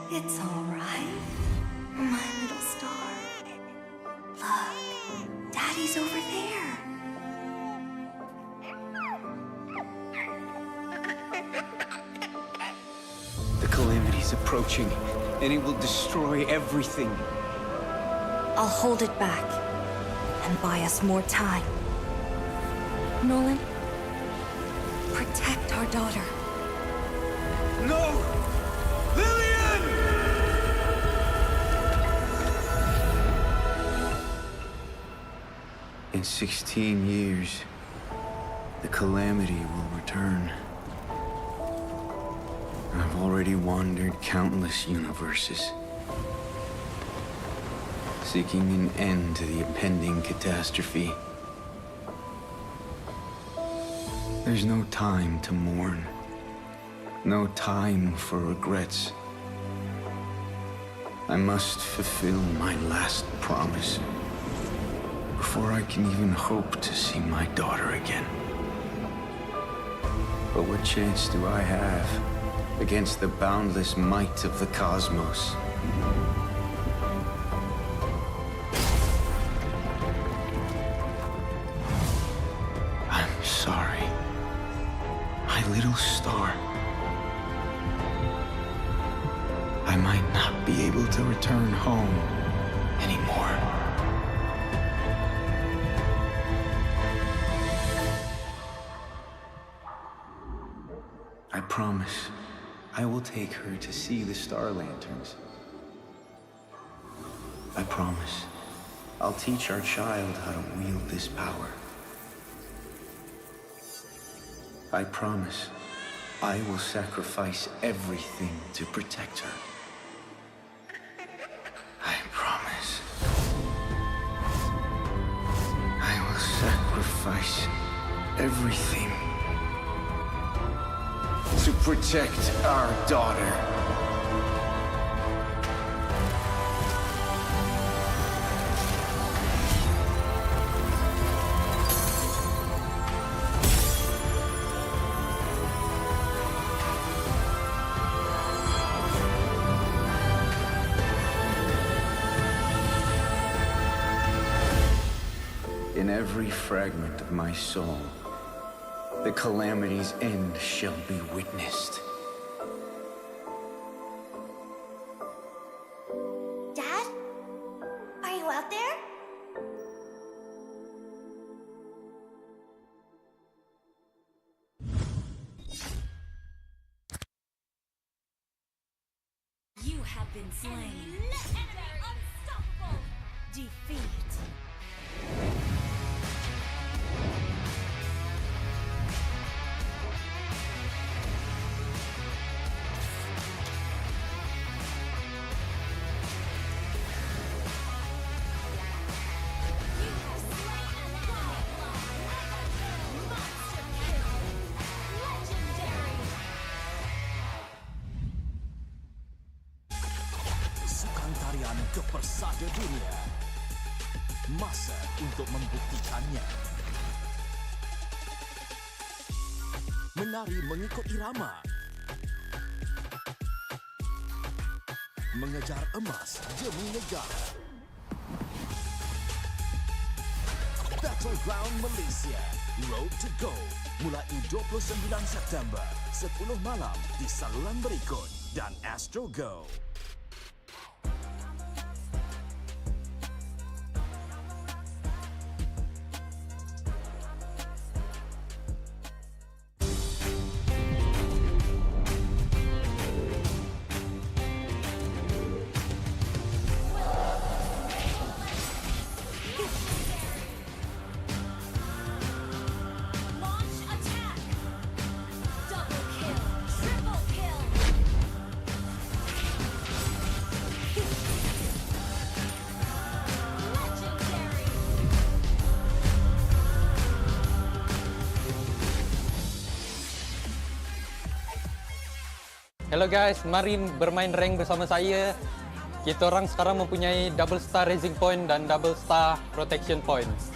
It's all right, my little star. Look, Daddy's over there. The calamity's approaching, and it will destroy everything. I'll hold it back and buy us more time. Nolan, protect our daughter. No! Lillian! In 16 years, the calamity will return. I've already wandered countless universes, seeking an end to the impending catastrophe. There's no time to mourn, no time for regrets. I must fulfill my last promise before I can even hope to see my daughter again. But what chance do I have against the boundless might of the cosmos? I'm sorry, my little star. I might not be able to return home anymore. I promise I will take her to see the star lanterns. I promise I'll teach our child how to wield this power. I promise I will sacrifice everything to protect her. I promise I will sacrifice everything to protect our daughter. In every fragment of my soul, the calamity's end shall be witnessed. Dad? Are you out there? You have been slain. Unstoppable. Defeat. Tarian kepersada dunia. Masa untuk membuktikannya. Menari mengikut irama. Mengejar emas demi negara. Battleground Malaysia, Road to Go, mulai 29 September, 10 malam di saluran berikut dan Astro Go. Hello guys, mari bermain rank bersama saya. Kita orang sekarang mempunyai double star raising point dan double star protection points.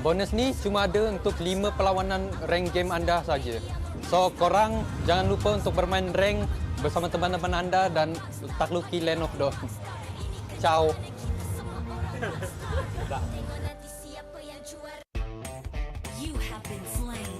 Bonus ni cuma ada untuk 5 perlawanan rank game anda saja. So korang jangan lupa untuk bermain rank bersama teman-teman anda dan takluki Land of Dawn. Ciao. You have been slain.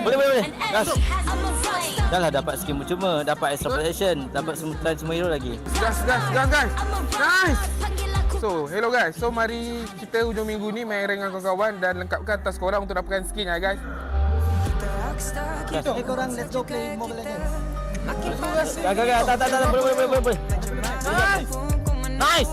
Boleh. Gas. Dah lah dapat skin cuma, dapat extra protection, dapat semua hero lagi. Gas. Nice. So, hello guys. So, mari kita hujung minggu ni main rank dengan kawan-kawan dan lengkapkan task korang untuk dapatkan skin ya guys. Gas. Korang let's go play Mobile Legends. Gas. Tak. Boleh. Nice.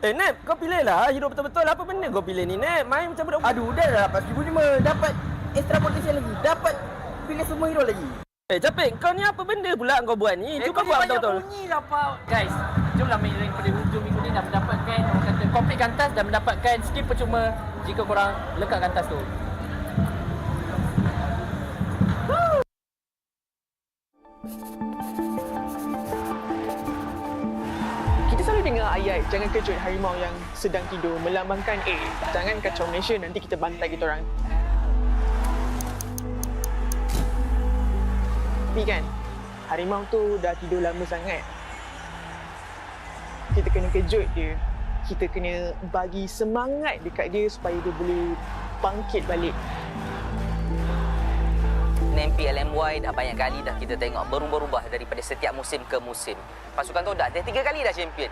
Nep, kau pilih lah hero betul-betul. Apa benda kau pilih ni, Nep? Main macam budak. Aduh, dah dapat 1000 cuma. Dapat extra protection lagi. Dapat pilih semua hero lagi. Capek, kau ni apa benda pula kau buat ni? Cuba buat betul-betul. Bunyi lah, Pak. Guys, jomlah main rank pada hujung minggu ni dan mendapatkan, orang kata, complete kantas dan mendapatkan skin percuma jika korang lekat kantas tu. Kita selalu dengar ayat jangan kejut harimau yang sedang tidur, melambangkan jangan kacau Malaysia, nanti kita bantai kita orang. Tapi kan, harimau tu dah tidur lama sangat. Kita kena kejut dia. Kita kena bagi semangat dekat dia supaya dia boleh bangkit balik. MPL MY dah banyak kali dah kita tengok berubah-ubah daripada setiap musim ke musim. Pasukan Todak dah 3 kali dah champion.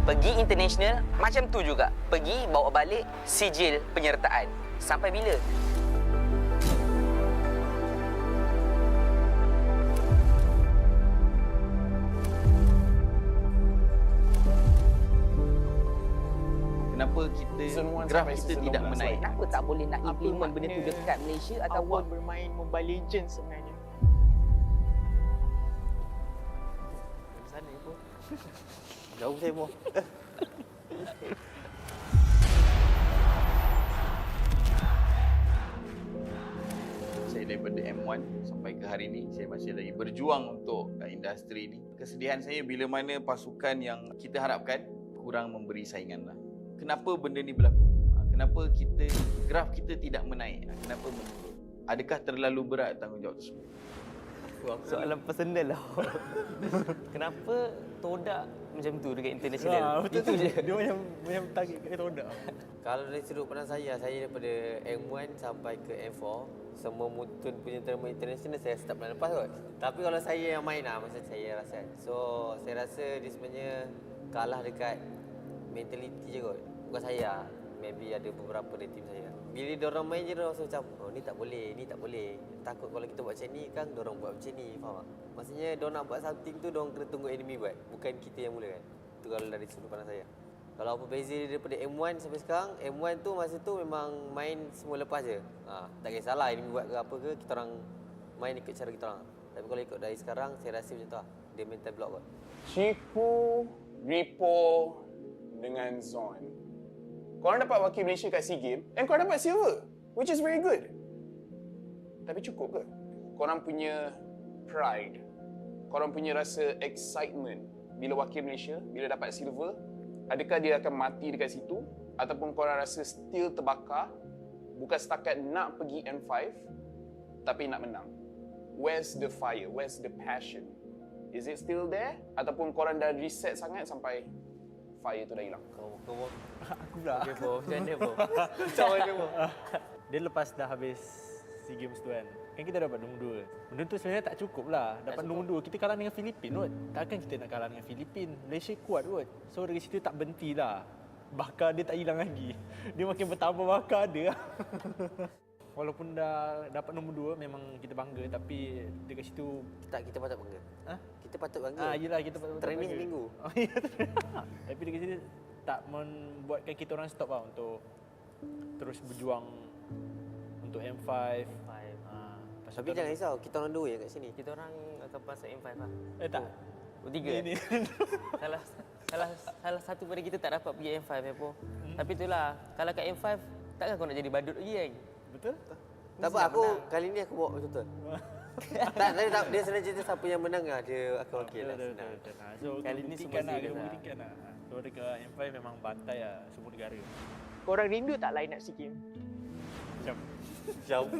Pergi international macam tu juga. Pergi bawa balik sijil penyertaan. Sampai bila? Kenapa kita graf kita tidak menaik? Kenapa tak boleh nak implement benda tu dekat Malaysia Awal ataupun bermain Mobile Legends sebenarnya. Sana pun. Jauh saya pun. Saya daripada M1 sampai ke hari ini, saya masih lagi berjuang untuk industri ni. Kesedihan saya bila mana pasukan yang kita harapkan kurang memberi saingan lah. Kenapa benda ni berlaku? Kenapa graf kita tidak menaik? Kenapa menurun? Adakah terlalu berat tanggungjawab tersebut? Soalan personal lah. Kenapa Todak macam tu dekat international? Itu je. Dia macam target kat Todak. Kalau dari sudut pandang saya daripada M1 sampai ke M4, semua mutun punya terma international saya start bulan lepas kot. Tapi kalau saya yang main macam saya rasa. So, saya rasa dia sebenarnya kalah dekat mentality je kot. Bukan saya. Maybe ada beberapa dari tim saya. Bila diorang main je, diorang rasa macam, oh ni tak boleh, ni tak boleh. Takut kalau kita buat macam ni kan, diorang buat macam ni. Faham tak? Maksudnya diorang nak buat something tu, diorang kena tunggu enemy buat. Bukan kita yang mula kan. Itu kalau dari sudut pandang saya. Kalau apa beza daripada M1 sampai sekarang, M1 tu masa tu memang main semua lepas je. Tak kisahlah enemy buat ke apa ke, kita orang main ikut cara kita orang. Tapi kalau ikut dari sekarang, saya rasa macam tu lah. Dia mental block kot. Chifu, Repo dengan Zon. Korang dapat wakil Malaysia kat SEA Games dan korang dapat silver, which is very good. Tapi cukup ke? Korang punya pride, korang punya rasa excitement bila wakil Malaysia, bila dapat silver, adakah dia akan mati dekat situ? Ataupun korang rasa still terbakar, bukan setakat nak pergi M5, tapi nak menang? Where's the fire? Where's the passion? Is it still there? Ataupun korang dah reset sangat sampai fire tu dah hilang? Kau Aku pula. okay, Po. Macam mana, Po? Macam mana, Po? Dia lepas dah habis SEA Games tu kan, kita dapat nombor 2. Benda tu sebenarnya tak cukup lah. Dapat nombor 2, kita kalah dengan Filipin kot. Takkan kita nak kalah dengan Filipin? Malaysia kuat kot. So dari situ tak berhenti lah. Bakar dia tak hilang lagi. Dia makin bertambah bakar dia. Walaupun dah dapat nombor 2, memang kita bangga. Tapi dekat situ... Kita patut bangga. Kita patut bangga. Yelah, kita patut training bangga. seminggu. Tapi dekat situ tak membuatkan kita orang stop lah untuk terus berjuang untuk M5. Tapi jangan risau, kita orang 2 yang kat sini. Kita orang akan masuk M5 lah. Tak. 3. Salah satu pada kita tak dapat pergi M5 Epo. Tapi itulah, kalau kat M5 takkan kau nak jadi badut lagi kan? Betul? Tak apa, aku kali ni aku bawa betul-betul. tak, dia senang cerita siapa yang menang lah, dia akan wakil lah. So Kali ni semua kita serius lah. buktikan lah. So dekat M5 memang bantai lah semua negara. Korang rindu tak line up SEA Games? Jauh.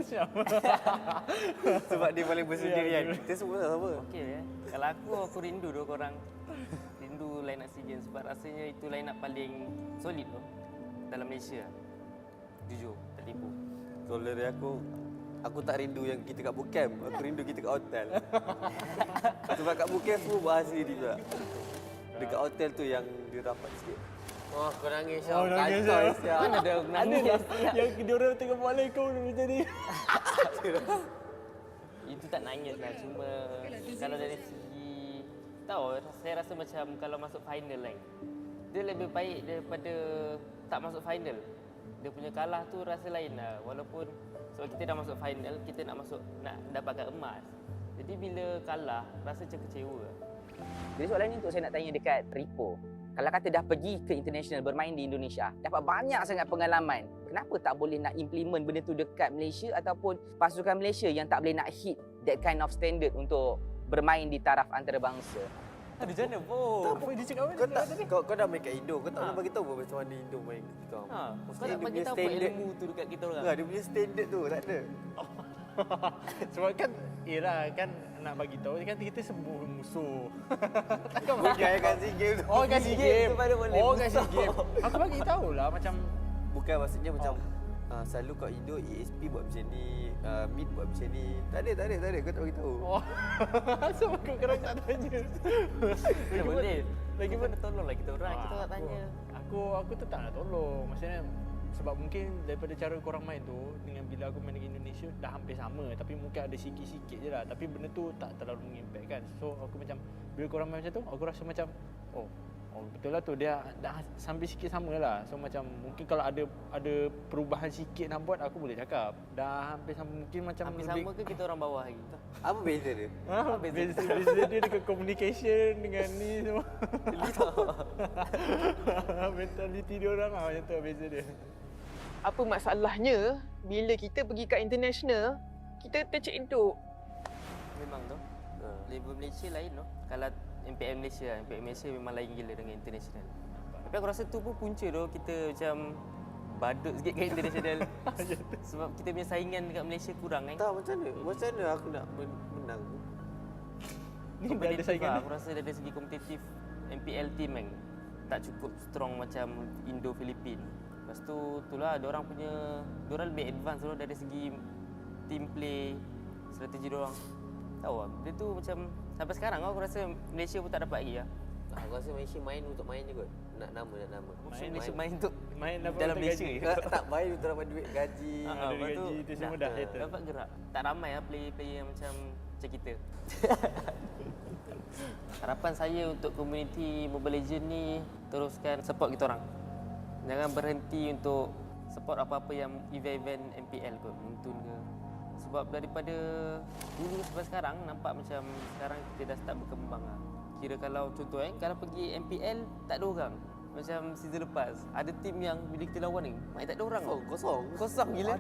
Sebab dia paling bersendirian. Kita semua tak sama. Okey ya. Kalau aku rindu tu korang. Rindu line up SEA Games sebab rasanya itu line up paling solid tu dalam Malaysia. Jujur, tak tipu. Kalau dari aku tak rindu yang kita kat boot camp. Aku rindu kita kat hotel. Sebab kat boot camp semua bahas sendiri juga. Dekat hotel tu yang dia rapat sikit. Oh, kau nangis Syah. Oh, nangis Syah. Mana ada nangis? Yang dia orang tengah buat lain kau macam ni. Itu tak nangis lah. Cuma kalau dari segi saya rasa macam kalau masuk final kan, dia lebih baik daripada tak masuk final. Dia punya kalah tu rasa lain lah. Walaupun sebab kita dah masuk final, kita nak dapatkan emas. Jadi bila kalah, rasa macam kecewa. Jadi soalan ni untuk saya nak tanya dekat Ripo. Kalau kata dah pergi ke international bermain di Indonesia, dapat banyak sangat pengalaman. Kenapa tak boleh nak implement benda tu dekat Malaysia ataupun pasukan Malaysia yang tak boleh nak hit that kind of standard untuk bermain di taraf antarabangsa? Ada macam mana pun? Tak apa dia cakap apa? Kau dah main kat Indo, kau tak boleh bagi tahu macam mana Indo main kita orang. Kau nak bagi tahu apa ilmu tu dekat kita orang? Dia punya standard tu tak ada. Sebab kan kan nak bagi tahu kan kita semua musuh. Takkan bukan kat SEA Games. Oh, kat SEA Games. Oh, kat SEA Games. Aku bagi tahulah macam bukan maksudnya macam selalu kat Indo ESP buat macam ni, Mid buat macam ni. Tak ada. Kau tak bagi tahu. Oh. Sebab kau kerana tak tanya. Boleh. Lagi mana tolonglah kita orang. Kita nak tanya. Aku tetap nak tolong. Maksudnya sebab mungkin daripada cara korang main tu dengan bila aku main dengan Indonesia dah hampir sama, tapi mungkin ada sikit-sikit je lah, tapi benda tu tak terlalu mengimpact kan. So aku macam bila korang main macam tu aku rasa macam oh betul lah tu, dia dah sampai sikit sama lah. So macam mungkin kalau ada perubahan sikit nak buat, aku boleh cakap dah hampir sama, mungkin macam hampir sama ke kita orang bawah lagi? Apa beza dia? Beza dia dekat communication dengan ni semua. Mentality dia orang lah macam tu beza dia. Apa masalahnya bila kita pergi kat international, kita tercek induk? Memang tu. Level Malaysia lain tu. Kalau MPL Malaysia memang lain gila dengan international. Tapi aku rasa tu pun punca tu kita macam badut sikit kat international. Sebab kita punya saingan dekat Malaysia kurang kan. Tak, macam mana aku nak menang? Ni dah ada saingan. Aku rasa dari segi kompetitif MPL team kan tak cukup strong macam Indo Filipin. Lepas tu itulah diorang lebih advance dari segi team play, strategi diorang. Tahu lah, dia tu macam sampai sekarang aku rasa Malaysia pun tak dapat lagi lah. Aku rasa Malaysia main untuk main je kot. Nak nama. Main untuk dapat dalam untuk Malaysia gaji. je. Tak main untuk dapat duit gaji. Dari lepas gaji tu semua dah settle. dapat gerak. Tak ramai lah player-player yang macam kita. Harapan saya untuk komuniti Mobile Legends ni, teruskan support kita orang. Jangan berhenti untuk support apa-apa yang event-event MPL kot, Muntun ke. Sebab daripada dulu sampai sekarang, nampak macam sekarang kita dah start berkembang lah. Kira kalau contoh kalau pergi MPL tak ada orang. Macam season lepas, ada tim yang bila kita lawan ni, main tak ada orang. Kosong gila.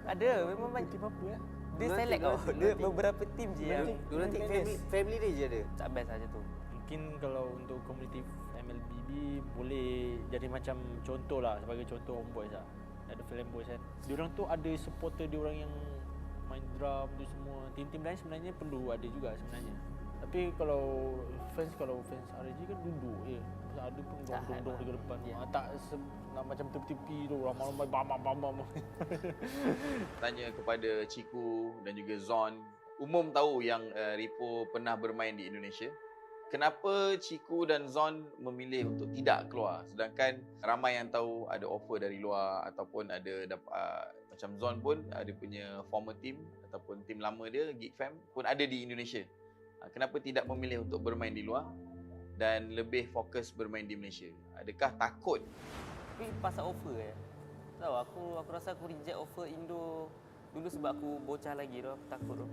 Ada, memang banyak. Tim apa Dia select tau. Dia beberapa tim je yang Lunatix family dia je ada. tak best saja tu. Mungkin kalau untuk komuniti MLBB boleh jadi macam contoh lah, sebagai contoh Homebois lah. Ada Homebois kan. Diorang tu ada supporter diorang yang main drum tu semua. Tim-tim lain sebenarnya perlu ada juga sebenarnya. Tapi kalau fans RG kan duduk je. Ada pun duduk dekat depan. Tak macam tepi-tepi tu ramai-ramai bam. Tanya kepada Ciku dan juga Zon. Umum tahu yang Ripo pernah bermain di Indonesia. Kenapa Ciku dan Zon memilih untuk tidak keluar, sedangkan ramai yang tahu ada offer dari luar ataupun ada macam Zon pun ada punya former team ataupun team lama dia Geek Fam pun ada di Indonesia. Kenapa tidak memilih untuk bermain di luar dan lebih fokus bermain di Malaysia? Adakah takut? Tapi pasal offer tahu aku rasa aku reject offer Indo dulu sebab aku bocah lagi tu, aku takut tu.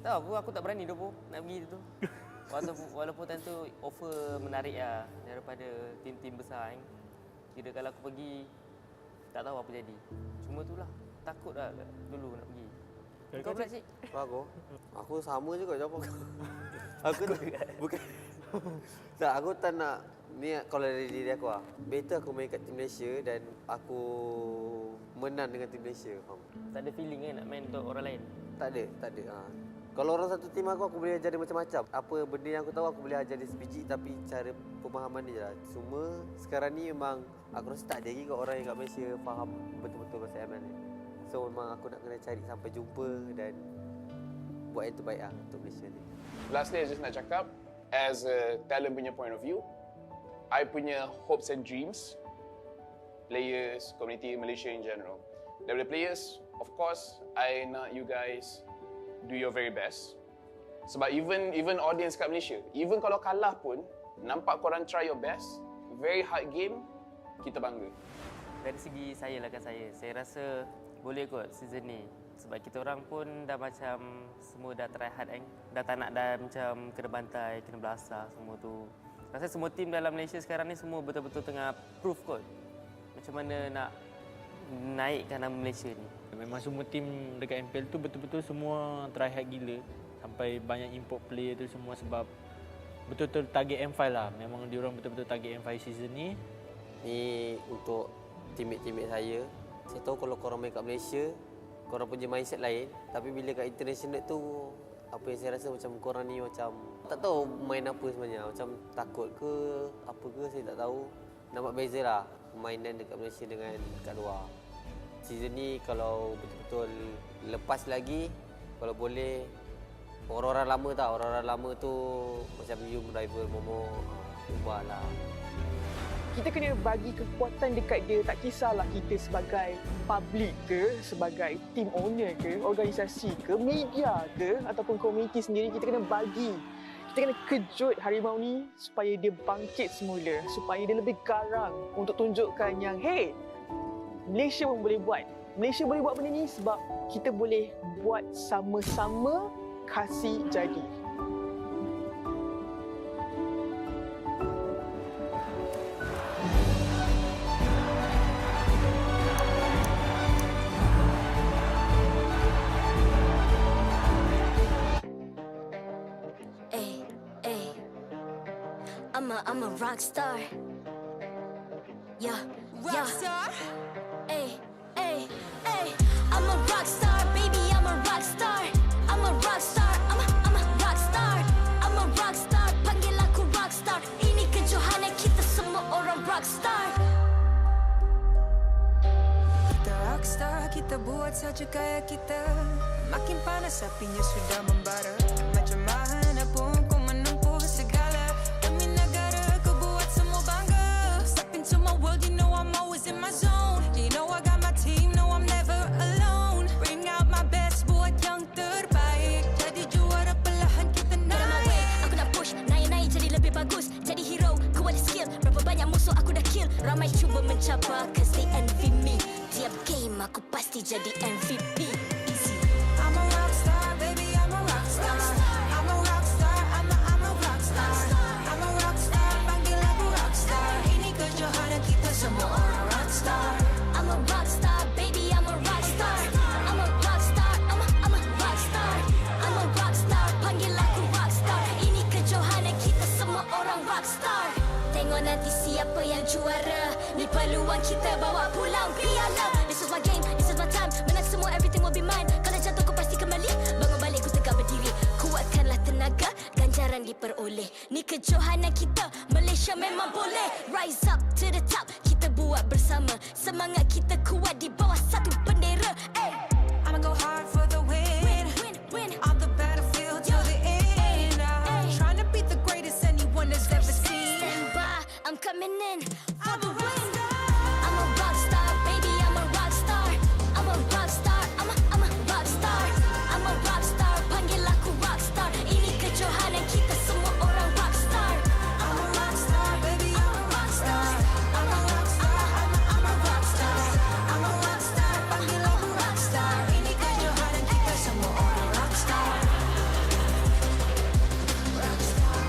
Tahu aku tak berani tu nak pergi tu. Walaupun time tu offer menarik lah daripada tim-tim besar kan. Kira kalau aku pergi tak tahu apa jadi. Cuma itulah takut lah dulu nak pergi. Kau pula cik? Aku sama juga jawapan aku. Aku bukan. Tak, aku tak nak ni kalau dari diri aku better aku main kat tim Malaysia dan aku menang dengan tim Malaysia, faham? Tak ada feeling kan nak main untuk orang lain? Tak ada. Kalau orang satu tim aku boleh ajar dia macam-macam. Apa benda yang aku tahu aku boleh ajar dia sebiji, tapi cara pemahaman dia lah. Cuma sekarang ni memang aku rasa tak ada lagi kat orang yang kat Malaysia faham betul-betul pasal ML ni. So memang aku nak kena cari sampai jumpa dan buat yang terbaik lah untuk Malaysia ni. Lastly, I just nak cakap, as a talent punya point of view, I punya hopes and dreams, players, community Malaysia in general. Daripada players, of course, I nak you guys do your very best. Sebab even audience kat Malaysia, even kalau kalah pun, nampak korang try your best, very hard game, kita bangga. Dari segi saya rasa boleh kot season ni. Sebab kita orang pun dah macam semua dah try hard kan. Dah tak nak dah macam kena bantai, kena belasah semua tu. Rasa semua tim dalam Malaysia sekarang ni semua betul-betul tengah proof kot macam mana nak naikkan nama Malaysia ni. Memang semua tim dekat MPL tu betul-betul semua try hard gila. Sampai banyak import player tu semua sebab betul-betul target M5 lah. Memang diorang betul-betul target M5 season ni. Ni untuk teammate-teammate saya. Saya tahu kalau korang main kat Malaysia, korang punya mindset lain. Tapi bila kat international tu, apa yang saya rasa macam korang ni macam tak tahu main apa sebenarnya. Macam takut ke, apa ke saya tak tahu. Nampak beza lah permainan dekat Malaysia dengan kat luar. Season ni kalau betul-betul lepas lagi, kalau boleh, orang-orang lama tau. Orang-orang lama tu macam you, rival, Momo, ubah lah. Kita kena bagi kekuatan dekat dia, tak kisahlah kita sebagai public ke, sebagai team owner ke, organisasi ke, media ke, ataupun komuniti sendiri, kita kena bagi. Kita kena kejut harimau ni supaya dia bangkit semula, supaya dia lebih garang untuk tunjukkan yang hey, Malaysia pun boleh buat. Malaysia boleh buat benda ni sebab kita boleh buat sama-sama kasih jadi. I'm a rock star. Yeah, rock star. Ay. I'm a rock star, baby. I'm a rock star. I'm a rock star. I'm a rock star. I'm a rock star. Panggil aku rock star. Ini kejohanan kita semua orang rock star. Kita rock star, kita buat saja gaya kita. Makin panas apinya sudah membara. Macam mana pun ku menempuh segala. Demi negara ku buat semua bangsa. tercapai cause they envy me. Tiap game aku pasti jadi MVP. Easy. I'm a rock star, baby, I'm a rock star. I'm a rock star, I'm a rock star. I'm a rock star, panggil aku rock star. Ini kejohanan kita semua orang rock star. I'm a rock star, baby, I'm a rock star. I'm a rock star, I'm a rock star. I'm a rock star, panggil aku rock star. Ini kejohanan kita semua orang rock star. Tengok nanti siapa yang juara. Ni peluang kita bawa pulang piala. This is my game, this is my time. Menang semua, everything will be mine. Kalau jatuh kau pasti kembali. Bangun balik ku tegak berdiri. Kuatkanlah tenaga, ganjaran diperoleh. Ni kejohanan kita, Malaysia memang boleh. Rise up to the top, kita buat bersama. Semangat kita kuat di bawah satu bendera. Hey. I'ma go hard for the win. Win. On the battlefield till the end. I'm trying to beat the greatest anyone has ever seen. Stand by, I'm coming in for the win. I'm a rock star, baby, I'm a rock star. I'm a rock star, I'm a rock star. I'm a rock star, panggil aku rock star. Ini kejohanan kita semua orang rock star. I'm a rock star, baby, I'm a rock star. I'm a rock star, I'm a rock star. I'm a rock star, panggil aku rock star. Ini kejohanan kita semua orang rock star. Rock star.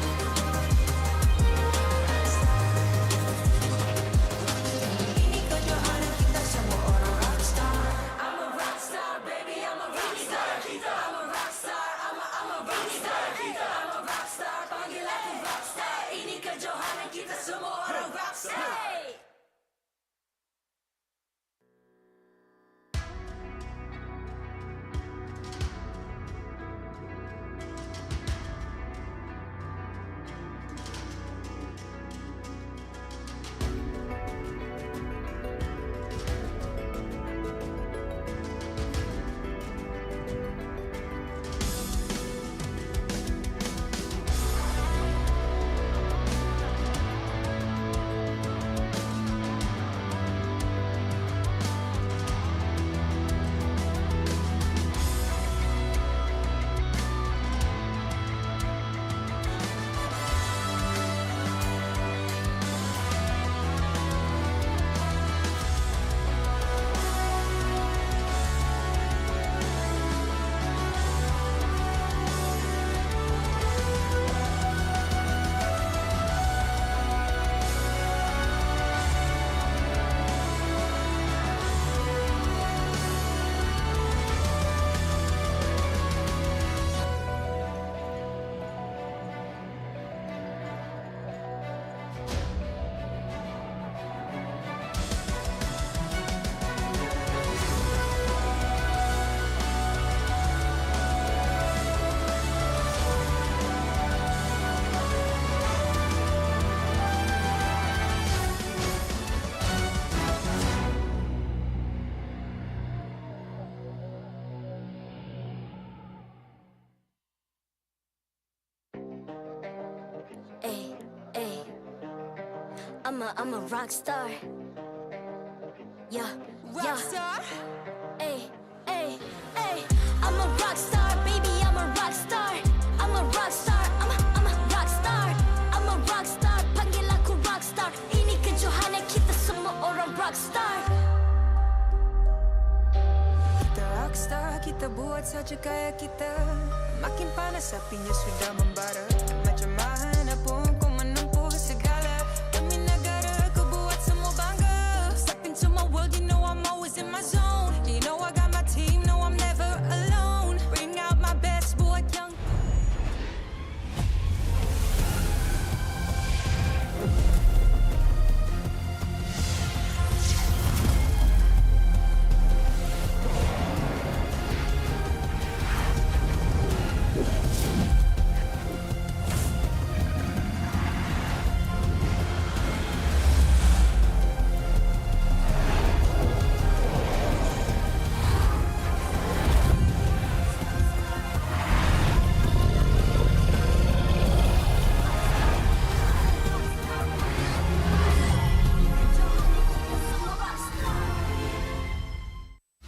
Ini kejohanan kita semua orang rock star. I'm a rock star, baby, I'm a rock star. I'm a rock star, I'm a rock star. I'm a rock star, panggil aku rock star. Ini kejohanan kita semua orang rock star. Hey. I'm a rock star. Yeah. Rock star. Hey. I'm a rock star, baby, I'm a rock star. I'm a rock star, I'm a rock star. I'm a rock star, panggil aku rock star. Ini kejohanan kita semua orang rock star. Kita rock star, kita buat saja gaya kita. Makin panas apinya sudah membara. Macam mana pun kau menempuh segala. Demi negara kau buat semua bangga. Step into my world, you know I'm always in my zone. You know I got my team, no I'm never alone. Bring out my best, buat yang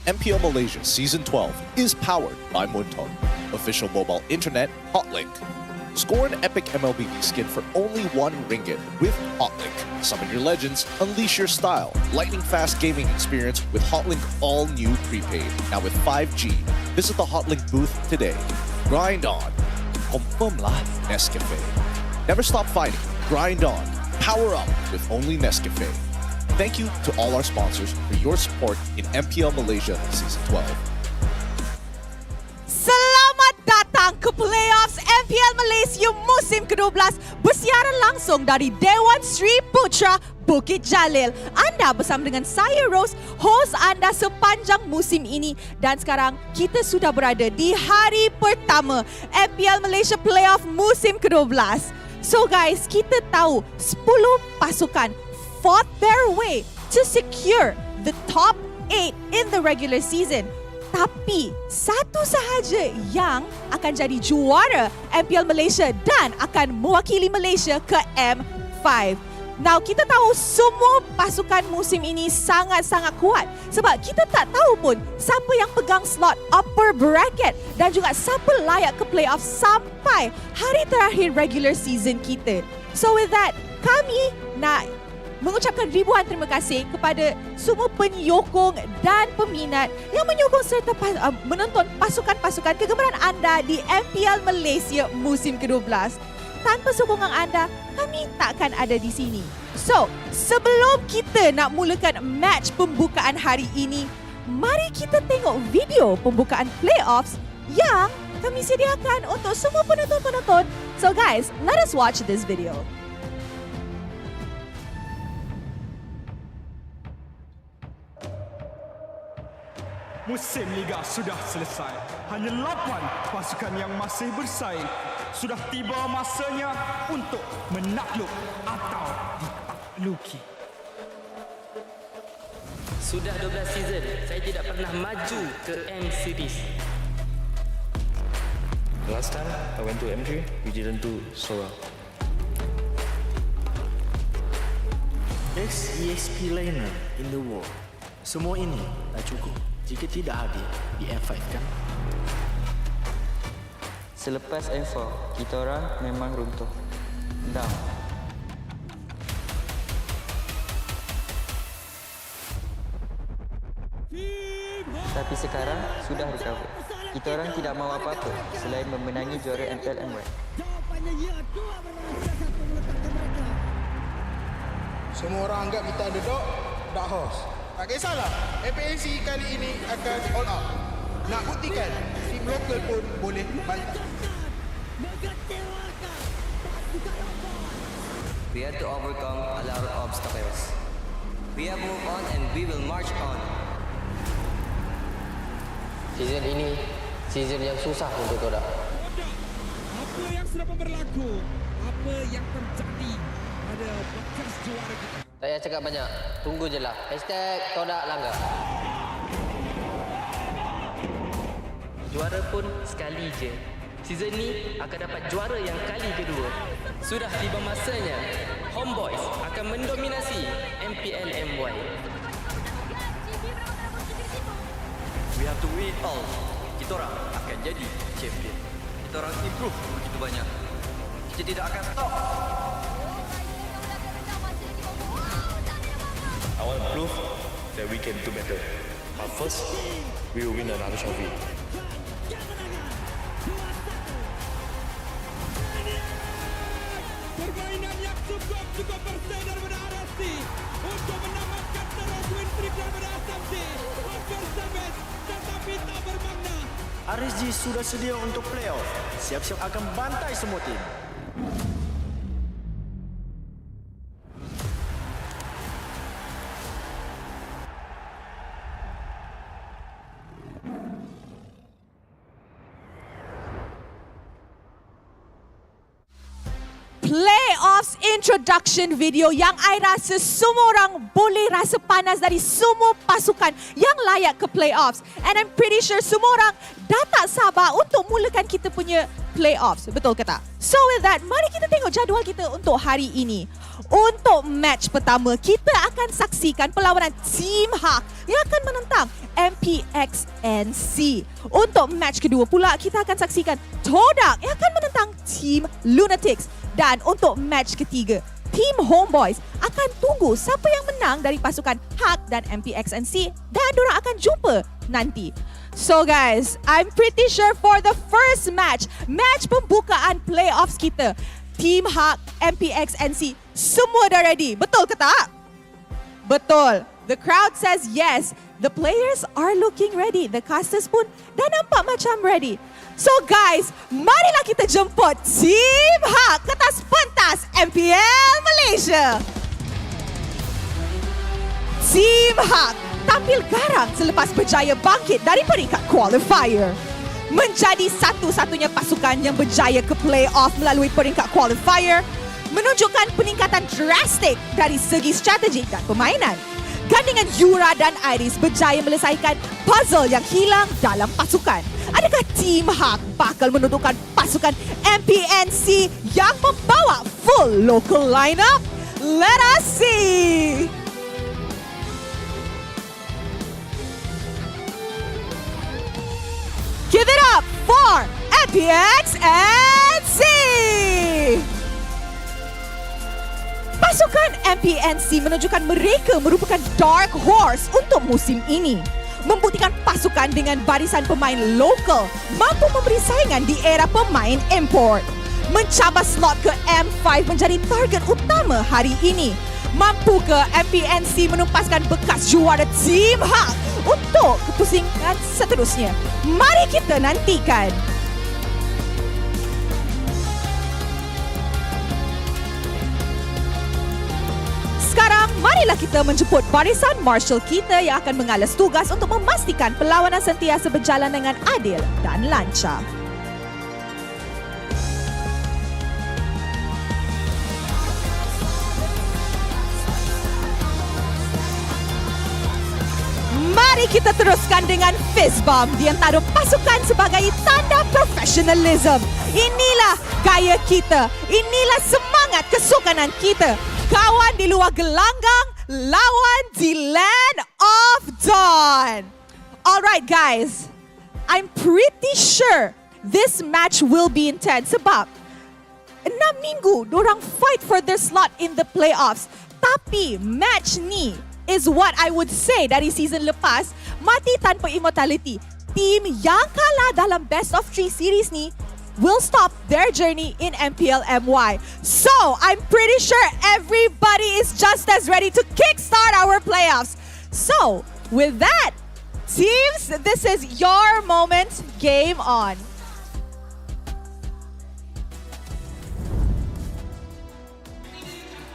MPL Malaysia Season 12 is powered by Muntong, official mobile internet hotlink. Score an epic MLB skin for only 1 ringgit with Hotlink. Summon your legends, unleash your style. Lightning fast gaming experience with Hotlink all new prepaid. Now with 5G. Visit the Hotlink booth today. Grind on. Confirm lah Nescafe. Never stop fighting. Grind on. Power up with only Nescafe. Thank you to all our sponsors for your support in MPL Malaysia Season 12. Selamat datang ke playoffs MPL Malaysia musim ke-12 bersiaran langsung dari Dewan Sri Putra Bukit Jalil. Anda bersama dengan saya Rose, host anda sepanjang musim ini, dan sekarang kita sudah berada di hari pertama MPL Malaysia Playoff musim ke-12. So guys, kita tahu 10 pasukan fought their way to secure the top 8 in the regular season. Tapi satu sahaja yang akan jadi juara MPL Malaysia dan akan mewakili Malaysia ke M5. Now, kita tahu semua pasukan musim ini sangat-sangat kuat sebab kita tak tahu pun siapa yang pegang slot upper bracket dan juga siapa layak ke playoff sampai hari terakhir regular season kita. So with that, kami nak mengucapkan ribuan terima kasih kepada semua penyokong dan peminat yang menyokong serta menonton pasukan-pasukan kegemaran anda di MPL Malaysia musim ke-12. Tanpa sokongan anda, kami takkan ada di sini. So, sebelum kita nak mulakan match pembukaan hari ini, mari kita tengok video pembukaan playoffs yang kami sediakan untuk semua penonton-penonton. So guys, let us watch this video. Musim Liga sudah selesai. Hanya 8 pasukan yang masih bersaing. Sudah tiba masanya untuk menakluk atau ditakluki. Sudah 12 season, saya tidak pernah maju ke M Series. Last time I went to M3, we didn't do so well. Ex-EXP laner in the world. Semua ini tak cukup jika tidak hadir di M5 kan? Selepas M4, kita orang memang runtuh. Down. Tapi sekarang sudah recover. Kita orang tidak mahu apa-apa selain memenangi juara MPL MY. Semua orang anggap kita underdog, dark horse. Tak kisahlah, MPNC kali ini akan all out. Nak buktikan, tim lokal pun boleh bantah. We had to overcome a lot of obstacles. We have moved on and we will march on. Season ini, season yang susah untuk Todak. Apa yang sudah berlaku? Apa yang terjadi pada bekas juara kita? Tak payah cakap banyak, tunggu je lah. #Todak langgar. Juara pun sekali je. Season ni akan dapat juara yang kali kedua. Sudah tiba masanya Homebois akan mendominasi MPL MY. We have to win all. Kita orang akan jadi champion. Kita orang improve begitu banyak. Kita tidak akan stop. I want to prove that we can do better. But first, we will win another trophy. Permainan yang cukup bersedar pada RSC untuk mendapatkan terus win streak daripada SMC. Hampir sampai tetapi tak bermakna. RSG sudah sedia untuk playoff. Siap-siap akan bantai semua tim. Playoffs introduction video yang I rasa semua orang boleh rasa panas dari semua pasukan yang layak ke playoffs. And I'm pretty sure semua orang dah tak sabar untuk mulakan kita punya playoffs. Betul ke tak? So with that, mari kita tengok jadual kita untuk hari ini. Untuk match pertama, kita akan saksikan perlawanan Team Hawk yang akan menentang MPXNC. Untuk match kedua pula, kita akan saksikan Todak yang akan menentang Team Lunatix. Dan untuk match ketiga, Team Homebois akan tunggu siapa yang menang dari pasukan HAK dan MPXNC dan diorang akan jumpa nanti. So guys, I'm pretty sure for the first match pembukaan playoffs kita, Team HAK, MPXNC, semua dah ready. Betul ke tak? Betul. The crowd says yes. The players are looking ready. The casters pun dah nampak macam ready. So guys, marilah kita jemput Team HAK ke atas pentas MPL Malaysia. Team HAK tampil garang selepas berjaya bangkit dari peringkat qualifier. Menjadi satu-satunya pasukan yang berjaya ke playoff melalui peringkat qualifier, menunjukkan peningkatan drastik dari segi strategik dan permainan. Gandingan Yura dan Iris berjaya melesaikan puzzle yang hilang dalam pasukan. Adakah Team HAK bakal menentukan pasukan MPNC yang membawa full local lineup? Let us see! Give it up for MPXNC! Pasukan MPNC menunjukkan mereka merupakan dark horse untuk musim ini. Membuktikan pasukan dengan barisan pemain lokal mampu memberi saingan di era pemain import. Mencabar slot ke M5 menjadi target utama hari ini. Mampu ke MPNC menumpaskan bekas juara Team HAK untuk kepusingan seterusnya? Mari kita nantikan. Sekarang, marilah kita menjemput barisan marshal kita yang akan mengalas tugas untuk memastikan perlawanan sentiasa berjalan dengan adil dan lancar. Mari kita teruskan dengan fist bump di antara pasukan sebagai tanda profesionalism. Inilah gaya kita. Inilah semangat kesukanan kita. Kawan di luar gelanggang, lawan di Land of Dawn. Alright guys, I'm pretty sure this match will be intense sebab 6 minggu dorang fight for their slot in the playoffs. Tapi match ni is what I would say dari season lepas, mati tanpa immortality. Team yang kalah dalam best of 3 series ni will stop their journey in MPL MY. So, I'm pretty sure everybody is just as ready to kickstart our playoffs. So, with that, teams, this is your moment. Game on.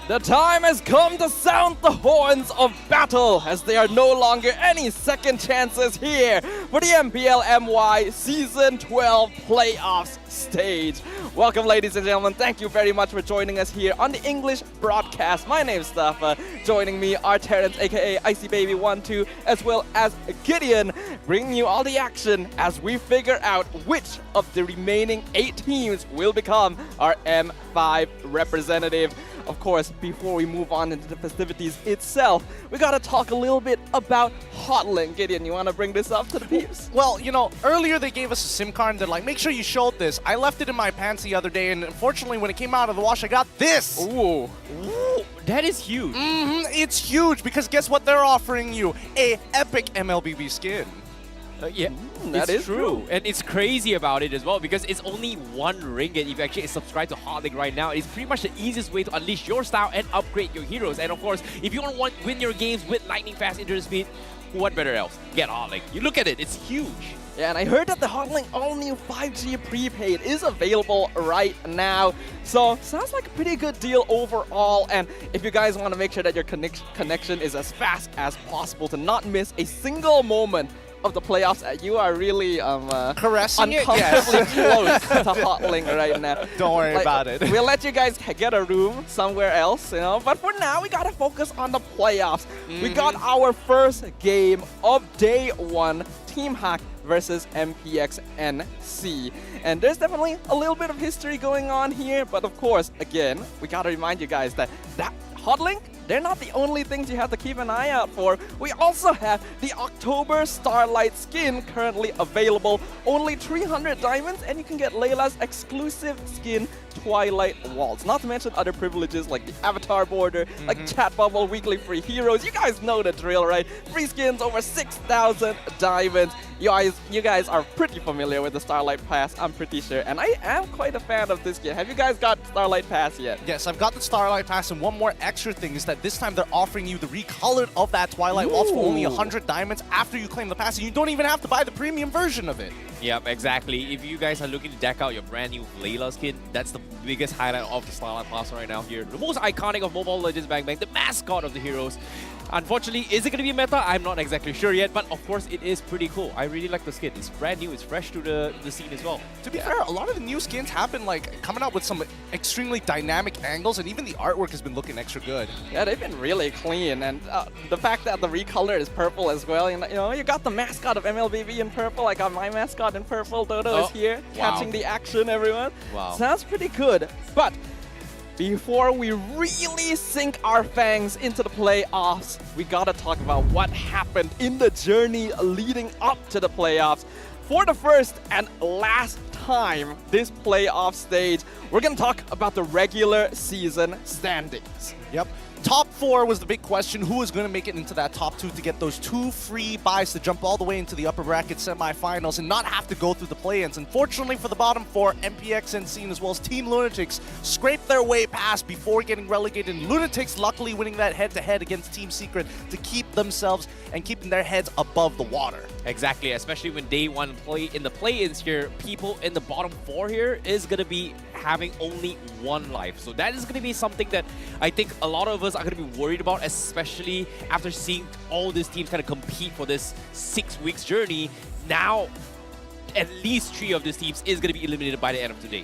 The time has come to sound the horns of battle as there are no longer any second chances here for the MPL MY Season 12 Playoffs stage. Welcome ladies and gentlemen, thank you very much for joining us here on the English broadcast. My name is Stafa. Joining me are Terrence aka Icy Baby 12 as well as Gideon, bringing you all the action as we figure out which of the remaining 8 teams will become our M5 representative. Of course, before we move on into the festivities itself, we gotta talk a little bit about Hotlink. Gideon, you wanna bring this up to the peeps? Well, you know, earlier they gave us a SIM card and they're like, make sure you showed this. I left it in my pants the other day and unfortunately when it came out of the wash, I got this. Ooh. Ooh. That is huge. It's huge because guess what they're offering you? A epic MLBB skin. Yeah, that is true. And it's crazy about it as well because it's only 1 ringgit if you actually subscribe to Hotlink right now. It's pretty much the easiest way to unleash your style and upgrade your heroes. And of course, if you want to win your games with lightning fast internet speed, what better else? Get Hotlink. You look at it, it's huge. Yeah, and I heard that the Hotlink all-new 5G prepaid is available right now. So, sounds like a pretty good deal overall. And if you guys want to make sure that your connection is as fast as possible to not miss a single moment of the playoffs, you are really caressing uncomfortably close to Hotlink right now. Don't worry about it. We'll let you guys get a room somewhere else, you know. But for now, we gotta focus on the playoffs. We got our first game of day 1, Team HAK versus MPXNC. And there's definitely a little bit of history going on here, but of course, again, we gotta remind you guys that Hotlink they're not the only things you have to keep an eye out for. We also have the October Starlight skin currently available. Only 300 diamonds, and you can get Layla's exclusive skin, Twilight Waltz. Not to mention other privileges like the avatar border, like chat bubble, weekly free heroes. You guys know the drill, right? Free skins over 6,000 diamonds. You guys are pretty familiar with the Starlight Pass, I'm pretty sure. And I am quite a fan of this skin. Have you guys got Starlight Pass yet? Yes, I've got the Starlight Pass, and one more extra thing is that this time they're offering you the recolored of that Twilight Waltz for only 100 diamonds after you claim the pass, and you don't even have to buy the premium version of it. Yep, exactly. If you guys are looking to deck out your brand new Layla skin, that's the biggest highlight of the Starlight Pass right now here. The most iconic of Mobile Legends Bang Bang, the mascot of the heroes. Unfortunately, is it going to be meta? I'm not exactly sure yet, but of course it is pretty cool. I really like the skin. It's brand new, it's fresh to the scene as well. To be fair, a lot of the new skins have been like coming out with some extremely dynamic angles, and even the artwork has been looking extra good. Yeah, they've been really clean, and the fact that the recolor is purple as well. You know, you got the mascot of MLBB in purple. I got my mascot in purple. Dodo is here, catching the action, everyone. Wow. Sounds pretty good, but before we really sink our fangs into the playoffs, we gotta talk about what happened in the journey leading up to the playoffs. For the first and last time this playoff stage, we're gonna talk about the regular season standings. Yep. Top 4 was the big question. Who was going to make it into that top 2 to get those 2 free buys to jump all the way into the upper bracket semifinals and not have to go through the play-ins? Unfortunately for the bottom 4, MPXNC as well as Team Lunatix scraped their way past before getting relegated. And Lunatix luckily winning that head-to-head against Team Secret to keep themselves and keeping their heads above the water. Exactly, especially when day one play in the play-ins here, people in the bottom 4 here is going to be having only 1 life. So that is going to be something that I think a lot of us are going to be worried about, especially after seeing all these teams kind of compete for this 6 weeks journey. Now, at least 3 of these teams is going to be eliminated by the end of today.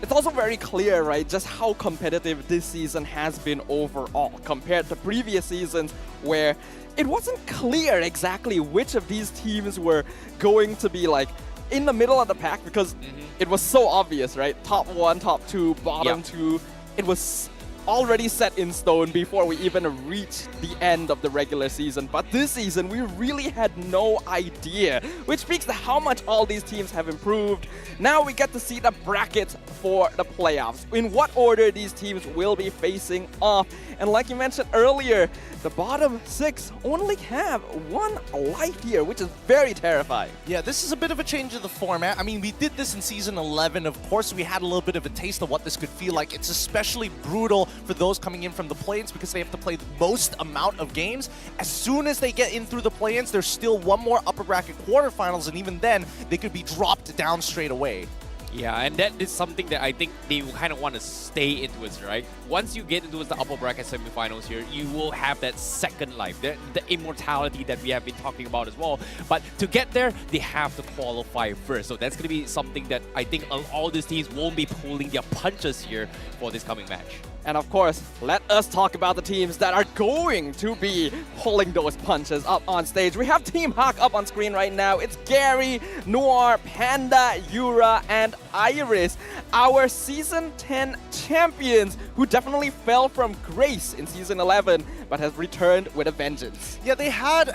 It's also very clear, right, just how competitive this season has been overall compared to previous seasons where it wasn't clear exactly which of these teams were going to be like in the middle of the pack because it was so obvious, right? Top 1, top 2, bottom 2. It was already set in stone before we even reached the end of the regular season. But this season, we really had no idea, which speaks to how much all these teams have improved. Now we get to see the brackets for the playoffs, in what order these teams will be facing off. And like you mentioned earlier, the bottom 6 only have 1 life here, which is very terrifying. Yeah, this is a bit of a change of the format. I mean, we did this in Season 11. Of course, we had a little bit of a taste of what this could feel like. It's especially brutal for those coming in from the play-ins because they have to play the most amount of games. As soon as they get in through the play-ins, there's still 1 more upper bracket quarterfinals, and even then, they could be dropped down straight away. Yeah, and that is something that I think they kind of want to stay into it, right? Once you get into the upper bracket semifinals here, you will have that second life, the immortality that we have been talking about as well. But to get there, they have to qualify first. So that's going to be something that I think all these teams won't be pulling their punches here for this coming match. And of course, let us talk about the teams that are going to be pulling those punches up on stage. We have Team Hawk up on screen right now. It's Gary, Noir, Panda, Yura, and Iris, our Season 10 champions who definitely fell from grace in Season 11, but has returned with a vengeance. Yeah, they had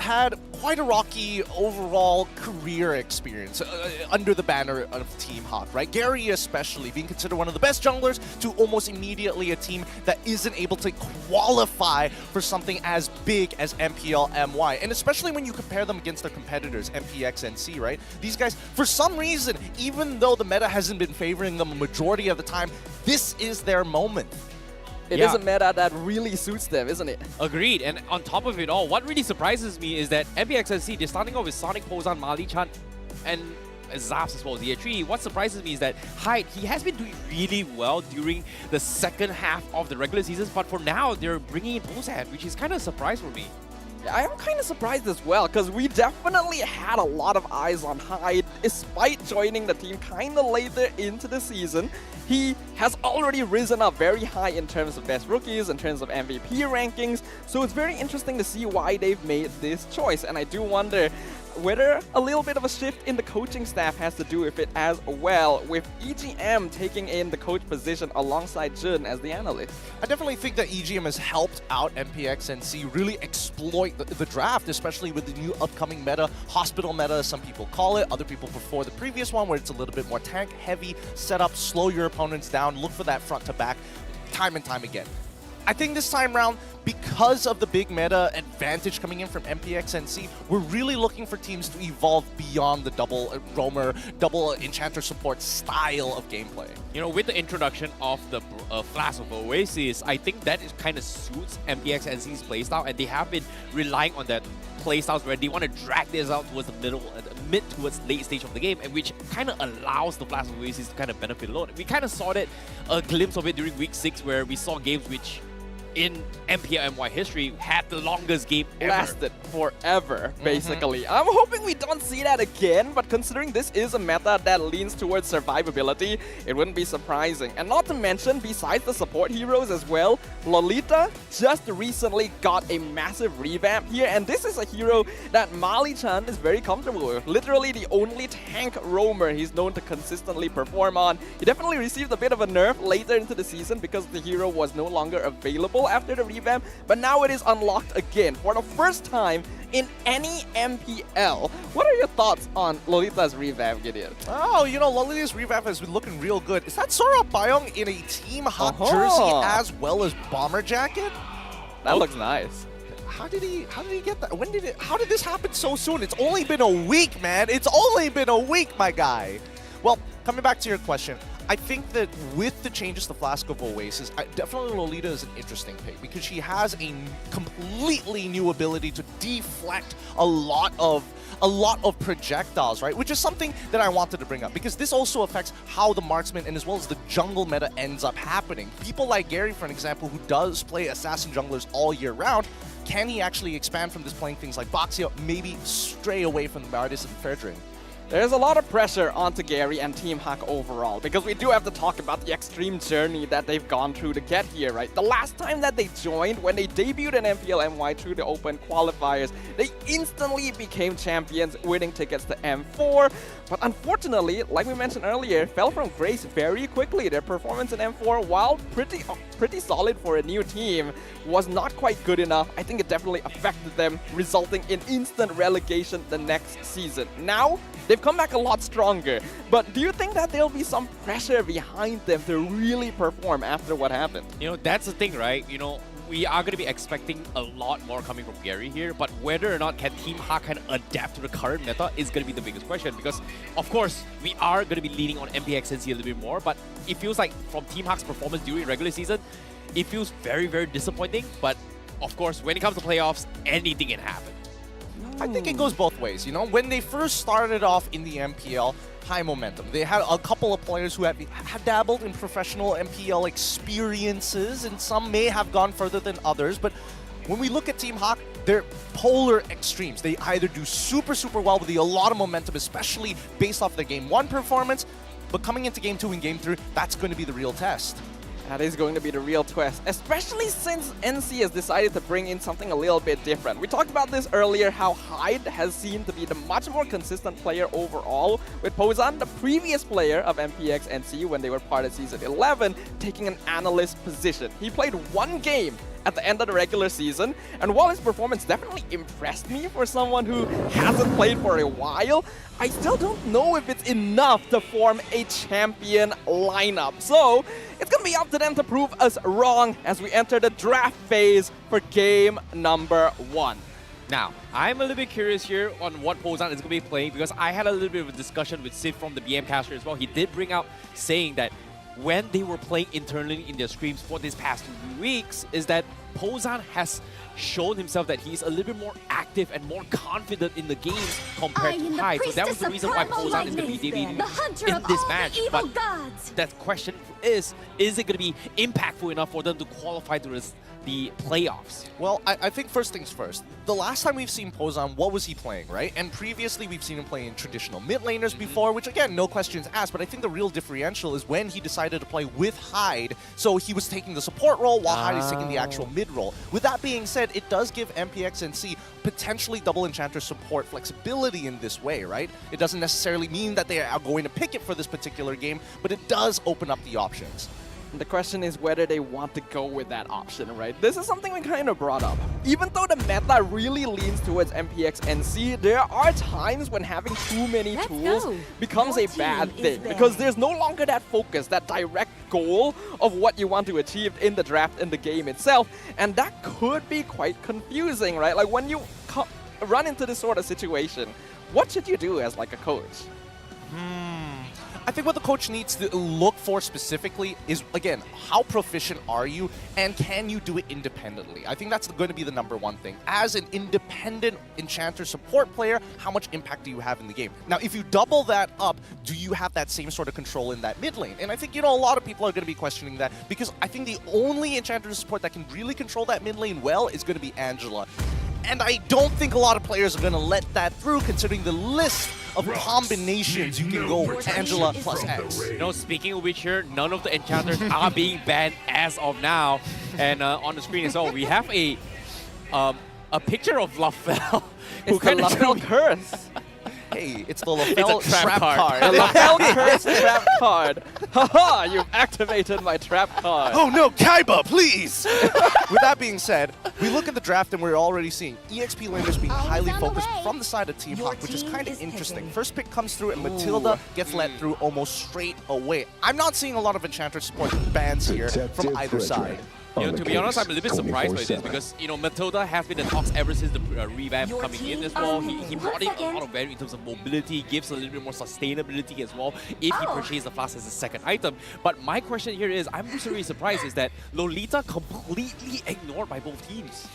quite a rocky overall career experience under the banner of Team Hawk, right? Gary especially being considered one of the best junglers to almost immediately a team that isn't able to qualify for something as big as MPL MY. And especially when you compare them against their competitors, MPXNC, right? These guys, for some reason, even though the meta hasn't been favoring them a majority of the time, this is their moment. It is a meta that really suits them, isn't it? Agreed. And on top of it all, what really surprises me is that MPXNC, they're starting off with Sonic, Pozan, Mali-chan, and Zaps as well as Year 3. What surprises me is that Hyde, he has been doing really well during the second half of the regular seasons, but for now, they're bringing in Pozan, which is kind of a surprise for me. I am kind of surprised as well, because we definitely had a lot of eyes on Hyde, despite joining the team kind of later into the season. He has already risen up very high in terms of best rookies, in terms of MVP rankings, so it's very interesting to see why they've made this choice. And I do wonder, whether a little bit of a shift in the coaching staff has to do with it as well, with EGM taking in the coach position alongside Jun as the analyst. I definitely think that EGM has helped out MPXNC really exploit the draft, especially with the new upcoming meta, hospital meta, some people call it, other people prefer the previous one where it's a little bit more tank heavy, set up, slow your opponents down, look for that front to back time and time again. I think this time round, because of the big meta advantage coming in from MPXNC, we're really looking for teams to evolve beyond the double roamer, double enchanter support style of gameplay. You know, with the introduction of the Flash of Oasis, I think that is kind of suits MPXNC's playstyle, and they have been relying on that playstyles where they want to drag this out towards the mid towards late stage of the game, and which kind of allows the Flash of Oasis to kind of benefit a lot. We kind of saw that, a glimpse of it during week 6, where we saw games which in MPL MY history had the longest game ever. Lasted forever, basically. I'm hoping we don't see that again, but considering this is a meta that leans towards survivability, it wouldn't be surprising. And not to mention, besides the support heroes as well, Lolita just recently got a massive revamp here, and this is a hero that Mali-chan is very comfortable with. Literally the only tank roamer he's known to consistently perform on. He definitely received a bit of a nerf later into the season because the hero was no longer available after the revamp, but now it is unlocked again for the first time in any MPL. What are your thoughts on Lolita's revamp, Gideon? Oh, you know, Lolita's revamp has been looking real good. Is that Sora Bayong in a Team Hawk jersey as well as bomber jacket? That looks nice. How did he get that? How did this happen so soon? It's only been a week, man. It's only been a week, my guy. Well, coming back to your question, I think that with the changes to Flask of Oasis, definitely Lolita is an interesting pick because she has a completely new ability to deflect a lot of projectiles, right? Which is something that I wanted to bring up because this also affects how the marksman and as well as the jungle meta ends up happening. People like Gary, for an example, who does play assassin junglers all year round, can he actually expand from this playing things like Boxio, maybe stray away from the Bardis and Fredrin? There's a lot of pressure onto Gary and Team Hawk overall, because we do have to talk about the extreme journey that they've gone through to get here, right? The last time that they joined, when they debuted in MPL MY through the open qualifiers, they instantly became champions, winning tickets to M4. But unfortunately, like we mentioned earlier, fell from grace very quickly. Their performance in M4, while pretty solid for a new team, was not quite good enough. I think it definitely affected them, resulting in instant relegation the next season. Now, they've come back a lot stronger, but do you think that there'll be some pressure behind them to really perform after what happened? You know, that's the thing, right? You know, we are going to be expecting a lot more coming from Gary here, but whether or not can Team Hawk kind of adapt to the current meta is going to be the biggest question, because of course we are going to be leaning on MPXNC a little bit more, but it feels like from Team Hawk's performance during regular season, it feels very, very disappointing. But of course, when it comes to playoffs, anything can happen. I think it goes both ways, you know? When they first started off in the MPL, high momentum. They had a couple of players who had dabbled in professional MPL experiences, and some may have gone further than others, but when we look at Team Hawk, they're polar extremes. They either do super, super well with a lot of momentum, especially based off their Game 1 performance, but coming into Game 2 and Game 3, that's going to be the real test. That is going to be the real twist, especially since NC has decided to bring in something a little bit different. We talked about this earlier, how Hyde has seemed to be the much more consistent player overall, with Pozan, the previous player of MPXNC when they were part of Season 11, taking an analyst position. He played one game at the end of the regular season, and while his performance definitely impressed me for someone who hasn't played for a while, I still don't know if it's enough to form a champion lineup. So it's gonna be up to them to prove us wrong as we enter the draft phase for game number 1. Now, I'm a little bit curious here on what Pozan is going to be playing, because I had a little bit of a discussion with Sid from the BM caster as well. He did bring out saying that when they were playing internally in their streams for these past 2 weeks, is that Pozan has shown himself that he's a little bit more active and more confident in the game compared to Hyde. So that was the reason why Pozan is going to be debuting in this match. But that question is it going to be impactful enough for them to qualify to the playoffs? Well, I think first things first. The last time we've seen Pozan, what was he playing, right? And previously we've seen him playing traditional mid laners before, which again, no questions asked, but I think the real differential is when he decided to play with Hyde, so he was taking the support role while Hyde is taking the actual mid role. With that being said, it does give MPXNC potentially double Enchanter support flexibility in this way, right? It doesn't necessarily mean that they are going to pick it for this particular game, but it does open up the options. The question is whether they want to go with that option, right? This is something we kind of brought up. Even though the meta really leans towards MPXNC, there are times when having too many tools becomes a bad thing because there's no longer that focus, that direct goal of what you want to achieve in the draft, in the game itself, and that could be quite confusing, right? Like when you run into this sort of situation, what should you do as like a coach? I think what the coach needs to look for specifically is, again, how proficient are you and can you do it independently? I think that's going to be the #1 thing. As an independent Enchanter support player, how much impact do you have in the game? Now, if you double that up, do you have that same sort of control in that mid lane? And I think, a lot of people are going to be questioning that because I think the only Enchanter support that can really control that mid lane well is going to be Angela. And I don't think a lot of players are going to let that through considering the list of combinations you can go with Angela plus X. Speaking of which here, none of the enchanters are being banned as of now. And on the screen as well, we have a picture of Lafel. It's the Lafel curse. Hey, it's the Lafel trap card. The Lafel curse trap card. Haha, you've activated my trap card. Oh no, Kaiba, please! With that being said, we look at the draft and we're already seeing EXP laners being highly focused from the side of Team Hawk, which is kind of interesting. First pick comes through and Matilda gets let through almost straight away. I'm not seeing a lot of Enchanter support bans here from either side. To be honest, I'm a little bit surprised by this because, Matilda has been in talks ever since the revamp coming in as well. He brought in a lot of value in terms of mobility, gives a little bit more sustainability as well if he purchases the flask as a second item. But my question here is, I'm just really surprised is that Lolita completely ignored by both teams.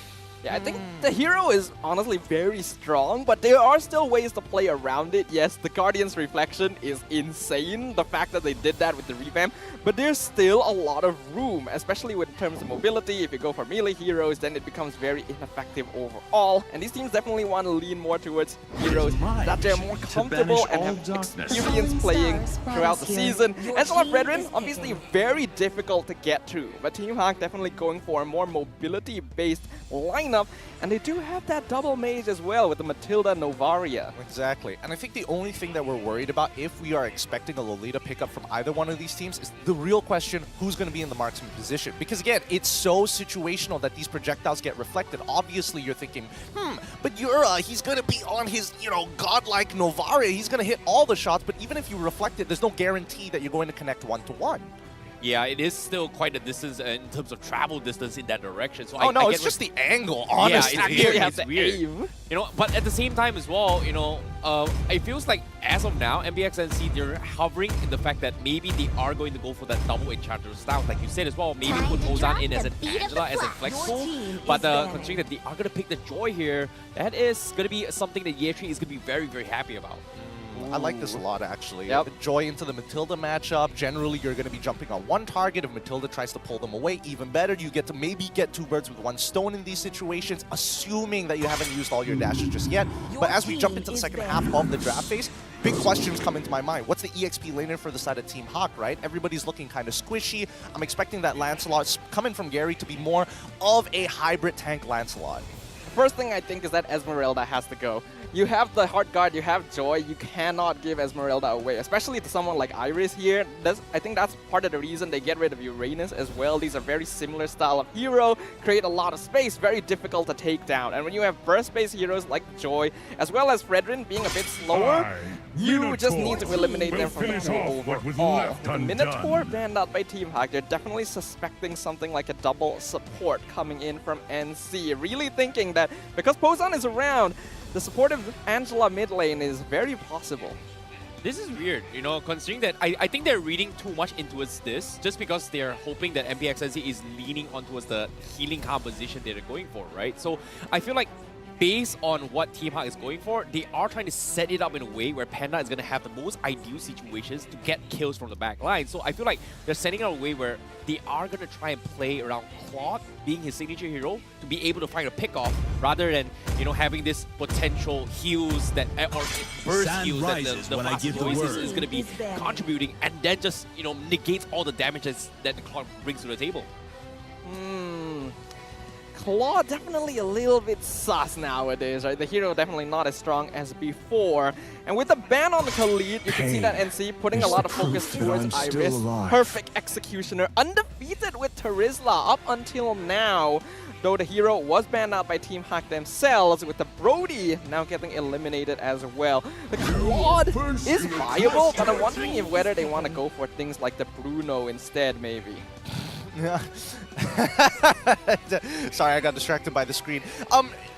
Yeah, I think the hero is honestly very strong, but there are still ways to play around it. Yes, the Guardian's Reflection is insane, the fact that they did that with the revamp, but there's still a lot of room, especially in terms of mobility. If you go for melee heroes, then it becomes very ineffective overall, and these teams definitely want to lean more towards heroes that they're more comfortable and have experience playing throughout the season. Angela Fredrin, obviously very difficult to get through, but Team Hawk definitely going for a more mobility-based lineup, and they do have that double mage as well with the Matilda Novaria. Exactly, and I think the only thing that we're worried about if we are expecting a Lolita pickup from either one of these teams is the real question, who's going to be in the marksman position? Because again, it's so situational that these projectiles get reflected. Obviously, you're thinking, but Yura, he's going to be on his, godlike Novaria. He's going to hit all the shots, but even if you reflect it, there's no guarantee that you're going to connect one-to-one. Yeah, it is still quite a distance in terms of travel distance in that direction. So it's just the angle, honestly. Yeah, it's weird. But at the same time as well, it feels like as of now, MPXNC, they're hovering in the fact that maybe they are going to go for that double Enchanter style. Like you said as well, maybe put Ozan in as an Angela, as a flex pool. But considering that they are going to pick the Joy here, that is going to be something that Year Tree is going to be very, very happy about. I like this a lot, actually. The Joy into the Matilda matchup. Generally, you're going to be jumping on one target. If Matilda tries to pull them away, even better. You get to maybe get 2 birds with 1 stone in these situations, assuming that you haven't used all your dashes just yet. But as we jump into the second half of the draft phase, big questions come into my mind. What's the EXP laner for the side of Team Hawk, right? Everybody's looking kind of squishy. I'm expecting that Lancelot coming from Gary to be more of a hybrid tank Lancelot. First thing I think is that Esmeralda has to go. You have the Heart Guard, you have Joy, you cannot give Esmeralda away, especially to someone like Iris here. I think that's part of the reason they get rid of Uranus as well. These are very similar style of hero, create a lot of space, very difficult to take down. And when you have burst-based heroes like Joy, as well as Fredrin being a bit slower, you just need to eliminate them from the game overall. The Minotaur banned out by Team Hawk, they're definitely suspecting something like a double support coming in from NC. Really thinking that because Pozan is around, the supportive Angela mid lane is very possible. This is weird, considering that I think they're reading too much into this just because they're hoping that MPXNC is leaning on towards the healing composition that they're going for, right? So I feel like based on what Team Hawk is going for, they are trying to set it up in a way where Panda is going to have the most ideal situations to get kills from the back line. So I feel like they're setting out a way where they are going to try and play around Claude being his signature hero to be able to find a pick-off rather than, you know, having this potential heals that, or burst heals that the passive choices is going to be contributing, and then just, you know, negates all the damages that the Claude brings to the table. Claude definitely a little bit sus nowadays, right? The hero definitely not as strong as before. And with the ban on the Khalid, you can see that NC putting a lot of focus towards Iris. Perfect executioner, undefeated with Terizla up until now. Though the hero was banned out by Team Hawk themselves, with the Brody now getting eliminated as well. The Claude is viable, but I'm wondering if whether they want to go for things like the Bruno instead, maybe. Yeah. Sorry, I got distracted by the screen.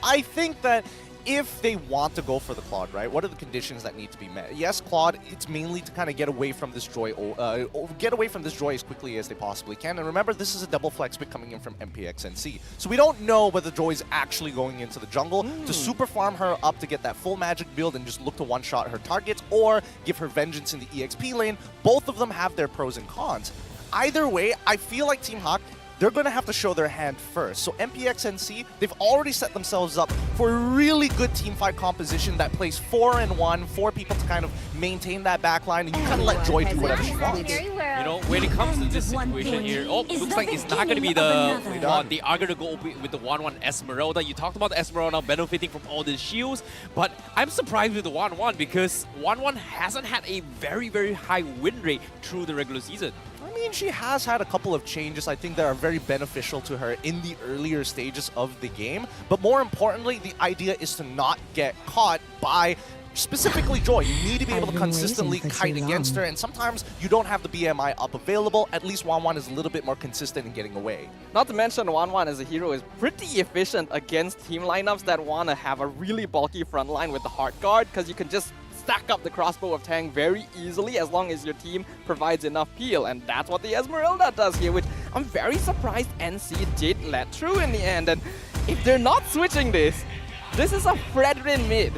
I think that if they want to go for the Claude, right, what are the conditions that need to be met? Yes, Claude, it's mainly to kind of get away from this joy, as quickly as they possibly can. And remember, this is a double flex pick coming in from MPXNC. So we don't know whether Joy is actually going into the jungle to super farm her up to get that full magic build and just look to one-shot her targets, or give her vengeance in the EXP lane. Both of them have their pros and cons. Either way, I feel like Team Hawk, they're going to have to show their hand first. So MPXNC, they've already set themselves up for a really good teamfight composition that plays 4-1, 4 people to kind of maintain that backline, and you kind of let Joy do whatever she wants. You know, when it comes to this situation here, looks like it's not going to be the one. They are going to go with the 1-1 Esmeralda. You talked about the Esmeralda benefiting from all these shields, but I'm surprised with the 1-1 because 1-1 hasn't had a very, very high win rate through the regular season. I mean, she has had a couple of changes, I think, that are very beneficial to her in the earlier stages of the game. But more importantly, the idea is to not get caught by specifically Joy. You need to be able to consistently kite against her, and sometimes you don't have the BMI up available. At least 1-1 is a little bit more consistent in getting away. Not to mention 1-1 as a hero is pretty efficient against team lineups that want to have a really bulky front line with the Heart Guard, because you can just stack up the crossbow of Tang very easily as long as your team provides enough peel, and that's what the Esmeralda does here, which I'm very surprised NC did let through in the end. And if they're not switching this is a Fredrin mid.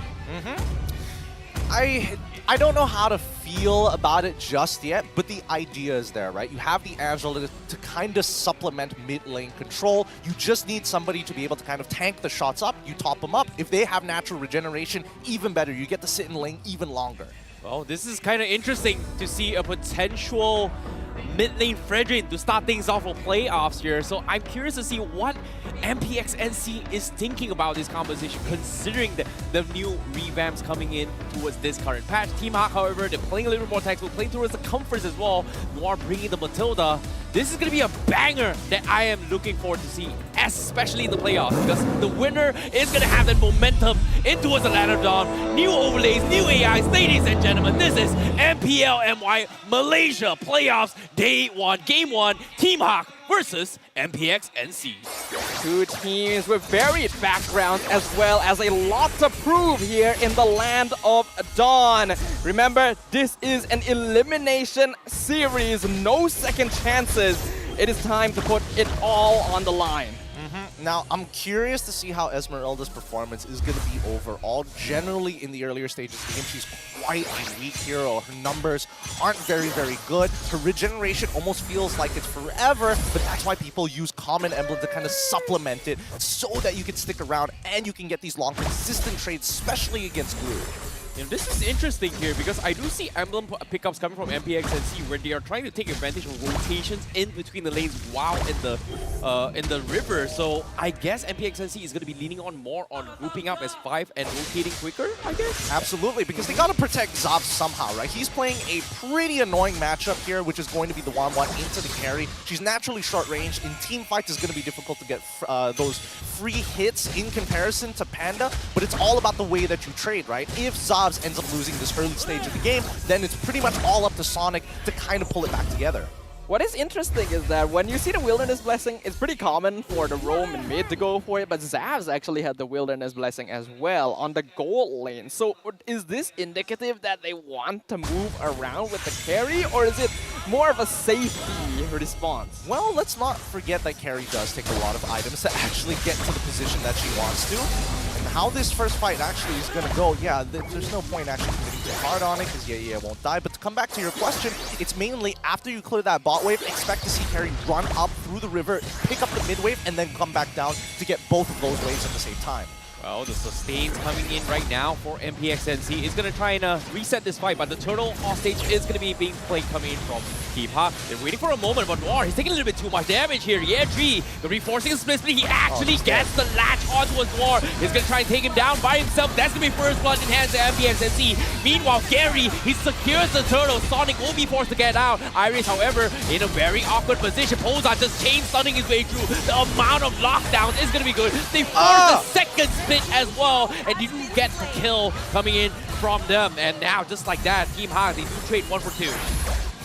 I don't know how to feel about it just yet, but the idea is there, right? You have the Angela to kind of supplement mid lane control. You just need somebody to be able to kind of tank the shots up. You top them up. If they have natural regeneration, even better. You get to sit in lane even longer. Well, this is kind of interesting to see a potential mid lane Fredrin to start things off for playoffs here. So I'm curious to see what MPXNC is thinking about this composition, considering the new revamps coming in towards this current patch. Team Hawk, however, they're playing a little bit more tactical, playing towards the comforts as well. Noir bringing the Matilda. This is going to be a banger that I am looking forward to see, especially in the playoffs, because the winner is going to have that momentum in towards the ladder dawn. New overlays, new AIs. Ladies and gentlemen, this is MPL MY Malaysia Playoffs Day 1, Game 1, Team Hawk versus MPXNC. Two teams with varied backgrounds as well as a lot to prove here in the land of Dawn. Remember, this is an elimination series, no second chances. It is time to put it all on the line. Now, I'm curious to see how Esmeralda's performance is going to be overall. Generally, in the earlier stages of the game, she's quite a weak hero. Her numbers aren't very, very good. Her regeneration almost feels like it's forever, but that's why people use Common Emblem to kind of supplement it so that you can stick around and you can get these long, consistent trades, especially against Blue. You know, this is interesting here because I do see emblem pickups coming from MPXNC where they are trying to take advantage of rotations in between the lanes while in the river. So I guess MPXNC is going to be leaning on more on grouping up as 5 and rotating quicker, I guess? Absolutely, because they got to protect Zob somehow, right? He's playing a pretty annoying matchup here, which is going to be the 1-1 into the carry. She's naturally short range. In team fights, it's going to be difficult to get those free hits in comparison to Panda, but it's all about the way that you trade, right? If Zob ends up losing this early stage of the game, then it's pretty much all up to Sonic to kind of pull it back together. What is interesting is that when you see the Wilderness Blessing, it's pretty common for the roam and mid to go for it, but Zavs actually had the Wilderness Blessing as well on the gold lane. So is this indicative that they want to move around with the carry, or is it more of a safety response? Well, let's not forget that carry does take a lot of items to actually get to the position that she wants to. And how this first fight actually is going to go, yeah, there's no point actually committing too hard on it because yeah, won't die. But to come back to your question, it's mainly after you clear that bot wave, expect to see Carry run up through the river, pick up the mid wave, and then come back down to get both of those waves at the same time. Well, the sustains coming in right now for MPXNC is going to try and reset this fight, but the turtle hostage is going to be being played coming in from Team Hawk. They're waiting for a moment, but Noir, he's taking a little bit too much damage here. Tree, the reinforcing split, he actually gets the latch onto a Noir. He's going to try and take him down by himself. That's going to be first blood in hands to MPXNC. Meanwhile, Gary, he secures the turtle. Sonic will be forced to get out. Iris, however, in a very awkward position. Pozan just chain stunning his way through. The amount of lockdowns is going to be good. They force the second split as well, and you do get the kill coming in from them. And now, just like that, Team Hawk, they do trade 1 for 2.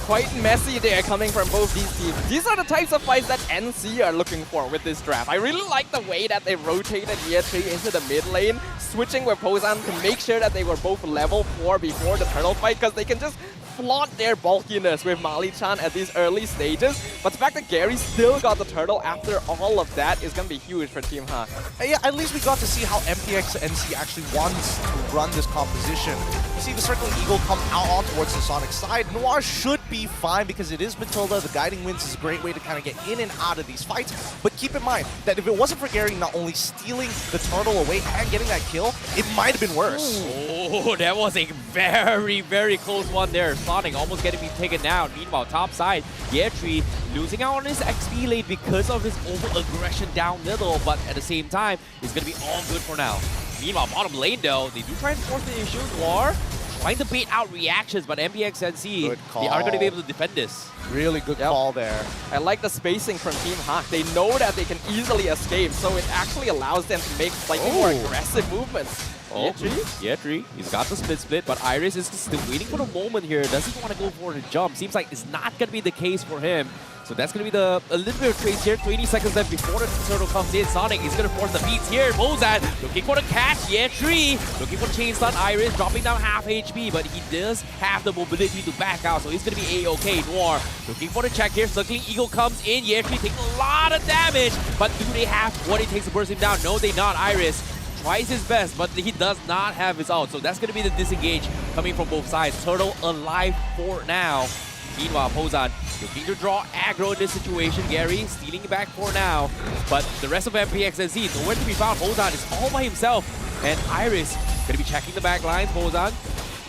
Quite messy there coming from both these teams. These are the types of fights that NC are looking for with this draft. I really like the way that they rotated Tree into the mid lane, switching with Pozan to make sure that they were both level 4 before the turtle fight, because they can just flaunt their bulkiness with Mali-chan at these early stages. But the fact that Gary still got the turtle after all of that is going to be huge for Team Hawk. Yeah, at least we got to see how MPXNC actually wants to run this composition. You see the Circling Eagle come out on towards the Sonic side. Noir should be fine because it is Matilda. The Guiding Winds is a great way to kind of get in and out of these fights. But keep in mind that if it wasn't for Gary not only stealing the turtle away and getting that kill, it might have been worse. Oh, that was a very, very close one there. Sonic almost getting me taken down. Meanwhile, top side, Tree losing out on his XP lane because of his over-aggression down middle, but at the same time, it's going to be all good for now. Meanwhile, bottom lane though, they do try and force the issue. Noir trying to bait out reactions, but MPXNC, they are going to be able to defend this. Really good call there. I like the spacing from Team Hawk. They know that they can easily escape, so it actually allows them to make slightly more aggressive movements. Tree, he's got the split, but Iris is still waiting for the moment here. Doesn't want to go for the jump. Seems like it's not going to be the case for him. So that's going to be a little bit of trades here. 20 seconds left before the turtle comes in. Sonic is going to force the beats here. Pozan looking for the catch. Tree looking for the chain stun. Iris dropping down half HP, but he does have the mobility to back out, so he's going to be A-OK. Noir looking for the check here. Circling Eagle comes in. Tree taking a lot of damage, but do they have what it takes to burst him down? No, they not. Iris tries his best, but he does not have his ult, so that's going to be the disengage coming from both sides. Turtle alive for now. Meanwhile, Pozan looking to draw aggro in this situation. Gary stealing it back for now, but the rest of MPXNC nowhere to be found. Pozan is all by himself, and Iris going to be checking the back lines. Pozan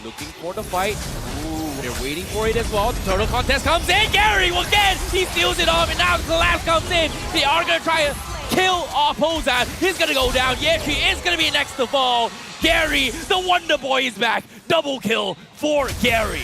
looking for the fight. Ooh, they're waiting for it as well. The turtle contest comes in. Gary again, he steals it off, and now the collapse comes in. They are going to try to kill off Pozan. He's going to go down. She is going to be next to fall. Gary, the Wonder Boy, is back. Double kill for Gary.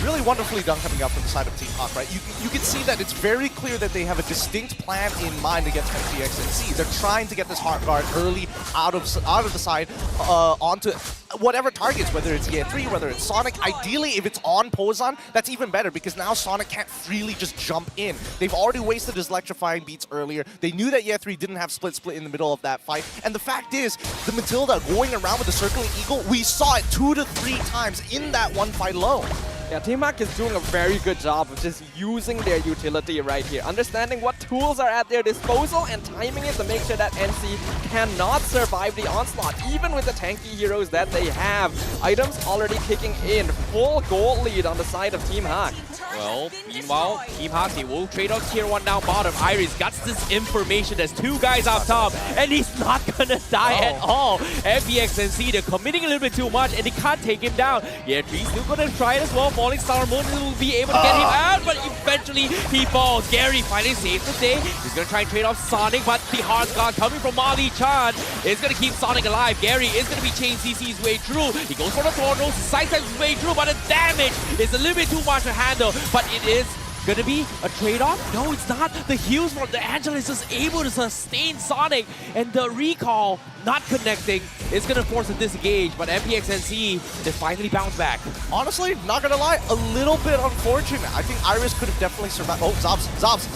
Really wonderfully done coming out from the side of Team Hawk, right? You can see that it's very clear that they have a distinct plan in mind against MPXNC. They're trying to get this Heart Guard early out of the side onto whatever targets, whether it's EN3, whether it's Sonic. Ideally, if it's on Pozan, that's even better because now Sonic can't freely just jump in. They've already wasted his electrifying beats earlier. They knew that EN3 didn't have split in the middle of that fight. And the fact is, the Matilda going around with the Circling Eagle, we saw it 2 to 3 times in that one fight alone. Yeah, Team Hawk is doing a very good job of just using their utility right here, understanding what tools are at their disposal and timing it to make sure that NC cannot survive the onslaught, even with the tanky heroes that they have. Items already kicking in, full gold lead on the side of Team Hawk. Well, meanwhile, Team Hawk, they will trade out tier 1 down bottom. Iris got this information. There's 2 guys up top, and he's not gonna die at all. MPXNC, they're committing a little bit too much, and they can't take him down. Tree's still gonna try it as well. Falling Star Moon will be able to get him out, but eventually he falls. Gary finally saves the day. He's gonna try and trade off Sonic, but the Heart Guard coming from Mali-chan is gonna keep Sonic alive. Gary is gonna be chain CC's way through. He goes for the Tornos, sidesteps his way through, but the damage is a little bit too much to handle. But it is gonna be a trade-off? No, it's not. The heals from the Angela is just able to sustain Sonic, and the recall not connecting is gonna force a disengage, but MPXNC, they finally bounce back. Honestly, not gonna lie, a little bit unfortunate. I think Iris could have definitely survived. Oh, Zobs!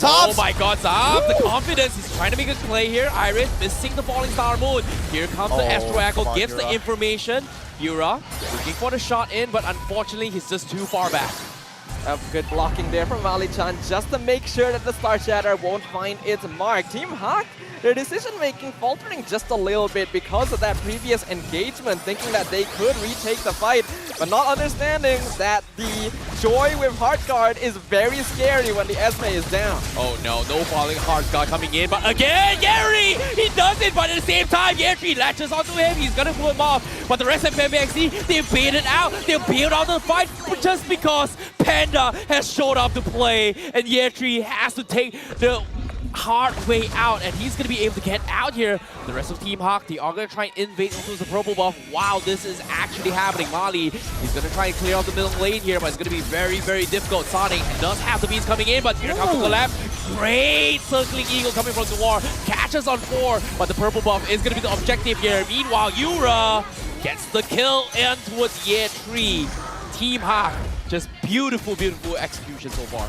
Oh my god, Zobs, the confidence. He's trying to make a play here. Iris missing the Falling Star Moon. Here comes the Astro Echo, gives the information. Yura looking for the shot in, but unfortunately, he's just too far back. Good blocking there from Mali-chan just to make sure that the Star Shatter won't find its mark. Team Hawk their decision-making faltering just a little bit because of that previous engagement, thinking that they could retake the fight, but not understanding that the Joy with Heart Guard is very scary when the Esme is down. Oh no, no falling Heart Guard coming in, but again, Gary! He does it, but at the same time, Gary latches onto him, he's gonna pull him off. But the rest of MPNC, they baited out, they bailed out the fight just because Panda has showed up to play, and Yetri has to take the hard way out, and he's going to be able to get out here. The rest of Team Hawk, they are going to try and invade into the purple buff. Wow, this is actually happening. Mali, he's going to try and clear out the middle lane here, but it's going to be very, very difficult. Sonic does have the beats coming in, but here comes the left. Great circling eagle coming from Noir. Catches on 4, but the purple buff is going to be the objective here. Meanwhile, Yura gets the kill in towards Yetri. Team Hawk, just beautiful, beautiful execution so far.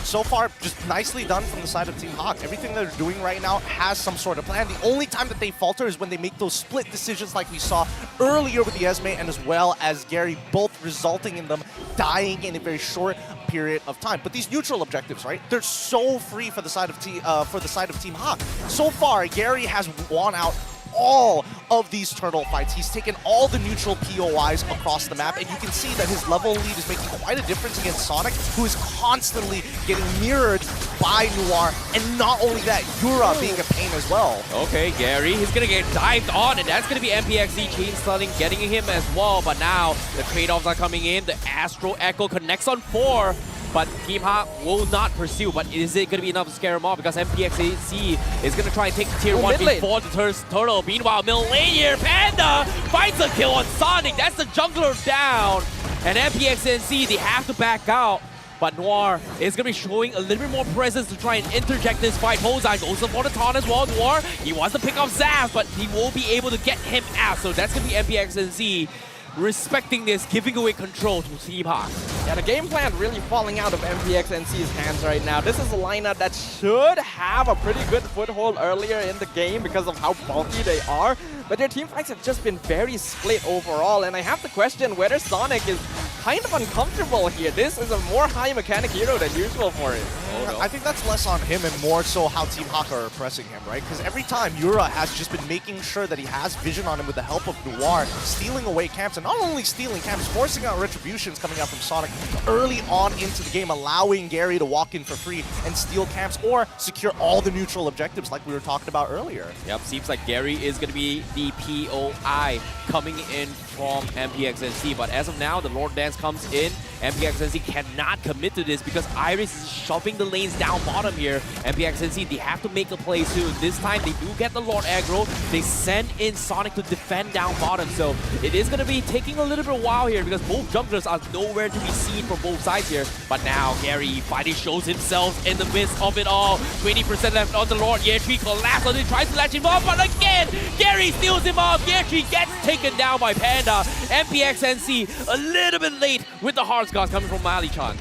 So far, just nicely done from the side of Team Hawk. Everything they're doing right now has some sort of plan. The only time that they falter is when they make those split decisions like we saw earlier with the Esme and as well as Gary, both resulting in them dying in a very short period of time. But these neutral objectives, right? They're so free for the side of Team Hawk. So far, Gary has won out all of these turtle fights. He's taken all the neutral POIs across the map, and you can see that his level lead is making quite a difference against Sonic, who is constantly getting mirrored by Noir, and not only that, Yura being a pain as well. Okay, Gary, he's gonna get dived on, and that's gonna be MPXC chain stunning, getting him as well, but now the trade-offs are coming in. The Astro Echo connects on 4, but Team Hawk will not pursue. But is it going to be enough to scare him off? Because MPXC is going to try and take tier 1 before the turtle. Meanwhile, middle lane here, Panda finds a kill on Sonic. That's the jungler down. And MPXC, they have to back out. But Noir is going to be showing a little bit more presence to try and interject this fight. Hozai goes up for the taunt as well. Noir, he wants to pick up Zaf, but he won't be able to get him out. So that's going to be MPXC respecting this, giving away control to Team Hawk. Yeah, the game plan really falling out of MPXNC's hands right now. This is a lineup that should have a pretty good foothold earlier in the game because of how bulky they are, but their team fights have just been very split overall, and I have to question whether Sonic is kind of uncomfortable here. This is a more high mechanic hero than usual for him. Oh, no. I think that's less on him and more so how Team Hawk are pressing him, right? Because every time Yura has just been making sure that he has vision on him with the help of Noir, stealing away camps, and not only stealing camps, forcing out retributions coming out from Sonic early on into the game, allowing Gary to walk in for free and steal camps or secure all the neutral objectives like we were talking about earlier. Yep, seems like Gary is going to be the POI coming in from MPXNC, but as of now, the Lord Dance comes in. MPXNC cannot commit to this because Iris is shoving the lanes down bottom here. MPXNC, they have to make a play soon. This time, they do get the Lord aggro. They send in Sonic to defend down bottom, so it is going to be taking a little bit of a while here because both junglers are nowhere to be seen from both sides here. But now, Gary finally shows himself in the midst of it all. 20% left on the Lord. Yetri collapses, he tries to latch him off, but again, Gary steals him off. Yetri gets taken down by Panda. MPXNC a little bit late with the hard scars coming from Mali-chan.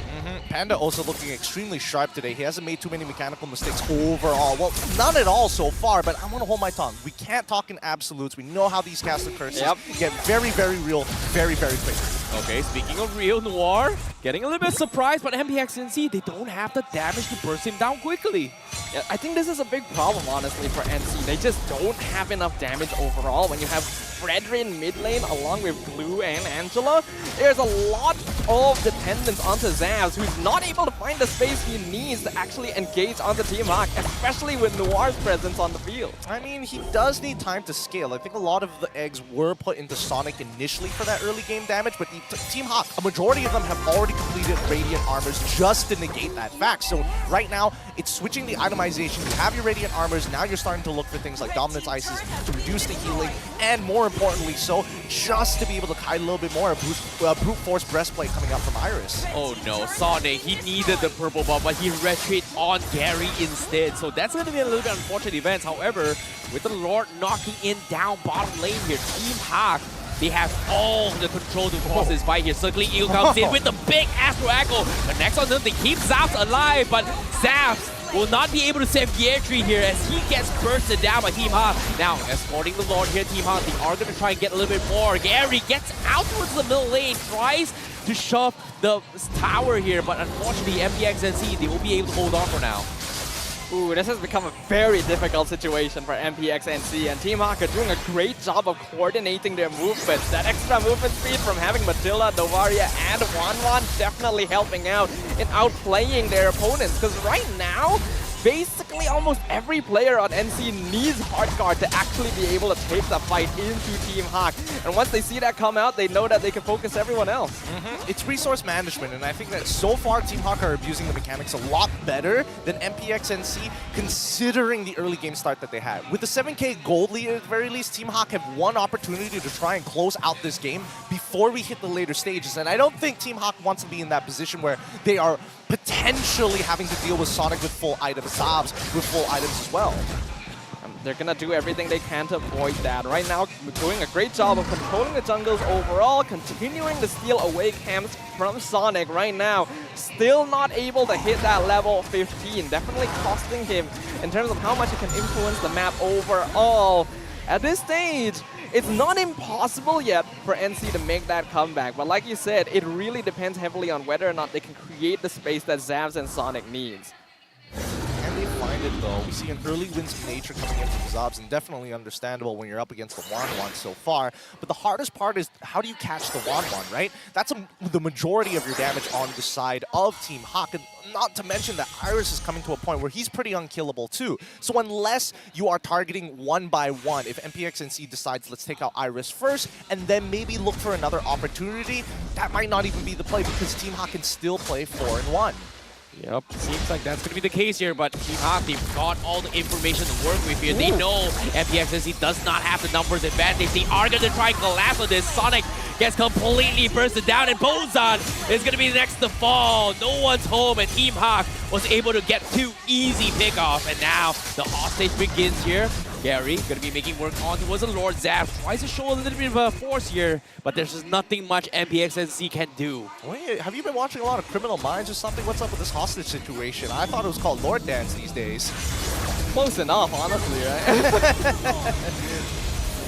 Panda also looking extremely sharp today. He hasn't made too many mechanical mistakes overall. Well, none at all so far, but I want to hold my tongue. We can't talk in absolutes. We know how these caster curses get very, very real, very, very quickly. Okay, speaking of real, Noir getting a little bit surprised, but MPXNC, they don't have the damage to burst him down quickly. Yeah, I think this is a big problem, honestly, for NC. They just don't have enough damage overall. When you have Fredrin mid lane along with Blue and Angela, there's a lot of dependence onto Zaz, who's not able to find the space he needs to actually engage onto Team Hawk, especially with Noir's presence on the field. I mean, he does need time to scale. I think a lot of the eggs were put into Sonic initially for that early game damage, but Team Hawk, a majority of them have already completed Radiant Armors just to negate that fact. So right now, it's switching the itemization. You have your Radiant Armors, now you're starting to look for things like Dominance Ices to reduce the healing, and more importantly so, just to be able to kite a little bit more, brute force breastplate coming out from Iris. Oh no, Sonic, he needed the purple buff, but he retreat on Gary instead. So that's going to be a little bit unfortunate events. However, with the Lord knocking in down bottom lane here, Team Hawk, they have all the control to force this fight here. Circling Eagle comes in with the big Astro Echo. Connects on them, they keep Zaps alive, but Zaps will not be able to save Yetri here as he gets bursted down by Team Hawk. Now, escorting the Lord here, Team Hawk, they are going to try and get a little bit more. Gary gets out towards the middle lane, tries to shove the tower here, but unfortunately, MPXNC, they will be able to hold on for now. Ooh, this has become a very difficult situation for MPXNC, and Team Hawk are doing a great job of coordinating their movements. That extra movement speed from having Matilda, Novaria, and Wanwan definitely helping out in outplaying their opponents, because right now, basically almost every player on NC needs Hardguard to actually be able to take the fight into Team Hawk. And once they see that come out, they know that they can focus everyone else. It's resource management, and I think that so far Team Hawk are abusing the mechanics a lot better than MPXNC, considering the early game start that they had. With the 7K gold lead at the very least, Team Hawk have one opportunity to try and close out this game before we hit the later stages, and I don't think Team Hawk wants to be in that position where they are potentially having to deal with Sonic with full items, Sabs with full items as well. They're gonna do everything they can to avoid that. Right now, doing a great job of controlling the jungles overall, continuing to steal away camps from Sonic right now. Still not able to hit that level 15. Definitely costing him in terms of how much he can influence the map overall. At this stage, it's not impossible yet for NC to make that comeback, but like you said, it really depends heavily on whether or not they can create the space that Zavs and Sonic needs. They find it though. We see an early Winston nature coming in from Zabs, and definitely understandable when you're up against the Wanwan so far. But the hardest part is how do you catch the Wanwan, right? That's the majority of your damage on the side of Team Hawk, and not to mention that Iris is coming to a point where he's pretty unkillable too. So unless you are targeting one by one, if MPXNC decides let's take out Iris first and then maybe look for another opportunity, that might not even be the play because Team Hawk can still play 4-1. Yep, seems like that's going to be the case here, but Team Hawk, they've got all the information to work with here. They know MPXNC does not have the numbers advantage. They are going to try and collapse on this. Sonic gets completely bursted down, and Bozan is going to be next to fall. No one's home, and Team Hawk was able to get 2 easy pickoff, and now the hostage begins here. Gary going to be making work on towards the Lord. Zap tries to show a little bit of a force here, but there's just nothing much MPXNC can do. Wait, have you been watching a lot of Criminal Minds or something? What's up with this hostage situation? I thought it was called Lord Dance these days. Close enough, honestly, right?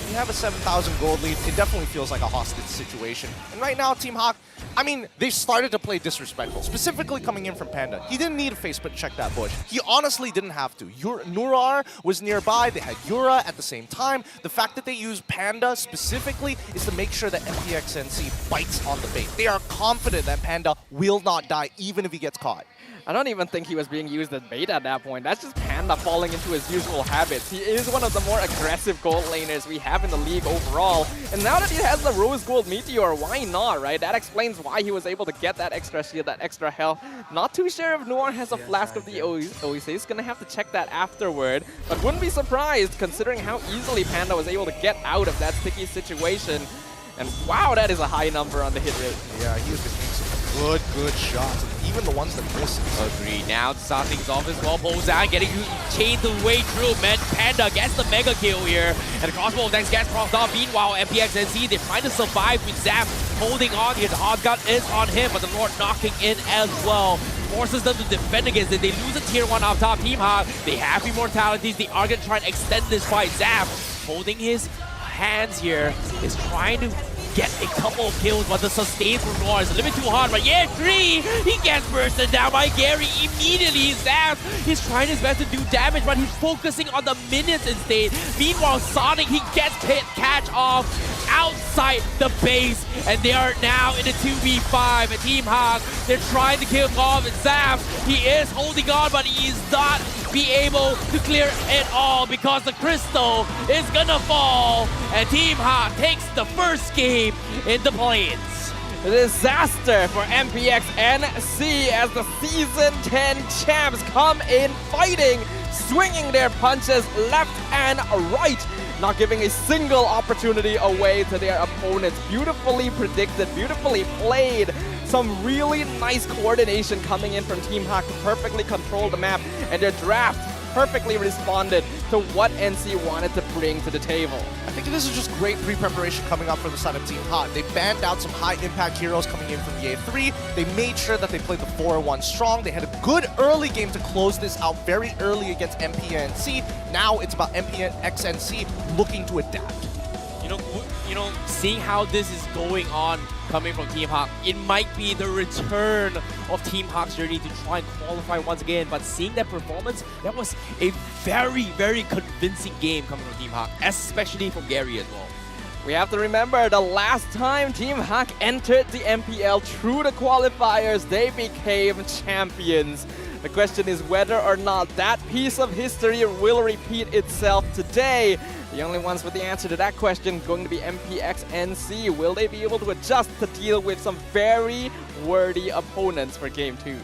You have a 7,000 gold lead, it definitely feels like a hostage situation. And right now, Team Hawk, I mean, they started to play disrespectful, specifically coming in from Panda. He didn't need a face but check that bush. He honestly didn't have to. Nurar was nearby, they had Yura at the same time. The fact that they used Panda specifically is to make sure that MPXNC bites on the bait. They are confident that Panda will not die even if he gets caught. I don't even think he was being used as bait at that point. That's just Panda falling into his usual habits. He is one of the more aggressive gold laners we have in the league overall. And now that he has the Rose Gold Meteor, why not, right? That explains why he was able to get that extra shield, that extra health. Not too sure if Noir has a flask of the Oasis. Gonna have to check that afterward. But wouldn't be surprised considering how easily Panda was able to get out of that sticky situation. And wow, that is a high number on the hit rate. Yeah, he has been hitting some good shots, and even the ones that miss. Agreed. Now to start things off as well, Bozan getting chained the way through. Panda gets the mega kill here, and the crossbow of Dex gets propped off. Meanwhile, MPXNC, they're trying to survive with Zap holding on here. The hard gun is on him, but the Lord knocking in as well. Forces them to defend against it. They lose a tier 1 off top. Team Hawk, they have immortalities. They are going to try and extend this fight. Zap holding his hands here, is trying to get a couple of kills, but the sustain from Noir is a little bit too hard. But yeah, 3! He gets bursted down by Gary immediately. Zap, he's trying his best to do damage, but he's focusing on the minions instead. Meanwhile, Sonic, he gets catch off outside the base, and they are now in a 2v5. And Team Hawk, they're trying to kill him off, and Zap, he is holding on, but he is not be able to clear it all because the crystal is gonna fall, and Team Hawk takes the first game in the plains. A disaster for MPXNC as the Season 10 champs come in fighting, swinging their punches left and right, not giving a single opportunity away to their opponents. Beautifully predicted, beautifully played. Some really nice coordination coming in from Team Hawk to perfectly control the map, and their draft perfectly responded to what NC wanted to bring to the table. I think this is just great pre-preparation coming up from the side of Team Hawk. They banned out some high-impact heroes coming in from the A3. They made sure that they played the 4-1 strong. They had a good early game to close this out very early against MPNC. Now it's about MPXNC looking to adapt. You know, seeing how this is going on coming from Team Hawk. It might be the return of Team Hawk's journey to try and qualify once again, but seeing that performance, that was a very, very convincing game coming from Team Hawk, especially from Gary as well. We have to remember the last time Team Hawk entered the MPL through the qualifiers, they became champions. The question is whether or not that piece of history will repeat itself today. The only ones with the answer to that question going to be MPXNC. Will they be able to adjust to deal with some very worthy opponents for Game 2?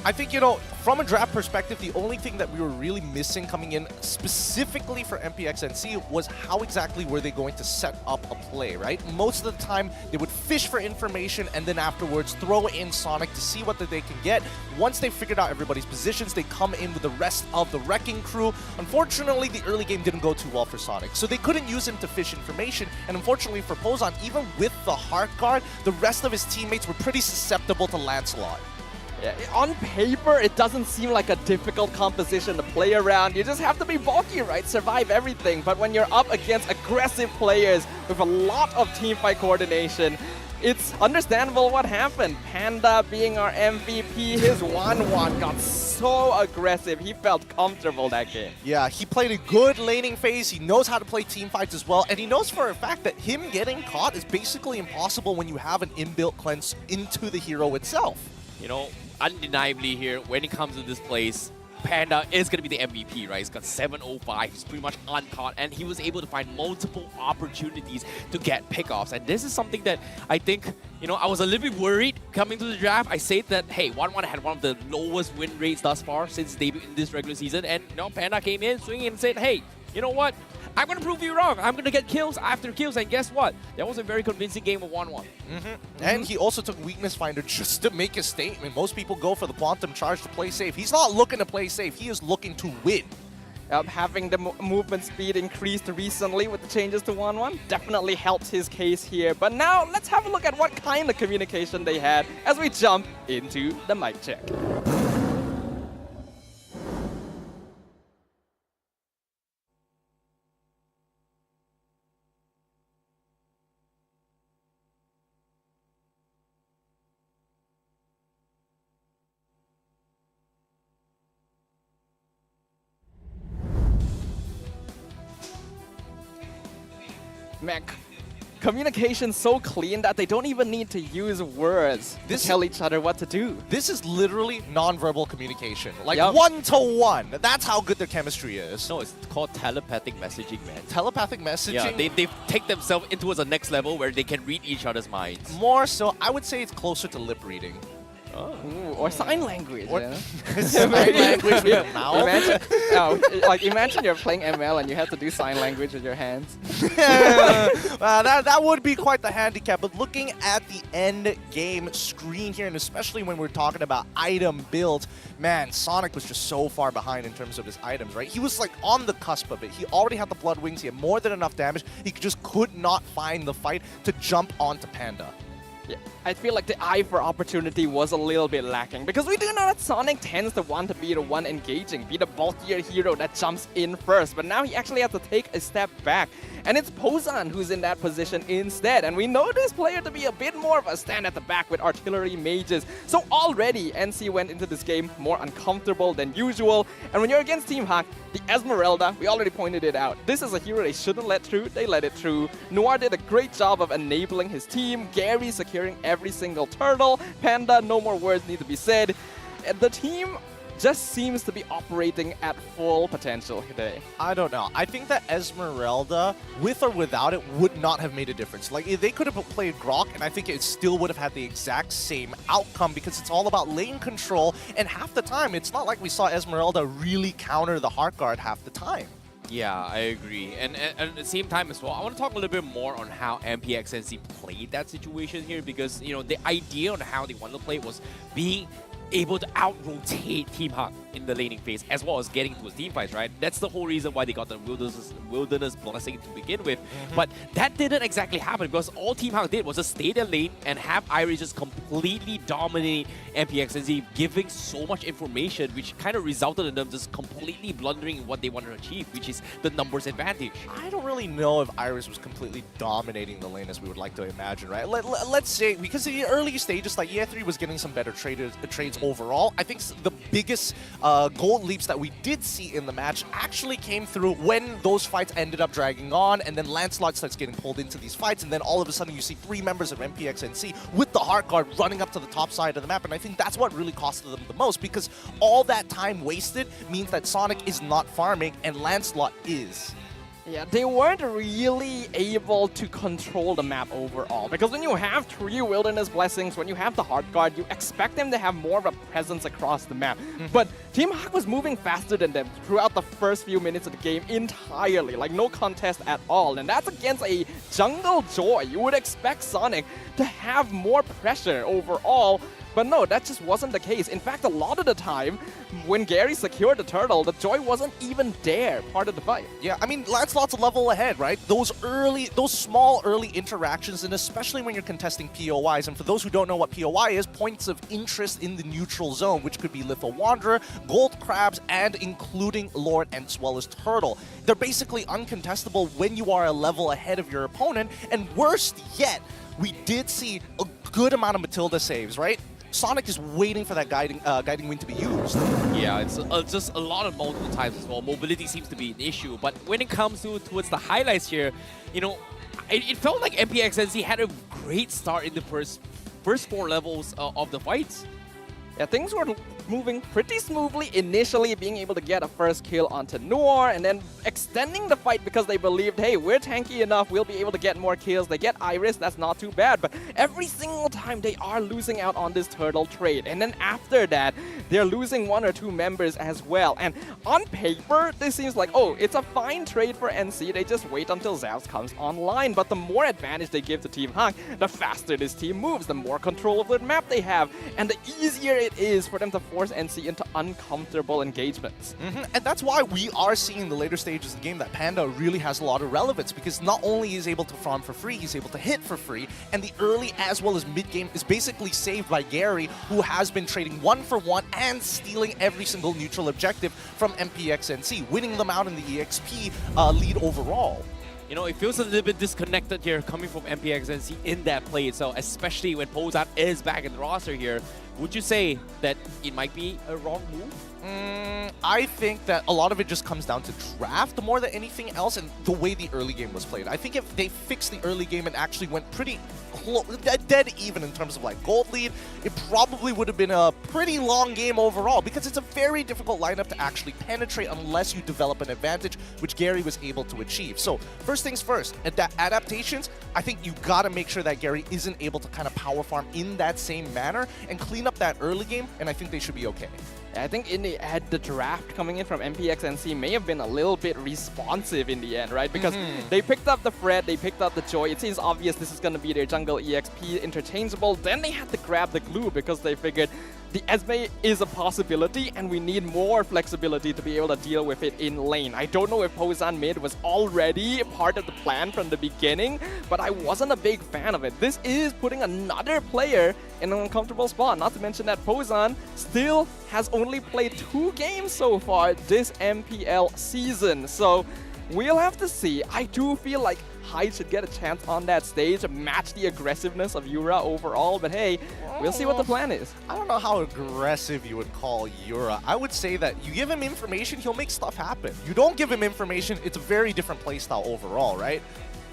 I think, you know, from a draft perspective, the only thing that we were really missing coming in specifically for MPXNC was how exactly were they going to set up a play, right? Most of the time, they would fish for information and then afterwards throw in Sonic to see what they can get. Once they figured out everybody's positions, they come in with the rest of the Wrecking Crew. Unfortunately, the early game didn't go too well for Sonic, so they couldn't use him to fish information. And unfortunately for Pozan, even with the Heart Guard, the rest of his teammates were pretty susceptible to Lancelot. Yeah, on paper, it doesn't seem like a difficult composition to play around. You just have to be bulky, right? Survive everything. But when you're up against aggressive players with a lot of teamfight coordination, it's understandable what happened. Panda being our MVP, his 1-1 got so aggressive. He felt comfortable that game. Yeah, he played a good laning phase. He knows how to play team fights as well. And he knows for a fact that him getting caught is basically impossible when you have an inbuilt cleanse into the hero itself. You know, undeniably here, when it comes to this place, Panda is going to be the MVP, right? He's got 705, he's pretty much uncaught, and he was able to find multiple opportunities to get pickoffs. And this is something that I think, you know, I was a little bit worried coming to the draft. I said that, hey, 1-1 had one of the lowest win rates thus far since debut in this regular season, and you know, Panda came in swinging and said, hey, you know what? I'm going to prove you wrong. I'm going to get kills after kills. And guess what? That was a very convincing game of 1-1. And he also took Weakness Finder just to make a statement. Most people go for the Quantum Charge to play safe. He's not looking to play safe. He is looking to win. Having the movement speed increased recently with the changes to 1-1 definitely helps his case here. But now let's have a look at what kind of communication they had as we jump into the mic check. Man, communication's so clean that they don't even need to use words to tell each other what to do. This is literally non-verbal communication. Like one-to-one. That's how good their chemistry is. No, it's called telepathic messaging, man. Telepathic messaging? Yeah, they take themselves into a next level where they can read each other's minds. More so, I would say it's closer to lip reading. Oh. Ooh, or sign language. Or yeah. sign language with your mouth. Imagine you're playing ML and you have to do sign language with your hands. That would be quite the handicap. But looking at the end game screen here, and especially when we're talking about item builds, man, Sonic was just so far behind in terms of his items, right? He was like on the cusp of it. He already had the Blood Wings. He had more than enough damage. He just could not find the fight to jump onto Panda. Yeah, I feel like the eye for opportunity was a little bit lacking because we do know that Sonic tends to want to be the one engaging, be the bulkier hero that jumps in first, but now he actually has to take a step back. And it's Pozan who's in that position instead. And we know this player to be a bit more of a stand at the back with artillery mages. So already NC went into this game more uncomfortable than usual. And when you're against Team Hawk, the Esmeralda, we already pointed it out. This is a hero they shouldn't let through. They let it through. Noir did a great job of enabling his team. Gary securing every single turtle. Panda, no more words need to be said. And the team just seems to be operating at full potential today. I don't know. I think that Esmeralda, with or without it, would not have made a difference. Like, they could have played Grok, and I think it still would have had the exact same outcome because it's all about lane control, and half the time, it's not like we saw Esmeralda really counter the Heart Guard half the time. Yeah, I agree. And at the same time as well, I want to talk a little bit more on how MPXNC played that situation here because, you know, the idea on how they wanted to play was being able to out-rotate Team Hawk. in the laning phase, as well as getting to team fights, right? That's the whole reason why they got the wilderness blessing to begin with. But that didn't exactly happen because all Team Hawk did was just stay their lane and have Iris just completely dominate MPXNZ, giving so much information, which kind of resulted in them just completely blundering in what they wanted to achieve, which is the numbers advantage. I don't really know if Iris was completely dominating the lane as we would like to imagine, right? Let's say, because in the early stages, like EA3 was getting some better trades overall. I think the biggest gold leaps that we did see in the match actually came through when those fights ended up dragging on, and then Lancelot starts getting pulled into these fights, and then all of a sudden you see 3 members of MPXNC with the Heart Guard running up to the top side of the map, and I think that's what really costed them the most, because all that time wasted means that Sonic is not farming and Lancelot is. Yeah, they weren't really able to control the map overall, because when you have 3 Wilderness Blessings, when you have the Heart Guard, you expect them to have more of a presence across the map. But Team Hawk was moving faster than them throughout the first few minutes of the game entirely, like no contest at all. And that's against a Jungle Joy. You would expect Sonic to have more pressure overall, but no, that just wasn't the case. In fact, a lot of the time, when Gary secured the turtle, the Joy wasn't even there part of the fight. Yeah, I mean, Lancelot's a level ahead, right? Those small early interactions, and especially when you're contesting POIs. And for those who don't know what POI is, points of interest in the neutral zone, which could be Little Wanderer, Gold Crabs, and including Lord as well as Turtle. They're basically uncontestable when you are a level ahead of your opponent. And worst yet, we did see a good amount of Matilda saves, right? Sonic is waiting for that guiding wind to be used. Yeah, it's just a lot of multiple times as well. Mobility seems to be an issue, but when it comes towards the highlights here, you know, it felt like MPXNC had a great start in the first 4 levels of the fights. Yeah, things were moving pretty smoothly initially, being able to get a first kill onto Noor, and then extending the fight because they believed, hey, we're tanky enough, we'll be able to get more kills. They get Iris, that's not too bad, but every single time they are losing out on this turtle trade. And then after that, they're losing 1 or 2 members as well. And on paper, this seems like, oh, it's a fine trade for NC. They just wait until Zavs comes online. But the more advantage they give to Team Hawk, the faster this team moves, the more control of the map they have, and the easier it is for them to force NC into uncomfortable engagements. And that's why we are seeing in the later stages of the game that Panda really has a lot of relevance, because not only is he able to farm for free, he's able to hit for free, and the early as well as mid game is basically saved by Gary, who has been trading 1 for 1 and stealing every single neutral objective from MPXNC, winning them out in the EXP lead overall. You know, it feels a little bit disconnected here coming from MPXNC in that play itself, especially when Pozan is back in the roster here. Would you say that it might be a wrong move? I think that a lot of it just comes down to draft more than anything else, and the way the early game was played. I think if they fixed the early game and actually went pretty dead even in terms of like gold lead, it probably would have been a pretty long game overall, because it's a very difficult lineup to actually penetrate unless you develop an advantage, which Gary was able to achieve. So first things first, adaptations, I think you gotta make sure that Gary isn't able to kind of power farm in that same manner and clean up that early game, and I think they should be okay. I think in the draft coming in from MPXNC may have been a little bit responsive in the end, right? Because they picked up the Fred, they picked up the Joy. It seems obvious this is going to be their jungle EXP interchangeable. Then they had to grab the glue because they figured the Esme is a possibility and we need more flexibility to be able to deal with it in lane. I don't know if Pozan mid was already part of the plan from the beginning, but I wasn't a big fan of it. This is putting another player in an uncomfortable spot. Not to mention that Pozan still has only played 2 games so far this MPL season. So we'll have to see. I do feel like Hyde should get a chance on that stage, match the aggressiveness of Yura overall, but hey, we'll see what the plan is. I don't know how aggressive you would call Yura. I would say that you give him information, he'll make stuff happen. You don't give him information, it's a very different playstyle overall, right?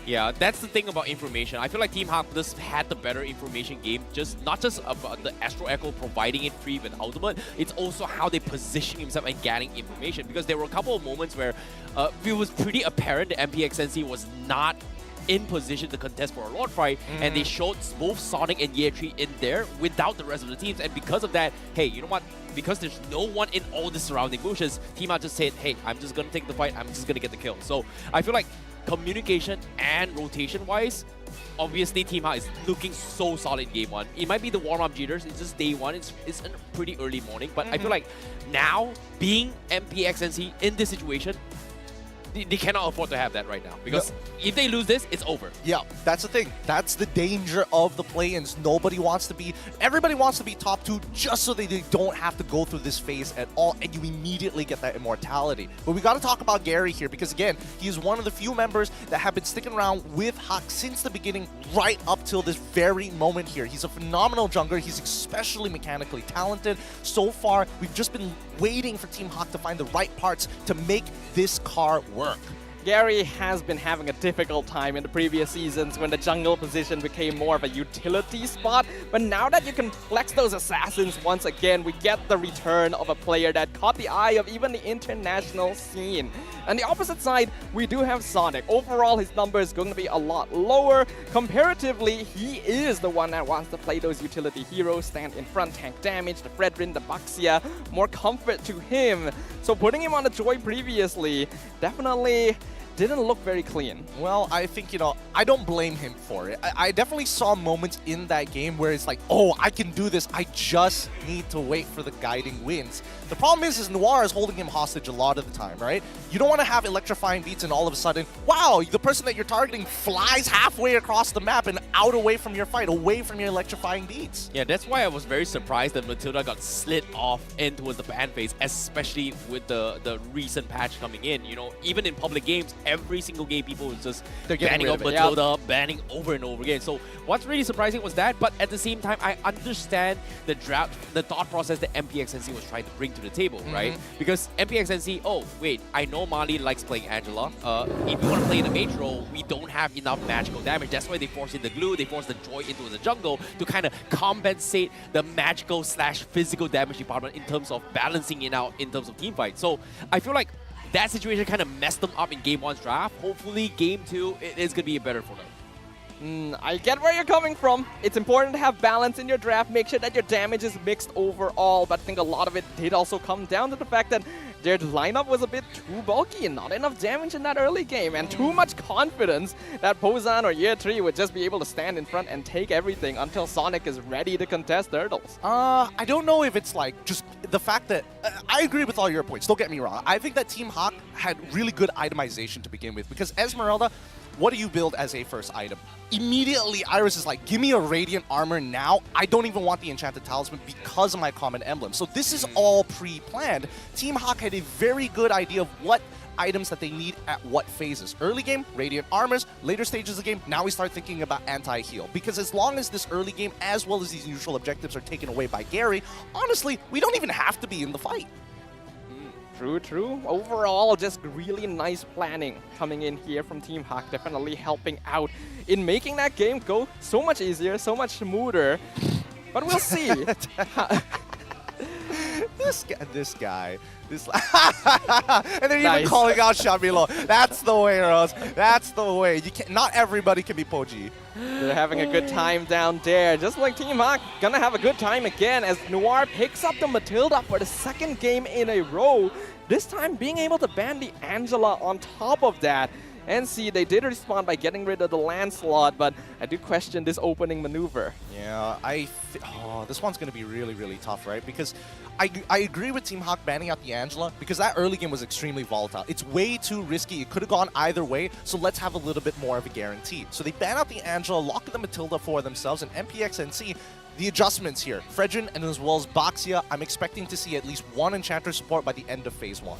Yeah, that's the thing about information. I feel like Team Hawk just had the better information game, not just about the Astro Echo providing it free with Ultimate, it's also how they position himself and getting information. Because there were a couple of moments where it was pretty apparent that MPXNC was not in position to contest for a Lord fight, and they showed both Sonic and Yeatri in there without the rest of the teams, and because of that, hey, you know what? Because there's no one in all the surrounding bushes, Team Hawk just said, hey, I'm just gonna take the fight, I'm just gonna get the kill. So I feel like communication and rotation-wise, obviously Team Hawk is looking so solid in game 1. It might be the warm-up jitters, it's just day 1, it's a pretty early morning, but I feel like now, being MPXNC in this situation, they cannot afford to have that right now, because if they lose this, it's over. Yeah, that's the thing. That's the danger of the play-ins. Everybody wants to be top 2 just so they don't have to go through this phase at all, and you immediately get that immortality. But we got to talk about Gary here, because again, he is one of the few members that have been sticking around with Hawk since the beginning, right up till this very moment here. He's a phenomenal jungler. He's especially mechanically talented. So far, we've just been waiting for Team Hawk to find the right parts to make this car work. Gary has been having a difficult time in the previous seasons when the jungle position became more of a utility spot, but now that you can flex those assassins once again, we get the return of a player that caught the eye of even the international scene. On the opposite side, we do have Sonic. Overall, his number is going to be a lot lower. Comparatively, he is the one that wants to play those utility heroes, stand in front, tank damage, the Fredrin, the Baxia, more comfort to him. So putting him on the Joy previously definitely didn't look very clean. Well, I think, I don't blame him for it. I definitely saw moments in that game where it's like, oh, I can do this. I just need to wait for the guiding winds. The problem is Noir is holding him hostage a lot of the time, right? You don't want to have electrifying beats and all of a sudden, wow, the person that you're targeting flies halfway across the map and out away from your fight, away from your electrifying beats. Yeah, that's why I was very surprised that Matilda got slid off in towards the ban phase, especially with the recent patch coming in. Even in public games, every single game people was just banning up Matilda, banning over and over again. So what's really surprising was that, but at the same time, I understand the thought process that MPXNC was trying to bring to the table, right? Because MPXNC, oh, wait, I know Mali likes playing Angela. If you want to play the mage role, we don't have enough magical damage. That's why they forced in the glue, they forced the Joy into the jungle to kind of compensate the magical / physical damage department in terms of balancing it out in terms of team fight. So I feel like that situation kind of messed them up in Game 1's draft. Hopefully, Game 2, it is going to be better for them. I get where you're coming from. It's important to have balance in your draft. Make sure that your damage is mixed overall. But I think a lot of it did also come down to the fact that their lineup was a bit too bulky and not enough damage in that early game. And too much confidence that Pozan or Year 3 would just be able to stand in front and take everything until Sonic is ready to contest hurdles. I don't know if it's like just the fact that... I agree with all your points, don't get me wrong. I think that Team Hawk had really good itemization to begin with, because Esmeralda, what do you build as a first item? Immediately, Iris is like, give me a Radiant Armor now. I don't even want the Enchanted Talisman because of my common emblem. So this is all pre-planned. Team Hawk had a very good idea of what items that they need at what phases. Early game, Radiant Armors. Later stages of the game, now we start thinking about anti-heal. Because as long as this early game, as well as these usual objectives are taken away by Gary, honestly, we don't even have to be in the fight. True. Overall, just really nice planning coming in here from Team Hawk, definitely helping out in making that game go so much easier, so much smoother. But we'll see. This guy. And they're even calling out Shamilo. That's the way, Rose. That's the way. Not everybody can be Poji. They're having a good time down there. Just like Team Hawk, gonna have a good time again as Noir picks up the Matilda for the second game in a row. This time being able to ban the Angela on top of that. And see, they did respond by getting rid of the Lancelot, but I do question this opening maneuver. Yeah, this one's going to be really, really tough, right? Because I agree with Team Hawk banning out the Angela, because that early game was extremely volatile. It's way too risky. It could have gone either way, so let's have a little bit more of a guarantee. So they ban out the Angela, lock the Matilda for themselves, and MPXNC, the adjustments here. Fredrin and as well as Baxia, I'm expecting to see at least one Enchanter support by the end of Phase 1.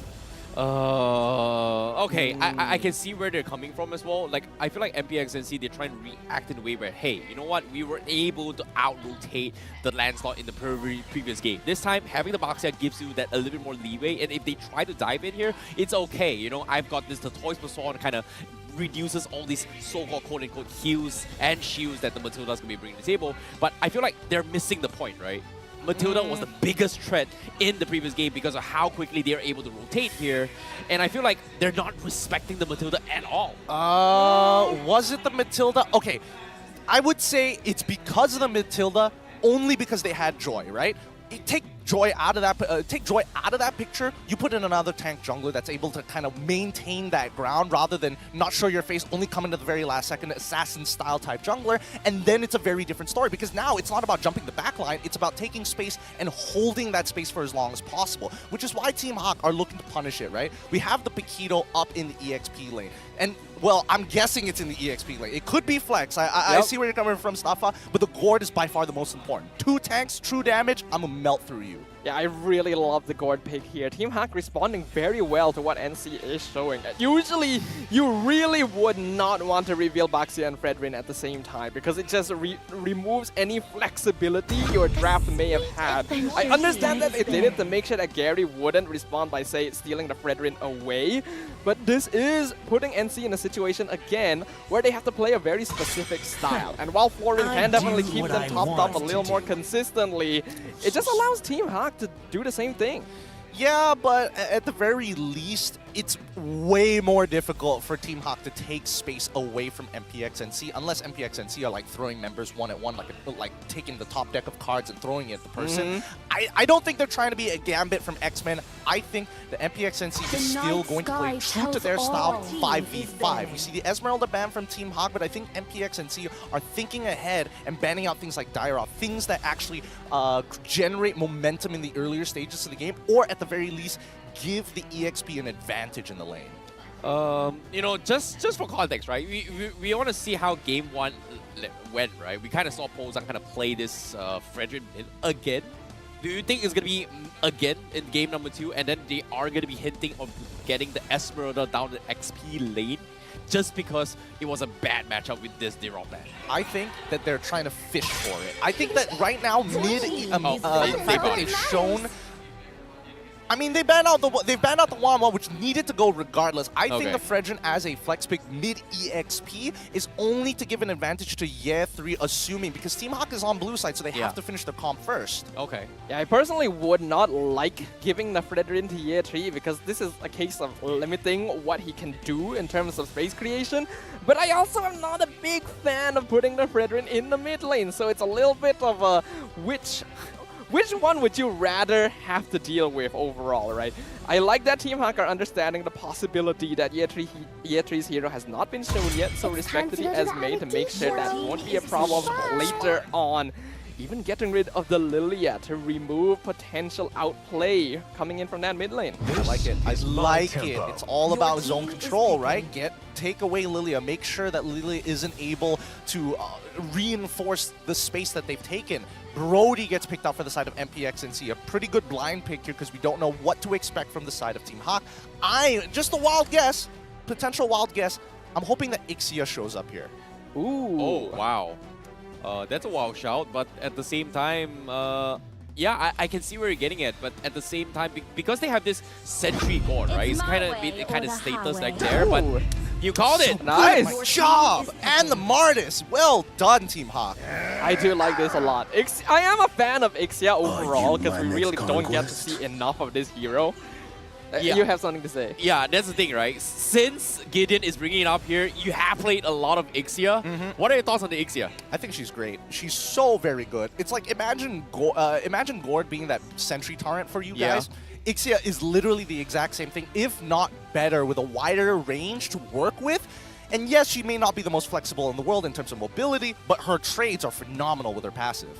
Okay, I can see where they're coming from as well. Like, I feel like MPXNC, they're trying to react in a way where, hey, you know what? We were able to out-rotate the Lancelot in the previous game. This time, having the Baxia gives you that a little bit more leeway, and if they try to dive in here, it's okay. You know, I've got this, the Toys Persona kind of reduces all these so-called quote-unquote heals and shields that the Matilda's going to be bringing to the table, but I feel like they're missing the point, right? Matilda was the biggest threat in the previous game because of how quickly they are able to rotate here. And I feel like they're not respecting the Matilda at all. Was it the Matilda? Okay, I would say it's because of the Matilda, only because they had Joy, right? Joy out of that picture, you put in another tank jungler that's able to kind of maintain that ground rather than not show your face, only come into the very last second, assassin style type jungler, and then it's a very different story because now it's not about jumping the backline, it's about taking space and holding that space for as long as possible, which is why Team Hawk are looking to punish it, right? We have the Paquito up in the EXP lane, and well, I'm guessing it's in the EXP lane. It could be flex. I see where you're coming from, Staffa, but the Gord is by far the most important. 2 tanks, true damage, I'm gonna melt through you. Yeah, I really love the Gord pick here. Team Hawk responding very well to what NC is showing. Usually, you really would not want to reveal Baxia and Fredrin at the same time because it just removes any flexibility your draft may have had. I understand that they did it to make sure that Gary wouldn't respond by, say, stealing the Fredrin away, but this is putting NC in a situation again where they have to play a very specific style. And while Florin can definitely keep them topped up a little more consistently, it just allows Team Hawk to do the same thing. Yeah, but at the very least, it's way more difficult for Team Hawk to take space away from MPXNC, unless MPXNC are like throwing members one-at-one, like taking the top deck of cards and throwing it at the person. I don't think they're trying to be a Gambit from X-Men. I think the MPXNC is still going to play true to their style 5v5. We see the Esmeralda ban from Team Hawk, but I think MPXNC are thinking ahead and banning out things like Dyrov, things that actually generate momentum in the earlier stages of the game, or at the very least, give the EXP an advantage in the lane. You know, just for context, right? We want to see how game 1 went, right? We kind of saw Pozan kind of play this Fredrin again. Do you think it's going to be again in game number 2, and then they are going to be hinting of getting the Esmeralda down the XP lane just because it was a bad matchup with this Dyrov ban? I think that they're trying to fish for it. I think that right now, the fact that they've shown... I mean, they've banned out the Wanwa, which needed to go regardless. I think the Fredrin as a flex pick mid-EXP is only to give an advantage to Year 3, assuming, because Team Hawk is on blue side, so they have to finish the comp first. Okay. Yeah, I personally would not like giving the Fredrin to Year 3 because this is a case of limiting what he can do in terms of space creation. But I also am not a big fan of putting the Fredrin in the mid lane, so it's a little bit of a which one would you rather have to deal with overall, right? I like that Team Hawk are understanding the possibility that Year 3's hero has not been shown yet, so respect to the Esme to make sure that won't be a problem later on. Even getting rid of the Lilia to remove potential outplay coming in from that mid lane. I like it. I like it. It's all about zone control, right? Take away Lilia. Make sure that Lilia isn't able to reinforce the space that they've taken. Brody gets picked up for the side of MPXNC. A pretty good blind pick here because we don't know what to expect from the side of Team Hawk. Just a wild guess, potential wild guess, I'm hoping that Ixia shows up here. Ooh. Oh, wow. That's a wild shout, but at the same time, yeah, I can see where you're getting at, but at the same time, because they have this Sentry Gord, right? It's kind of status like there, but you called it. Nice. Good job. And the Martis. Well done, Team Hawk. I do like this a lot. I am a fan of Ixia overall because we really don't get to see enough of this hero. You have something to say. Yeah, that's the thing, right? Since Gideon is bringing it up here, you have played a lot of Ixia. What are your thoughts on the Ixia? I think she's great. She's so very good. It's like, imagine Gord being that sentry torrent for you guys. Ixia is literally the exact same thing, if not better, with a wider range to work with. And yes, she may not be the most flexible in the world in terms of mobility, but her trades are phenomenal with her passive.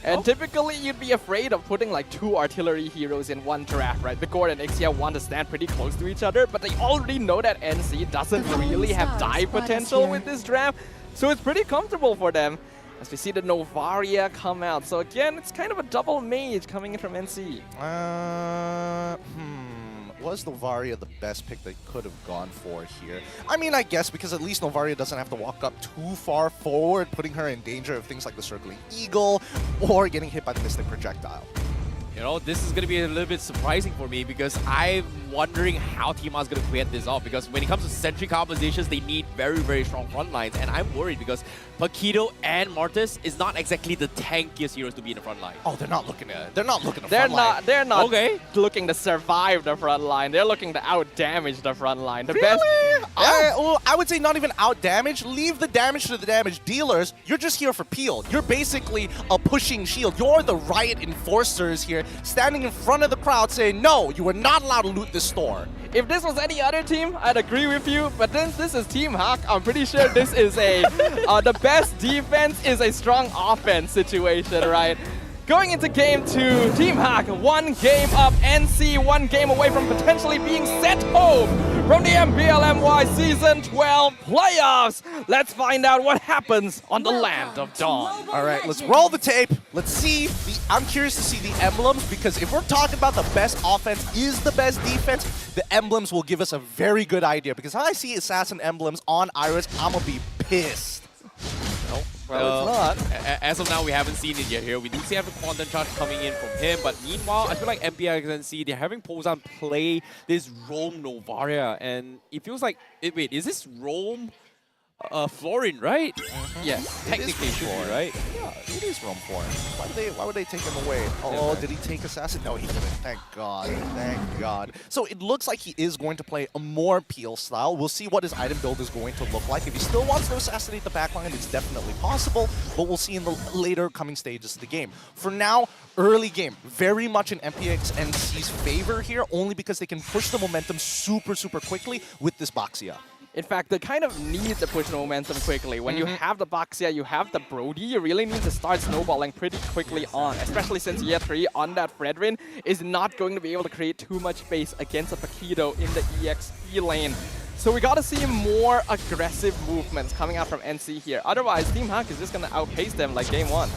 And typically, you'd be afraid of putting like 2 artillery heroes in one draft, right? The Gord and Ixia want to stand pretty close to each other, but they already know that NC doesn't really have dive potential with this draft, so it's pretty comfortable for them. As we see the Novaria come out. So again, it's kind of a double mage coming in from NC. Was Novaria the best pick they could have gone for here? I mean, I guess because at least Novaria doesn't have to walk up too far forward, putting her in danger of things like the Circling Eagle or getting hit by the Mystic Projectile. You know, this is going to be a little bit surprising for me because I'm wondering how Team Hawk is going to create this off, because when it comes to Sentry compositions, they need very, very strong front lines, and I'm worried because Paquito and Martis is not exactly the tankiest heroes to be in the front line. Oh, they're not looking to front line. They're not looking to survive the front line. They're looking to out-damage the front line. The really? best. I would say not even out-damage. Leave the damage to the damage dealers. You're just here for peel. You're basically a pushing shield. You're the Riot enforcers here standing in front of the crowd saying, no, you are not allowed to loot this store. If this was any other team, I'd agree with you, but since this is Team Hawk, I'm pretty sure this is a the best defense is a strong offense situation, right? Going into game 2, Team Hawk 1 game up, NC 1 game away from potentially being sent home from the MPL MY Season 12 playoffs. Let's find out what happens on the Land of Dawn. All right, let's roll the tape. Let's see. I'm curious to see the emblems, because if we're talking about the best offense is the best defense, the emblems will give us a very good idea. Because if I see Assassin emblems on Iris, I'm going to be pissed. Well, it's not. As of now, we haven't seen it yet here. We do see have the quantum charge coming in from him, but meanwhile, I feel like MPNC, they're having Pozan play this Roam Novaria, and it feels like, wait, is this Roam Florin, right? Yes, technically should be, right? Yeah, it is Roam Florin. Why would they take him away? Oh, did he take Assassin? No, he didn't. Thank God. Thank God. So it looks like he is going to play a more peel style. We'll see what his item build is going to look like. If he still wants to assassinate the backline, it's definitely possible, but we'll see in the later coming stages of the game. For now, early game, very much in MPXNC's favor here, only because they can push the momentum super, super quickly with this Baxia. In fact, they kind of need to push the momentum quickly. When you have the Baxia, you have the Brody, you really need to start snowballing pretty quickly on, especially since Year 3 on that Fredrin is not going to be able to create too much space against a Paquito in the EXP lane. So we gotta see more aggressive movements coming out from NC here. Otherwise, Team Hawk is just gonna outpace them like game 1.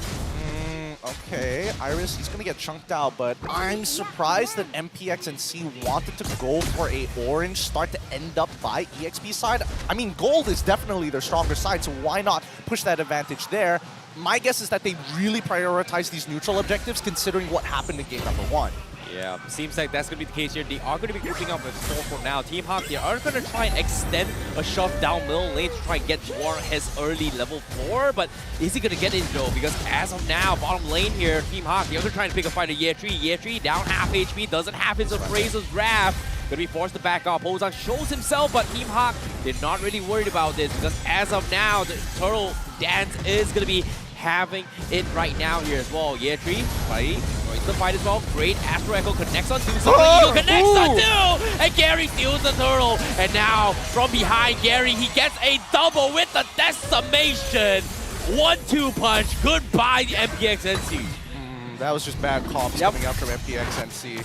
Okay, Iris, he's going to get chunked out, but I'm surprised that MPXNC wanted to go for a orange start to end up by EXP side. I mean, gold is definitely their stronger side, so why not push that advantage there? My guess is that they really prioritize these neutral objectives considering what happened in game number 1. Yeah, seems like that's going to be the case here. They are going to be grouping up with 4 for now. Team Hawk, they are going to try and extend a shove down middle lane to try and get Dwar his early level 4, but is he going to get it though? Because as of now, bottom lane here, Team Hawk, they're going to try and pick a fight at Year 3. Year 3 down half HP, doesn't have his Appraiser's Wrath. Going to be forced to back off. Pozan shows himself, but Team Hawk, they're not really worried about this because as of now, the turtle dance is going to be having it right now here as well. Year 3, fight, joins the fight as well. Great Astro Echo connects on 2, so the Eagle connects on 2, and Gary steals the turtle. And now from behind Gary, he gets a double with the decimation. 1-2 punch. Goodbye, MPXNC. That was just bad comps coming out from MPXNC.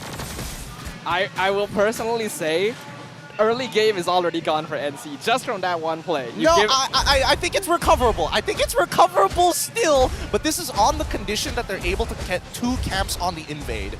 I will personally say, early game is already gone for NC, just from that one play. I think it's recoverable. I think it's recoverable still, but this is on the condition that they're able to get 2 camps on the invade.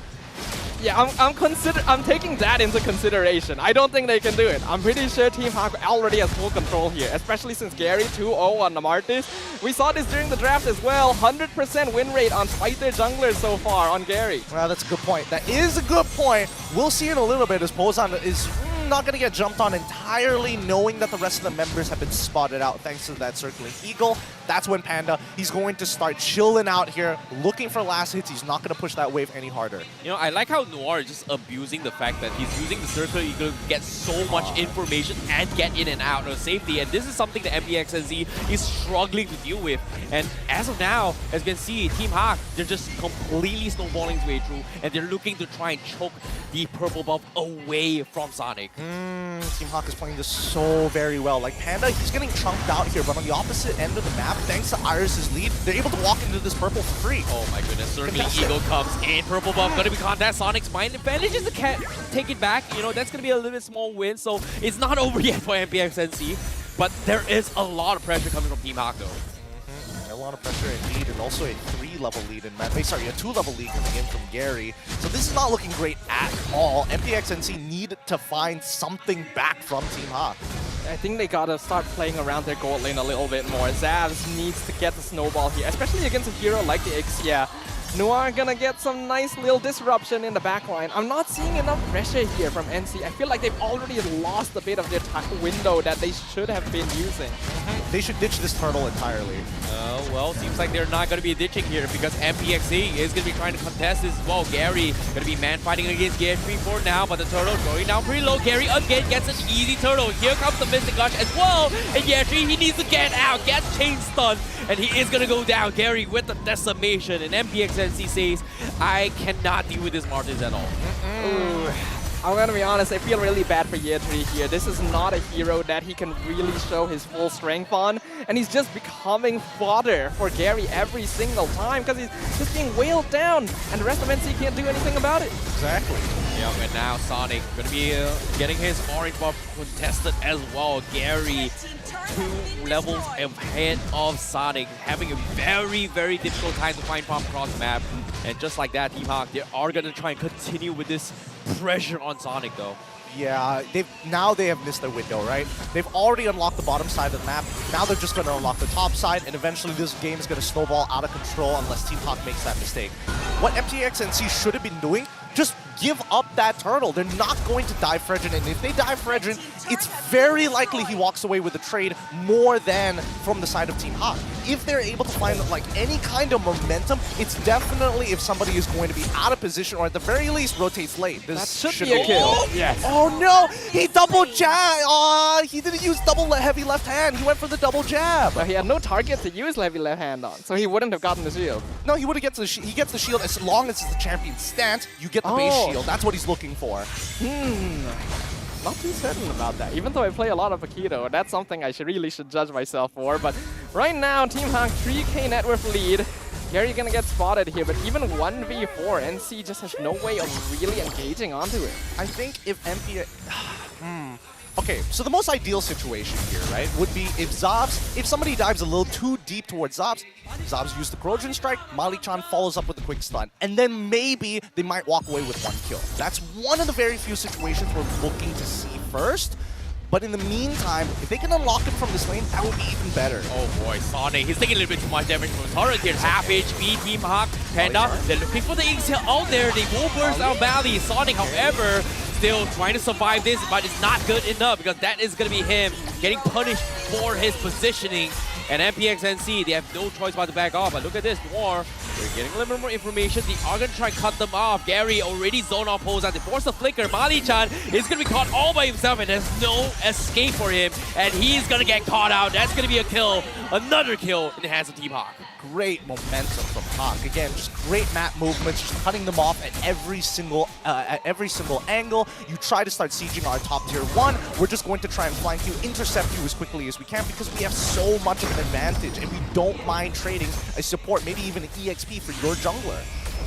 Yeah, I'm taking that into consideration. I don't think they can do it. I'm pretty sure Team Hawk already has full control here, especially since Gary 2-0 on the Martis. We saw this during the draft as well. 100% win rate on fighter junglers so far on Gary. Well, that's a good point. That is a good point. We'll see in a little bit as Pozan is not going to get jumped on entirely, knowing that the rest of the members have been spotted out thanks to that circling eagle. That's when Panda, he's going to start chilling out here, looking for last hits. He's not going to push that wave any harder. You know, I like how Noir is just abusing the fact that he's using the circle eagle to get so much information and get in and out of safety. And this is something that MPXNC is struggling to deal with. And as of now, as you can see, Team Hawk, they're just completely snowballing his way through, and they're looking to try and choke the purple buff away from Sonic. Team Hawk is playing this so very well. Like Panda, he's getting chunked out here, but on the opposite end of the map, thanks to Iris' lead, they're able to walk into this purple for free. Oh my goodness, Circling Eagle comes in. Purple buff gonna be contest. Sonic's mind manages to take it back. You know, that's gonna be a little bit small win, so it's not over yet for MPXNC, but there is a lot of pressure coming from Team Hawk though. A lot of pressure indeed, and also a 3-level lead in map. Sorry, a 2-level lead coming in from Gary. So this is not looking great at all. MPXNC need to find something back from Team Hawk. I think they gotta start playing around their gold lane a little bit more. Zavs needs to get the snowball here, especially against a hero like the Ixia. Noir gonna get some nice little disruption in the backline. I'm not seeing enough pressure here from NC. I feel like they've already lost a bit of their window that they should have been using. They should ditch this turtle entirely. Well, seems like they're not going to be ditching here because MPXC is going to be trying to contest this as well. Gary going to be man fighting against Gary for now, but the turtle going down pretty low. Gary again gets an easy turtle. Here comes the Mystic Gush as well. And Gary, he needs to get out, get chain stunned, and he is going to go down. Gary with the decimation, and MPXNC says, I cannot deal with this Martins at all. Ooh. I'm gonna be honest, I feel really bad for Yetri here. This is not a hero that he can really show his full strength on, and he's just becoming fodder for Gary every single time because he's just being wailed down, and the rest of NC can't do anything about it. Exactly. Yeah, and now Sonic gonna be getting his orange buff contested as well. Gary, 2 levels ahead of Sonic, having a very, very difficult time to find pop across the map. And just like that, Team Hawk, they are gonna try and continue with this pressure on Sonic though. Yeah, now they have missed their window, right? They've already unlocked the bottom side of the map. Now they're just going to unlock the top side, and eventually this game is going to snowball out of control unless Team Hawk makes that mistake. What MTXNC should have been doing, just give up that turtle. They're not going to dive Fredrin, and if they dive Fredrin, it's very likely he walks away with a trade more than from the side of Team Hawk. If they're able to find like any kind of momentum, it's definitely if somebody is going to be out of position or at the very least rotates late. This should be a kill. Oh, yes. Oh no, he double jab. He didn't use double heavy left hand. He went for the double jab. But he had no target to use heavy left hand on, so he wouldn't have gotten the shield. No, he would have gets he gets the shield as long as it's the champion stance. You get the base shield. That's what he's looking for. Not too certain about that. Even though I play a lot of Aikido, that's something I really should judge myself for. But right now, Team Hawk 3k net worth lead. Gary gonna get spotted here, but even 1v4, NC just has no way of really engaging onto it. I think if MP... Okay, so the most ideal situation here, right, would be if somebody dives a little too deep towards Zobs use the Corrosion Strike, Mali-chan follows up with a quick stun, and then maybe they might walk away with 1 kill. That's one of the very few situations we're looking to see first. But in the meantime, if they can unlock him from this lane, that would be even better. Oh boy, Sonic, he's taking a little bit too much damage from his turret here. Half HP, Team Hawk, Panda, they're looking for the Inks out there. They will burst out Valley. Sonic, however, still trying to survive this, but it's not good enough because that is going to be him getting punished for his positioning. And MPXNC, they have no choice but to back off. But look at this, War, they're getting a little bit more information. They are going to try and cut them off. Gary already zone off pose out. They force the flicker. Mali-chan is going to be caught all by himself, and there's no escape for him. And he's going to get caught out. That's going to be a kill. Another kill in the hands of Team Hawk. Great momentum from Hawk. Again, just great map movements, just cutting them off at every single angle. You try to start sieging our top tier 1. We're just going to try and flank you, intercept you as quickly as we can because we have so much of an advantage and we don't mind trading a support, maybe even an EXP for your jungler.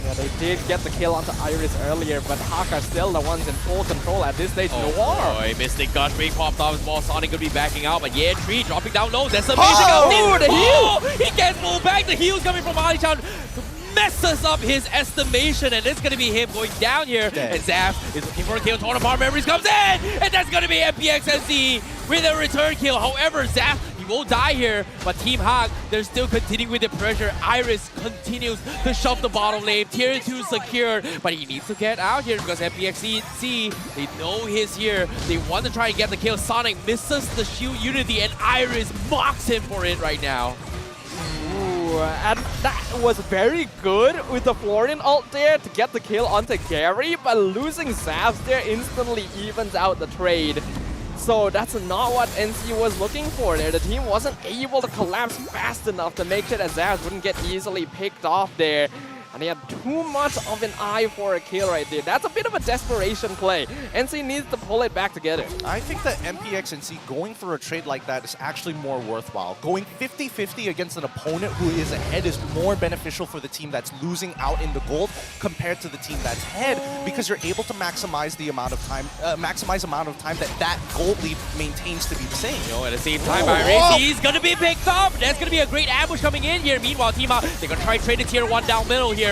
Yeah, they did get the kill onto Iris earlier, but Hawk are still the ones in full control at this stage. Oh boy, Mystic Gush being popped off as well. Sonic gonna be backing out, but yeah, Tree dropping down low. That's amazing. Oh, the heal! He gets pulled back. The heal's coming from Mali-chan. Messes up his estimation, and it's gonna be him going down here. Dead. And Zaf is looking for a kill. Torn apart memories comes in, and that's gonna be MPXNC with a return kill. However, Zaf, he won't die here, but Team Hawk, they're still continuing with the pressure. Iris continues to shove the bottom lane. Tier 2 secured, but he needs to get out here because MPXNC, they know he's here. They want to try and get the kill. Sonic misses the shield unity, and Iris mocks him for it right now. And that was very good with the Florian ult there to get the kill onto Gary, but losing Zavs there instantly evens out the trade. So that's not what NC was looking for there. The team wasn't able to collapse fast enough to make sure that Zavs wouldn't get easily picked off there. And he had too much of an eye for a kill right there. That's a bit of a desperation play. NC needs to pull it back together. I think that MPXNC going for a trade like that is actually more worthwhile. Going 50-50 against an opponent who is ahead is more beneficial for the team that's losing out in the gold compared to the team that's ahead, because you're able to maximize the amount of time, that gold lead maintains to be the same. At the same time, Iris, he's gonna be picked up. That's gonna be a great ambush coming in here. Meanwhile, Team Hawk, they're gonna try and trade a tier 1 down middle here.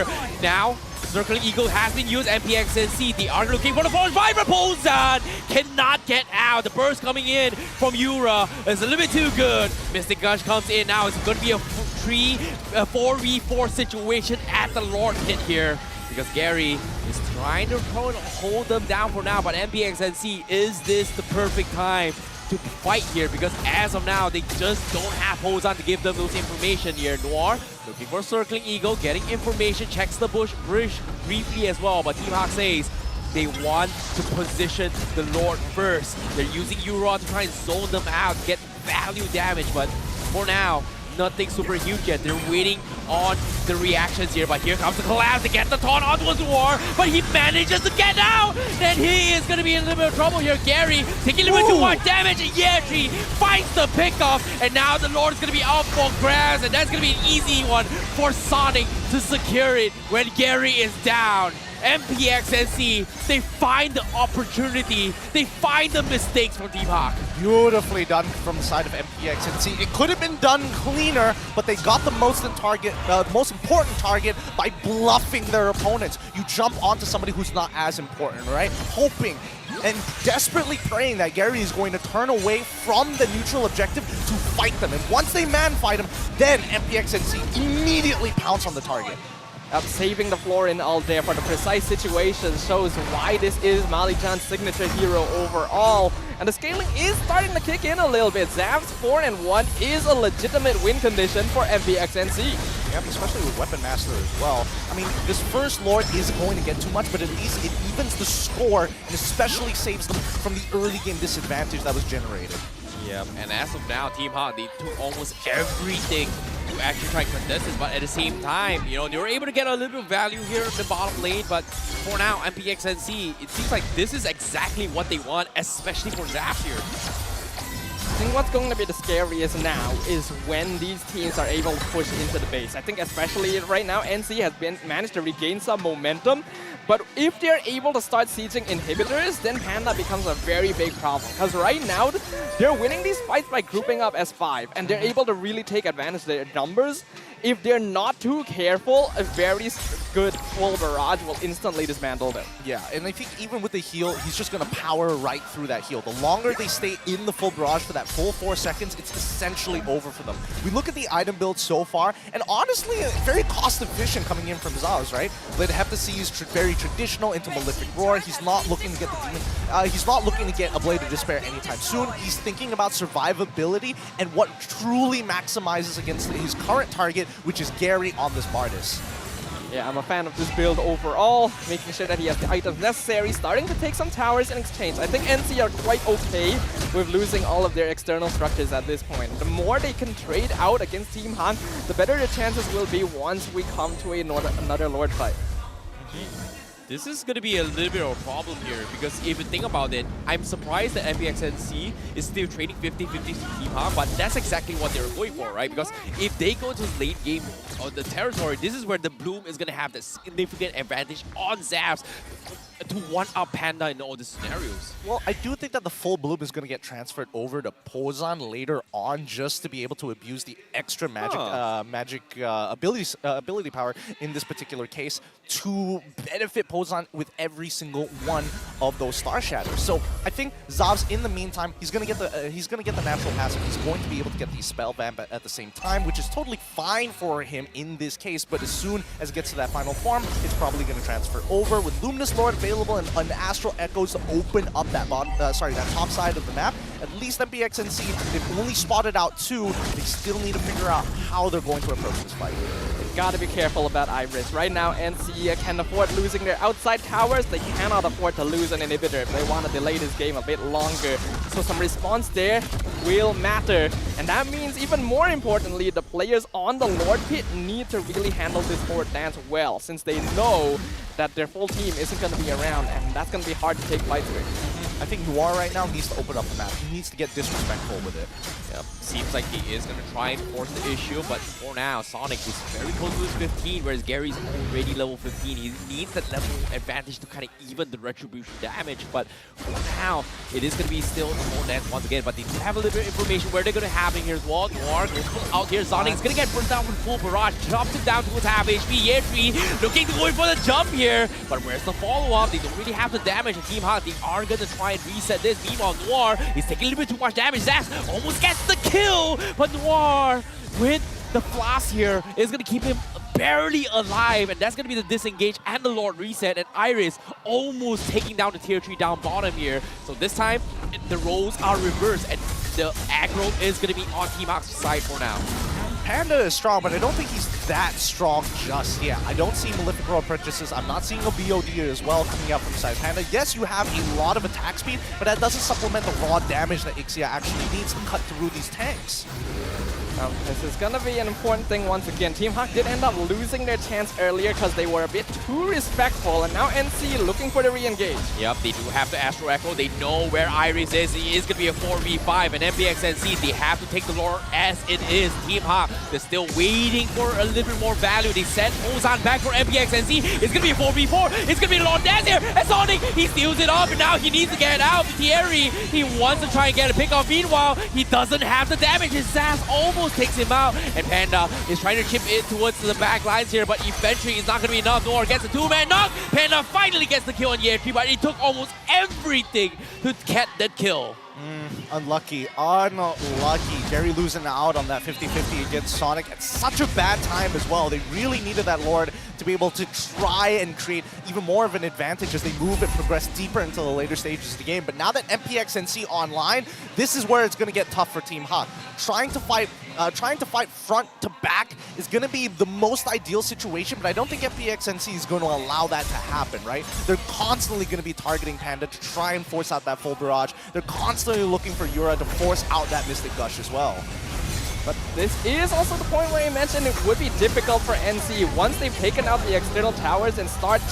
Now, Circling Eagle has been used. MPXNC, they are looking for the force. Viper pulls on, cannot get out. The burst coming in from Yura is a little bit too good. Mystic Gush comes in now. It's going to be a 4v4 situation at the Lord pit here, because Gary is trying to hold them down for now, but MPXNC, is this the perfect time to fight here because as of now, they just don't have Hozan to give them those information here. Noir looking for Circling Eagle, getting information, checks the bush briefly as well, but Team Hawk says they want to position the Lord first. They're using Euron to try and zone them out, get value damage, but for now, nothing super huge yet. They're waiting on the reactions here, but here comes the collapse to get the taunt onto his Noir, but he manages to get out, and he is going to be in a little bit of trouble here. Gary taking a little bit too much damage, and Yetri finds the pickoff, and now the Lord is going to be out for grabs, and that's going to be an easy one for Sonic to secure it when Gary is down. MPNC, they find the opportunity, they find the mistakes from Team Hawk. Beautifully done from the side of MPNC. It could have been done cleaner, but they got the most important target by bluffing their opponents. You jump onto somebody who's not as important, right? Hoping and desperately praying that Gary is going to turn away from the neutral objective to fight them. And once they man-fight him, then MPNC immediately pounce on the target. Saving the floor in all there for the precise situation shows why this is Malijan's signature hero overall. And the scaling is starting to kick in a little bit. Zav's 4-1 is a legitimate win condition for MPNC. Yep, especially with Weapon Master as well. I mean, this first Lord isn't going to get too much, but at least it evens the score and especially saves them from the early game disadvantage that was generated. Yep, and as of now, Team Hawk, they took almost everything to actually try and contest this, but at the same time, you know, they were able to get a little bit of value here in the bottom lane, but for now, MPNC, it seems like this is exactly what they want, especially for Zap here. I think what's going to be the scariest now is when these teams are able to push into the base. I think especially right now, NC has managed to regain some momentum, but if they're able to start sieging inhibitors, then Panda becomes a very big problem. Because right now, they're winning these fights by grouping up as 5, and they're able to really take advantage of their numbers. If they're not too careful, a very good full barrage will instantly dismantle them. Yeah, and I think even with the heal, he's just going to power right through that heal. The longer they stay in the full barrage for that full 4 seconds, it's essentially over for them. We look at the item build so far, and honestly, very cost efficient coming in from Zaz, right? Blade Heptacy is very traditional into Malefic Roar. He's not looking to get the demon. He's not looking to get a Blade of Despair anytime soon. He's thinking about survivability and what truly maximizes against his current target, which is Gary on this Bardis. Yeah, I'm a fan of this build overall, making sure that he has the items necessary, starting to take some towers in exchange. I think NC are quite okay with losing all of their external structures at this point. The more they can trade out against Team Han, the better the chances will be once we come to another Lord fight. This is going to be a little bit of a problem here because if you think about it, I'm surprised that MPNC is still trading 50-50 to Team Hawk, but that's exactly what they were going for, right? Because if they go to late game on the territory, this is where the Bloom is going to have the significant advantage on Zaps to one-up Panda in all the scenarios. Well, I do think that the full Bloom is going to get transferred over to Pozan later on just to be able to abuse the extra magic ability power in this particular case to benefit Pozan with every single one of those Star Shatters. So I think Zav's in the meantime, he's going to get the natural passive. He's going to be able to get the spell vamp at the same time, which is totally fine for him in this case. But as soon as it gets to that final form, it's probably going to transfer over with Luminous Lord available and an Astral Echoes to open up that that top side of the map. At least MPNC, they've only spotted out 2. They still need to figure out how they're going to approach this fight. Gotta be careful about Iris. Right now, NC can afford losing their outside towers. They cannot afford to lose an inhibitor if they want to delay this game a bit longer. So some response there will matter. And that means, even more importantly, the players on the Lord Pit need to really handle this forward dance well, since they know that their full team isn't going to be around, and that's going to be hard to take fights with. I think Noir right now needs to open up the map. He needs to get disrespectful with it. Yep. Seems like he is going to try and force the issue, but for now, Sonic is very close to his 15, whereas Gary's already level 15. He needs that level advantage to kind of even the retribution damage, but for now, it is going to be still the whole dance once again, but they do have a little bit of information where they're going to happen here as well. Noir goes out here. Sonic's going to get burnt down with full barrage, drops him down towards half HP. Yetri looking to go in for the jump here, but where's the follow-up? They don't really have the damage, and Team Hawk, they are going to try and reset this. Meanwhile, Noir is taking a little bit too much damage. Zax almost gets the kill, but Noir with the floss here is going to keep him barely alive, and that's going to be the disengage and the Lord reset, and Iris almost taking down the tier 3 down bottom here. So this time, the roles are reversed, and the aggro is going to be on Team Hawk's side for now. Panda is strong, but I don't think he's that strong just yet. I don't see Malefic Roll purchases. I'm not seeing a BOD as well coming out from side Panda. Yes, you have a lot of attack speed, but that doesn't supplement the raw damage that Ixia actually needs to cut through these tanks. This is gonna be an important thing once again. Team Hawk did end up losing their chance earlier because they were a bit too respectful, and now NC looking for the re-engage. Yep, they do have the Astro Echo. They know where Iris is. He is going to be a 4v5, and MPXNC, they have to take the lore as it is. Team Hawk, they're still waiting for a little bit more value. They sent Ozan back for MPXNC. It's going to be a 4v4. It's going to be Lord Daz here, and Sonic, he steals it off, and now he needs to get out. Thierry, he wants to try and get a pick off. Meanwhile, he doesn't have the damage. His Sass almost takes him out, and Panda is trying to chip in towards the back lines here, but eventually it's not going to be enough. Nor gets a 2-man knock. Panda finally gets the kill on Yertri, but it took almost everything to get that kill. Unlucky. Gary losing out on that 50-50 against Sonic at such a bad time as well. They really needed that Lord to be able to try and create even more of an advantage as they move and progress deeper into the later stages of the game. But now that MPXNC online, this is where it's going to get tough for Team Hawk. Trying to fight front to back is going to be the most ideal situation, but I don't think MPXNC is going to allow that to happen, right? They're constantly going to be targeting Panda to try and force out that full barrage. They're constantly looking for Yura to force out that Mystic Gush as well. But this is also the point where you mentioned it would be difficult for NC. Once they've taken out the external towers and start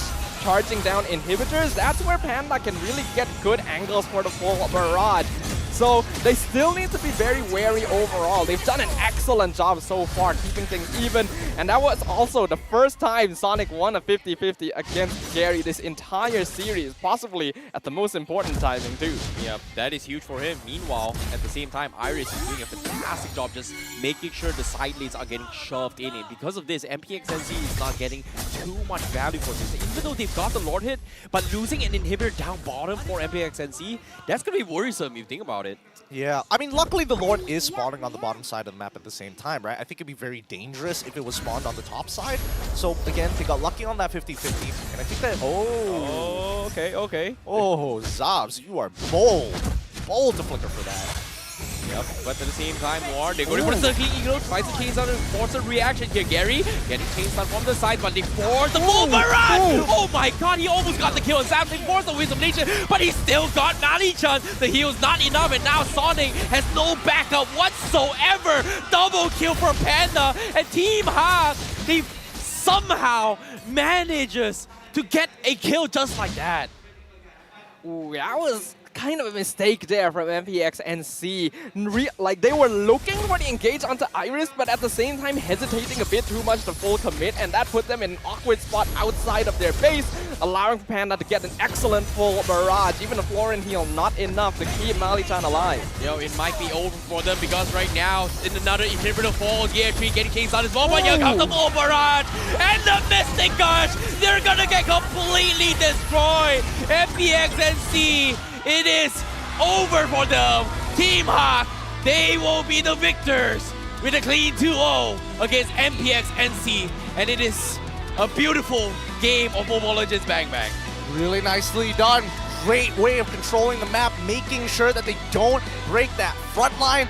charging down inhibitors, that's where Panda can really get good angles for the full barrage. So they still need to be very wary overall. They've done an excellent job so far keeping things even, and that was also the first time Sonic won a 50-50 against Gary this entire series, possibly at the most important timing too. Yep, that is huge for him. Meanwhile, at the same time, Iris is doing a fantastic job just making sure the side lanes are getting shoved in. And because of this, MPXNC is not getting too much value for this. Even though they've got the Lord hit, but losing an inhibitor down bottom for MPXNC, that's going to be worrisome if you think about it. Yeah, I mean, luckily the Lord is spawning on the bottom side of the map at the same time, right? I think it'd be very dangerous if it was spawned on the top side. So again, they got lucky on that 50-50, and I think that... Oh, okay. Oh, Zabs, you are bold. Bold to flicker for that. Yep, but at the same time, Noir, they're going for the Circling Eagle, tries to chase out and force a reaction here. Gary getting chased out from the side, but they force the full barrage! Oh my god, he almost got the kill, and Samson forced the Wisdom Nation, but he still got Nani-chan. The heal's not enough, and now Sonic has no backup whatsoever. Double kill for Panda, and Team Hawk, they somehow manages to get a kill just like that. Ooh, that was kind of a mistake there from MPXNC. Like, they were looking for the engage onto Iris, but at the same time hesitating a bit too much to full commit, and that put them in an awkward spot outside of their base, allowing Panda to get an excellent full barrage. Even a Florin heal not enough to keep Mali-chan alive. Yo, it might be over for them because right now, in another inhibitor falls, Gear 3 getting chased out as well, but here comes the full barrage, and the Mystic Gush, they're gonna get completely destroyed. MPXNC, it is over for them. Team Hawk, they will be the victors with a clean 2-0 against MPXNC, and it is a beautiful game of Mobile Legends Bang Bang. Really nicely done. Great way of controlling the map, making sure that they don't break that front line.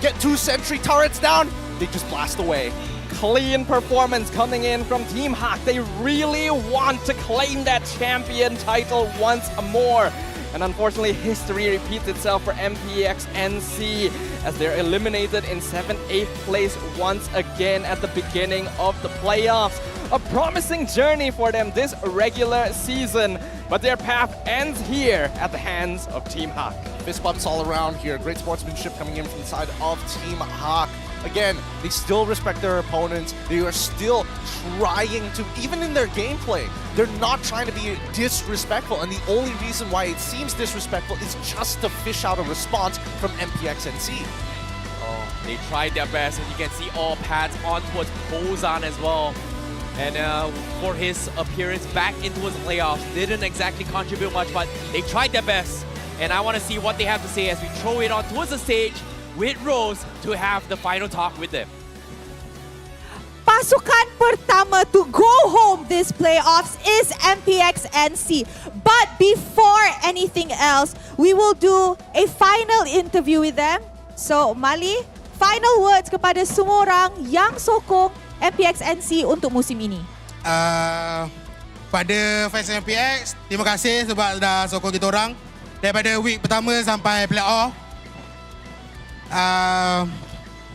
Get 2 sentry turrets down, they just blast away. Clean performance coming in from Team Hawk. They really want to claim that champion title once more. And unfortunately, history repeats itself for MPXNC as they're eliminated in 7th, 8th place once again at the beginning of the playoffs. A promising journey for them this regular season, but their path ends here at the hands of Team Hawk. Fist bumps all around here. Great sportsmanship coming in from the side of Team Hawk. Again, they still respect their opponents. They are still trying to, even in their gameplay, they're not trying to be disrespectful. And the only reason why it seems disrespectful is just to fish out a response from MPXNC. Oh, they tried their best, and you can see all pads on towards Ozan as well. And for his appearance back into the playoffs, didn't exactly contribute much, but they tried their best. And I want to see what they have to say as we throw it on towards the stage with Rose to have the final talk with them. Pasukan pertama to go home this playoffs is MPXNC. But before anything else, we will do a final interview with them. So, Mali, final words kepada semua orang yang sokong MPXNC untuk musim ini. Pada fans MPX, terima kasih sebab dah sokong kita orang daripada week pertama sampai playoff.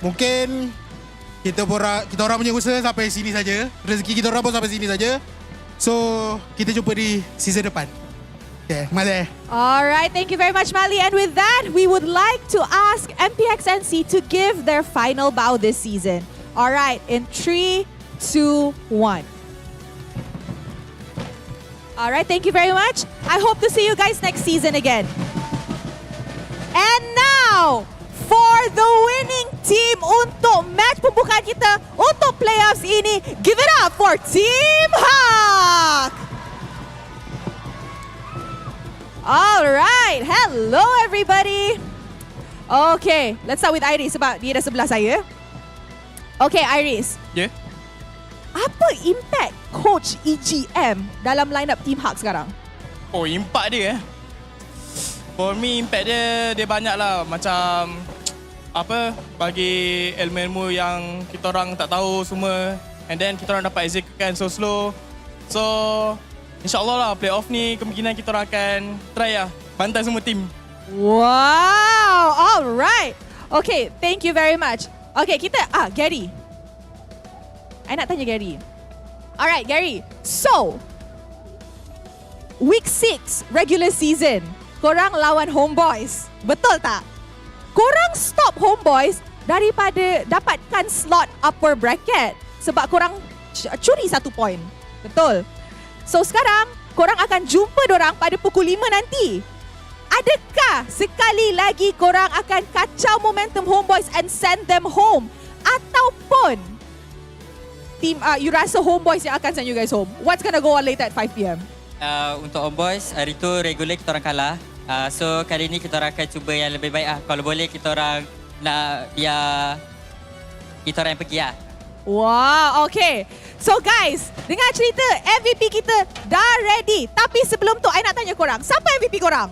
Mungkin kita orang punya usaha sampai sini saja. Rezeki kita orang pun sampai sini saja. So, kita jumpa di season depan. Okay, Mali. Alright, thank you very much, Mali. And with that, we would like to ask MPXNC to give their final bow this season. Alright, in 3, 2, 1. Alright, thank you very much. I hope to see you guys next season again. And now, for the winning team untuk match pembukaan kita untuk playoffs ini, give it up for Team Hawk! Alright, hello everybody. Okay, let's start with Iris sebab dia dah sebelah saya. Okay, Iris. Yeah? Apa impact coach EGM dalam line up Team Hawk sekarang? Oh, impact dia For me, impact dia banyak lah. Macam bagi ilmu-ilmu yang kita orang tak tahu semua, and then kita orang dapat executekan so slow. So, InsyaAllah lah playoff ni kemungkinan kita orang akan try lah bantai semua tim. Wow, alright. Okay, thank you very much. Okay, kita, Gary. I nak tanya Gary. Alright, Gary. So, week 6 regular season, korang lawan Homebois. Betul tak? Korang stop Homebois daripada dapatkan slot upper bracket sebab korang curi 1 point. Betul. So sekarang, korang akan jumpa dorang pada pukul 5 nanti. Adakah sekali lagi korang akan kacau momentum Homebois and send them home? Ataupun team you rasa Homebois yang akan send you guys home? What's gonna go on later at 5 PM? Untuk Homebois, hari tu regular kita orang kalah. So kali ni kita orang akan cuba yang lebih baik lah. Kalau boleh kita orang nak biar kita orang yang pergi lah. Wow, okay. So guys, dengar cerita MVP kita dah ready. Tapi sebelum tu, I nak tanya korang, siapa MVP korang?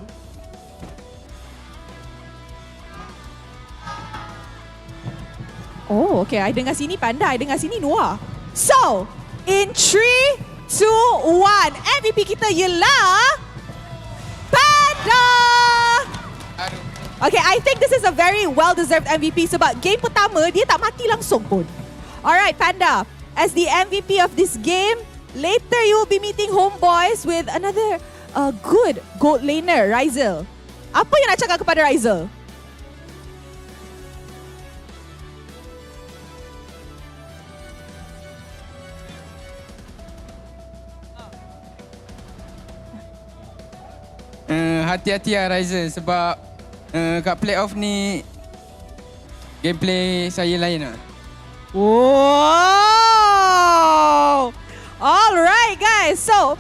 Oh, okay. I dengar sini Panda, I dengar sini Noah. So, in 3, 2, 1, MVP kita ialah Panda! Okay, I think this is a very well-deserved MVP sebab game pertama, dia tak mati langsung pun. Alright, Panda. As the MVP of this game, later you will be meeting Homebois with another good gold laner, Ryzel. Apa yang nak cakap kepada Ryzel? Hati-hati lah Ryzel sebab kat playoff ni gameplay saya lain lah. Wow! All right, guys. So,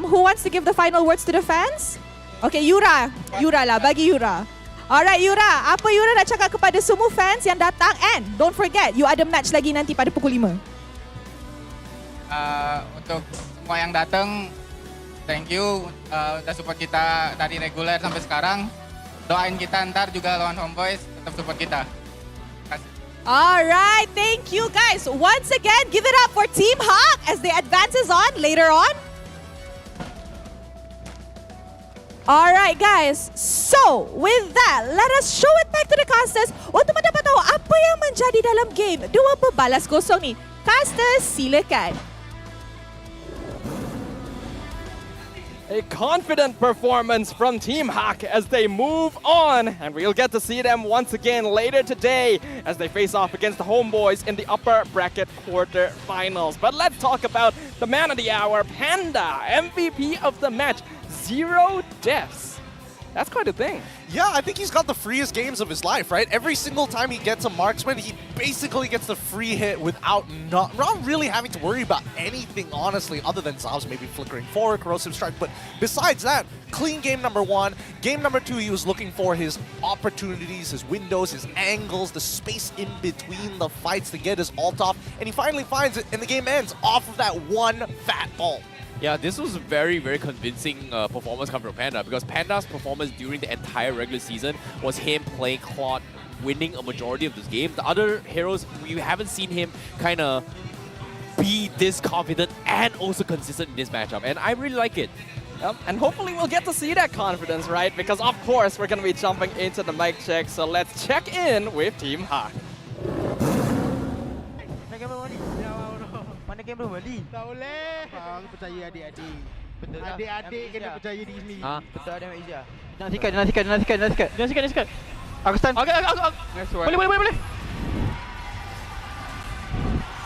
who wants to give the final words to the fans? Okay, Yura. Yura lah, bagi Yura. Alright, Yura. Apa Yura nak cakap kepada semua fans yang datang? And don't forget, you ada match lagi nanti pada pukul 5. Untuk semua yang datang, thank you. Udah support kita dari regular sampai sekarang. Doain kita ntar juga lawan Homebois, tetap support kita. Alright, thank you guys. Once again, give it up for Team Hawk as they advances on later on. Alright guys, so with that, let us show it back to the casters untuk mendapat tahu apa yang menjadi dalam game 2 berbalas kosong ni. Casters, silakan. A confident performance from Team Hawk as they move on. And we'll get to see them once again later today as they face off against the Homebois in the upper bracket quarterfinals. But let's talk about the man of the hour, Panda, MVP of the match, 0 deaths. That's quite a thing. Yeah, I think he's got the freest games of his life, right? Every single time he gets a marksman, he basically gets the free hit without not really having to worry about anything, honestly, other than Zav's maybe flickering forward, corrosive strike. But besides that, clean game number 1. Game number 2, he was looking for his opportunities, his windows, his angles, the space in between the fights to get his ult off, and he finally finds it, and the game ends off of that one fat ult. Yeah, this was a very, very convincing performance come from Panda, because Panda's performance during the entire regular season was him playing Claude, winning a majority of this game. The other heroes, we haven't seen him kind of be this confident and also consistent in this matchup, and I really like it. Yep, and hopefully we'll get to see that confidence, right? Because of course we're going to be jumping into the mic check, so let's check in with Team Hawk. Mana game belum balik? Tak boleh. Aku percaya adik-adik. Adik-adik kena percaya diri sendiri. Betul ada Mak Izia. Nak sikat. Aku stun. Okey. Boleh.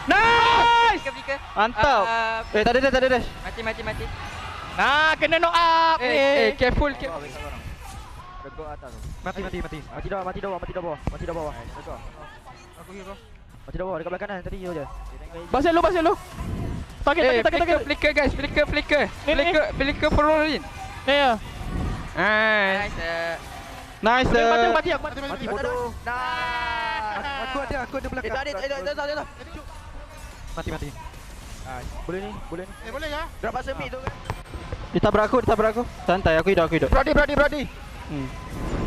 Nice! Mantap. Tak ada dash. Mati. Nah, kena knock up. Careful. Rego atas. Mati dah bawah. Aku hero. Mati dah bawah dekat belah kanan tadi hero je. Basel lu. Target. Flicker guys, flicker. Flicker Frorin. Ya. Nice. Mati. Mati bodoh. Nah. Aku ada belakang. Dah. Mati. Boleh ni. Boleh ya? Drop pasal mid tu kan. Ditabrak aku. Santai, aku hidup. Brody.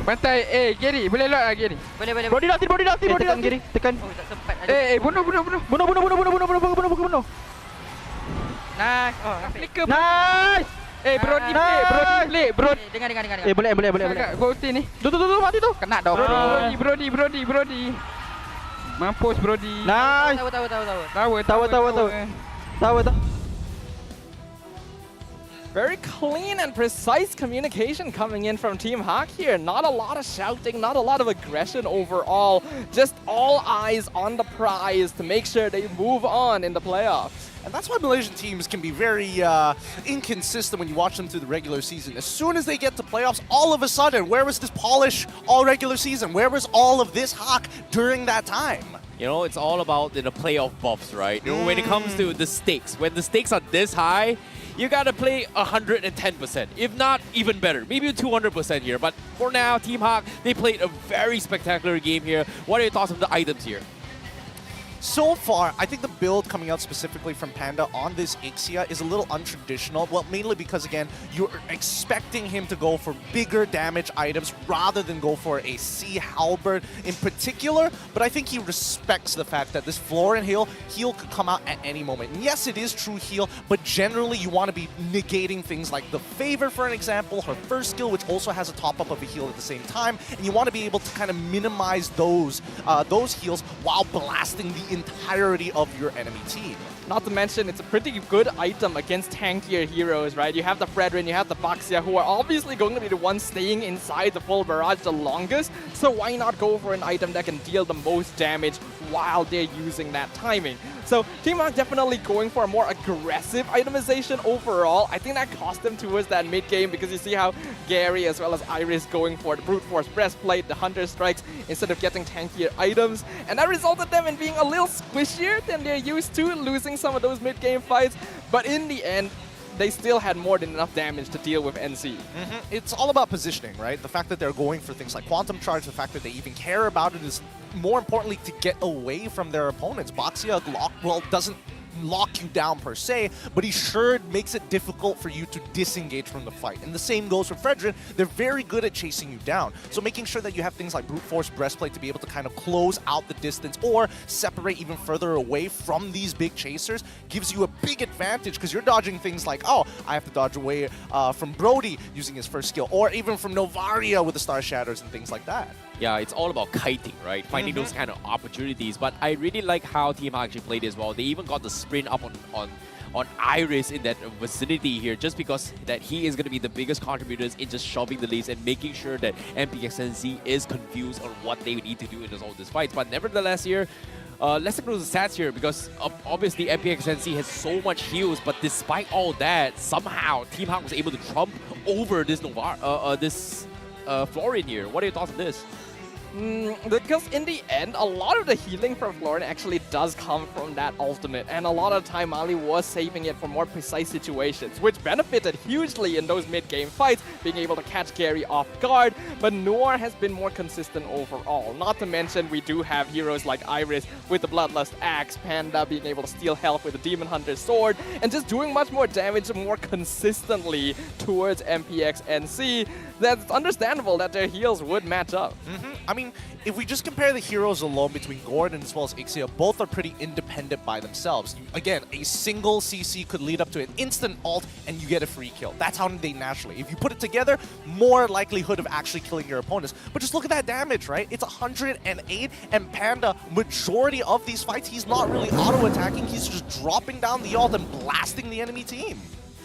Bantai. Gary, boleh lock lagi Gary. Boleh. Body lock. Tekan Gary, tekan. Oh, tak sempat. Bunuh. Nice. Oh, Flicker. Nice. Brody play. Dengar. Boleh. Gua ulti ni. Tu mati tu. Kena dah. Brody. Mampus Brody. Nice. Tahu. Very clean and precise communication coming in from Team Hawk here. Not a lot of shouting, not a lot of aggression overall. Just all eyes on the prize to make sure they move on in the playoffs. And that's why Malaysian teams can be very inconsistent when you watch them through the regular season. As soon as they get to playoffs, all of a sudden, where was this polish all regular season? Where was all of this Hawk during that time? You know, it's all about the playoff buffs, right? You know, when it comes to the stakes, when the stakes are this high, you gotta play 110%, if not even better, maybe 200% here. But for now, Team Hawk, they played a very spectacular game here. What are your thoughts on the items here? So far, I think the build coming out specifically from Panda on this Ixia is a little untraditional. Well, mainly because, again, you're expecting him to go for bigger damage items rather than go for a Sea Halberd in particular. But I think he respects the fact that this floor and heal could come out at any moment. And yes, it is true heal, but generally you want to be negating things like the Favor, for an example, her first skill, which also has a top-up of a heal at the same time. And you want to be able to kind of minimize those heals while blasting the entirety of your enemy team. Not to mention, it's a pretty good item against tankier heroes, right? You have the Fredrin, you have the Baxia, who are obviously going to be the ones staying inside the full barrage the longest, so why not go for an item that can deal the most damage while they're using that timing? So Team Hawk definitely going for a more aggressive itemization overall. I think that cost them towards that mid game, because you see how Gary as well as Iris going for the Brute Force Breastplate, the Hunter Strikes, instead of getting tankier items. And that resulted them in being a little squishier than they're used to, losing some of those mid game fights. But in the end, they still had more than enough damage to deal with NC. It's all about positioning, right? The fact that they're going for things like Quantum Charge, the fact that they even care about it is more importantly to get away from their opponents. Baxia doesn't lock you down per se, but he sure makes it difficult for you to disengage from the fight. And the same goes for Fredrin. They're very good at chasing you down. So making sure that you have things like Brute Force Breastplate to be able to kind of close out the distance or separate even further away from these big chasers gives you a big advantage, because you're dodging things like, oh, I have to dodge away from Brody using his first skill, or even from Novaria with the Star Shatters and things like that. Yeah, it's all about kiting, right? Finding those kind of opportunities. But I really like how Team Hawk actually played as well. They even got the sprint up on Iris in that vicinity here, just because that he is going to be the biggest contributors in just shoving the leads and making sure that MPXNC is confused on what they need to do in all these fights. But nevertheless here, let's take a look at the stats here, because obviously MPXNC has so much heals, but despite all that, somehow Team Hawk was able to trump over this Florian here. What are your thoughts on this? Because in the end, a lot of the healing from Florian actually does come from that ultimate, and a lot of the time Mali was saving it for more precise situations, which benefited hugely in those mid-game fights, being able to catch Gary off guard, but Noir has been more consistent overall. Not to mention, we do have heroes like Iris with the Bloodlust Axe, Panda being able to steal health with the Demon Hunter Sword, and just doing much more damage more consistently towards MPNC. That's understandable that their heals would match up. I mean, if we just compare the heroes alone between Gordon as well as Ixia, both are pretty independent by themselves. Again, a single CC could lead up to an instant ult and you get a free kill. That's how they naturally. If you put it together, more likelihood of actually killing your opponents. But just look at that damage, right? It's 108, and Panda, majority of these fights, he's not really auto-attacking. He's just dropping down the ult and blasting the enemy team.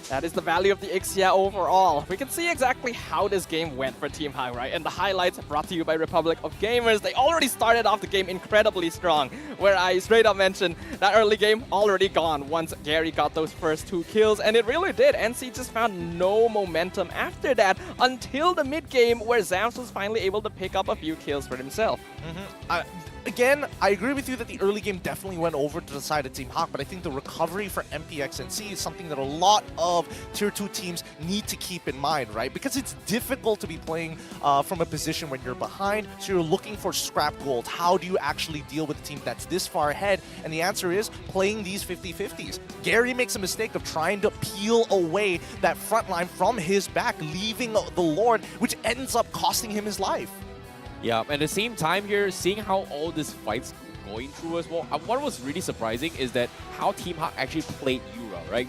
That is the value of the Ixia overall. We can see exactly how this game went for Team Hak, right? And the highlights brought to you by Republic of Gamers. They already started off the game incredibly strong, where I straight up mentioned that early game already gone once Gary got those first 2 kills, and it really did. NC just found no momentum after that until the mid game, where Zams was finally able to pick up a few kills for himself. Again, I agree with you that the early game definitely went over to the side of Team Hak, but I think the recovery for MPNC is something that a lot of Tier 2 teams need to keep in mind, right? Because it's difficult to be playing from a position when you're behind, so you're looking for scrap gold. How do you actually deal with a team that's this far ahead? And the answer is playing these 50-50s. Gary makes a mistake of trying to peel away that front line from his back, leaving the Lord, which ends up costing him his life. Yeah, and at the same time here, seeing how all these fights going through as well, what was really surprising is that how Team Hak actually played Yura, right?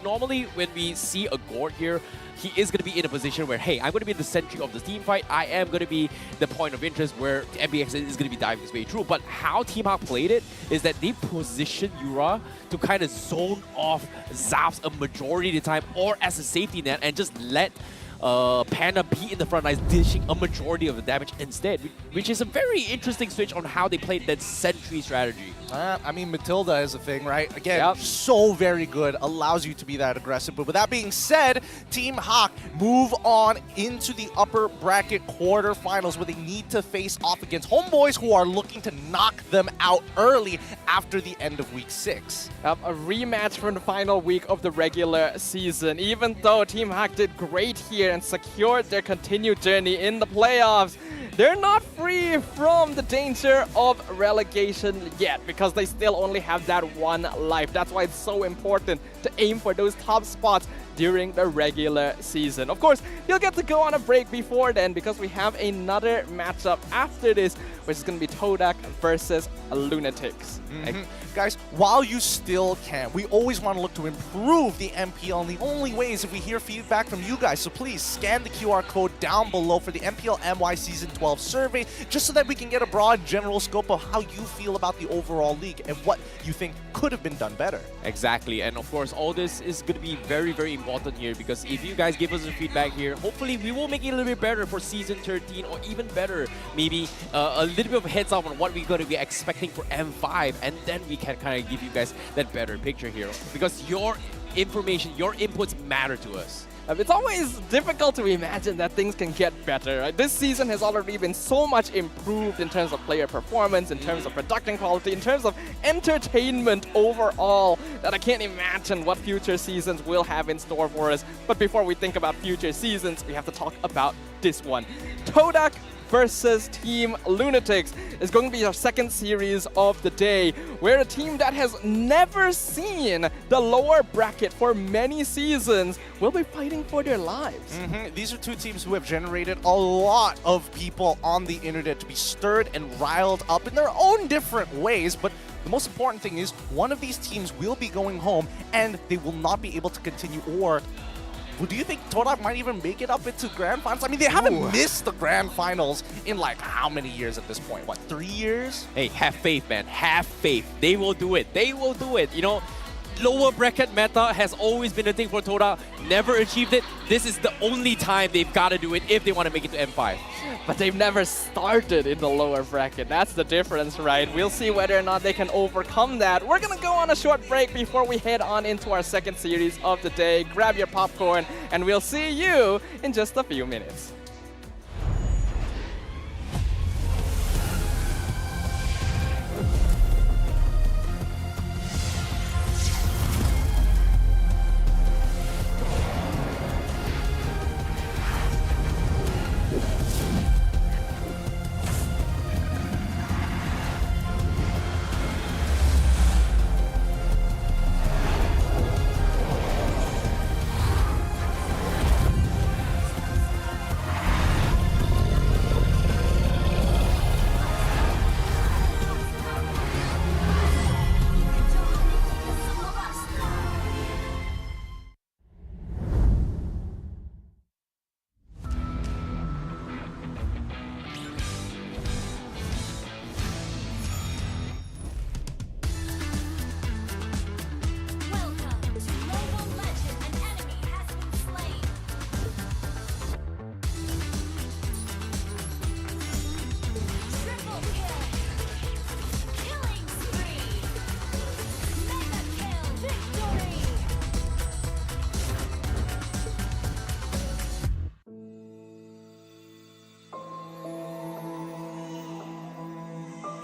Normally, when we see a Gord here, he is going to be in a position where, hey, I'm going to be the sentry of the team fight. I am going to be the point of interest where MPX is going to be diving his way through. But how Team Hak played it is that they positioned Yura to kind of zone off Zaps a majority of the time, or as a safety net, and just let Panda be in the front lines, dishing a majority of the damage instead, which is a very interesting switch on how they played that sentry strategy. I mean, Matilda is a thing, right? Again, so very good, allows you to be that aggressive. But with that being said, Team Hak move on into the upper bracket quarterfinals, where they need to face off against Homebois, who are looking to knock them out early after the end of week 6. A rematch from the final week of the regular season. Even though Team Hak did great here and secured their continued journey in the playoffs, they're not free from the danger of relegation yet, because they still only have that one life. That's why it's so important to aim for those top spots during the regular season. Of course, you'll get to go on a break before then, because we have another matchup after this, which is going to be Todak versus Lunatix. Guys, while you still can, we always want to look to improve the MPL, and the only way is if we hear feedback from you guys. So please scan the QR code down below for the MPL MY Season 12 survey, just so that we can get a broad general scope of how you feel about the overall league and what you think could have been done better. Exactly, and of course, all this is going to be very, very important here, because if you guys give us a feedback here, hopefully we will make it a little bit better for Season 13, or even better, maybe a little bit of a heads up on what we're going to be expecting for M5, and then we can kind of give you guys that better picture here, because your information, your inputs matter to us. It's always difficult to imagine that things can get better. Right? This season has already been so much improved in terms of player performance, in terms of production quality, in terms of entertainment overall, that I can't imagine what future seasons will have in store for us. But before we think about future seasons, we have to talk about this one. Todak versus Team Lunatix is going to be our second series of the day, where a team that has never seen the lower bracket for many seasons will be fighting for their lives. These are two teams who have generated a lot of people on the internet to be stirred and riled up in their own different ways, but the most important thing is one of these teams will be going home and they will not be able to continue. Or do you think Todak might even make it up into grand finals? I mean, they haven't missed the grand finals in like how many years at this point? What, 3 years? Hey, have faith, man. Have faith. They will do it. They will do it. You know, lower bracket meta has always been a thing for Todak. Never achieved it. This is the only time they've got to do it if they want to make it to M5. But they've never started in the lower bracket. That's the difference, right? We'll see whether or not they can overcome that. We're going to go on a short break before we head on into our second series of the day. Grab your popcorn, and we'll see you in just a few minutes.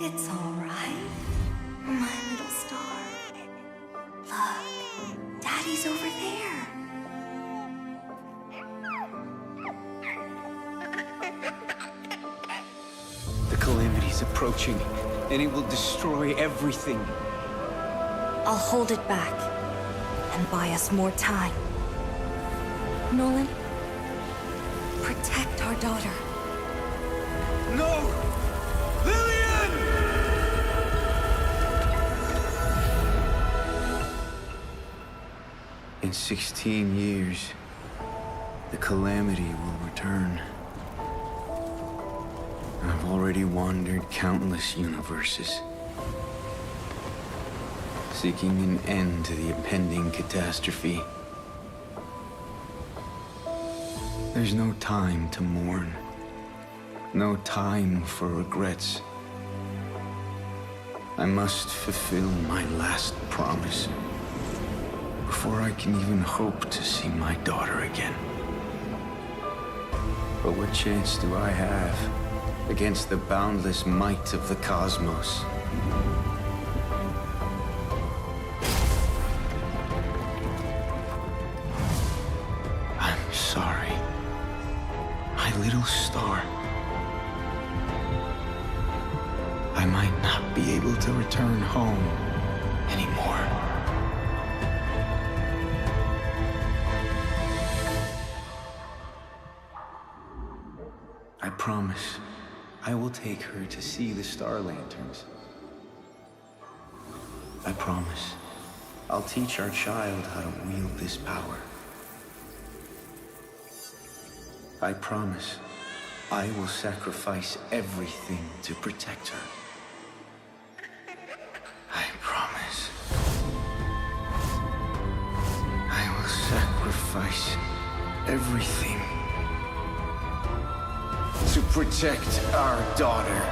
It's all right, my little star. Look, Daddy's over there. The calamity's approaching, and it will destroy everything. I'll hold it back and buy us more time. Nolan, protect our daughter. No! Lillian! In 16 years, the calamity will return. I've already wandered countless universes, seeking an end to the impending catastrophe. There's no time to mourn, no time for regrets. I must fulfill my last promise before I can even hope to see my daughter again. But what chance do I have against the boundless might of the cosmos? I'm sorry, my little star. I might not be able to return home anymore. I promise I will take her to see the star lanterns. I promise I'll teach our child how to wield this power. I promise I will sacrifice everything to protect her. I promise I will sacrifice everything to protect our daughter.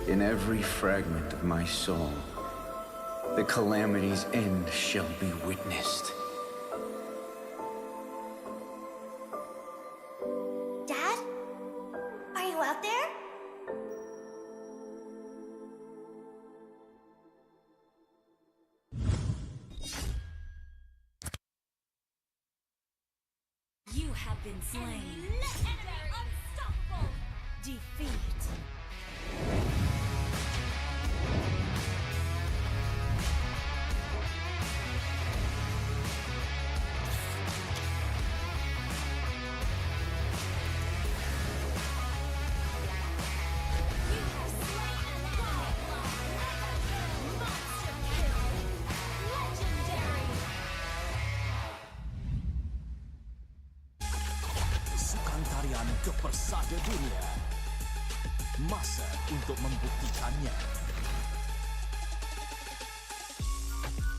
In every fragment of my soul, the calamity's end shall be witnessed. Dad? Are you out there? You have been slain. Unstoppable. Defeat. Sukan tarian ke persada dunia. Masa untuk membuktikannya.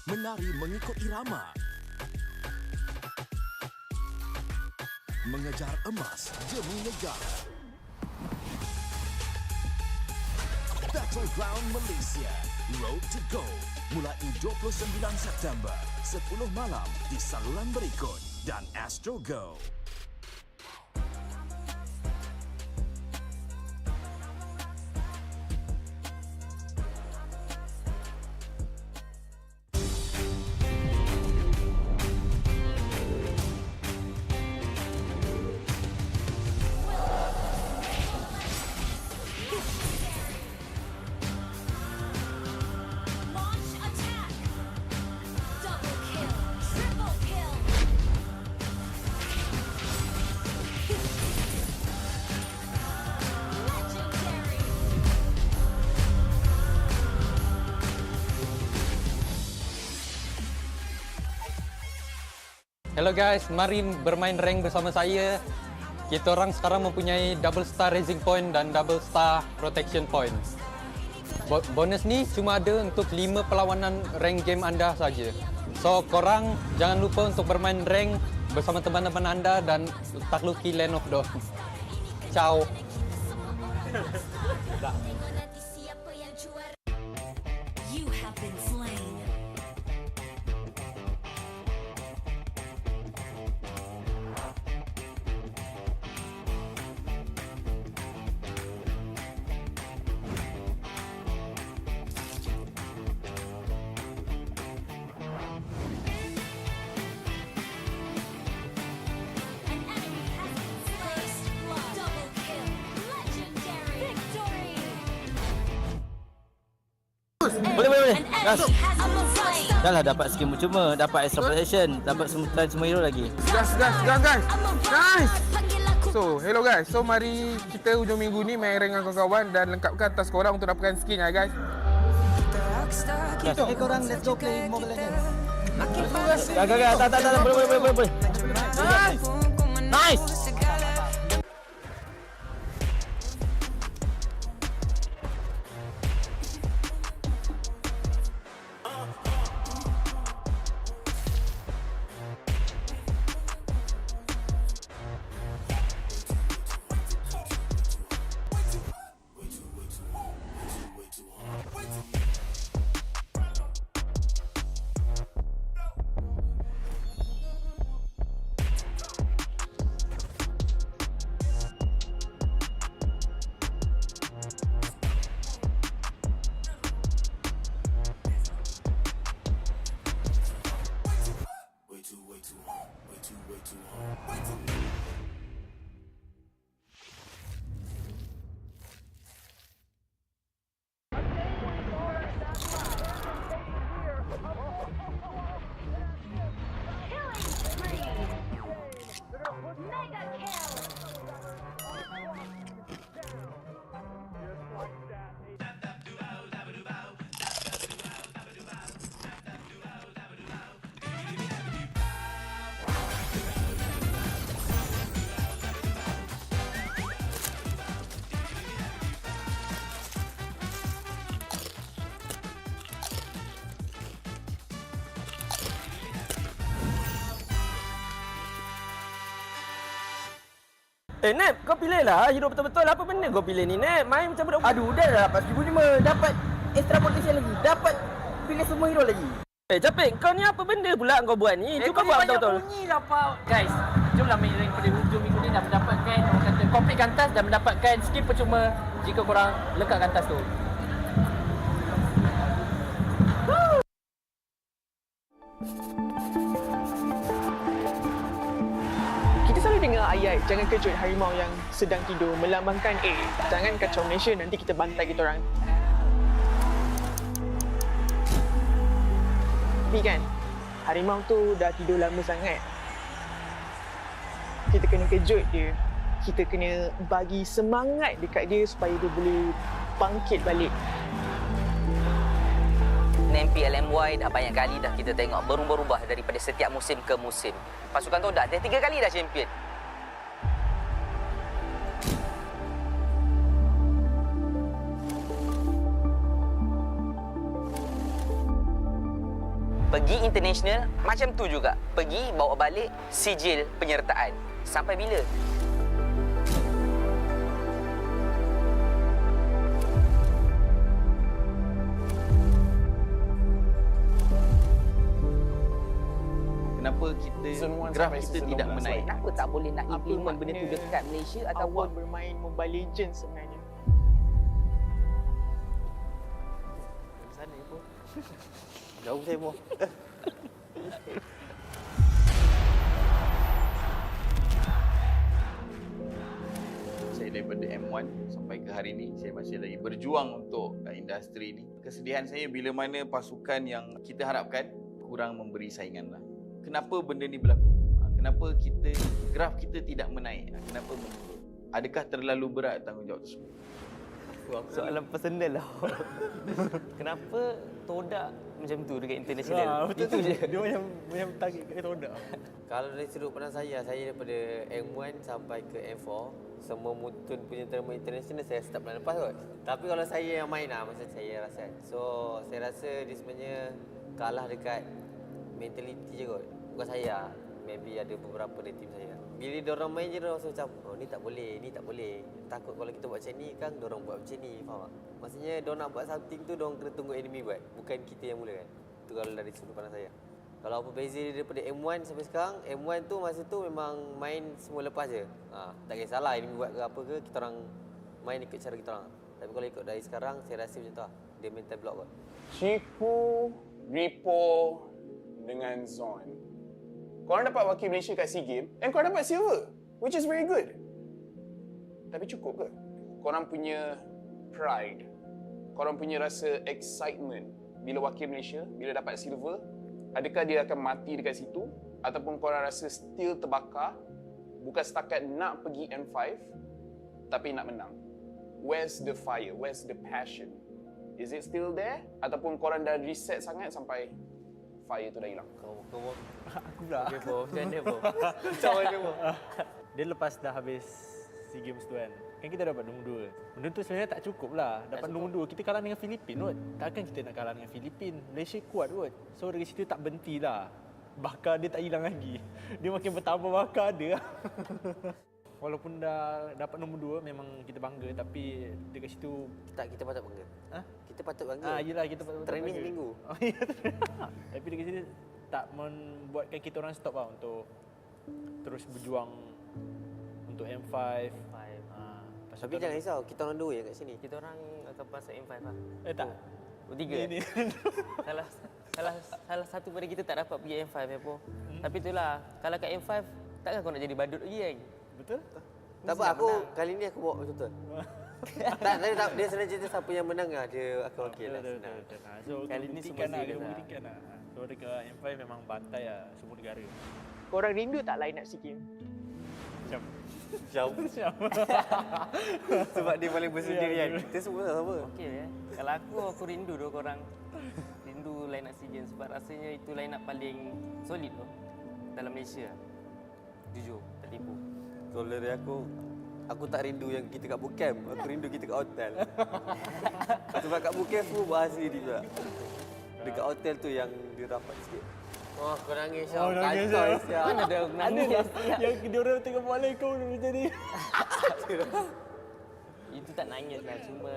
Menari mengikut irama. Mengejar emas demi negara. Battleground Malaysia. Road to Go. Mulai 29 September. 10 malam di saluran berikut dan Astro Go. Hello guys, mari bermain rank bersama saya. Kita orang sekarang mempunyai double star raising point dan double star protection points. Bonus ni cuma ada untuk 5 perlawanan rank game anda saja. So korang jangan lupa untuk bermain rank bersama teman-teman anda dan takluki Land of Dawn. Ciao. You have been slain. Boleh. Gas. Dah lah dapat skin percuma, dapat extra protection, dapat semua hero lagi. Gas. Nice. So, hello guys. So, mari kita hujung minggu ni main rank dengan kawan-kawan dan lengkapkan task korang untuk dapatkan skin ya guys. Korang let's go play Mobile Legends. Gak. Tak. Boleh. Nice. Nep, kau pilih lah hero betul-betul. Apa benda kau pilih ni, Nep? Main macam budak. Aduh, dah dapat 1,500. Dapat extra protection lagi. Dapat pilih semua hero lagi. Capek, kau ni apa benda pula kau buat ni? Cuba buat betul-betul. Bunyi lah, Pak. Guys, jomlah main rank pada hujung minggu ni dan mendapatkan, orang kata, completekan task dan mendapatkan skin percuma jika korang lekatkan task tu. Kita selalu dengar ayat jangan kejut harimau yang sedang tidur, melambangkan jangan kacau Malaysia, nanti kita bantai kita orang. Tapi kan, harimau tu dah tidur lama sangat. Kita kena kejut dia. Kita kena bagi semangat dekat dia supaya dia boleh bangkit balik. MPL MY dah banyak kali dah kita tengok berubah-ubah daripada setiap musim ke musim. Pasukan Todak dah 3 kali dah champion. Pergi international macam tu juga. Pergi bawa balik sijil penyertaan. Sampai bila? Kenapa graf kita tidak menaik? Kenapa tak boleh nak implement benda tu dekat Malaysia ataupun awak bermain Mobile Legends sebenarnya? Sana pun. Jauh saya pun. Saya daripada M1 sampai ke hari ini, saya masih lagi berjuang untuk industri ni. Kesedihan saya bila mana pasukan yang kita harapkan kurang memberi saingan lah. Kenapa benda ni berlaku? Kenapa graf kita tidak menaik? Kenapa menurun? Adakah terlalu berat tanggungjawab tersebut? Soalan personal lah. Kenapa Todak macam tu dekat international? Betul tu je. Dia macam target kat Todak. Kalau dari sudut pandang saya daripada M1 sampai ke M4, semua mutun punya terma international saya start bulan lepas kot. Tapi kalau saya yang main macam saya rasa. So, saya rasa dia sebenarnya kalah dekat mentality je kot. Bukan saya. maybe ada beberapa dari tim saya. Bila diorang main je, diorang rasa macam, oh ni tak boleh, ni tak boleh. Takut kalau kita buat macam ni kan, diorang buat macam ni, faham tak? Maksudnya diorang nak buat something tu, diorang kena tunggu enemy buat. Bukan kita yang mula kan. Itu kalau dari sudut pandang saya. Kalau apa beza dia daripada M1 sampai sekarang, M1 tu masa tu memang main semua lepas je. Tak kisahlah enemy buat ke apa ke, kita orang main ikut cara kita orang. Tapi kalau ikut dari sekarang, saya rasa macam tu lah. Dia mental block kot. Chiku, Repo dengan Zon. Korang dapat wakil Malaysia kat SEA Games and korang dapat silver, which is very good. Tapi cukup ke? Korang punya pride, korang punya rasa excitement bila wakil Malaysia, bila dapat silver, adakah dia akan mati dekat situ? Ataupun korang rasa still terbakar, bukan setakat nak pergi M5, tapi nak menang? Where's the fire? Where's the passion? Is it still there? Ataupun korang dah reset sangat sampai fire tu dah hilang? Aku pula. Okay, Bo. Macam mana, Bo? Macam mana, Bo? Dia lepas dah habis SEA Games tu kan, kita dapat nombor 2. Benda tu sebenarnya tak cukup lah. Dapat nombor 2, kita kalah dengan Filipin kot. Takkan kita nak kalah dengan Filipin? Malaysia kuat kot. So dari situ tak berhenti lah. Bakar dia tak hilang lagi. Dia makin bertambah bakar dia. Walaupun dah dapat nombor 2, memang kita bangga. Tapi dekat situ... kita patut bangga. Kita patut bangga. Yelah, kita patut bangga. Training seminggu. Tapi dekat situ tak membuatkan kita orang stop lah untuk terus berjuang untuk M5. Tapi jangan risau, kita orang 2 yang kat sini. Kita orang akan pasal M5 lah. Tak. Bertiga. Salah satu pada kita tak dapat pergi M5 ya, Po. Tapi itulah, kalau kat M5 takkan kau nak jadi badut lagi kan? Betul. Tak apa, kali ni aku bawa betul-betul. tak, dia senang cerita siapa yang menang lah, dia akan wakil lah. So kali ni semua buktikan lah. So dekat M5 memang bantai lah semua negara. Korang rindu tak line up SEA Games? Jauh. Sebab dia paling bersendiri kan. Kita semua tak sama. Okey ya. Kalau aku rindu dua korang. Rindu line up SEA Games sebab rasanya itu line up paling solid tu dalam Malaysia. Jujur, tak tipu. Kalau dari aku tak rindu yang kita kat bootcamp. Aku rindu kita kat hotel. Sebab kat bootcamp semua bahas sendiri pula. Dekat hotel tu yang dia rapat sikit. Oh, kau nangis Syam. Nangis Syam. Mana ada nangis? Yang dia orang tengah buat lain kau macam ni. Itu tak nangis lah. Cuma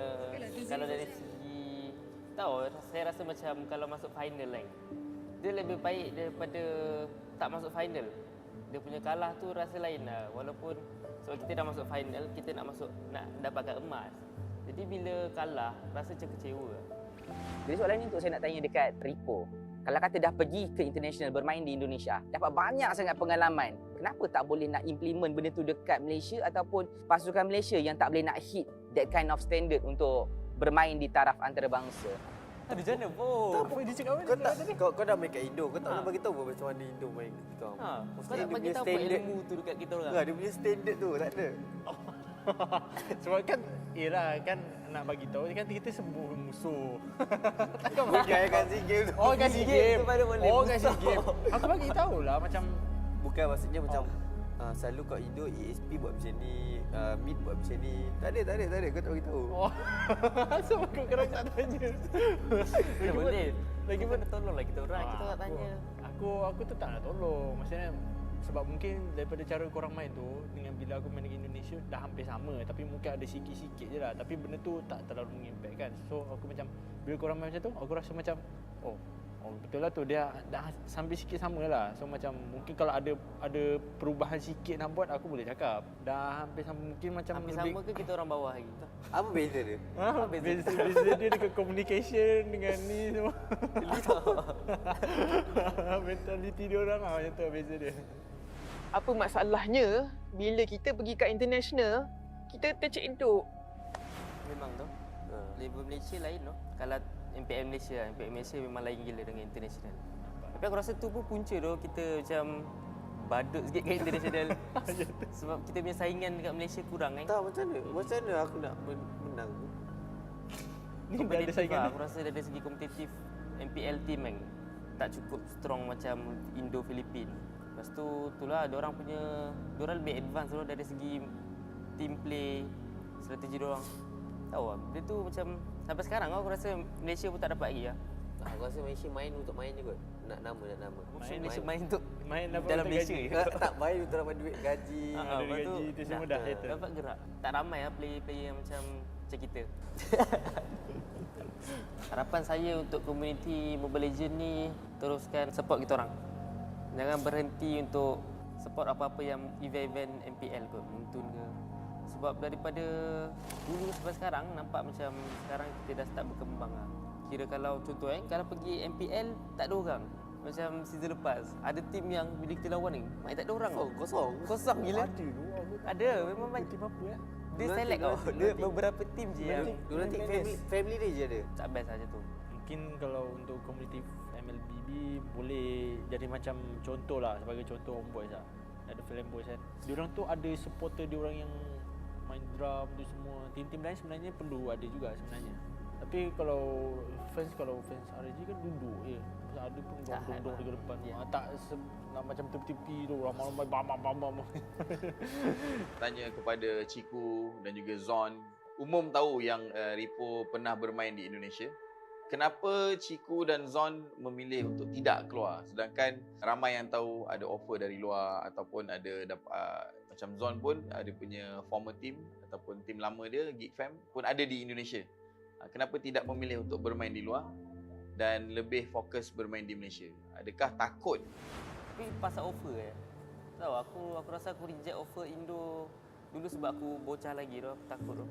kalau dari segi... Tahu, saya rasa macam kalau masuk final kan. Dia lebih baik daripada tak masuk final. Dia punya kalah tu rasa lain lah. Walaupun sebab kita dah masuk final, kita nak dapatkan emas. Jadi bila kalah, rasa macam kecewa. Jadi soalan ni untuk saya nak tanya dekat Repo. Kalau kata dah pergi ke international bermain di Indonesia, dapat banyak sangat pengalaman. Kenapa tak boleh nak implement benda tu dekat Malaysia ataupun pasukan Malaysia yang tak boleh nak hit that kind of standard untuk bermain di taraf antarabangsa? Macam mana, Po? Tak apa, dia cakap mana? Kau dah main kat Indo, kau tak boleh bagi tahu macam mana Indo main kat kita orang. Kau nak bagi tahu apa ilmu tu dekat kita orang? Dia punya standard tu, tak ada. Sebab kan, kan nak bagi tahu kan kita semua musuh. Bukan kat SEA Games. Oh, kat SEA Games. Oh, kat SEA Games. Aku bagi tahulah macam bukan maksudnya macam selalu kat Indo ESP buat macam ni, Mid buat macam ni. Tak ada. Kau tak bagi tahu. Oh. So kau kena nak tanya. Boleh. Lagi mana tolonglah kita orang, kita nak tanya. Aku tu tak nak tolong. Maksudnya sebab mungkin daripada cara korang main tu dengan bila aku main dengan Indonesia dah hampir sama, tapi mungkin ada sikit-sikit je lah, tapi benda tu tak terlalu mengimpact kan. So aku macam bila korang main macam tu, aku rasa macam oh betul lah tu, dia dah sambil sikit sama lah. So macam mungkin kalau ada perubahan sikit nak buat, aku boleh cakap dah hampir sama. Mungkin macam hampir sama ke kita orang bawah lagi? Apa beza dia? Beza dia dekat communication dengan ni semua. Mentality dia orang lah macam tu beza dia. Apa masalahnya bila kita pergi kat international, kita tercedok. Memang tu. Level Malaysia lain tu. Kalau MPL Malaysia memang lain gila dengan international. Tapi aku rasa tu pun punca tu kita macam badut sikit kat international. Sebab kita punya saingan dekat Malaysia kurang kan. Tak, macam mana aku nak menang? Ni dah ada saingan. Aku rasa dari segi kompetitif MPL team kan tak cukup strong macam Indo-Filipin. Lepas tu itulah diorang lebih advance tu dari segi team play, strategi diorang. Tahu lah, dia tu macam sampai sekarang aku rasa Malaysia pun tak dapat lagi lah. Aku rasa Malaysia main untuk main je kot. Nak nama. Malaysia main untuk main dapat dalam untuk Malaysia. gaji. Tak main untuk dapat duit gaji. Dari gaji tu semua dah settle. Dapat gerak. Tak ramai lah player-player yang macam kita. Harapan saya untuk komuniti Mobile Legends ni teruskan support kita orang. Jangan berhenti untuk support apa-apa yang event-event MPL kot, Muntun ke. Sebab daripada dulu sampai sekarang nampak macam sekarang kita dah start berkembang lah. Kira kalau contoh kalau pergi MPL tak ada orang. Macam season lepas, ada tim yang bila kita lawan ni, main tak ada orang. Kosong gila. Ada, memang main tim apa ya? Dia select dia beberapa tim je yang Lunatix family dia je ada. Tak best saja tu. Mungkin kalau untuk komuniti MLBB boleh jadi macam contoh lah, sebagai contoh Homebois lah. Ada Homebois kan. Diorang tu ada supporter diorang yang main drum tu semua. Tim-tim lain sebenarnya perlu ada juga sebenarnya. Tapi kalau fans RG kan duduk je. Ada pun duduk di depan. Tak nak macam tepi-tepi tu ramai-ramai bam. Tanya kepada Ciku dan juga Zon. Umum tahu yang Ripo pernah bermain di Indonesia. Kenapa Ciku dan Zon memilih untuk tidak keluar? Sedangkan ramai yang tahu ada offer dari luar ataupun ada macam Zon pun ada punya former team ataupun team lama dia, Geek Fam pun ada di Indonesia. Kenapa tidak memilih untuk bermain di luar dan lebih fokus bermain di Malaysia? Adakah takut? Tapi pasal offer tahu aku rasa aku reject offer Indo dulu sebab aku bocah lagi tu, aku takut tu.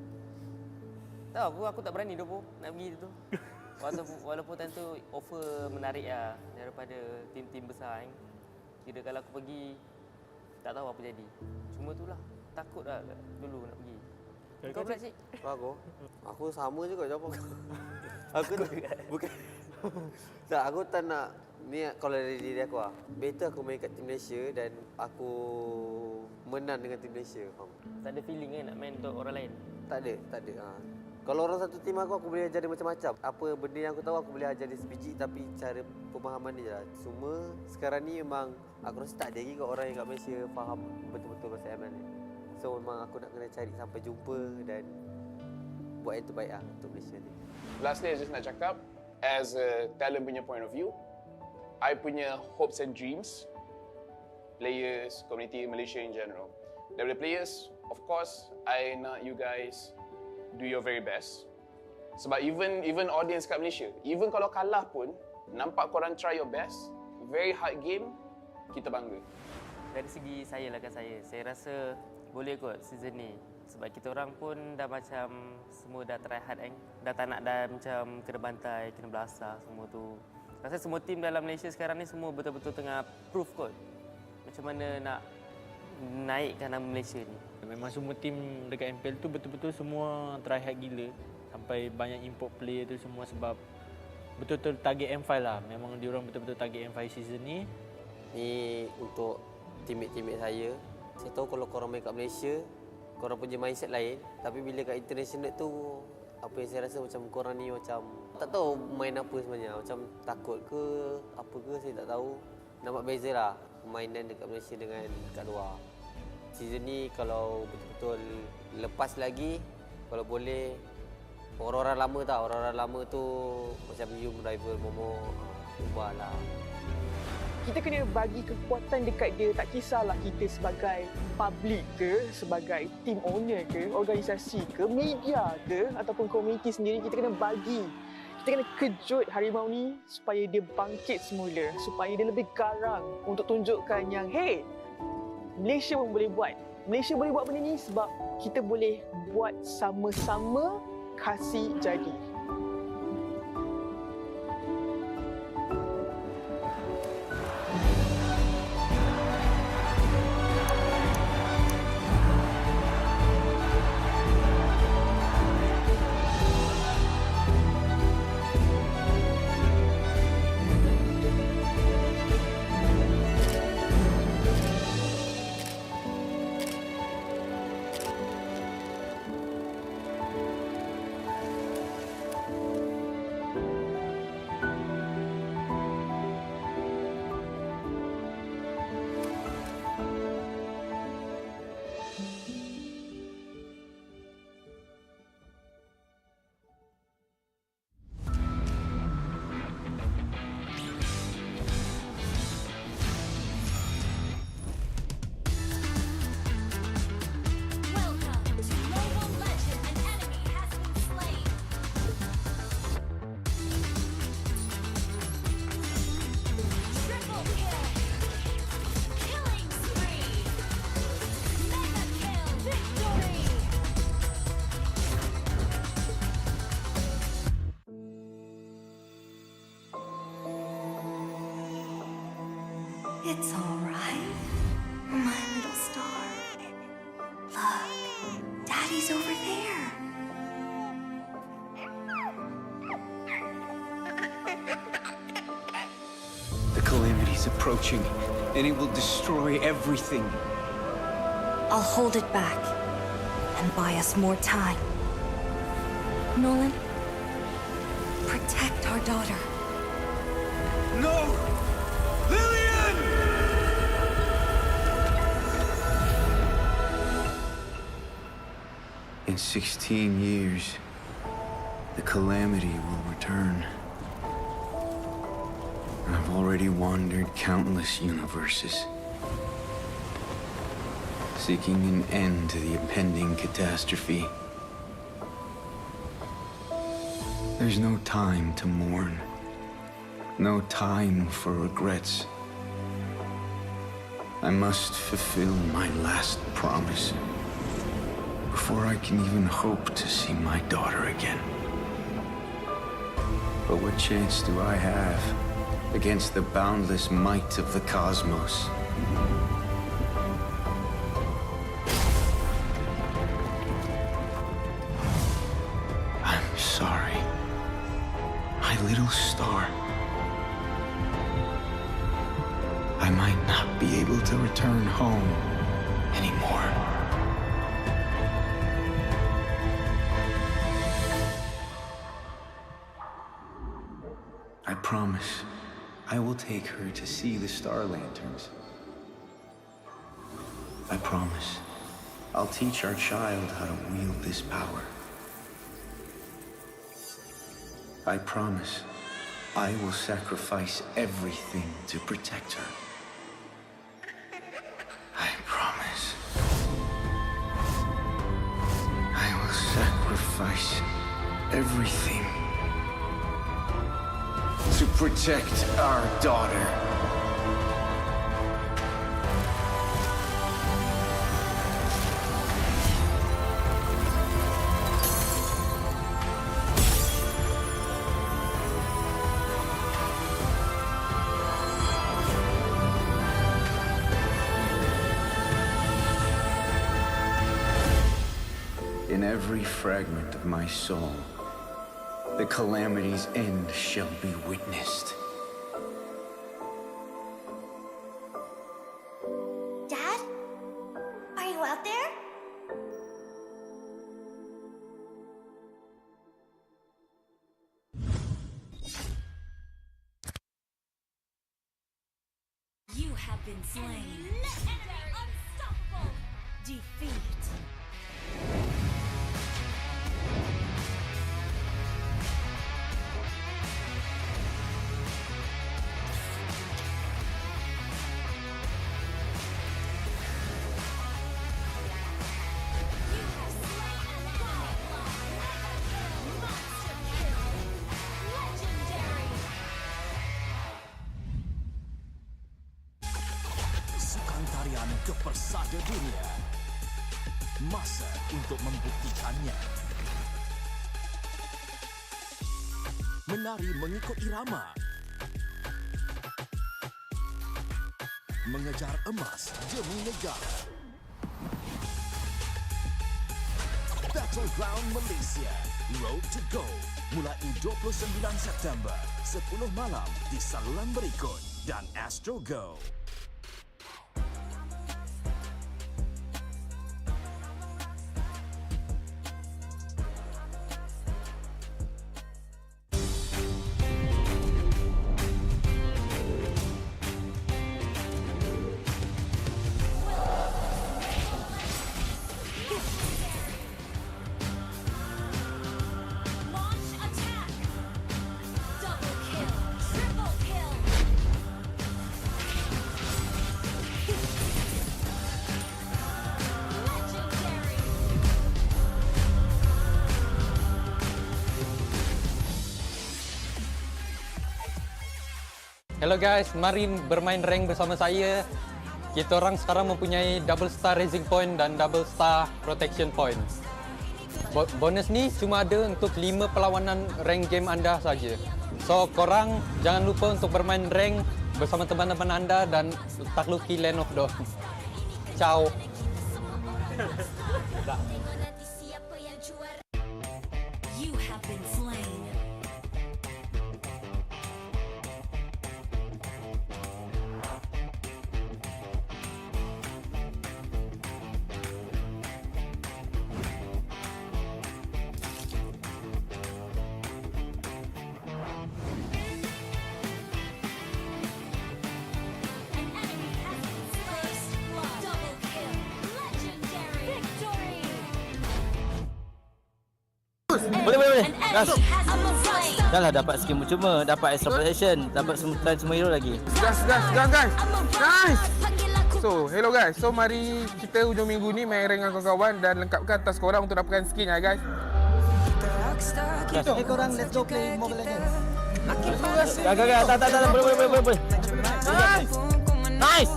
Tahu aku tak berani tu nak pergi tu. Walaupun time tu offer menarik lah daripada tim-tim besar kan. Kira kalau aku pergi tak tahu apa jadi. Cuma itulah takut lah dulu nak pergi. Kau pula cik? Aku sama je kot jawab aku. Aku bukan. Tak, aku tak nak ni kalau dari diri aku lah. Better aku main kat tim Malaysia dan aku menang dengan tim Malaysia, faham? Tak ada feeling nak main untuk orang lain? Tak ada. Kalau orang satu tim aku boleh ajar dia macam-macam. Apa benda yang aku tahu aku boleh ajar dia sebiji, tapi cara pemahaman dia je lah. Cuma sekarang ni memang aku rasa tak ada lagi kat orang yang kat Malaysia faham betul-betul pasal ML ni. So memang aku nak kena cari sampai jumpa dan buat yang terbaik lah untuk Malaysia ni. Lastly, I just nak cakap, as a talent punya point of view, I punya hopes and dreams, players, community Malaysia in general. Daripada players, of course, I nak you guys do your very best. Sebab even audience kat Malaysia, even kalau kalah pun, nampak korang try your best, very hard game, kita bangga. Dari segi saya rasa boleh kot season ni. Sebab kita orang pun dah macam semua dah try hard kan. Dah tak nak dah macam kena bantai, kena belasah semua tu. Rasa semua tim dalam Malaysia sekarang ni semua betul-betul tengah proof kot. Macam mana nak naikkan nama Malaysia ni. Memang semua tim dekat MPL tu betul-betul semua try hard gila. Sampai banyak import player tu semua sebab betul-betul target M5 lah. Memang diorang betul-betul target M5 season ni. Ni untuk teammate-teammate saya. Saya tahu kalau korang main kat Malaysia, korang punya mindset lain. Tapi bila kat international tu, apa yang saya rasa macam korang ni macam tak tahu main apa sebenarnya. Macam takut ke, apa ke saya tak tahu. Nampak beza lah permainan dekat Malaysia dengan kat luar. Season ni kalau betul-betul lepas lagi, kalau boleh, orang-orang lama tau. Orang-orang lama tu macam Yung, Rival, Momo, ubah lah. Kita kena bagi kekuatan dekat dia, tak kisahlah kita sebagai public ke, sebagai team owner ke, organisasi ke, media ke, ataupun komuniti sendiri, kita kena bagi. Kita kena kejut harimau ni supaya dia bangkit semula, supaya dia lebih garang untuk tunjukkan yang hey, Malaysia pun boleh buat. Malaysia boleh buat benda ni sebab kita boleh buat sama-sama kasih jadi. It's all right, my little star. Look, Daddy's over there. The calamity's approaching, and it will destroy everything. I'll hold it back and buy us more time. Nolan, protect our daughter. No! Lillian! In 16 years, the calamity will return. I've already wandered countless universes, seeking an end to the impending catastrophe. There's no time to mourn, no time for regrets. I must fulfill my last promise before I can even hope to see my daughter again. But what chance do I have against the boundless might of the cosmos? I'm sorry, my little star. I might not be able to return home anymore. I promise I will take her to see the star lanterns. I promise I'll teach our child how to wield this power. I promise I will sacrifice everything to protect her. I promise I will sacrifice everything to protect our daughter. In every fragment of my soul, the calamity's end shall be witnessed. Dad? Are you out there? You have been slain. Unstoppable. Defeat. Sukan tarian kepersada dunia. Masa untuk membuktikannya. Menari mengikut irama. Mengejar emas demi negara. Battleground Malaysia. Road to Go. Mulai 29 September. 10 malam di saluran berikut dan Astro Go. Hello guys, mari bermain rank bersama saya. Kita orang sekarang mempunyai double star raising point dan double star protection points. Bonus ni cuma ada untuk 5 perlawanan rank game anda saja. So korang jangan lupa untuk bermain rank bersama teman-teman anda dan takluki Land of Dawn. Ciao. You have been slain. Boleh. Gas. Dah lah dapat skin cuma, dapat extra protection, dapat semua hero lagi. Gas guys. Nice. So, hello guys. So, mari kita hujung minggu ni main rank dengan kawan-kawan dan lengkapkan task korang untuk dapatkan skin ya guys. Gas. Korang let's go play Mobile Legends. Gas. Tak. Boleh. Nice.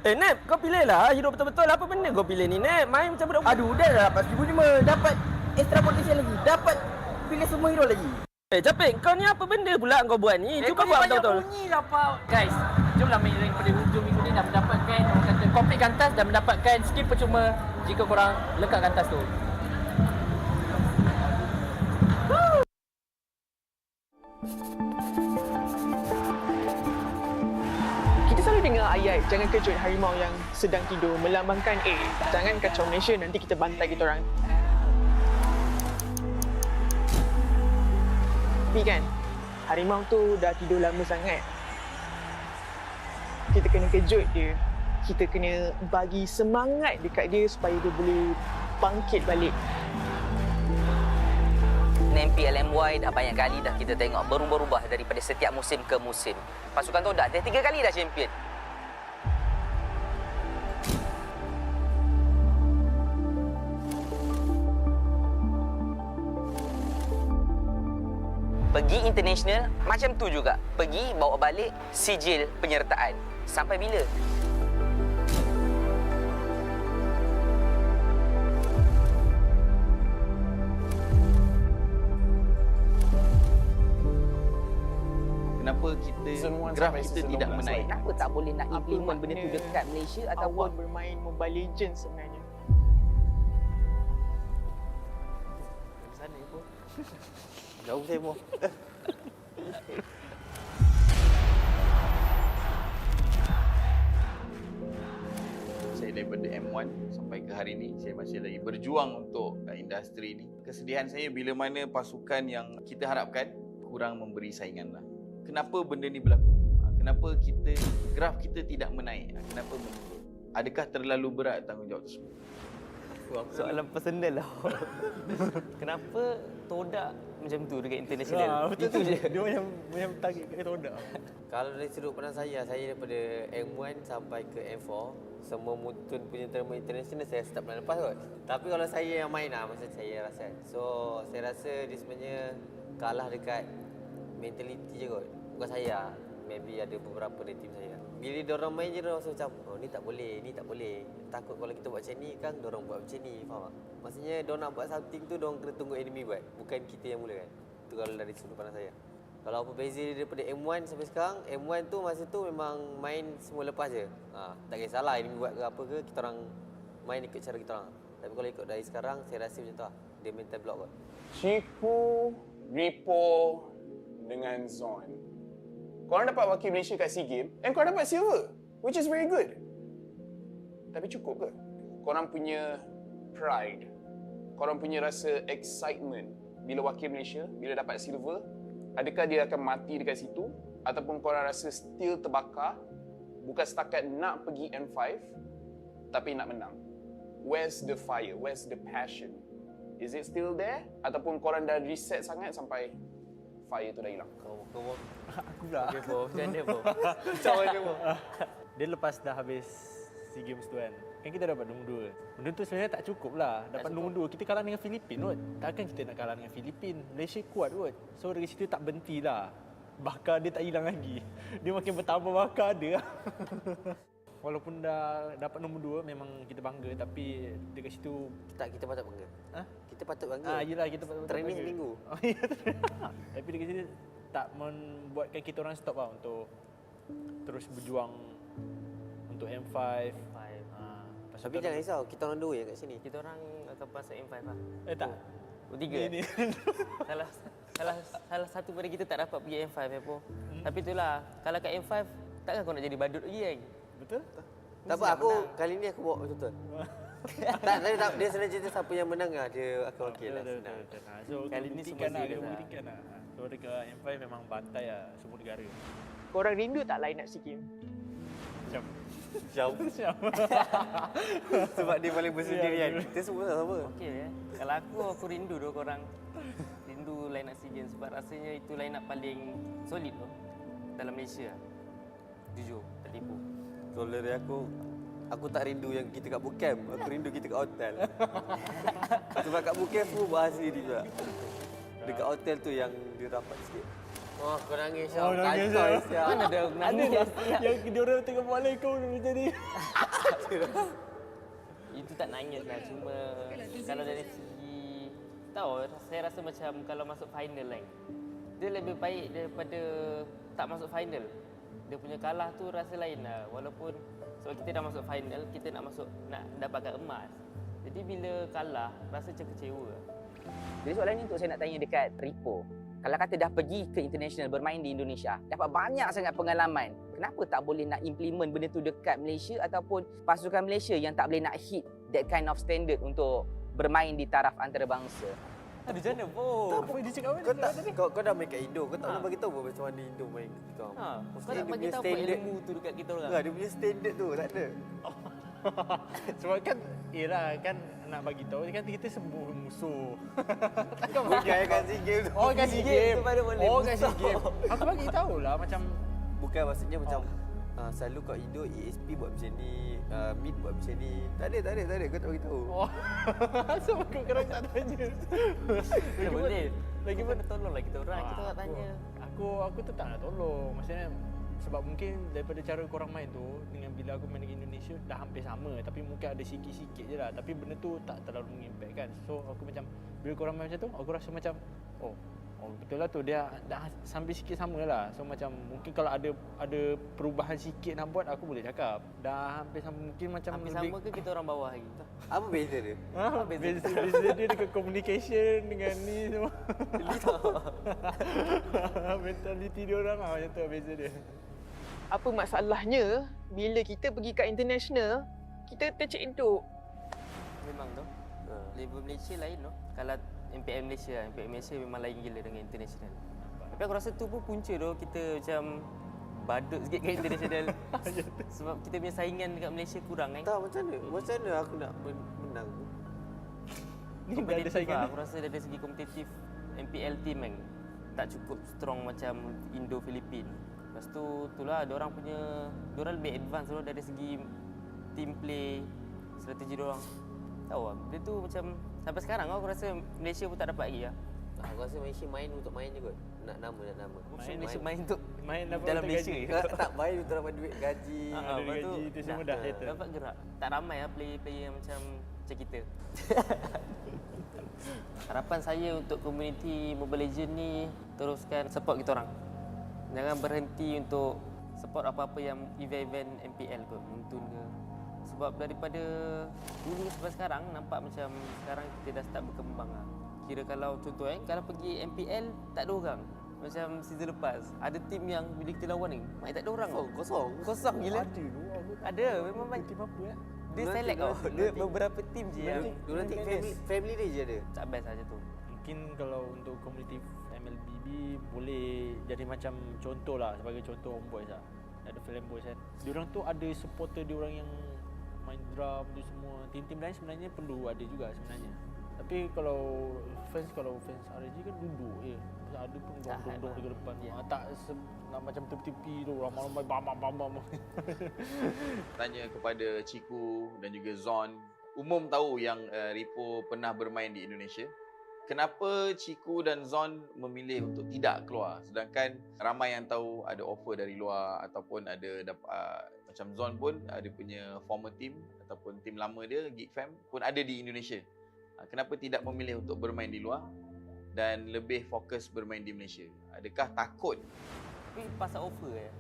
Nep, kau pilih lah hero betul-betul. Apa benda kau pilih ni, Nep? Main macam budak. Aduh, dah dapat 1,500. Dapat extra protection lagi. Dapat pilih semua hero lagi. Capek, kau ni apa benda pula kau buat ni? Cuba buat betul-betul. Bunyi lah, Pak. Guys, jomlah main rank pada hujung minggu ni dan mendapatkan orang kata complete kantas dan mendapatkan skill percuma jika korang lekat kantas tu. Kita selalu dengar ayat jangan kejut harimau yang sedang tidur, melambangkan jangan kacau Malaysia, nanti kita bantai kita orang. Tapi kan, harimau tu dah tidur lama sangat. Kita kena kejut dia. Kita kena bagi semangat dekat dia supaya dia boleh bangkit balik. MPL MY dah banyak kali dah kita tengok berubah-ubah daripada setiap musim ke musim. Pasukan Todak dah 3 kali dah champion. Pergi international macam tu juga. Pergi bawa balik sijil penyertaan. Sampai bila? Kenapa kita graf kita tidak menaik? Kenapa tak boleh nak implement benda tu dekat Malaysia ataupun bermain Mobile Legends sebenarnya? Di sana pun. Jauh saya pun. Saya daripada M1 sampai ke hari ini, saya masih lagi berjuang untuk industri ini. Kesedihan saya bila mana pasukan yang kita harapkan kurang memberi saingan lah. Kenapa benda ni berlaku? Kenapa graf kita tidak menaik? Kenapa menurun? Adakah terlalu berat tanggungjawab tersebut? Soalan personal lah. Kenapa Todak macam tu dekat international? Betul itu je. Dia macam target kat Todak. Kalau dari sudut pandang saya daripada M1 sampai ke M4, semua mutun punya terma international saya start bulan lepas kot. Tapi kalau saya yang main lah, masa saya rasa. So, saya rasa dia sebenarnya kalah dekat mentality je kot. Bukan saya. maybe ada beberapa dari tim saya. Bila diorang main je diorang rasa macam oh ni tak boleh, ni tak boleh. Takut kalau kita buat macam ni kan diorang buat macam ni, faham tak? Maksudnya diorang nak buat something tu diorang kena tunggu enemy buat, bukan kita yang mulakan. Itu kalau dari sudut pandang saya. Kalau apa beza dia daripada M1 sampai sekarang, M1 tu masa tu memang main semua lepas je. Tak kisahlah enemy buat ke apa ke, kita orang main ikut cara kita orang. Tapi kalau ikut dari sekarang, saya rasa macam tu lah. Dia mental block kot. Chifu, Repo dengan Zon. Korang dapat wakil Malaysia kat SEA Games and korang dapat silver, which is very good. Tapi cukup ke? Korang punya pride, korang punya rasa excitement bila wakil Malaysia, bila dapat silver, adakah dia akan mati dekat situ? Ataupun korang rasa still terbakar, bukan setakat nak pergi M5, tapi nak menang? Where's the fire? Where's the passion? Is it still there? Ataupun korang dah reset sangat sampai fire tu dah hilang? Aku pula. Okay, Po. Macam mana, Po? Macam mana, Po? Dia lepas dah habis SEA Games tu kan kita dapat nombor 2. Benda tu sebenarnya tak cukup lah. Dapat nombor 2, kita kalah dengan Filipin kot. Takkan kita nak kalah dengan Filipin? Malaysia kuat kot. So dari situ tak berhenti lah. Bakar dia tak hilang lagi. Dia makin bertambah bakar dia. Walaupun dah dapat nombor 2, memang kita bangga. Tapi dekat situ... kita patut bangga. Kita patut bangga. Yelah, kita patut training bangga. minggu. Tapi dekat situ tak membuatkan kita orang stop lah untuk terus berjuang untuk M5. Tapi jangan risau, kita orang 2 yang kat sini. Kita orang akan masuk M5 lah. Tak. 3. Salah satu pada kita tak dapat pergi M5 ya, Po. Tapi itulah, kalau kat M5 takkan kau nak jadi badut lagi kan? Betul. Tak apa, aku kali ni aku bawa betul-betul. tak, dia senang cerita siapa yang menang lah, dia akan okey lah. So, Kali ni semua serius lah. So, dekat M5 memang bantai lah semua negara. Korang rindu tak line up SEA Games? Jauh. Sebab dia paling bersendirian. Kita semua tak sama. Okey ya. Kalau aku rindu tu korang. Rindu line up SEA Games sebab rasanya itu line up paling solid tu dalam Malaysia. Jujur, tak tipu. Kalau dari aku tak rindu yang kita kat bootcamp. Aku rindu kita kat hotel. Sebab kat bootcamp pun bahas diri juga. Dekat hotel tu yang dia rapat sikit. Oh, kau nangis Syah. Nangis Syah. Mana ada nangis? Yang dia orang tengok bola kau macam ni. Itu tak nangis lah. Cuma kalau dari segi... Tahu, saya rasa macam kalau masuk final kan. Dia lebih baik daripada tak masuk final. Dia punya kalah tu rasa lain lah. Walaupun sebab kita dah masuk final, kita nak dapatkan emas. Jadi bila kalah, rasa macam kecewa. Jadi soalan ni untuk saya nak tanya dekat Repo. Kalau kata dah pergi ke international bermain di Indonesia, dapat banyak sangat pengalaman. Kenapa tak boleh nak implement benda tu dekat Malaysia ataupun pasukan Malaysia yang tak boleh nak hit that kind of standard untuk bermain di taraf antarabangsa? Aduh, macam mana, Po? Apa dia cakap apa? Kau dah main kat Indo, kau tak boleh bagi tahu macam mana Indo main kita orang. Kau nak bagi tahu apa ilmu tu dekat kita orang? Dia punya standard tu, tak ada. Sebab kan, yelah kan nak bagi tahu kan kita semua musuh. Bukan kat SEA Games. Oh, kat SEA Games. Oh, kat SEA Games. Aku bagi tahulah macam bukan maksudnya macam selalu kat Indo ESP buat macam ni, Mid buat macam ni. Tak ada. Kau tak bagi tahu. Oh. Sebab kau kerana tak tanya. Boleh. Lagi pun tolonglah kita orang. Kita nak tanya. Aku tetap nak tolong. Maksudnya sebab mungkin daripada cara korang main tu dengan bila aku main di Indonesia dah hampir sama, tapi mungkin ada sikit-sikit je lah, tapi benda tu tak terlalu mengimpact kan. So aku macam bila korang main macam tu aku rasa macam oh betul lah tu, dia dah sampai sikit sama lah. So macam mungkin kalau ada perubahan sikit nak buat, aku boleh cakap dah hampir sama, mungkin macam hampir sama ke kita orang bawah lagi? Apa beza dia? Beza dia dekat communication dengan ni semua. Mentality dia orang lah macam tu beza dia. Apa masalahnya bila kita pergi kat international, kita tercedok. Memang tu. Level Malaysia lain tu. Kalau MPL Malaysia memang lain gila dengan international. Tapi aku rasa tu pun punca tu kita macam badut sikit kat international. Sebab kita punya saingan dekat Malaysia kurang kan. Tak, macam mana aku nak menang? Ni dah ada saingan. Aku rasa dari segi kompetitif MPL team kan tak cukup strong macam Indo Filipin. Lepas tu itulah diorang lebih advance tu dari segi team play, strategi diorang. Tahu lah, dia tu macam sampai sekarang aku rasa Malaysia pun tak dapat lagi lah. Aku rasa Malaysia main untuk main je kot. Nak nama. Main untuk main dapat dalam gaji. Malaysia. Tak main untuk dapat duit gaji. Lepas tu gaji tu semua dah settle. Dapat gerak. Tak ramai lah player-player yang macam kita. Harapan saya untuk komuniti Mobile Legends ni teruskan support kita orang. Jangan berhenti untuk support apa-apa yang event-event MPL kot, Muntun ke. Sebab daripada dulu sampai sekarang nampak macam sekarang kita dah start berkembang lah. Kira kalau contoh kalau pergi MPL tak ada orang. Macam season lepas, ada tim yang bila kita lawan ni, main tak ada orang. Kosong gila. Ada, memang main tim apa ya? Dia select tau. Dia beberapa tim je yang Lunatix family dia je ada. Tak best saja tu. Mungkin kalau untuk komuniti MLBB boleh jadi macam contoh lah, sebagai contoh Homebois lah. Ada Homebois kan. Diorang tu ada supporter diorang yang main drum tu semua. Tim-tim lain sebenarnya perlu ada juga sebenarnya. Tapi kalau fans RG kan duduk je. Ada pun dong-dong dekat depan. Tak nak macam tepi-tepi tu ramai-ramai bam. Tanya kepada Ciku dan juga Zon. Umum tahu yang Ripo pernah bermain di Indonesia. Kenapa Ciku dan Zon memilih untuk tidak keluar? Sedangkan ramai yang tahu ada offer dari luar ataupun ada macam Zon pun ada punya former team ataupun team lama dia, Geek Fam pun ada di Indonesia. Kenapa tidak memilih untuk bermain di luar dan lebih fokus bermain di Malaysia? Adakah takut? Tapi pasal offer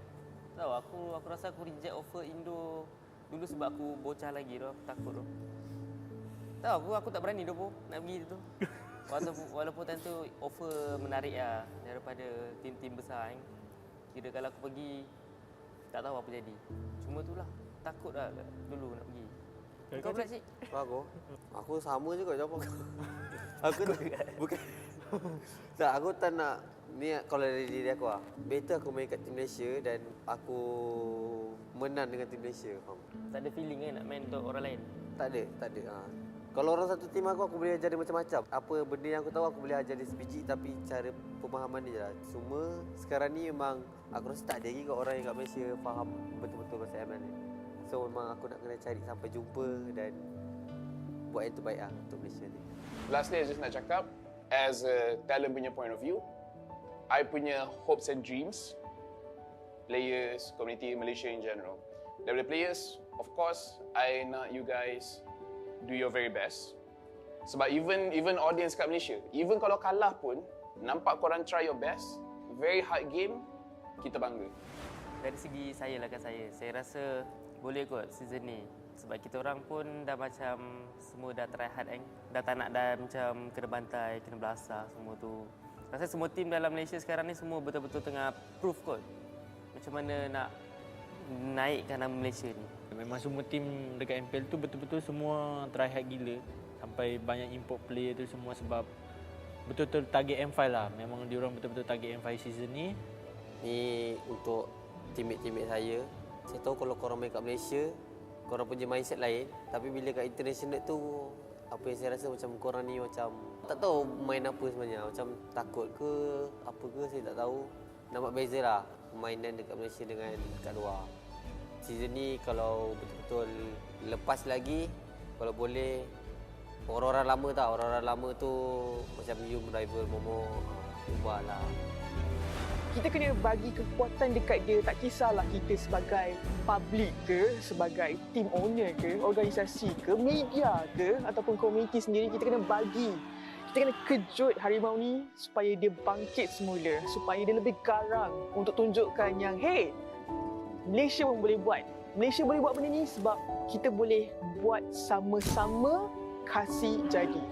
tahu aku rasa aku reject offer Indo dulu sebab aku bocah lagi tu, aku takut tu. Tahu aku tak berani tu nak pergi tu. Walaupun time tu offer menarik lah daripada tim-tim besar kan. Kira kalau aku pergi tak tahu apa jadi. Cuma itulah takut lah dulu nak pergi. Kau pula cik? Aku sama juga jawapan aku. Aku bukan. Tak, aku tak nak ni kalau dari diri aku lah. Better aku main kat tim Malaysia dan aku menang dengan tim Malaysia, faham? Tak ada feeling kan nak main untuk orang lain? Tak ada. Kalau orang satu tim aku boleh ajar dia macam-macam. Apa benda yang aku tahu aku boleh ajar dia sebiji, tapi cara pemahaman dia lah. Cuma sekarang ni memang aku rasa tak ada lagi kat orang yang kat Malaysia faham betul-betul pasal ML ni. So memang aku nak kena cari sampai jumpa dan buat yang terbaik lah untuk Malaysia ni. Lastly, I just nak cakap, as a talent punya point of view, I punya hopes and dreams, players, community Malaysia in general. Daripada players, of course, I nak you guys do your very best. Sebab even audience kat Malaysia, even kalau kalah pun, nampak korang try your best, very hard game, kita bangga. Dari segi saya rasa boleh kot season ni. Sebab kita orang pun dah macam semua dah try hard kan. Dah tak nak dah macam kena bantai, kena belasah semua tu. Rasa semua tim dalam Malaysia sekarang ni semua betul-betul tengah proof kot macam mana nak naikkan nama Malaysia ni. Memang semua tim dekat MPL tu betul-betul semua try hard gila. Sampai banyak import player tu semua sebab betul-betul target M5 lah. Memang diorang betul-betul target M5 season ni. Ni untuk teammate-teammate saya. Saya tahu kalau korang main kat Malaysia, korang punya mindset lain. Tapi bila kat international tu, apa yang saya rasa macam korang ni macam tak tahu main apa sebenarnya. Macam takut ke, apa ke, saya tak tahu. Nampak beza lah permainan dekat Malaysia dengan kat luar. Season ni kalau betul-betul lepas lagi, kalau boleh, orang-orang lama tau. Orang-orang lama tu macam you, rival, Momo, ubahlah. Kita kena bagi kekuatan dekat dia, tak kisahlah kita sebagai public ke, sebagai team owner ke, organisasi ke, media ke, ataupun komuniti sendiri, kita kena bagi. Kita kena kejut harimau ni supaya dia bangkit semula, supaya dia lebih garang untuk tunjukkan yang hey, Malaysia pun boleh buat. Malaysia boleh buat benda ni sebab kita boleh buat sama-sama kasih jadi.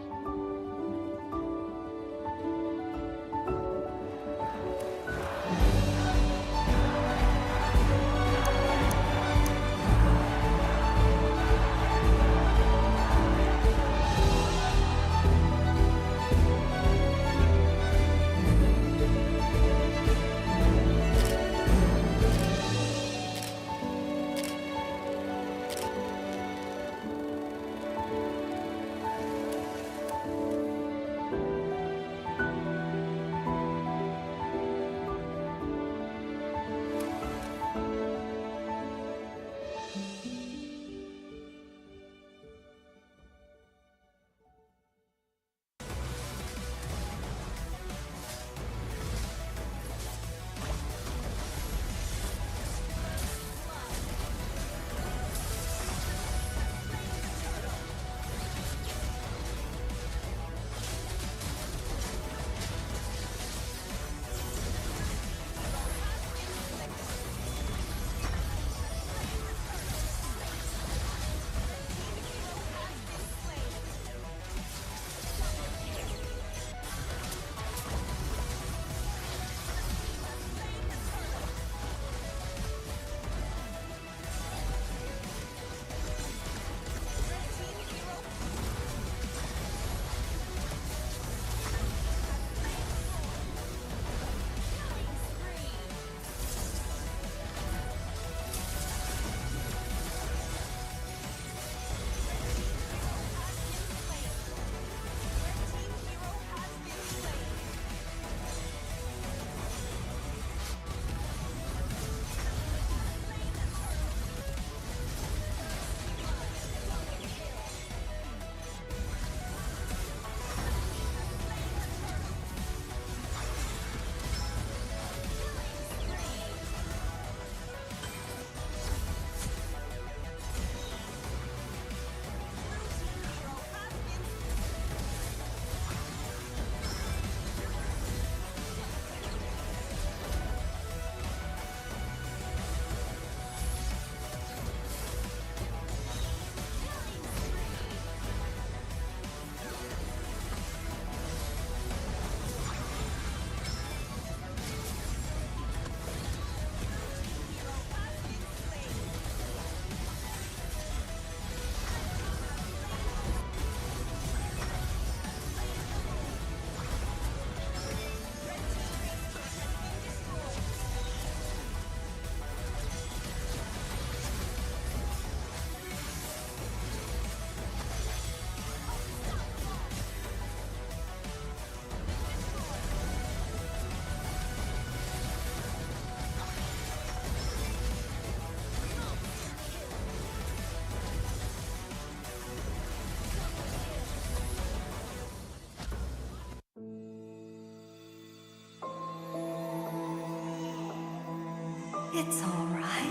It's all right,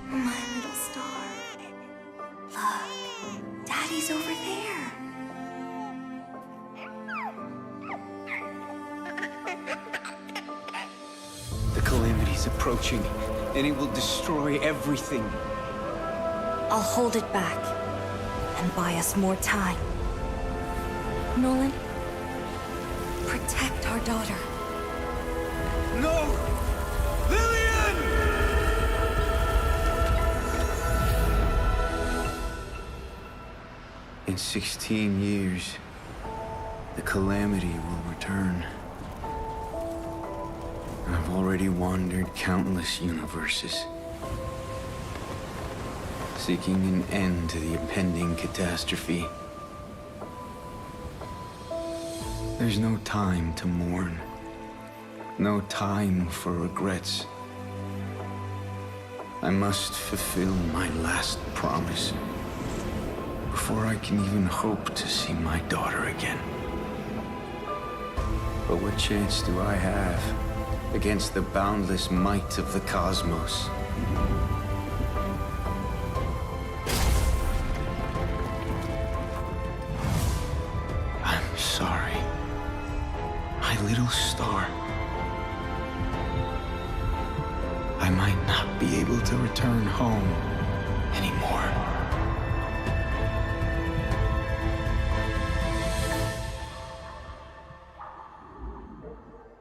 my little star. Look, Daddy's over there. The calamity's approaching, and it will destroy everything. I'll hold it back and buy us more time. Nolan, protect our daughter. No! Lillian! In 16 years, the calamity will return. I've already wandered countless universes, seeking an end to the impending catastrophe. There's no time to mourn, no time for regrets. I must fulfill my last promise before I can even hope to see my daughter again. But what chance do I have against the boundless might of the cosmos? I'm sorry, my little star. I might not be able to return home anymore.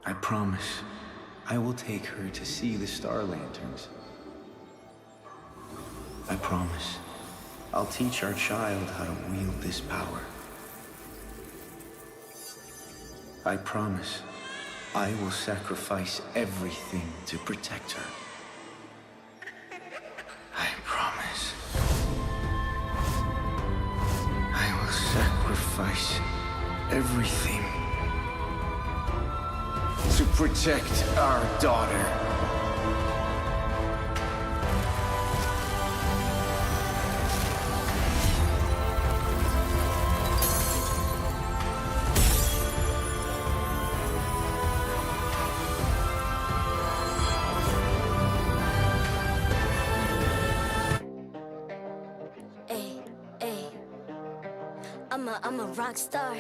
I promise I will take her to see the star lanterns. I promise I'll teach our child how to wield this power. I promise I will sacrifice everything to protect her. I promise I will sacrifice everything to protect our daughter. I'm a rock star.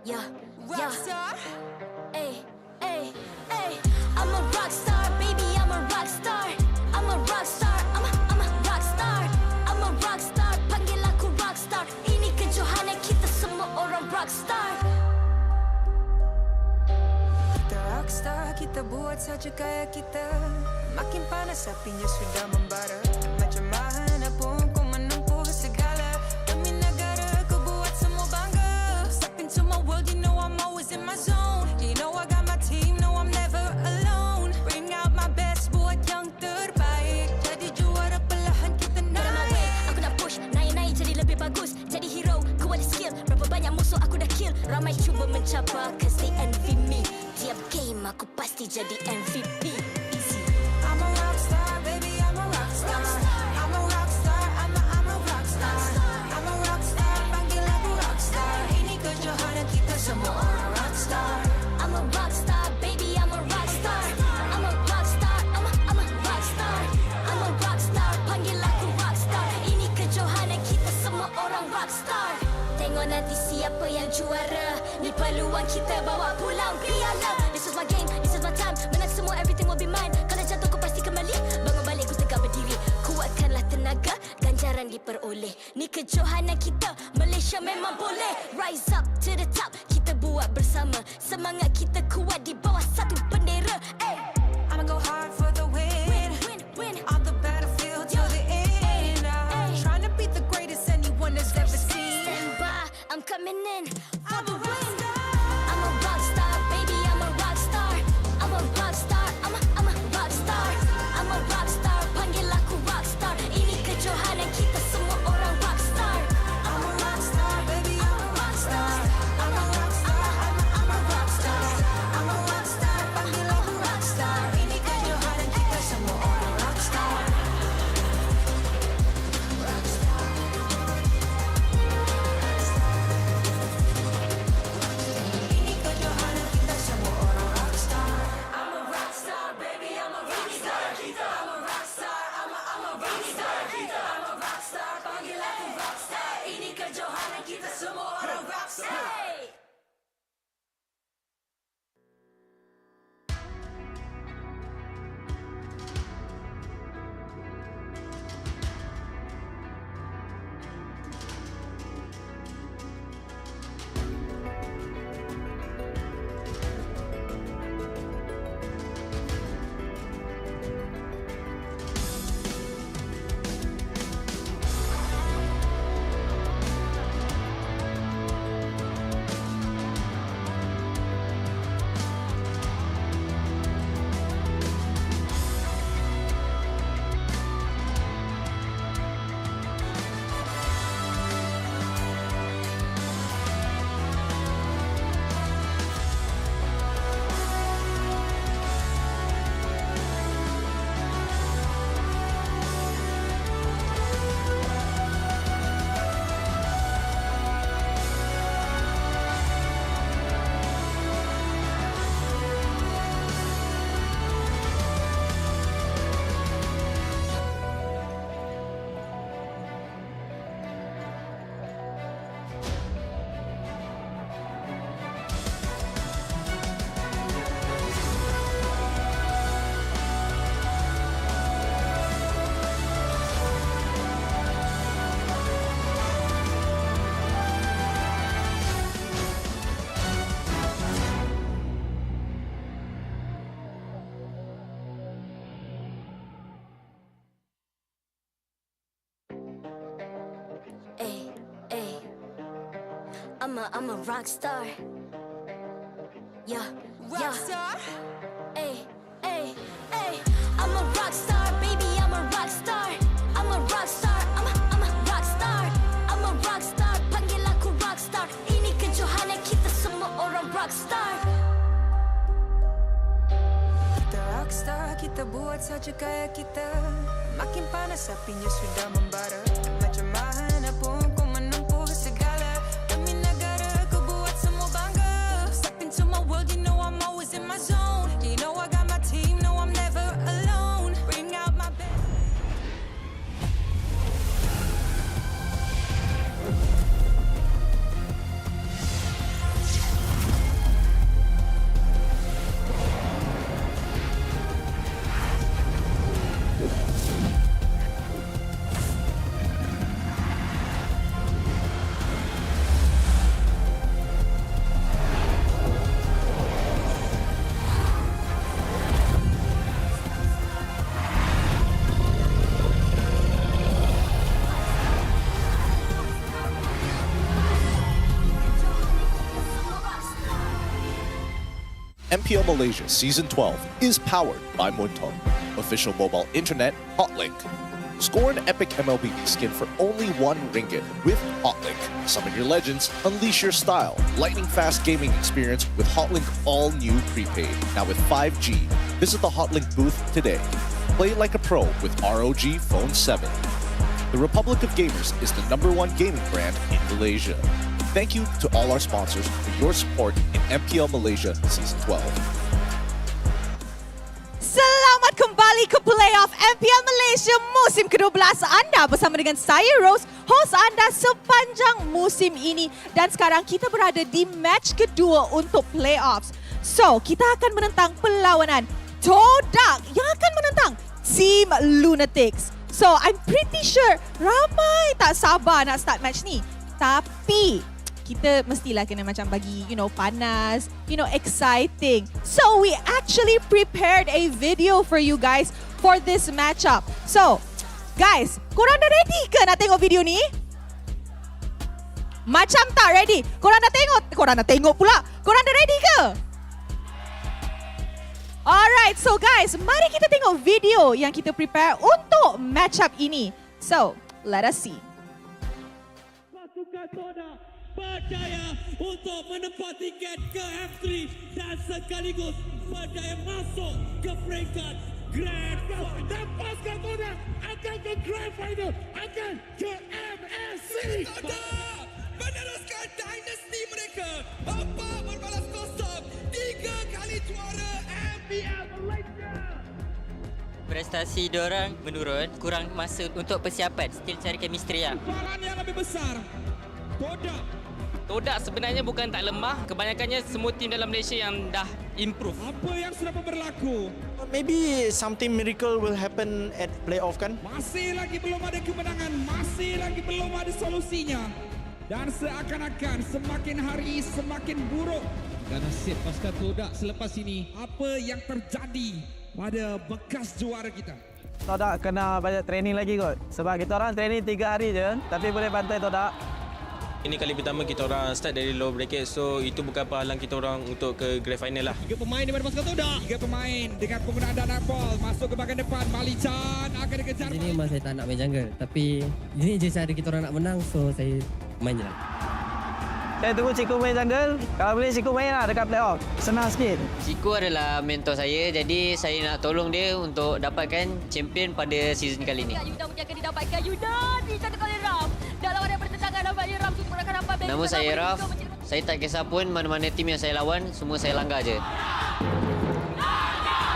Yeah, rock star. Ay, ay, ay. I'm a rock star, baby. I'm a rock star. I'm a rock star. I'm a rock star. I'm a rock star. Panggil aku rock star. Ini kejohanan kita semua orang rock star. Kita rock star, kita buat saja gaya kita. Makin panas apinya sudah membara. Macam mana pun kau menempuh segala. Demi negara kau buat semua bangga. Step into my world, you know I'm always in my zone. You know I got my team, no I'm never alone. Bring out my best, buat yang terbaik. Jadi juara perlahan kita naik. Get on my way, aku nak push. Naik-naik jadi lebih bagus. Jadi hero, ku ada skill. Berapa banyak musuh aku dah kill. Ramai cuba mencapai, cause they envy me. Tiap game aku pasti jadi MVP. Easy. I'm a rock star, baby, I'm a rock star. I'm a rock star, I'm a rock star. I'm a rock star, panggil aku rock star. Ini kejohanan kita semua orang rock star. I'm a rock star, baby, I'm a rock star. I'm a rock star, I'm a rock star. I'm a rock star, panggil aku rock star. Ini kejohanan kita semua orang rock star. Tengok nanti siapa yang juara. Ni peluang kita bawa pulang piala. This is my game, this is my time. Menang semua, everything will be mine. Kalau jatuh kau pasti kembali. Bangun balik ku tegak berdiri. Kuatkanlah tenaga, ganjaran diperoleh. Ni kejohanan kita, Malaysia memang boleh. Rise up to the top, kita buat bersama. Semangat kita kuat di bawah satu bendera. Ay. I'ma go hard for the win. Win. On the battlefield till the end. I'm trying to beat the greatest anyone has ever seen. Stand by, I'm coming in for the win. I'm a rock star, baby, I'm a rock star. I'm a rock star, I'm a rock star. I'm a rock star, panggil aku rock star. Ini kejohanan kita semua orang rock star. I'm a rock star, baby, I'm a rock star. Ay, ay. I'm a rock star. Yeah, rock star. Ay, ay, ay. I'm a rock star, baby. I'm a rock star. I'm a rock star. I'm a rock star. I'm a rock star. Panggil aku rock star. Ini kejohanan kita semua orang rock star. Kita rockstar, kita buat saja gaya kita. Makin panas apinya sudah membara. Macam mana pun kau menempuh segala. Demi negara kau buat semua bangga. Step into my world, you know I'm always in my zone. You know I got my team, no I'm never alone. Bring out my best. MPL Malaysia Season 12 is powered by Muntong, official mobile internet hotlink. Score an epic MLB skin for only RM1 with Hotlink. Summon your legends, unleash your style. Lightning-fast gaming experience with Hotlink all-new prepaid. Now with 5G. Visit the Hotlink booth today. Play like a pro with ROG Phone 7. The Republic of Gamers is the #1 gaming brand in Malaysia. Thank you to all our sponsors for your support in MPL Malaysia Season 12. Selamat kembali ke playoff MPL Malaysia musim ke-12 anda bersama dengan saya Rose, host anda sepanjang musim ini. Dan sekarang kita berada di match kedua untuk playoffs. So, kita akan menentang perlawanan Todak yang akan menentang Team Lunatix. So, I'm pretty sure ramai tak sabar nak start match ni. Tapi kita mestilah kena macam bagi, panas, exciting. So we actually prepared a video for you guys for this matchup. So, guys, korang dah ready ke nak tengok video ni? Macam tak ready. Korang dah tengok pula. Korang dah ready ke? Alright, so guys, mari kita tengok video yang kita prepare untuk matchup ini. So, let us see. Pasukan Todak berdaya untuk mendapat tiket ke F3 dan sekaligus berdaya masuk ke peringkat Grand Final. Dan pasukan Todak akan ke Grand Final, akan ke MSC. Todak meneruskan dinasti mereka. 4 berbalas kosong, 3 kali juara MPL Malaysia. Prestasi diorang menurun, kurang masa untuk persiapan, still cari chemistry lah. Soalan yang lebih besar, Todak sebenarnya bukan tak lemah, kebanyakannya semua tim dalam Malaysia yang dah improve. Apa yang sudah berlaku? Maybe something miracle will happen at playoff kan? Masih lagi belum ada kemenangan, masih lagi belum ada solusinya. Dan seakan-akan semakin hari semakin buruk. Dan nasib pasukan Todak selepas ini, apa yang terjadi pada bekas juara kita? Todak kena banyak training lagi kot. Sebab kita orang training 3 hari je, tapi boleh bantai Todak. Ini kali pertama kita orang start dari low bracket, so itu bukan penghalang kita orang untuk ke grand final lah. 3 pemain daripada pasukan Todak. 3 pemain dengan penggunaan dana ball masuk ke bahagian depan. Malichan akan dikejar. Jadi memang saya tak nak main jungle, tapi ini je cara kita orang nak menang, so saya main je lah. Saya tunggu Ciku main jungle. Kalau boleh Ciku main lah dekat playoff. Senang sikit. Ciku adalah mentor saya, jadi saya nak tolong dia untuk dapatkan champion pada season kali ini. Yuda mungkin akan didapatkan. Yuda dicantik oleh Ram. Dalam ada pertentangan nampaknya Ram untuk menggunakan rampan. Nama saya Raf. Saya tak kisah pun mana-mana tim yang saya lawan, semua saya langgar je.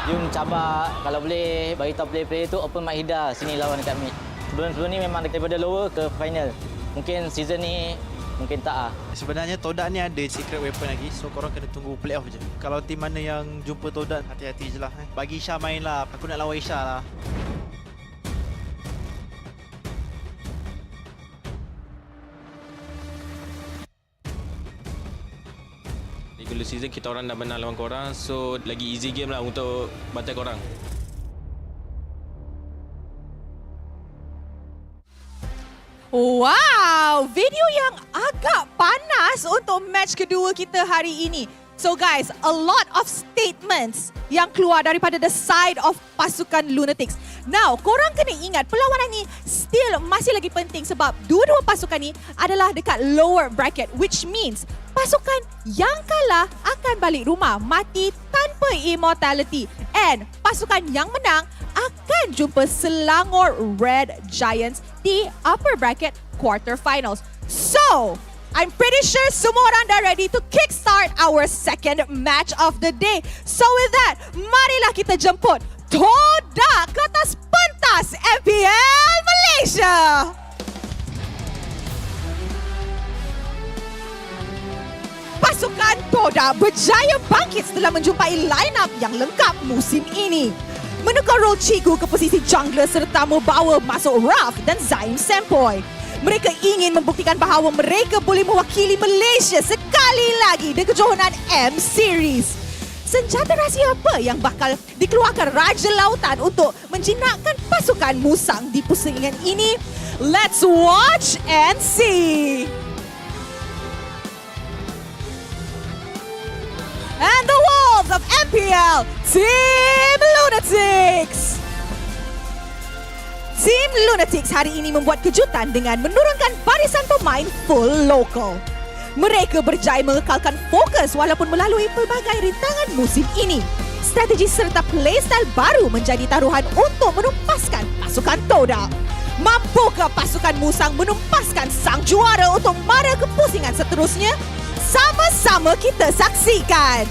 Jom cabar, kalau boleh bagi tahu player-player tu open mic Hida sini lawan dekat mid. Sebelum ni memang daripada lower ke final. Mungkin season ni mungkin tak ah. Sebenarnya Todak ni ada secret weapon lagi, so korang kena tunggu playoff je. Kalau tim mana yang jumpa Todak, hati-hati je lah. Bagi Isha main lah, aku nak lawan Isha lah. Regular season kita orang dah menang lawan korang, so lagi easy game lah untuk bantai korang. Wow, Wow, video yang agak panas untuk match kedua kita hari ini. So guys, a lot of statements yang keluar daripada the side of pasukan Lunatix. Now, korang kena ingat perlawanan ni still masih lagi penting sebab dua-dua pasukan ni adalah dekat lower bracket, which means pasukan yang kalah akan balik rumah mati tanpa immortality, and pasukan yang menang akan jumpa Selangor Red Giants di upper bracket quarterfinals. So, I'm pretty sure semua orang dah ready to kickstart our second match of the day. So with that, marilah kita jemput Todak ke atas pentas MPL Malaysia. Pasukan Todak berjaya bangkit setelah menjumpai line-up yang lengkap musim ini. Menukar role Cigu ke posisi jungler serta membawa masuk Raf dan Zaim Sempoy. Mereka ingin membuktikan bahawa mereka boleh mewakili Malaysia sekali lagi di kejohanan M-Series. Senjata rahsia apa yang bakal dikeluarkan Raja Lautan untuk menjinakkan pasukan musang di pusingan ini? Let's watch and see. And the walls of MPL, Team Lunatix. Team Lunatix hari ini membuat kejutan dengan menurunkan barisan pemain full local. Mereka berjaya mengekalkan fokus walaupun melalui pelbagai rintangan musim ini. Strategi serta playstyle baru menjadi taruhan untuk menumpaskan pasukan Todak. Mampukah pasukan musang menumpaskan sang juara untuk mara ke pusingan seterusnya? Sama-sama kita saksikan.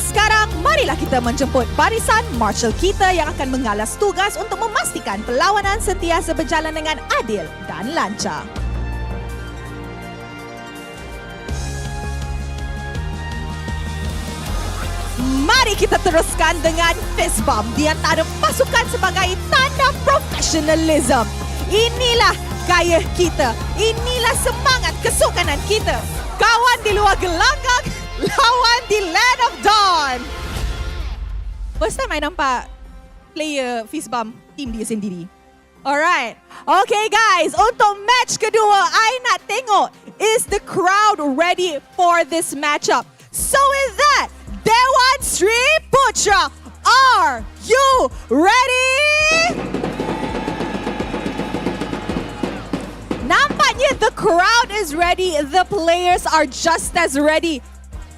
Sekarang, marilah kita menjemput barisan marshal kita yang akan mengalas tugas untuk memastikan perlawanan sentiasa berjalan dengan adil dan lancar. Mari kita teruskan dengan fist bump di antara pasukan sebagai tanda profesionalism. Inilah gaya kita. Inilah semangat kesukanan kita. Kawan di luar gelanggang, lawan di Land of Dawn. First time I nampak player fist bump team dia sendiri. Alright. Okay guys, untuk match kedua, I nak tengok is the crowd ready for this matchup. So with that, Dewan Sri Putra, are you ready? Nampaknya the crowd is ready, the players are just as ready.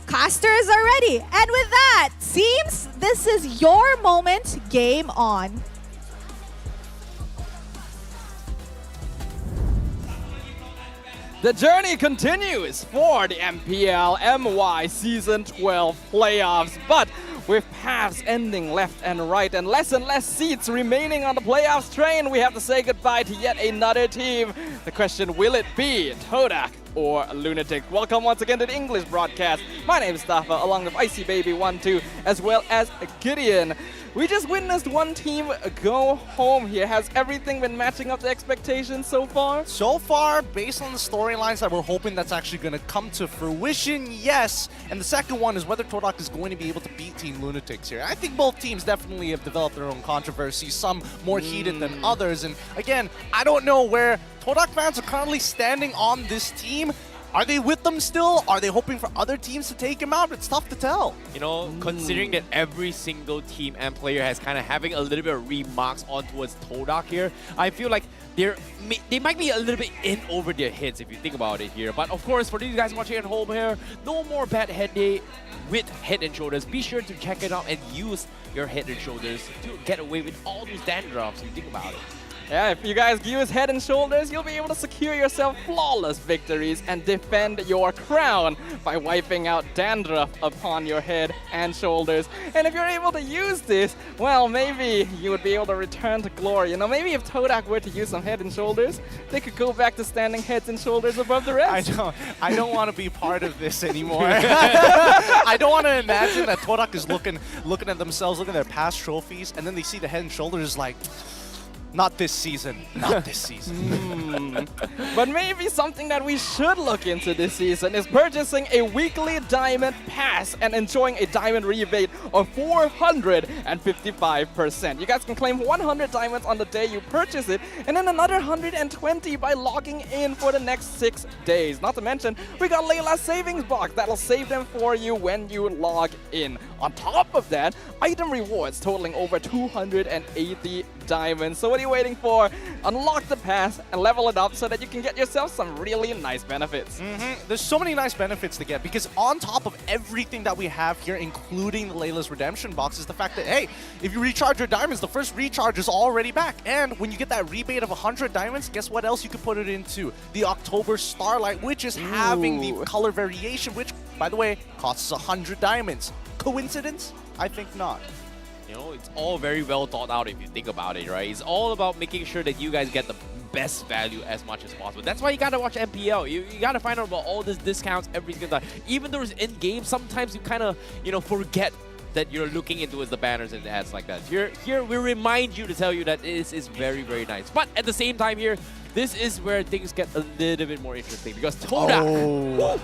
Casters are ready. And with that, seems this is your moment. Game on. The journey continues for the MPL MY Season 12 playoffs, but with paths ending left and right and less seats remaining on the playoffs train, we have to say goodbye to yet another team. The question, will it be Todak or Lunatix? Welcome once again to the English broadcast. My name is Stafa, along with Icy Baby 1-2, as well as Gideon. We just witnessed one team go home here. Has everything been matching up to expectations so far? So far, based on the storylines that we're hoping that's actually going to come to fruition, yes. And the second one is whether Todak is going to be able to beat Team Lunatix here. I think both teams definitely have developed their own controversies, some more heated than others. And again, I don't know where Todak fans are currently standing on this team. Are they with them still? Are they hoping for other teams to take him out? It's tough to tell. You know, considering that every single team and player has kind of having a little bit of remarks on towards Todak here, I feel like they might be a little bit in over their heads if you think about it here. But of course, for these guys watching at home here, no more bad head day with Head and Shoulders. Be sure to check it out and use your Head and Shoulders to get away with all those dandruffs if you think about it. Yeah, if you guys use Head and Shoulders, you'll be able to secure yourself flawless victories and defend your crown by wiping out dandruff upon your head and shoulders. And if you're able to use this, well, maybe you would be able to return to glory. You know, maybe if Todak were to use some Head and Shoulders, they could go back to standing heads and shoulders above the rest. I don't want to be part of this anymore. I don't want to imagine that Todak is looking at themselves, looking at their past trophies, and then they see the Head and Shoulders like, Not this season. Not this season. But maybe something that we should look into this season is purchasing a weekly diamond pass and enjoying a diamond rebate of 455%. You guys can claim 100 diamonds on the day you purchase it, and then another 120 by logging in for the next 6 days. Not to mention, we got Layla's savings box that'll save them for you when you log in. On top of that, item rewards totaling over 280 diamonds. So what are you waiting for? Unlock the pass and level it up so that you can get yourself some really nice benefits. There's so many nice benefits to get, because on top of everything that we have here, including the Layla's redemption box, is the fact that, hey, if you recharge your diamonds, the first recharge is already back. And when you get that rebate of 100 diamonds, guess what else you can put it into? The October Starlight, which is having the color variation, which, by the way, costs 100 diamonds. Coincidence? I think not. You know, it's all very well thought out if you think about it, right? It's all about making sure that you guys get the best value as much as possible. That's why you gotta watch MPL. You gotta find out about all these discounts every single time. Even though it's in-game, sometimes you kind of, you know, forget that you're looking into is the banners and the ads like that. Here we remind you to tell you that it is very, very nice. But at the same time here, this is where things get a little bit more interesting, because Todak,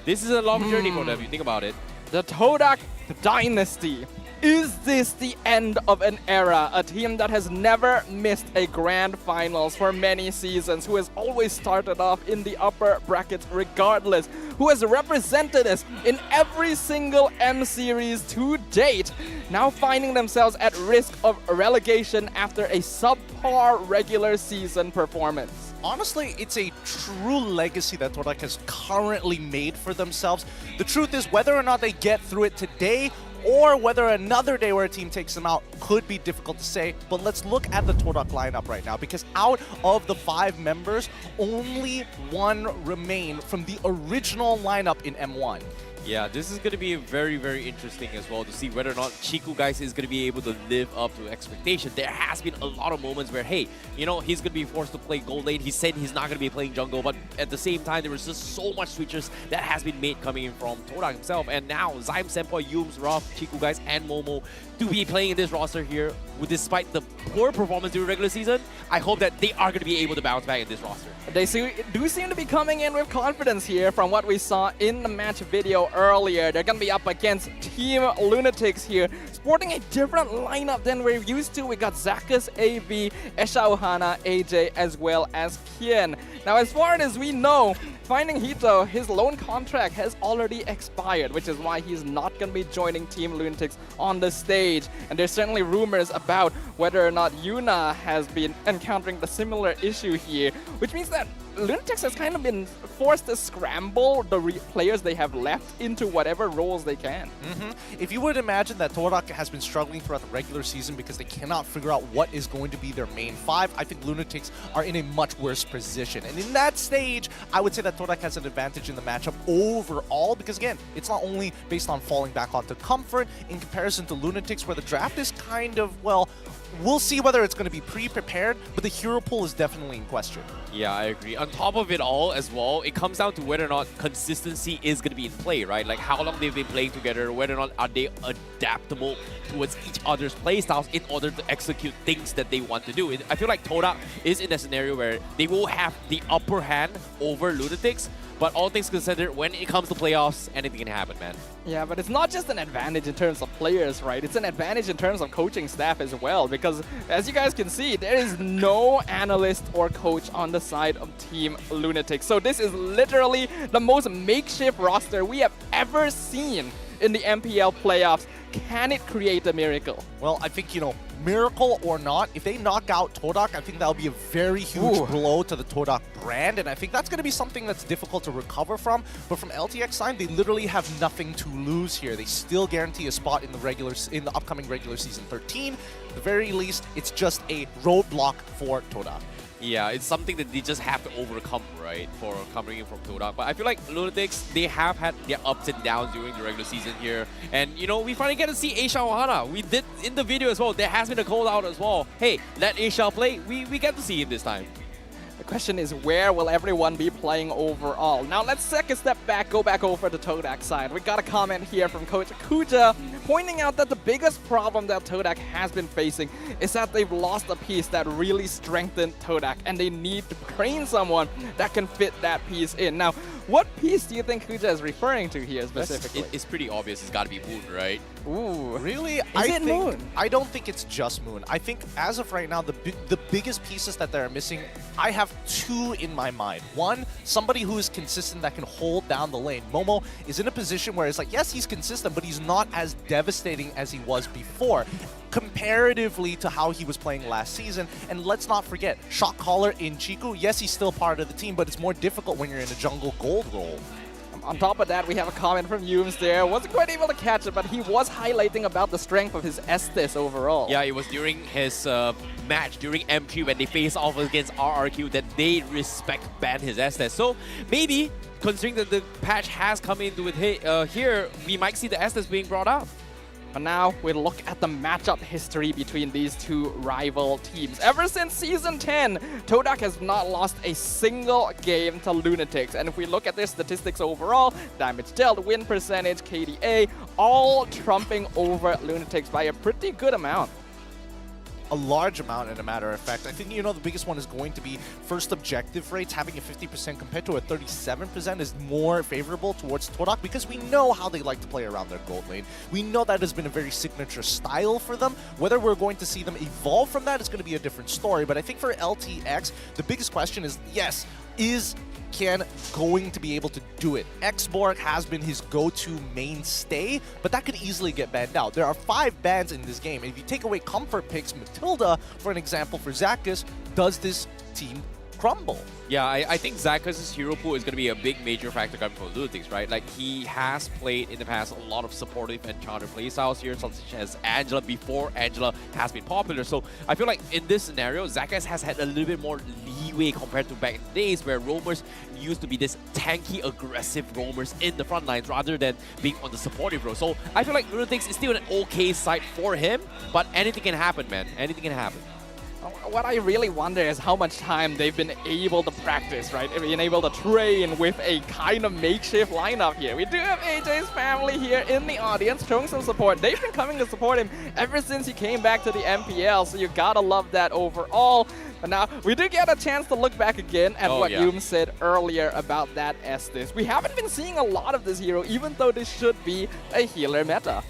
this is a long journey for them, if you think about it. The Todak Dynasty. Is this the end of an era? A team that has never missed a grand finals for many seasons, who has always started off in the upper brackets regardless, who has represented us in every single M series to date, now finding themselves at risk of relegation after a subpar regular season performance. Honestly, it's a true legacy that Todak has currently made for themselves. The truth is, whether or not they get through it today, or whether another day where a team takes them out, could be difficult to say. But let's look at the Todak lineup right now, because out of the 5 members, only 1 remain from the original lineup in M1. Yeah, this is going to be very, very interesting as well to see whether or not Chiku, guys, is going to be able to live up to expectation. There has been a lot of moments where, hey, you know, he's going to be forced to play gold lane. He said he's not going to be playing jungle, but at the same time, there was just so much switches that has been made coming in from Todak himself. And now, Zyme, Senpai, Yums, Ruff, Chiku, guys, and Momo to be playing in this roster here, despite the poor performance during regular season. I hope that they are going to be able to bounce back in this roster. They do seem to be coming in with confidence here from what we saw in the match video earlier. They're going to be up against Team Lunatix here, sporting a different lineup than we're used to. We got Zakus, AB, Esha Ohana, AJ, as well as Kien. Now, as far as we know, finding Hito, his loan contract has already expired, which is why he's not going to be joining Team Lunatix on the stage. And there's certainly rumors about whether or not Yuna has been encountering the similar issue here, which means that Lunatix has kind of been forced to scramble the players they have left into whatever roles they can. If you would imagine that Todak has been struggling throughout the regular season because they cannot figure out what is going to be their main 5, I think Lunatix are in a much worse position. And in that stage, I would say that Todak has an advantage in the matchup overall, because again, it's not only based on falling back onto comfort in comparison to Lunatix, where the draft is kind of, well, we'll see whether it's going to be pre-prepared, but the hero pool is definitely in question. Yeah, I agree. On top of it all as well, it comes down to whether or not consistency is going to be in play, right? Like how long they've been playing together, whether or not are they adaptable towards each other's playstyles in order to execute things that they want to do. I feel like Todak is in a scenario where they will have the upper hand over Lunatix, but all things considered, when it comes to playoffs, anything can happen, man. Yeah, but it's not just an advantage in terms of players, right? It's an advantage in terms of coaching staff as well, because as you guys can see, there is no analyst or coach on the side of Team Lunatix. So this is literally the most makeshift roster we have ever seen in the MPL playoffs. Can it create a miracle? Well, I think, you know, miracle or not, if they knock out Todak, I think that'll be a very huge blow to the Todak brand, and I think that's going to be something that's difficult to recover from. But from LTX side, they literally have nothing to lose here. They still guarantee a spot in the upcoming regular season 13. At the very least, it's just a roadblock for Todak. Yeah, it's something that they just have to overcome, right, for coming in from Todak. But I feel like Lunatix, they have had their ups and downs during the regular season here. And, you know, we finally get to see Esha Ohana. We did in the video as well. There has been a call out as well. Hey, let Esha play. We get to see him this time. The question is, where will everyone be playing overall? Now, let's take a step back, go back over to Todak's side. We got a comment here from Coach Kuja pointing out that the biggest problem that Todak has been facing is that they've lost a piece that really strengthened Todak, and they need to train someone that can fit that piece in. Now, what piece do you think Kuja is referring to here specifically? It's pretty obvious. It's got to be Moon, right? Ooh. Really? Moon? I don't think it's just Moon. I think as of right now, the biggest pieces that they're missing, I have two in my mind. One, somebody who is consistent that can hold down the lane. Momo is in a position where it's like, yes, he's consistent, but he's not as devastating as he was before, comparatively to how he was playing last season. And let's not forget, shot caller in Chiku, yes, he's still part of the team, but it's more difficult when you're in a jungle gold role. On top of that, we have a comment from Yums there. Wasn't quite able to catch it, but he was highlighting about the strength of his Estes overall. Yeah, it was during his match, during M3, when they face off against RRQ, that they ban his Estes. So maybe, considering that the patch has come into it here, we might see the Estes being brought up. But now we look at the matchup history between these two rival teams. Ever since Season 10, Todak has not lost a single game to Lunatix. And if we look at their statistics overall, damage dealt, win percentage, KDA, all trumping over Lunatix by a pretty good amount. A large amount, in a matter of fact. I think, the biggest one is going to be first objective rates. Having a 50% compared to a 37% is more favorable towards Todak because we know how they like to play around their gold lane. We know that has been a very signature style for them. Whether we're going to see them evolve from that is going to be a different story. But I think for LTX, the biggest question is, yes, is Kian going to be able to do it? Xborg has been his go-to mainstay, but that could easily get banned out. There are 5 bans in this game. If you take away comfort picks, Matilda, for an example, for Zakus, does this team crumble? Yeah, I think Zakus' hero pool is going to be a big major factor coming from Lunatix, right? Like, he has played in the past a lot of supportive and counter playstyles here, such as Angela before Angela has been popular. So I feel like in this scenario, Zakus has had a little bit more leeway compared to back in the days where roamers used to be this tanky, aggressive roamers in the front lines rather than being on the supportive role. So I feel like Lunatix is still an okay side for him, but anything can happen, man. Anything can happen. What I really wonder is how much time they've been able to practice, right? Being able to train with a kind of makeshift lineup here. We do have AJ's family here in the audience showing some support. They've been coming to support him ever since he came back to the MPL, so you gotta love that overall. But now, we do get a chance to look back again at what Yum said earlier about that Estes. We haven't been seeing a lot of this hero, even though this should be a healer meta.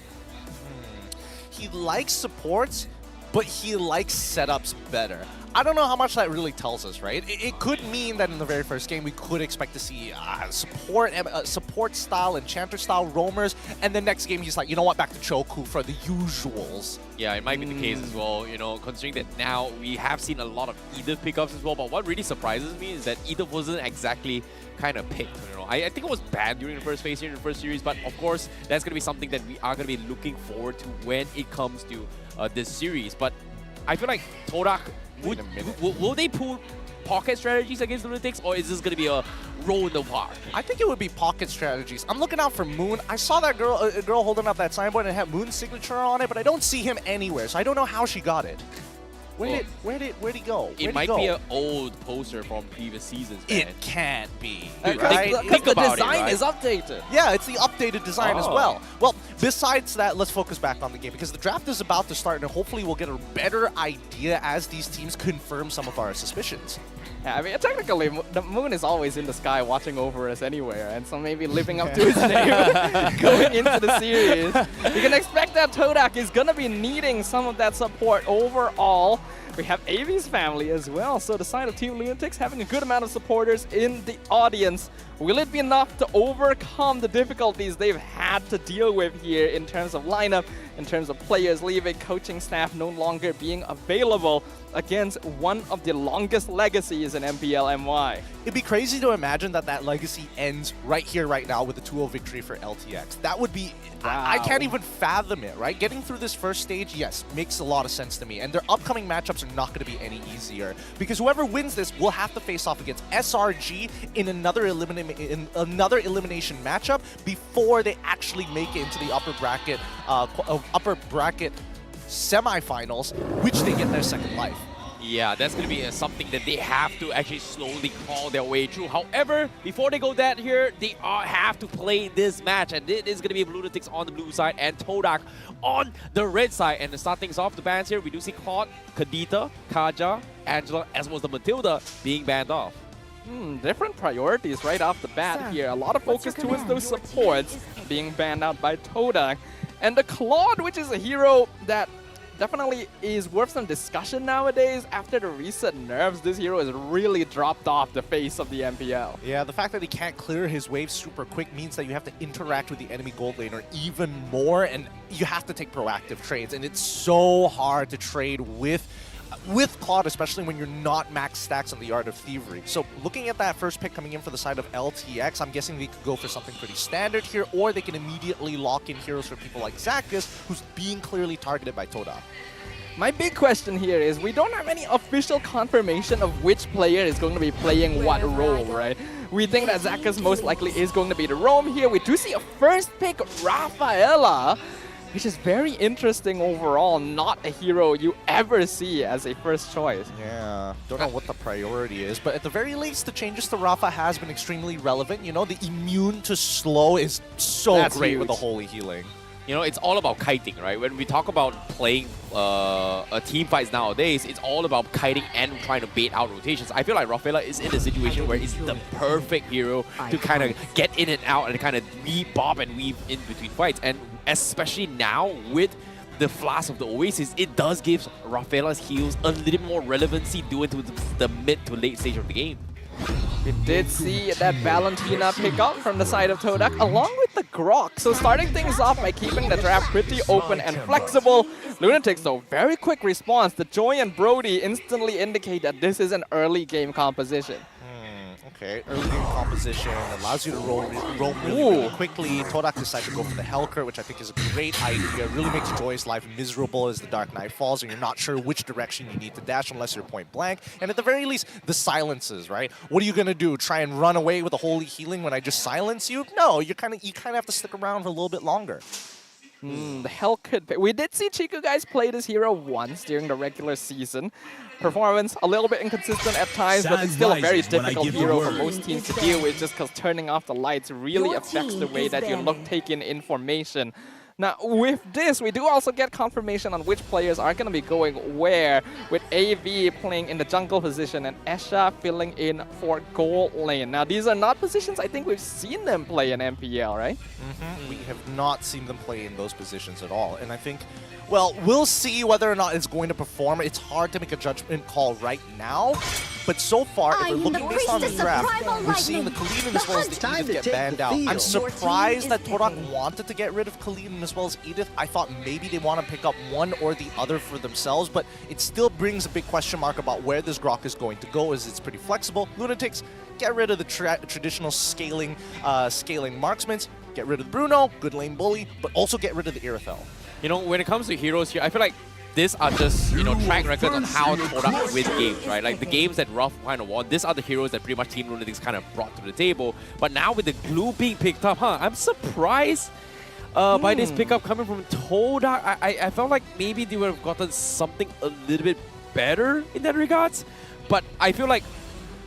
He likes supports, but he likes setups better. I don't know how much that really tells us, right? It could mean that in the very first game, we could expect to see support style, enchanter style roamers, and the next game he's like, you know what, back to Choku for the usuals. Yeah, it might be the case as well, considering that now we have seen a lot of Edith pickups as well, but what really surprises me is that Edith wasn't exactly kind of picked. I think it was bad during the first phase here in the first series, but of course, that's going to be something that we are going to be looking forward to when it comes to this series. But I feel like Todak, will they pull pocket strategies against Lunatix, or is this going to be a roll in the park? I think it would be pocket strategies. I'm looking out for Moon. I saw that girl holding up that signboard and it had Moon's signature on it, but I don't see him anywhere, so I don't know how she got it. Where'd he go? It might be an old poster from previous seasons, man. It can't be. Right? Because the design is updated. Yeah, it's the updated design as well. Well, besides that, let's focus back on the game because the draft is about to start and hopefully we'll get a better idea as these teams confirm some of our suspicions. Yeah, I mean, technically, the moon is always in the sky watching over us anywhere, and so maybe living up to his name going into the series. You can expect that Todak is going to be needing some of that support overall. We have AV's family as well, so the side of Team Lunatix having a good amount of supporters in the audience. Will it be enough to overcome the difficulties they've had to deal with here in terms of lineup, in terms of players leaving, coaching staff no longer being available against one of the longest legacies in MPL MY? It'd be crazy to imagine that that legacy ends right here, right now with a 2-0 victory for LTX. That would be... Wow. I can't even fathom it, right? Getting through this first stage, yes, makes a lot of sense to me. And their upcoming matchups are not going to be any easier. Because whoever wins this will have to face off against SRG in another elimination matchup before they actually make it into the upper bracket semifinals, which they get their second life. Yeah, that's going to be something that they have to actually slowly crawl their way through. However, before they go that here, they have to play this match. And it is going to be Lunatix on the blue side and Todak on the red side. And to start things off, the bans here, we do see Claude, Kadita, Kaja, Angela, as well as the Matilda being banned off. Different priorities right off the bat here. A lot of focus towards those supports being banned out by Todak. And the Claude, which is a hero that definitely is worth some discussion nowadays. After the recent nerfs, this hero has really dropped off the face of the MPL. Yeah, the fact that he can't clear his wave super quick means that you have to interact with the enemy gold laner even more, and you have to take proactive trades, and it's so hard to trade with Claude, especially when you're not max stacks on the Art of Thievery. So looking at that first pick coming in for the side of LTX, I'm guessing they could go for something pretty standard here, or they can immediately lock in heroes for people like Zacchus, who's being clearly targeted by Todak. My big question here is we don't have any official confirmation of which player is going to be playing what role, right? We think that Zacchus most likely is going to be the roam here. We do see a first pick, Rafaela, which is very interesting overall. Not a hero you ever see as a first choice. Yeah, don't know what the priority is, but at the very least, the changes to Rafa has been extremely relevant. You know, the immune to slow is so great huge with the holy healing. You know, it's all about kiting, right? When we talk about playing team fights nowadays, it's all about kiting and trying to bait out rotations. I feel like Rafaela is in a situation where it's the perfect hero to kind of get in and out and kind of bob and weave in between fights. And especially now with the Flask of the Oasis, it does give Rafaela's heals a little more relevancy due into the mid to late stage of the game. We did see that Valentina pick up from the side of Todak along with the Grok. So starting things off by keeping the draft pretty open and flexible. Lunatix, though, very quick response. The Joy and Brody instantly indicate that this is an early game composition. Okay, early game composition allows you to roam really quickly. Todak decided to go for the Hellcurt, which I think is a great idea. It really makes Joy's life miserable as the Dark Knight falls and you're not sure which direction you need to dash unless you're point blank. And at the very least, the silences, right? What are you gonna do? Try and run away with a holy healing when I just silence you? No, you kind of have to stick around for a little bit longer. The Hellcurt. We did see Chiku guys play this hero once during the regular season. Performance a little bit inconsistent at times, but it's still a very difficult hero for most teams to deal with, just because turning off the lights really affects the way that you take in information. Now, with this, we do also get confirmation on which players are going to be going where, with AV playing in the jungle position and Esha filling in for gold lane. Now, these are not positions I think we've seen them play in MPL, right? We have not seen them play in those positions at all, and I think, well, we'll see whether or not it's going to perform. It's hard to make a judgment call right now, but so far, if we're looking based on the draft, we're seeing the Kaliden as well as the Edith get banned out. I'm surprised that Todak wanted to get rid of Kaliden as well as Edith. I thought maybe they want to pick up one or the other for themselves, but it still brings a big question mark about where this Grok is going to go, as it's pretty flexible. Lunatix, get rid of the traditional scaling marksmen, get rid of Bruno, good lane bully, but also get rid of the Irithel. You know, when it comes to heroes here, I feel like these are just, you know, track records on how Todak win games, right? Like the games that Ruff kind of won, these are the heroes that pretty much Team Lunatix kind of brought to the table. But now with the glue being picked up, I'm surprised by this pickup coming from Todak. I felt like maybe they would have gotten something a little bit better in that regards. But I feel like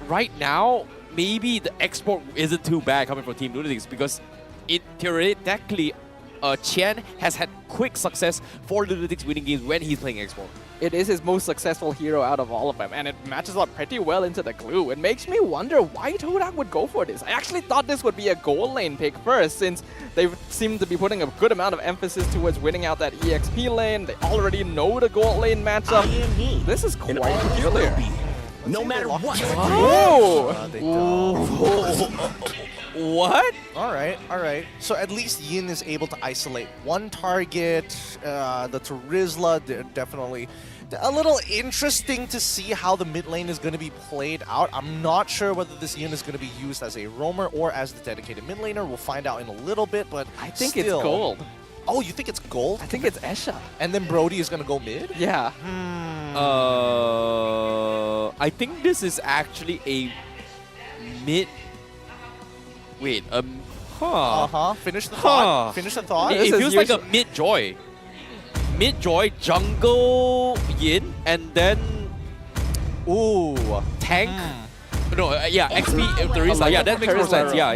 right now, maybe the export isn't too bad coming from Team Lunatix, because it theoretically, Qian has had quick success for Lunatix winning games when he's playing export. It is his most successful hero out of all of them, and it matches up pretty well into the glue. It makes me wonder why Todak would go for this. I actually thought this would be a gold lane pick first, since they seem to be putting a good amount of emphasis towards winning out that EXP lane. They already know the gold lane matchup. This is quite peculiar. No matter what. What? All right. So at least Yin is able to isolate one target. The Terizla, definitely a little interesting to see how the mid lane is going to be played out. I'm not sure whether this Yin is going to be used as a roamer or as the dedicated mid laner. We'll find out in a little bit, but I think it's gold. Oh, you think it's gold? I think it's Esha. And then Brody is going to go mid? Yeah. I think this is actually a mid. Wait, Finish the thought. Finish the thought. It feels like a mid-joy. Mid-joy, jungle Yin, and then Ooh. Tank? No, yeah, XP Teresa. Yeah, that makes more sense. Yeah,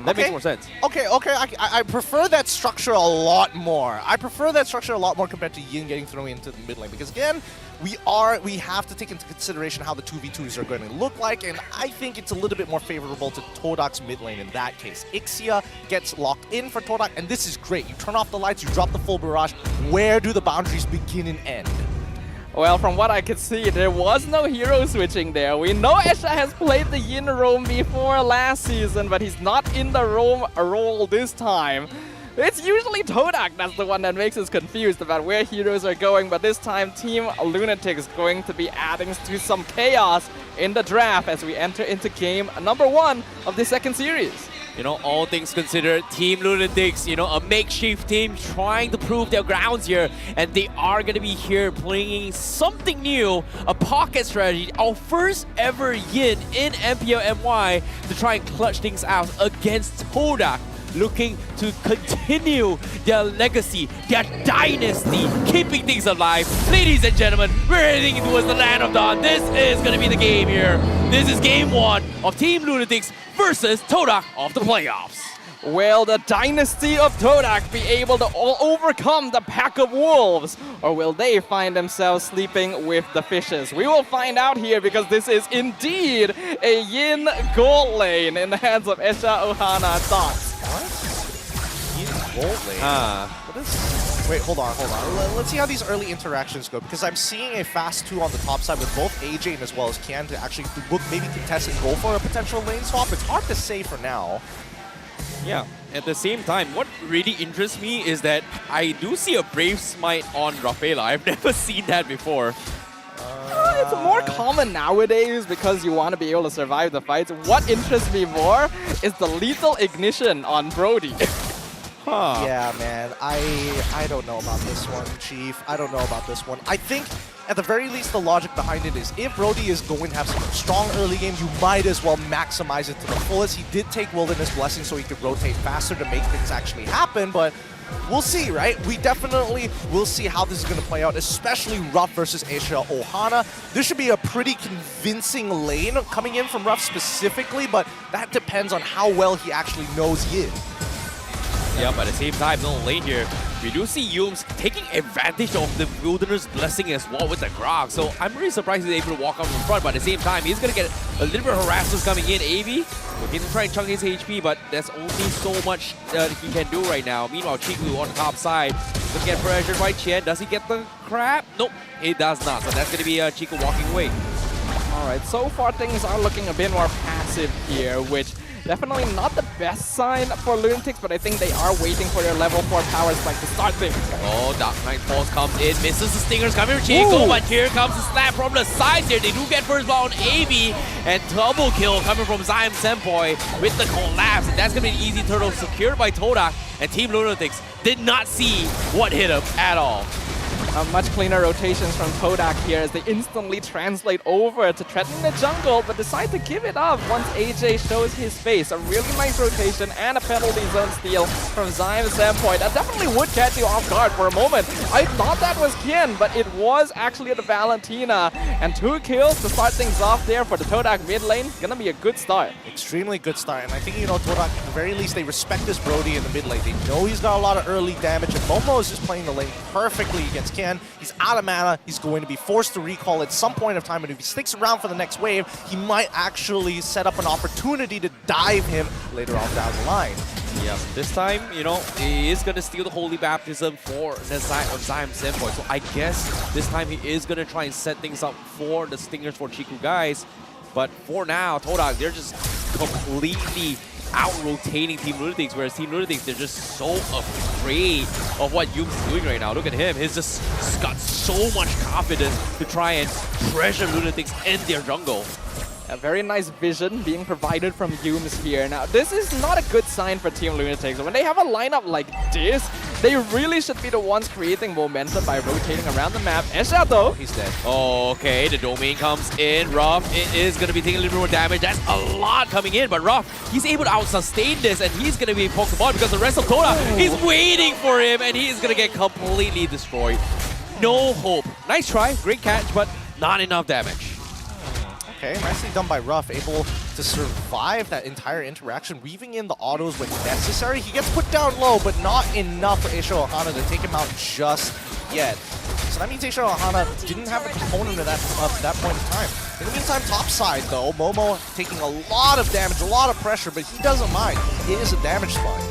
that makes more sense. Okay. I prefer that structure a lot more. I prefer that structure a lot more compared to Yin getting thrown into the mid lane, because again, we have to take into consideration how the 2v2s are going to look like, and I think it's a little bit more favorable to Todak's mid lane in that case. Ixia gets locked in for Todak, and this is great. You turn off the lights, you drop the full barrage. Where do the boundaries begin and end? Well, from what I could see, there was no hero switching there. We know Esha has played the Yin roam before last season, but he's not in the roam role this time. It's usually Todak that's the one that makes us confused about where heroes are going, but this time Team Lunatix is going to be adding to some chaos in the draft as we enter into game number 1 of the second series. You know, all things considered, Team Lunatix, you know, a makeshift team trying to prove their grounds here. And they are going to be here playing something new, a pocket strategy, our first ever Yin in MPL MY to try and clutch things out against Todak, looking to continue their legacy, their dynasty, keeping things alive. Ladies and gentlemen, we're heading towards the land of dawn. This is going to be the game here. This is game 1 of Team Lunatix versus Todak of the playoffs. Will the dynasty of Todak be able to overcome the pack of wolves? Or will they find themselves sleeping with the fishes? We will find out here, because this is indeed a Yin gold lane in the hands of Esha Ohana. Thoughts? What? Yin gold lane? What is... Wait, hold on. Let's see how these early interactions go, because I'm seeing a fast 2 on the top side with both AJ and as well as Kian to actually maybe contest and go for a potential lane swap. It's hard to say for now. Yeah, at the same time, what really interests me is that I do see a Brave Smite on Rafaela. I've never seen that before. It's more common nowadays because you want to be able to survive the fights. What interests me more is the lethal ignition on Brody. Yeah, man. I don't know about this one, Chief. I don't know about this one. I think, at the very least, the logic behind it is if Brody is going to have some strong early game, you might as well maximize it to the fullest. He did take Wilderness Blessing so he could rotate faster to make things actually happen, but we'll see, right? We definitely will see how this is going to play out, especially Ruff versus Esha Ohana. This should be a pretty convincing lane coming in from Ruff specifically, but that depends on how well he actually knows Yin. Yeah, but at the same time, no lane here. We do see Yums taking advantage of the Wilderness Blessing as well with the Grog. So I'm really surprised he's able to walk out in front, but at the same time, he's going to get a little bit of harassment coming in. AV, looking to try and chunk his HP, but there's only so much he can do right now. Meanwhile, Chiku on the top side, looking at pressured by Chen. Does he get the crab? Nope, he does not. So that's going to be Chiku walking away. All right, so far things are looking a bit more passive here, which definitely not the best sign for Lunatix, but I think they are waiting for their level 4 power spike to start things. Oh, Dark Knight Force comes in, misses the stingers coming from Chico, but here comes the slap from the sides here. They do get first blood on AV, and double kill coming from Zyme Senpoi with the collapse, and that's going to be an easy turtle secured by Todak, and Team Lunatix did not see what hit him at all. Much cleaner rotations from Todak here as they instantly translate over to threaten the jungle, but decide to give it up once AJ shows his face. A really nice rotation and a penalty zone steal from Zyme Senpoi. That definitely would catch you off guard for a moment. I thought that was Kian, but it was actually the Valentina. And 2 kills to start things off there for the Todak mid lane. Gonna be a good start. Extremely good start, and I think, you know, Todak, at the very least, they respect this Brody in the mid lane. They know he's got a lot of early damage, and Momo is just playing the lane perfectly against Kian. He's out of mana. He's going to be forced to recall at some point of time, and if he sticks around for the next wave, he might actually set up an opportunity to dive him later on down the line. Yeah, this time, you know, he is going to steal the Holy Baptism for the Zyme Senpoi. So I guess this time he is going to try and set things up for the Stingers for Chiku guys. But for now, Todak, they're just completely out-rotating Team Lunatix, whereas Team Lunatix, they're just so afraid of what Yums is doing right now. Look at him. He's just got so much confidence to try and pressure Lunatix in their jungle. A very nice vision being provided from Yums here. Now, this is not a good sign for Team Lunatix. When they have a lineup like this, they really should be the ones creating momentum by rotating around the map. Esha, though, he's dead. Oh, okay, the domain comes in. Ruff is going to be taking a little bit more damage. That's a lot coming in, but Ruff, he's able to out-sustain this, and he's going to be Pokemon because the rest of Todak is waiting for him, and he is going to get completely destroyed. No hope. Nice try, great catch, but not enough damage. Okay, nicely done by Ruff, able to survive that entire interaction, weaving in the autos when necessary. He gets put down low, but not enough for Aisha Ohana to take him out just yet. So that means Aisha Ohana didn't have a component at that point in time. In the meantime, top side though, Momo taking a lot of damage, a lot of pressure, but he doesn't mind. He is a damage sponge.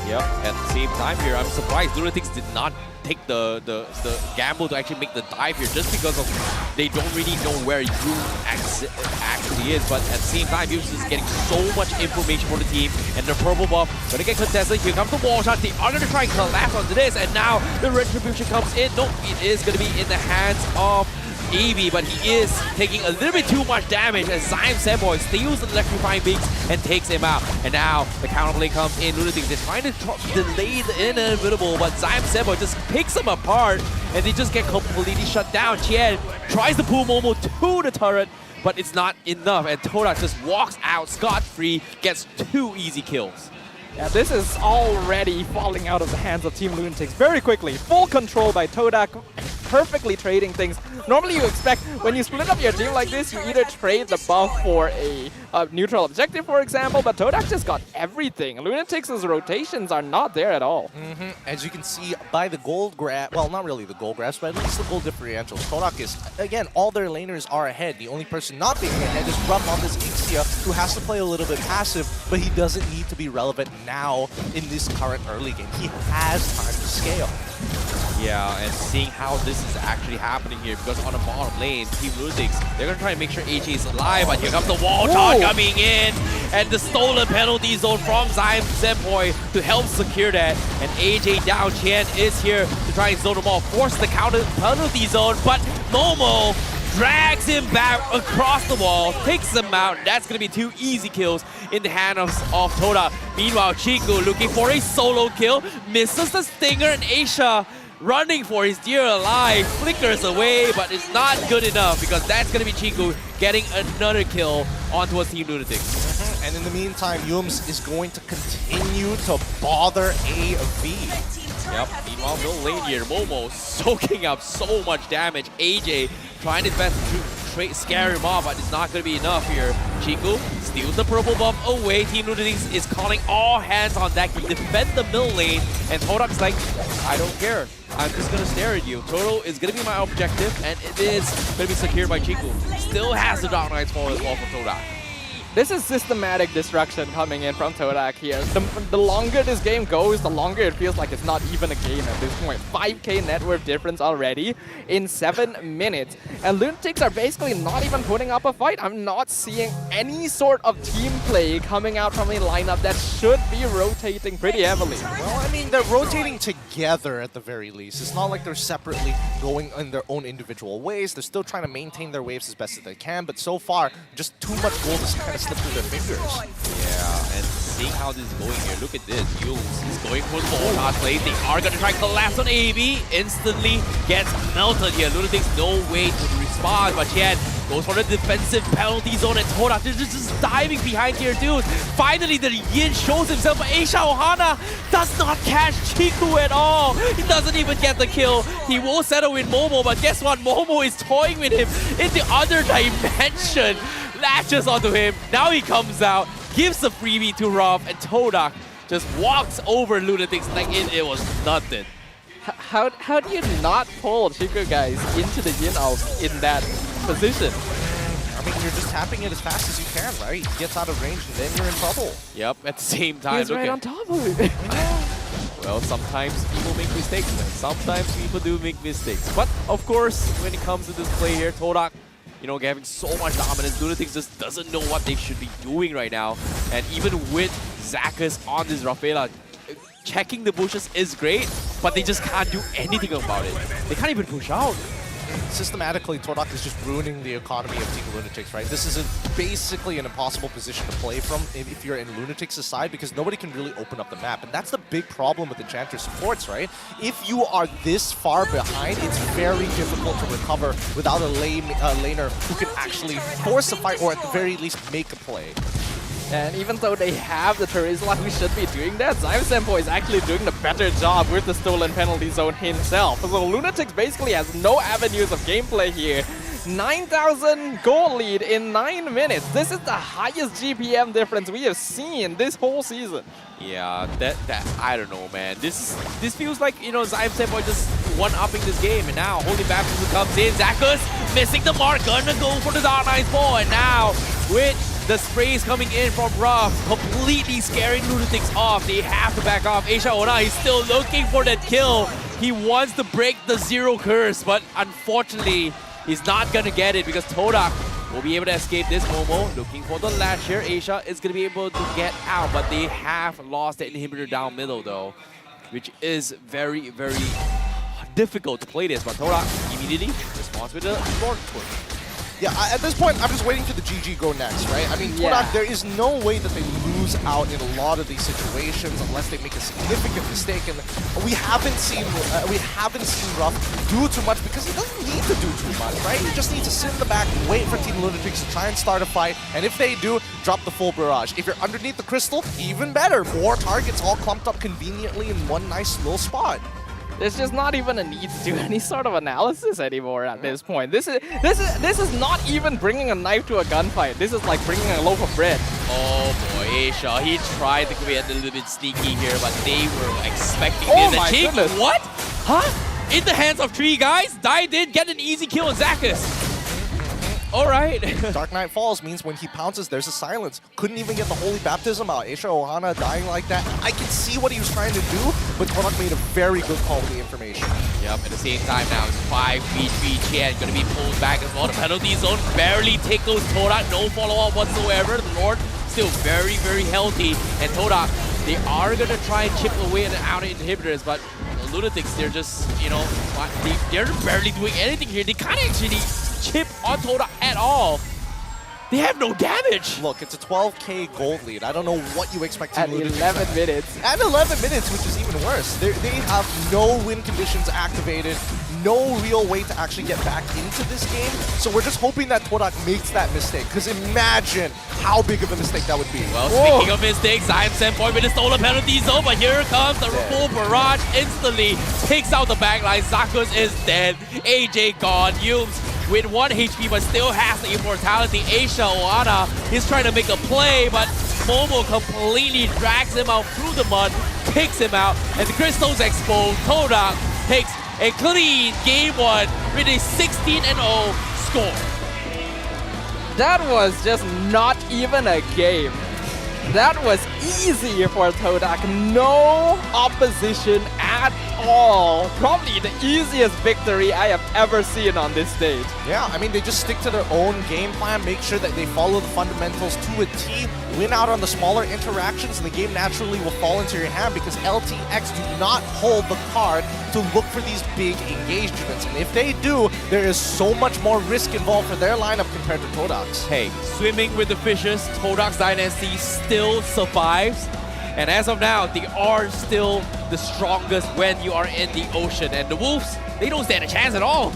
Yep, at the same time here, I'm surprised Lunatix did not take the gamble to actually make the dive here, just because of they don't really know where you actually is. But at the same time, Yus is getting so much information for the team, and the purple buff gonna get contested. Here comes the wall shot. They are gonna try and collapse onto this, and now the retribution comes in. No, it is gonna be in the hands of EV, but he is taking a little bit too much damage as Homebois steals the electrifying beaks and takes him out. And now the counterplay comes in. Lunatix, they're trying to delay the inevitable, but Homebois just picks him apart and they just get completely shut down. Chien tries to pull Momo to the turret, but it's not enough, and Todak just walks out scot-free, gets 2 easy kills. Yeah, this is already falling out of the hands of Team Lunatix very quickly. Full control by Todak, perfectly trading things. Normally you expect when you split up your team like this, you either trade the buff for a neutral objective, for example, but Todak just got everything. Lunatix's rotations are not there at all. As you can see by the gold grab, well, not really the gold grabs, but at least the gold differentials. Todak is, again, all their laners are ahead. The only person not being ahead is Ruff on this Ixia, who has to play a little bit passive, but he doesn't need to be relevant now in this current early game. He has time to scale. Yeah, and seeing how this is actually happening here, because on the bottom lane, Team Lunatix, they're going to try and make sure AJ is alive, but here comes the wall shot coming in, and the stolen penalty zone from Homebois to help secure that, and AJ down. Chien is here to try and zone them all, force the counter penalty zone, but Momo drags him back across the wall, takes him out. That's going to be 2 easy kills in the hands of Todak. Meanwhile, Chiku looking for a solo kill, misses the stinger, and Aisha running for his dear life, flickers away, but it's not good enough because that's going to be Chiku getting another kill onto a Team Lunatix. And in the meantime, Yums is going to continue to bother AV. Yep, meanwhile, no lane here. Momo soaking up so much damage. AJ trying his best to scare him off, but it's not going to be enough here. Chiku steals the purple buff away. Team Lunatix is calling all hands on deck to defend the middle lane, and Todak's like, I don't care. I'm just going to stare at you. Total is going to be my objective, and it is going to be secured by Chiku. Still has the Dark Knight's Fall as well for Todak. This is systematic destruction coming in from Todak here. The longer this game goes, the longer it feels like it's not even a game at this point. 5k net worth difference already in 7 minutes. And Lunatix are basically not even putting up a fight. I'm not seeing any sort of team play coming out from a lineup that should be rotating pretty heavily. Well, I mean, they're rotating together at the very least. It's not like they're separately going in their own individual ways. They're still trying to maintain their waves as best as they can, but so far, just too much gold is kind of slip through their fingers. Yeah, and seeing how this is going here, look at this. Yums is going for the ball shot play. They are going to try and collapse on AB. Instantly gets melted here. Lunatix no way to respond, but Chien goes for the defensive penalty zone, and Todak just diving behind here, dude. Finally, the Yin shows himself, but Aisha Ohana does not catch Chiku at all. He doesn't even get the kill. He will settle with Momo, but guess what? Momo is toying with him in the other dimension. Latches onto him. Now he comes out, gives the freebie to Ruff, and Todak just walks over Lunatix like it was nothing. How do you not pull Chiku guys into the Yin ult in that position? I mean, you're just tapping it as fast as you can, right? He gets out of range and then you're in trouble. Yep, at the same time. He's right on top of it. Well, sometimes people make mistakes, man. Sometimes people do make mistakes. But, of course, when it comes to this play here, Todak, you know, having so much dominance, Lunatix just doesn't know what they should be doing right now. And even with Zakas on this Rafaela, checking the bushes is great, but they just can't do anything about it. They can't even push out. Systematically, Todak is just ruining the economy of Team Lunatix, right? This is basically an impossible position to play from if you're in Lunatix's side, because nobody can really open up the map. And that's the big problem with Enchanter supports, right? If you are this far behind, it's very difficult to recover without a laner who can actually force a fight or at the very least make a play. And even though they have the Terizla who should be doing that, Homebois is actually doing the better job with the stolen penalty zone himself. So Lunatix basically has no avenues of gameplay here. 9,000 gold lead in 9 minutes. This is the highest GPM difference we have seen this whole season. Yeah, that I don't know, man. This feels like, you know, Zyme just one-upping this game, and now Holy Baptism comes in. Zakus missing the mark, gonna go for the Dark Knight's ball, and now with the sprays coming in from Ruff, completely scaring Lunatix off. They have to back off. Asia Ona, he's still looking for that kill. He wants to break the zero curse, but unfortunately, he's not gonna get it because Todak will be able to escape this Momo. Looking for the latch here. Asia is going to be able to get out, but they have lost the inhibitor down middle though, which is very, very difficult to play this. But Todak immediately responds with a Lord push. Yeah, at this point, I'm just waiting for the GG go next, right? I mean, Todak, there is no way that they lose out in a lot of these situations unless they make a significant mistake. And we haven't seen Ruff do too much because he doesn't need to do too much, right? He just needs to sit in the back, wait for Team Lunatix to try and start a fight. And if they do, drop the full barrage. If you're underneath the crystal, even better. More targets all clumped up conveniently in one nice little spot. There's just not even a need to do any sort of analysis anymore at this point. This is not even bringing a knife to a gunfight. This is like bringing a loaf of bread. Oh boy, Asia, he tried to be a little bit sneaky here, but they were expecting this. My goodness. What? Huh? In the hands of 3 guys? Dai did get an easy kill on Zakus. All right. Dark Knight Falls means when he pounces, there's a silence. Couldn't even get the Holy Baptism out. Asia Ohana dying like that. I can see what he was trying to do, but Todak made a very good call with the information. Yep, at the same time now, it's 5v3 Chen going to be pulled back as well. The penalty zone barely tickles Todak. No follow-up whatsoever. The Lord still very, very healthy. And Todak, they are going to try and chip away and out of inhibitors, but Lunatix, they're just, you know, they're barely doing anything here. They can't actually chip on Todak at all. They have no damage. Look, it's a 12k gold lead. I don't know what you expect to at 11 minutes. At 11 minutes, which is even worse. They have no win conditions activated, no real way to actually get back into this game. So we're just hoping that Todak makes that mistake. Because imagine how big of a mistake that would be. Well, speaking of mistakes, Zyme Senpai with the stolen penalty zone, but here comes the full barrage instantly. Takes out the backline. Zakus is dead. AJ gone. Yumes with 1 HP, but still has the immortality. Asia Oana is trying to make a play, but Momo completely drags him out through the mud, kicks him out, and the crystal's exposed. Todak takes a clean game 1 with a 16-0 score. That was just not even a game. That was easy for Todak. No opposition at all. Probably the easiest victory I have ever seen on this stage. Yeah, I mean, they just stick to their own game plan, make sure that they follow the fundamentals to a T, win out on the smaller interactions, and the game naturally will fall into your hand because LTX do not hold the card to look for these big engagements. And if they do, there is so much more risk involved for their lineup compared to Todak's. Hey, swimming with the fishes, Todak's dynasty still survives. And as of now, they are still the strongest when you are in the ocean. And the Wolves, they don't stand a chance at all.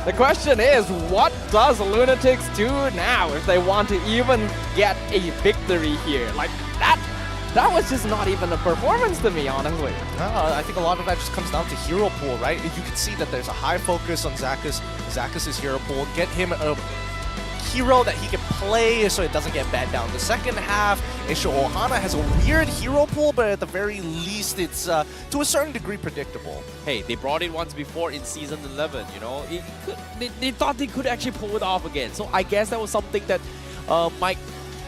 The question is, what does Lunatix do now if they want to even get a victory here? Like, that was just not even a performance to me, honestly. I think a lot of that just comes down to hero pool, right? You can see that there's a high focus on Zakus' hero pool. Get him a hero that he can play so it doesn't get bad down the second half. Asia Ohana has a weird hero pool, but at the very least it's to a certain degree predictable. Hey, they brought it once before in season 11, you know. They thought they could actually pull it off again. So I guess that was something that might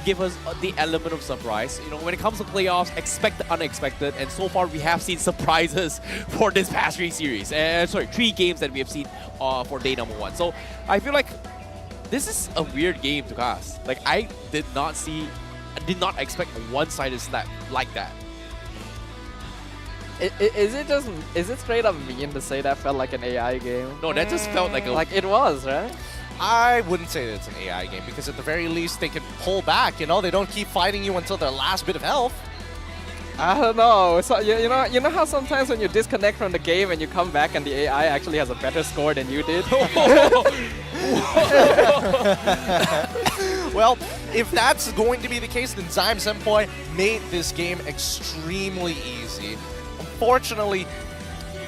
give us the element of surprise. You know, when it comes to playoffs, expect the unexpected, and so far we have seen surprises for this past 3 series. Sorry, 3 games that we have seen for day number 1. So I feel like this is a weird game to cast. Like, I did not expect a one-sided snap like that. Is it straight up mean to say that felt like an AI game? No, that just felt like a... Like it was, right? I wouldn't say that it's an AI game because at the very least they can pull back, you know? They don't keep fighting you until their last bit of health. I don't know. So you know how sometimes when you disconnect from the game and you come back and the AI actually has a better score than you did? Well, if that's going to be the case, then Zyme Senpai made this game extremely easy. Unfortunately,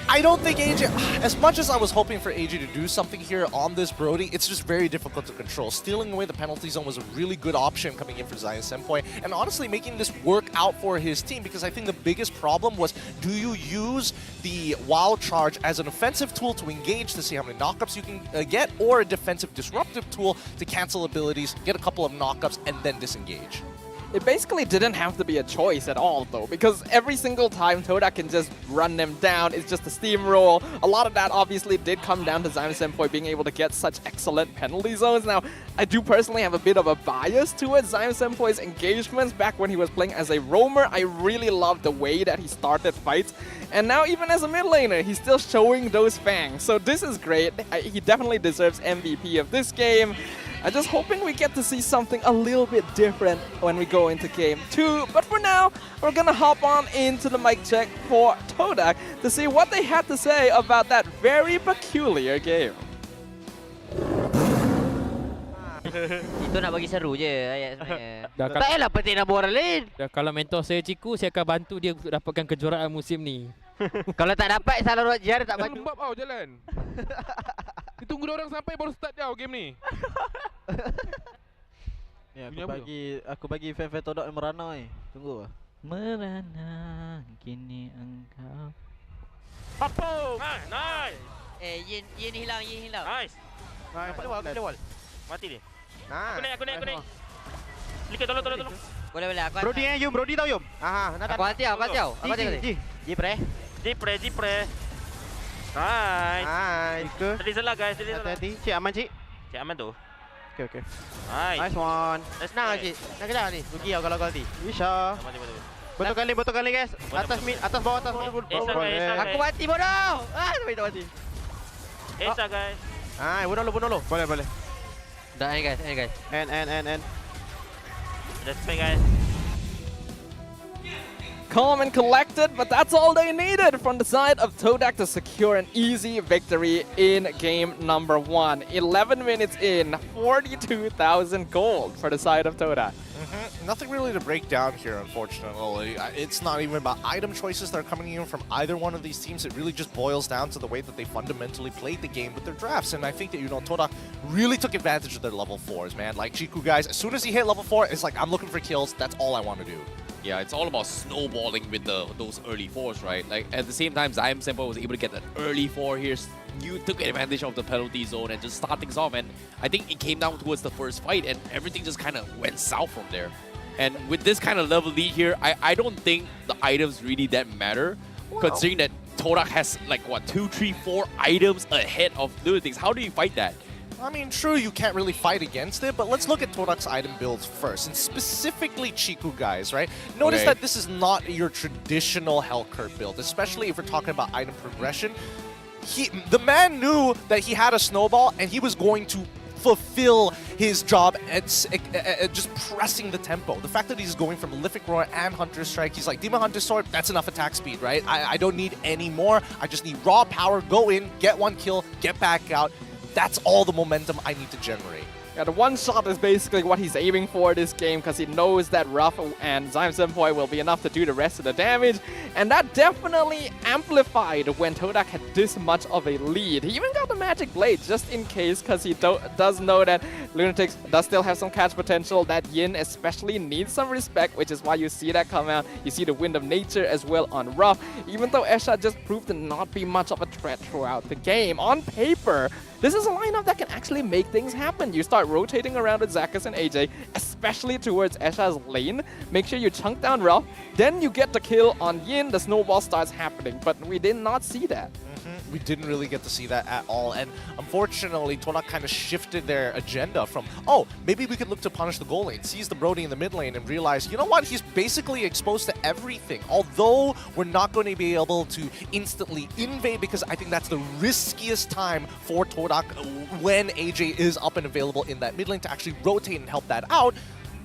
I don't think AJ, as much as I was hoping for AJ to do something here on this Brody, it's just very difficult to control. Stealing away the penalty zone was a really good option coming in for Zion Senpoi, and honestly making this work out for his team, because I think the biggest problem was, do you use the wild charge as an offensive tool to engage to see how many knockups you can get, or a defensive disruptive tool to cancel abilities, get a couple of knockups, and then disengage? It basically didn't have to be a choice at all, though, because every single time Todak can just run them down, it's just a steamroll. A lot of that obviously did come down to Zion Senpoi being able to get such excellent penalty zones. Now, I do personally have a bit of a bias towards Zion Senpoi's engagements back when he was playing as a roamer. I really loved the way that he started fights, and now even as a mid laner, he's still showing those fangs. So this is great. He definitely deserves MVP of this game. I'm just hoping we get to see something a little bit different when we go into game 2. But for now, we're gonna hop on into the mic check for Todak to see what they had to say about that very peculiar game. Itu nak bagi seru je ayat sebenarnya. Dah Tak payahlah penting nama orang lain. Dah, kalau mentor saya Ciku, saya akan bantu dia untuk dapatkan kejuaraan musim ni. Kalau tak dapat, salah Roger tak bantu. Lembab tau jalan. Kita tunggu dia orang sampai baru start jauh game ni. Ni aku bagi fan-fan Todak yang merana ni. Tunggu. Merana kini engkau. Papung! Nice! Yin hilang. Nice! Nampak dia wall. Mati dia. Nah. Aku naik. Lika tolong. Boleh aku. Brody tahu Yum. Aku hati. Jipre. Nice. Tadi salah guys, Hati. Cik aman cik. Cik aman tu. Okay. Nice one. Senang cik. Nak kejar ni. Rugi kau kalau nanti. Bisa. Mati. Betul kali guys. Atas bawah. Aku mati bodoh. Sampai tak mati. Esa guys. Bunuh lu. Boleh. Dah end guys. End. Respect guys. Calm and collected, but that's all they needed from the side of Todak to secure an easy victory in game number 1. 11 minutes in, 42,000 gold for the side of Todak. Nothing really to break down here, unfortunately. It's not even about item choices that are coming in from either one of these teams. It really just boils down to the way that they fundamentally played the game with their drafts. And I think that, Todak really took advantage of their level 4s, man. Like Chiku guys, as soon as he hit level 4, it's like, I'm looking for kills. That's all I want to do. Yeah, it's all about snowballing with those early 4s, right? Like, at the same time, Zion Senpoi was able to get that early 4 here. You took advantage of the penalty zone and just start things off. And I think it came down towards the first fight, and everything just kind of went south from there. And with this kind of level lead here, I don't think the items really that matter, considering that Todak has, like, what, 2, 3, 4 items ahead of Lunatix. How do you fight that? I mean, true, you can't really fight against it, but let's look at Todak's item builds first, and specifically Chiku guys, right? Notice that this is not your traditional Hellcurt build, especially if we're talking about item progression. The man knew that he had a snowball, and he was going to fulfill his job at just pressing the tempo. The fact that he's going from Malefic Roar and Hunter Strike, he's like, Demon Hunter Sword, that's enough attack speed, right? I don't need any more. I just need raw power, go in, get one kill, get back out. That's all the momentum I need to generate. Yeah, the one shot is basically what he's aiming for this game, because he knows that Ruff and Zion Senpoi will be enough to do the rest of the damage. And that definitely amplified when Todak had this much of a lead. He even got the Magic Blade just in case, because he does know that Lunatix does still have some catch potential. That Yin especially needs some respect, which is why you see that come out. You see the Wind of Nature as well on Ruff, even though Esha just proved to not be much of a threat throughout the game. On paper, this is a lineup that can actually make things happen. You start rotating around with Zakas and AJ, especially towards Esha's lane. Make sure you chunk down Ruff, then you get the kill on Yin, the snowball starts happening. But we did not see that. We didn't really get to see that at all, and unfortunately, Todak kind of shifted their agenda from, oh, maybe we could look to punish the goal lane, seize the Brody in the mid lane, and realize, you know what, he's basically exposed to everything. Although we're not going to be able to instantly invade, because I think that's the riskiest time for Todak when AJ is up and available in that mid lane to actually rotate and help that out.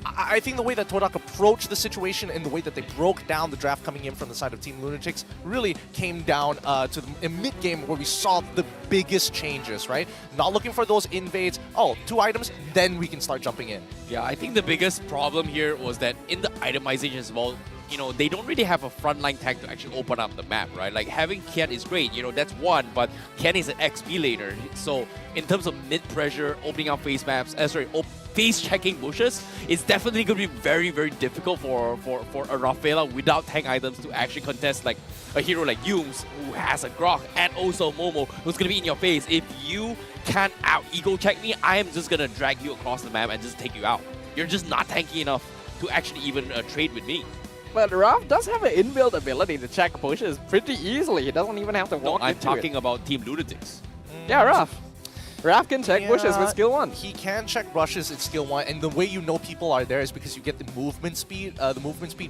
I think the way that Todak approached the situation and the way that they broke down the draft coming in from the side of Team Lunatix really came down to the mid-game where we saw the biggest changes, right? Not looking for those invades. Oh, 2 items, then we can start jumping in. Yeah, I think the biggest problem here was that in the itemization as well, you know, they don't really have a frontline tank to actually open up the map, right? Like having Kian is great, you know, that's one, but Kian is an XP laner. So in terms of mid pressure, opening up face maps, face checking bushes, it's definitely going to be very, very difficult for a Rafaela without tank items to actually contest like a hero like Yumes, who has a Grok, and also Momo, who's going to be in your face. If you can't out-ego check me, I am just going to drag you across the map and just take you out. You're just not tanky enough to actually even trade with me. But Raf does have an inbuilt ability to check bushes pretty easily. He doesn't even have to walk I'm into talking it. about Team Lunatix. Yeah, Raf. Raf can check bushes with skill 1. He can check brushes in skill 1, and the way you know people are there is because you get the movement speed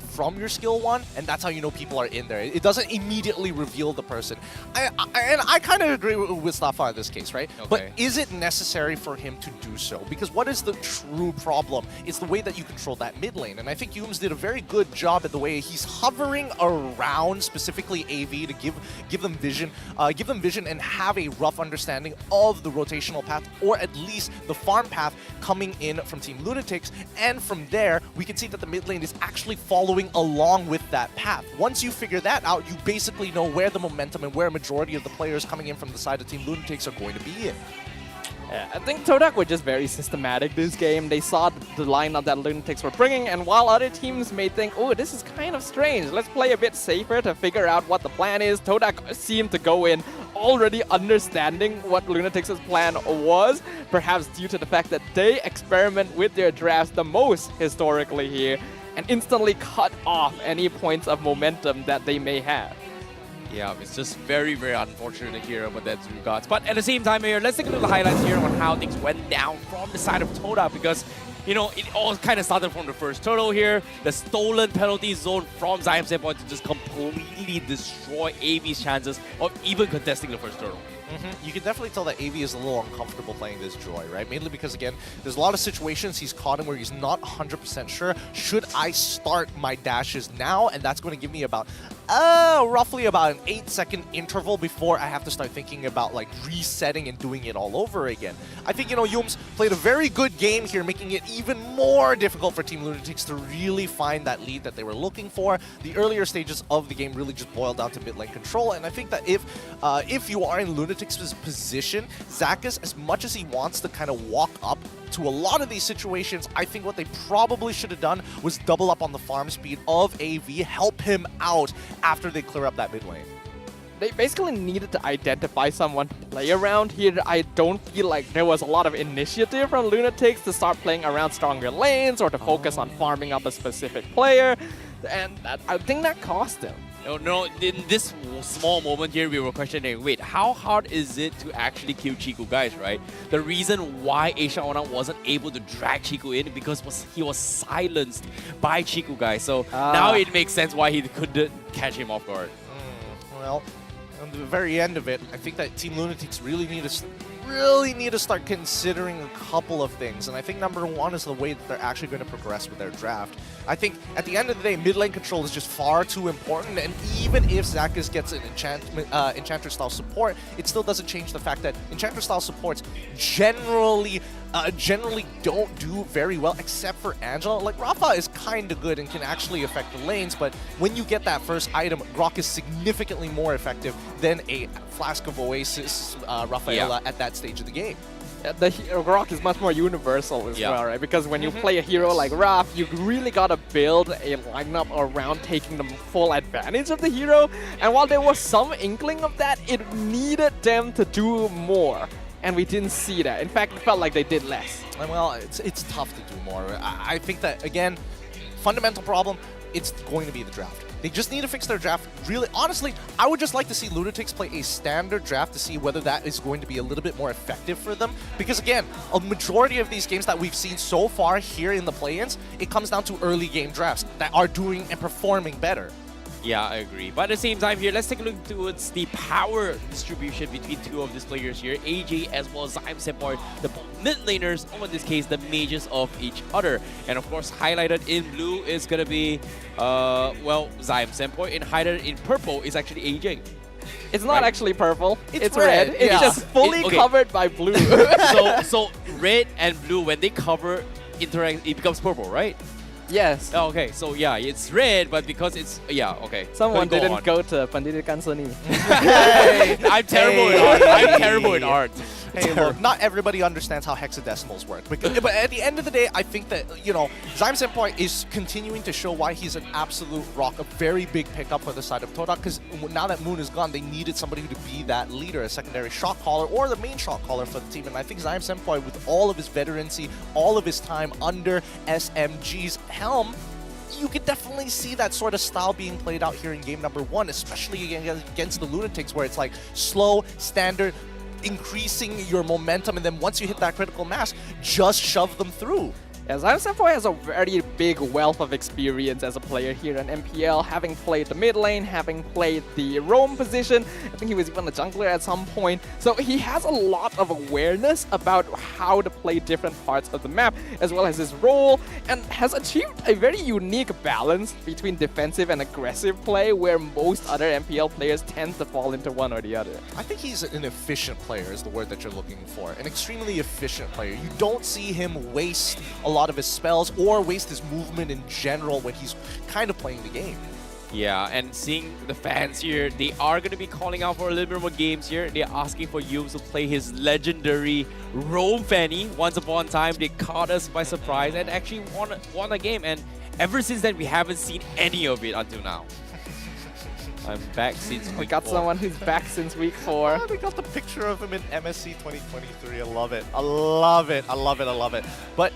from your skill 1, and that's how you know people are in there. It doesn't immediately reveal the person. And I kind of agree with Stafa in this case, right? Okay. But is it necessary for him to do so? Because what is the true problem? It's the way that you control that mid lane, and I think Yumes did a very good job at the way he's hovering around specifically AV to give them vision and have a rough understanding of the rotation path, or at least the farm path coming in from Team Lunatix, and from there we can see that the mid lane is actually following along with that path. Once you figure that out, you basically know where the momentum and where a majority of the players coming in from the side of Team Lunatix are going to be in. Yeah, I think Todak were just very systematic this game. They saw the lineup that Lunatix were bringing, and while other teams may think, oh, this is kind of strange, let's play a bit safer to figure out what the plan is, Todak seemed to go in already understanding what Lunatix's plan was, perhaps due to the fact that they experiment with their drafts the most historically here, and instantly cut off any points of momentum that they may have. Yeah, it's just very, very unfortunate to hear about that Zugots. But at the same time here, let's take a look at the highlights here on how things went down from the side of Todak, because, you know, it all kind of started from the first turtle here. The stolen penalty zone from Zion Senpai to just completely destroy AV's chances of even contesting the first turtle. You can definitely tell that AV is a little uncomfortable playing this Joy, right? Mainly because, again, there's a lot of situations he's caught in where he's not 100% sure, should I start my dashes now? And that's going to give me about, roughly about an 8-second interval before I have to start thinking about, like, resetting and doing it all over again. I think, you know, Yumes played a very good game here, making it even more difficult for Team Lunatix to really find that lead that they were looking for. The earlier stages of the game really just boiled down to mid lane control, and I think that if you are in Lunatix's position, Zakas, as much as he wants to kind of walk up to a lot of these situations, I think what they probably should have done was double up on the farm speed of AV, help him out after they clear up that mid lane. They basically needed to identify someone to play around here. I don't feel like there was a lot of initiative from Lunatix to start playing around stronger lanes or to focus on farming up a specific player, and I think that cost them. No, in this small moment here, we were questioning, wait, how hard is it to actually kill Chiku, guys, right? The reason why Asia Ona wasn't able to drag Chiku in because he was silenced by Chiku, guys. So now it makes sense why he couldn't catch him off guard. Well, on the very end of it, I think that Team Lunatix really need to start considering a couple of things, and I think number one is the way that they're actually going to progress with their draft. I think at the end of the day, mid lane control is just far too important, and even if Zakas gets an Enchanter style support, it still doesn't change the fact that Enchanter style supports generally don't do very well, except for Angela. Like, Rafa is kind of good and can actually affect the lanes, but when you get that first item, Grok is significantly more effective than a Flask of Oasis Rafaela at that stage of the game. The Grok is much more universal as well, right? Because when you play a hero like Raf, you really gotta build a lineup around taking the full advantage of the hero, and while there was some inkling of that, it needed them to do more. And we didn't see that. In fact, it felt like they did less. Well, it's tough to do more. I think that, again, fundamental problem, it's going to be the draft. They just need to fix their draft. Really, honestly, I would just like to see Lunatix play a standard draft to see whether that is going to be a little bit more effective for them. Because again, a majority of these games that we've seen so far here in the play-ins, it comes down to early game drafts that are doing and performing better. Yeah, I agree. But at the same time here, let's take a look towards the power distribution between two of these players here, AJ as well as Zion Senpai, the mid laners, or in this case, the mages of each other. And of course, highlighted in blue is going to be, well, Zion Senpai, and highlighted in purple is actually AJ. It's not actually purple. It's red. It's just fully covered by blue. so red and blue, when they cover, interact, it becomes purple, right? Yes. Oh, okay, so yeah, it's red, but because it's okay. Someone Go didn't on. go to Pendidikan Seni. I'm terrible at art. I'm terrible at art. Hey, look, not everybody understands how hexadecimals work. But at the end of the day, I think that, Zyme Senpai is continuing to show why he's an absolute rock, a very big pickup for the side of Todak, because now that Moon is gone, they needed somebody to be that leader, a secondary shot caller, or the main shot caller for the team. And I think Zyme Senpai, with all of his veterancy, all of his time under SMG's helm, you can definitely see that sort of style being played out here in game number 1, especially against the Lunatix, where it's like slow, standard, increasing your momentum, and then once you hit that critical mass, just shove them through. Yes, Zyme Senpai has a very big wealth of experience as a player here in MPL, having played the mid lane, having played the roam position. I think he was even a jungler at some point. So he has a lot of awareness about how to play different parts of the map, as well as his role, and has achieved a very unique balance between defensive and aggressive play, where most other MPL players tend to fall into one or the other. I think he's an efficient player is the word that you're looking for. An extremely efficient player. You don't see him waste a lot of his spells or waste his movement in general when he's kind of playing the game. Yeah, and seeing the fans here, they are going to be calling out for a little bit more games here. They're asking for Yums to play his legendary roam Fanny. Once upon a time, they caught us by surprise and actually won a game. And ever since then, we haven't seen any of it until now. I'm back since week 4. We got someone who's back since week 4. Oh, they got the picture of him in MSC 2023. I love it. I love it. I love it. I love it. But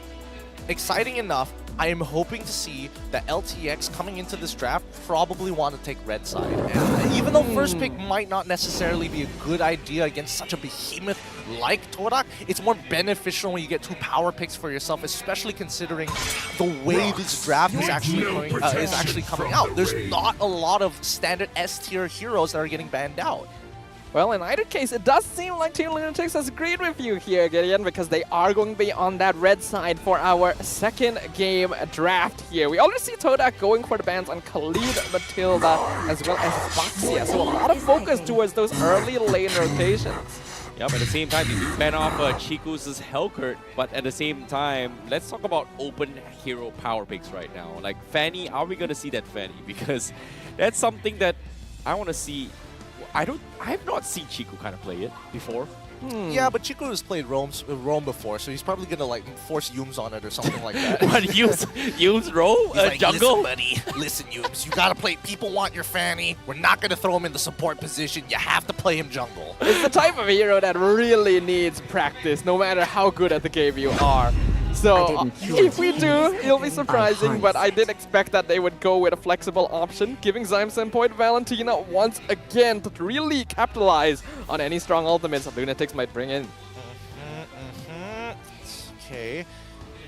exciting enough, I am hoping to see that LTX coming into this draft probably want to take red side. And even though first pick might not necessarily be a good idea against such a behemoth like Todak, it's more beneficial when you get 2 power picks for yourself, especially considering the way this draft is actually coming out. There's not a lot of standard S-tier heroes that are getting banned out. Well, in either case, it does seem like Team Lunatix has agreed with you here, Gideon, because they are going to be on that red side for our second game draft here. We already see Todak going for the bans on Khalid, Matilda, as well as Baxia. So a lot of focus towards those early lane rotations. Yep, at the same time, you do ban off Chiku's Hellcurt, but at the same time, let's talk about open hero power picks right now. Like Fanny, are we going to see that Fanny? Because that's something that I want to see. I have not seen Chiku kind of play it before. Yeah, but Chiku has played roam before, so he's probably gonna like force Yums on it or something like that. What, Yums roam? Like, jungle? Listen, buddy. Listen, Yums, you gotta play. People want your Fanny. We're not gonna throw him in the support position. You have to play him jungle. It's the type of hero that really needs practice, no matter how good at the game you are. So if we do, it'll be surprising, but I did expect that they would go with a flexible option, giving Zyme Senpai and Valentina once again to really capitalize on any strong ultimates that Lunatix might bring in. Okay,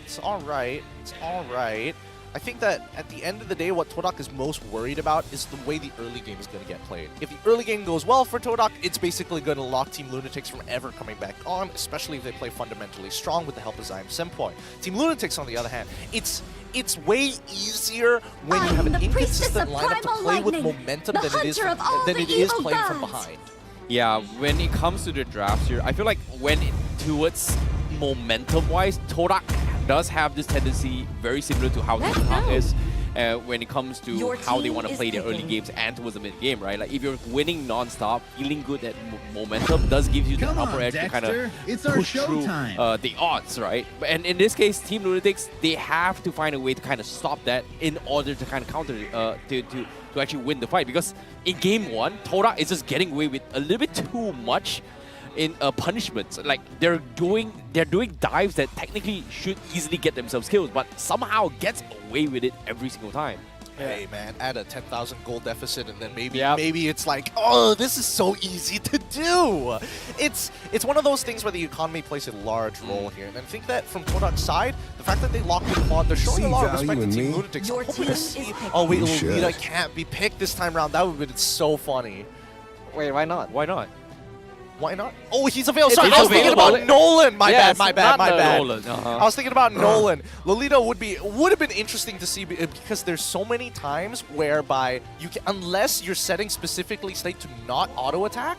it's all right. It's all right. I think that at the end of the day, what Todak is most worried about is the way the early game is going to get played. If the early game goes well for Todak, it's basically going to lock Team Lunatix from ever coming back on, especially if they play fundamentally strong with the help of Zyme Senpai. Team Lunatix, on the other hand, it's way easier when you have an inconsistent lineup to play with momentum than it is playing from behind. Yeah, when it comes to the drafts here, I feel like towards momentum-wise, Todak does have this tendency very similar to how Todak is when it comes to how they want to play their early games and towards the mid game, right? Like if you're winning non-stop, feeling good at momentum does give you the upper edge to kind of push through the odds, right? And in this case, Team Lunatix, they have to find a way to kind of stop that in order to kind of counter to actually win the fight, because in game 1, Todak is just getting away with a little bit too much in punishments. Like they're doing dives that technically should easily get themselves kills, but somehow gets away with it every single time. Hey man, add a 10,000 gold deficit and then maybe it's like, oh, this is so easy to do. It's one of those things where the economy plays a large role here, and I think that from Todak's side, the fact that they locked in Quad, they're showing a lot of respect to Team Lunatix. I'm hoping to see, oh wait, Lolita can't be picked this time around. That would have been so funny. Wait, why not? Why not? Why not? Oh, he's available. Sorry, I was thinking about Nolan. My bad. Nolan. I was thinking about Nolan. Lolita would have been interesting to see because there's so many times whereby you can, unless your setting specifically state to not auto attack,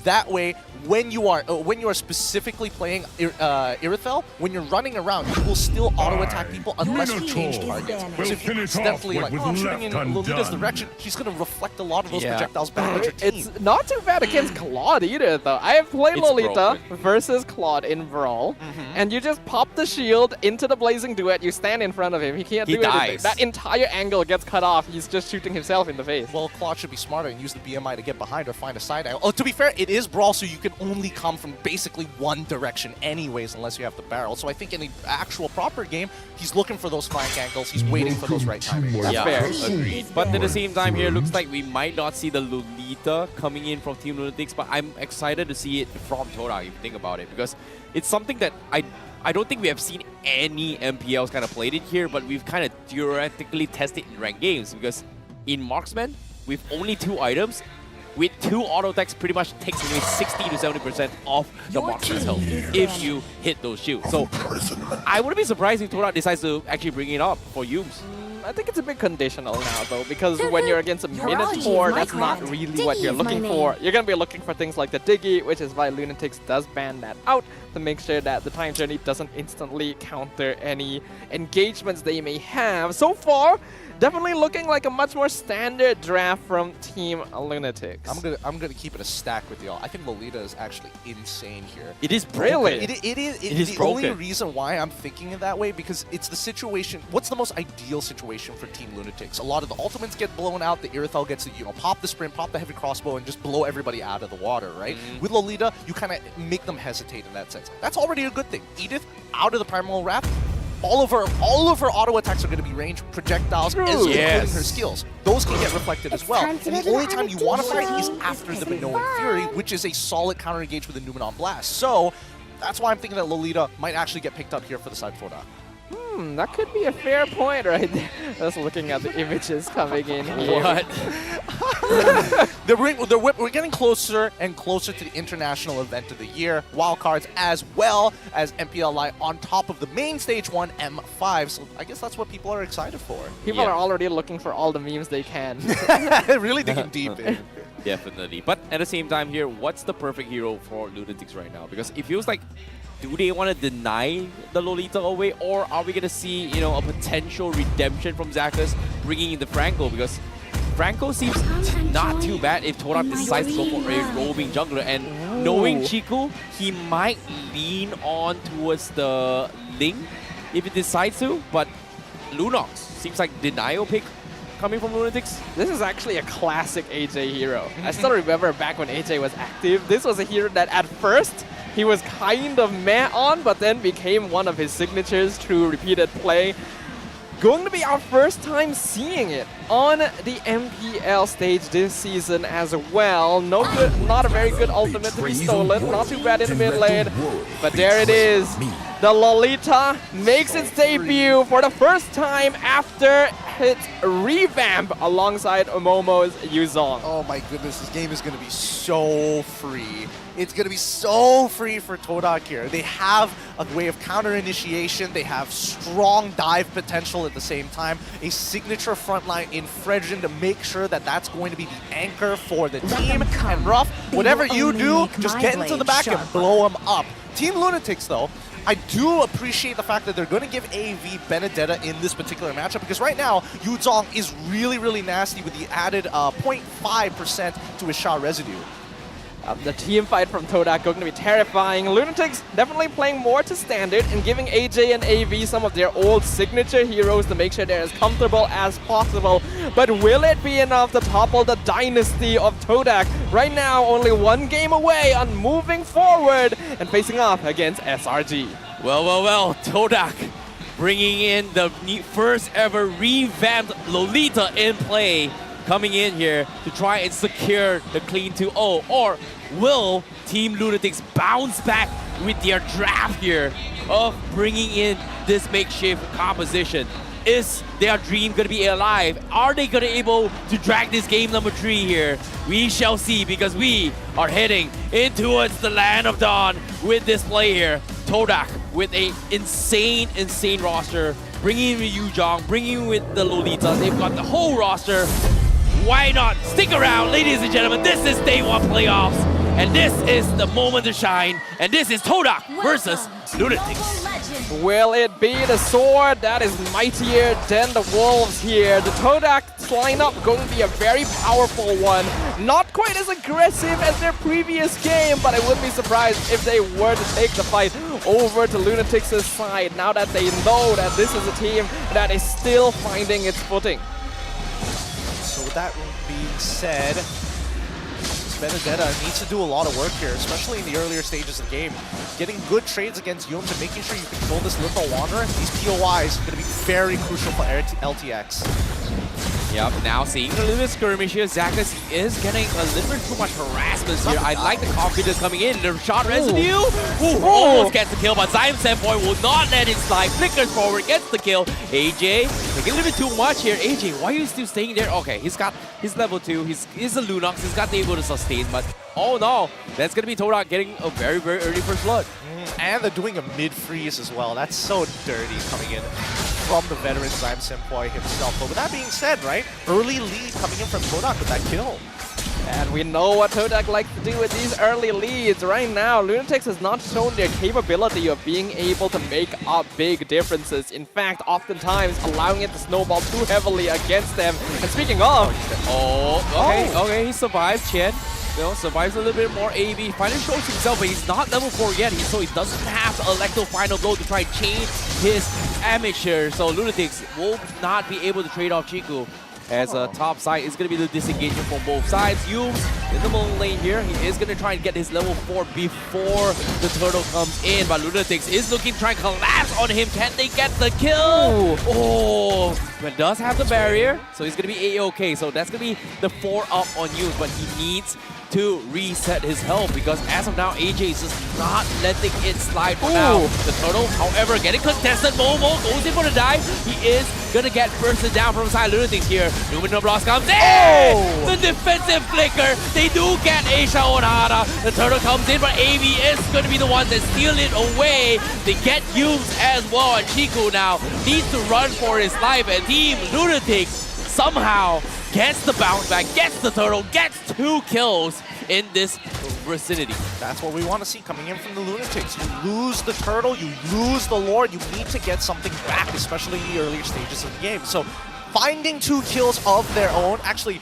That way, when you are specifically playing Irithel, when you're running around, you will still auto-attack people unless you change targets. So if you accidentally shooting in Lolita's direction, she's going to reflect a lot of those projectiles back at your team. It's not too bad against Claude either, though. I have played Lolita versus Claude in Brawl, and you just pop the shield into the Blazing Duet, you stand in front of him, he can't do anything. That entire angle gets cut off, he's just shooting himself in the face. Well, Claude should be smarter and use the BMI to get behind or find a side angle. Oh, to be fair, it is Brawl, so you can only come from basically one direction anyways, unless you have the barrel. So I think in the actual proper game, he's looking for those flank angles, he's waiting for those right timings. That's fair. Agreed. But at the same time here, looks like we might not see the Lolita coming in from Team Lunatix, but I'm excited to see it from Todak, if you think about it, because it's something that I don't think we have seen any MPLs kind of played it here, but we've kind of theoretically tested in ranked games, because in Marksman, with only 2 items, with 2 auto attacks, pretty much takes away 60 to 70% of the Marksman's health if you hit those shields. So I wouldn't be surprised if Todak decides to actually bring it up for Yums. I think it's a bit conditional now, though, because when you're against a Minotaur, that's not really what you're looking for. You're going to be looking for things like the Diggy, which is why Lunatix does ban that out to make sure that the time journey doesn't instantly counter any engagements they may have. So far, definitely looking like a much more standard draft from Team Lunatix. I'm gonna keep it a stack with y'all. I think Lolita is actually insane here. It is broken. It is the only reason why I'm thinking it that way, because it's the situation. What's the most ideal situation for Team Lunatix? A lot of the ultimates get blown out. The Irithel gets to pop the sprint, pop the heavy crossbow, and just blow everybody out of the water, right? With Lolita, you kind of make them hesitate in that sense. That's already a good thing. Edith out of the Primal Wrath. All of her auto attacks are going to be ranged projectiles, including her skills. Those can get reflected as well. And the only time you want to fight is after the Minoan Fury, which is a solid counter engage with the Numenon Blast. So that's why I'm thinking that Lolita might actually get picked up here for the side Todak. That could be a fair point right there. Just looking at the images coming in here. What? We're getting closer and closer to the international event of the year. Wildcards as well as MPL MY on top of the main stage 1 M5. So I guess that's what people are excited for. People are already looking for all the memes they can. Really digging deep in. Definitely. But at the same time here, what's the perfect hero for Lunatix right now? Because it feels like, do they want to deny the Lolita away, or are we going to see, a potential redemption from Zakas bringing in the Franco? Because Franco seems not too bad if Todak decides to go for a roving jungler. And knowing Chiku, he might lean on towards the Ling if he decides to. But Lunox seems like denial pick coming from Lunatix. This is actually a classic AJ hero. I still remember back when AJ was active, this was a hero that at first he was kind of meh on, but then became one of his signatures through repeated play. Going to be our first time seeing it on the MPL stage this season as well. Not a very good ultimate to be stolen. Not too bad in the mid lane. But there it is. The Lolita makes its debut for the first time after its revamp alongside Momo's Yuzong. Oh my goodness, this game is going to be so free. It's going to be so free for Todak here. They have a way of counter initiation. They have strong dive potential at the same time. A signature frontline in Fredrin to make sure that that's going to be the anchor for the team. And Ruff, whatever you do, just get into the back and blow them up. Team Lunatix, though, I do appreciate the fact that they're going to give AV Benedetta in this particular matchup, because right now, Yuzong is really, really nasty with the added 0.5% to his shot residue. The team fight from Todak going to be terrifying. Lunatix definitely playing more to standard and giving AJ and AV some of their old signature heroes to make sure they're as comfortable as possible. But will it be enough to topple the dynasty of Todak? Right now, only 1 game away on moving forward and facing off against SRG. Well, Todak bringing in the first ever revamped Lolita in play, coming in here to try and secure the clean 2-0. Or will Team Lunatix bounce back with their draft here of bringing in this makeshift composition? Is their dream going to be alive? Are they going to be able to drag this game number 3 here? We shall see, because we are heading in towards the land of dawn with this play here. Todak with a insane roster, bringing in Yuzong, bringing in with the Lolitas. They've got the whole roster. Why not? Stick around, ladies and gentlemen. This is Day 1 playoffs. And this is the moment to shine. And this is Todak versus Lunatix. Will it be the sword that is mightier than the wolves here? The Todak lineup going to be a very powerful one. Not quite as aggressive as their previous game, but I wouldn't be surprised if they were to take the fight over to Lunatix's side now that they know that this is a team that is still finding its footing. So with that being said, Benedetta needs to do a lot of work here, especially in the earlier stages of the game. Getting good trades against Yums and making sure you control this Little Wanderer. These POIs are going to be very crucial for LTX. Yep, now seeing a little bit skirmish here, Zackus is getting a little bit too much harassment here. I like the confidence coming in. The shot residue, almost gets the kill, but Zion Sandpoint will not let it slide. Flickers forward, gets the kill. AJ, taking a little bit too much here. AJ, why are you still staying there? Okay, he's got his level 2, he's a Lunox, he's got the able to sustain, but oh no, that's going to be Todak getting a very, very early first blood. And they're doing a mid-freeze as well. That's so dirty coming in from the veteran Zion Sempoi himself. But with that being said, right, early lead coming in from Todak with that kill. And we know what Todak likes to do with these early leads. Right now, Lunatix has not shown their capability of being able to make up big differences. In fact, oftentimes allowing it to snowball too heavily against them. And speaking of... Okay, he survived, Chen. You know, survives a little bit more AV. Finally shows himself, but he's not level 4 yet, so he doesn't have the Electro Final Blow to try and change his amateur. So Lunatix will not be able to trade off Chiku. As a top side, it's going to be the disengagement from both sides. Yums in the middle lane here. He is going to try and get his level 4 before the turtle comes in. But Lunatix is looking to try and collapse on him. Can they get the kill? Oh, but does have the barrier. So he's going to be A-OK. So that's going to be the 4-up on Yums. But he needs to reset his health because as of now, AJ is just not letting it slide for now. The turtle, however, getting contested. Momo goes in for the dive. He is gonna get bursted down from side Lunatix here. Numenor Blast comes in! The defensive flicker. They do get Aisha Onhara. The turtle comes in, but AV is gonna be the one that steal it away. They get Yums as well, and Chiku now needs to run for his life, and Team Lunatix somehow gets the bounce back, gets the turtle, gets 2 kills in this vicinity. That's what we want to see coming in from the Lunatix. You lose the turtle, you lose the lord, you need to get something back, especially in the earlier stages of the game. So finding 2 kills of their own, actually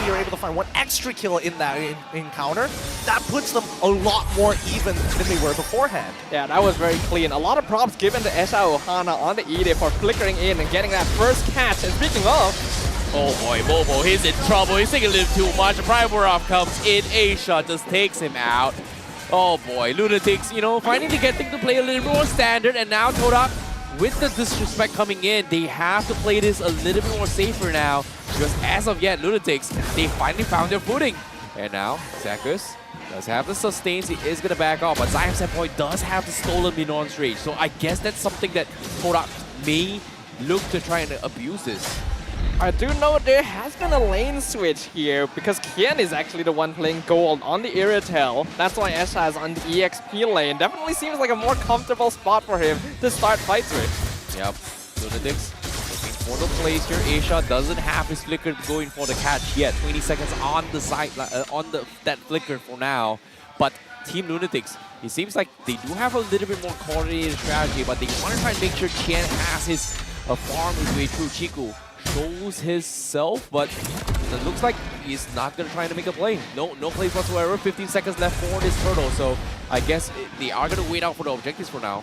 you're able to find 1 extra kill in that encounter. That puts them a lot more even than they were beforehand. Yeah, that was very clean. A lot of props given to Esha Ohana on the Ide for flickering in and getting that first catch. And speaking of... Oh boy, Momo, he's in trouble. He's taking a little too much. Primarov comes in, A-shot just takes him out. Oh boy, Lunatix, you know, finally getting to play a little more standard, and now Todak, with the disrespect coming in, they have to play this a little bit more safer now, because as of yet, Lunatix, they finally found their footing. And now, Zackus does have the sustains, he is going to back off, but Zion Sandpoint does have the stolen Minon's Rage, so I guess that's something that Todak may look to try and abuse this. I do know there has been a lane switch here because Kian is actually the one playing gold on the Iritel. That's why Esha is on the EXP lane. Definitely seems like a more comfortable spot for him to start fights with. Yep, Lunatix looking for the place here. Aisha doesn't have his flicker going for the catch yet. 20 seconds on the side, that flicker for now. But Team Lunatix, it seems like they do have a little bit more coordinated strategy, but they want to try and make sure Qian has his farm his way through. Chiku shows himself, but it looks like he's not going to try to make a play. No plays whatsoever. 15 seconds left for this turtle, so I guess they are going to wait out for the objectives for now.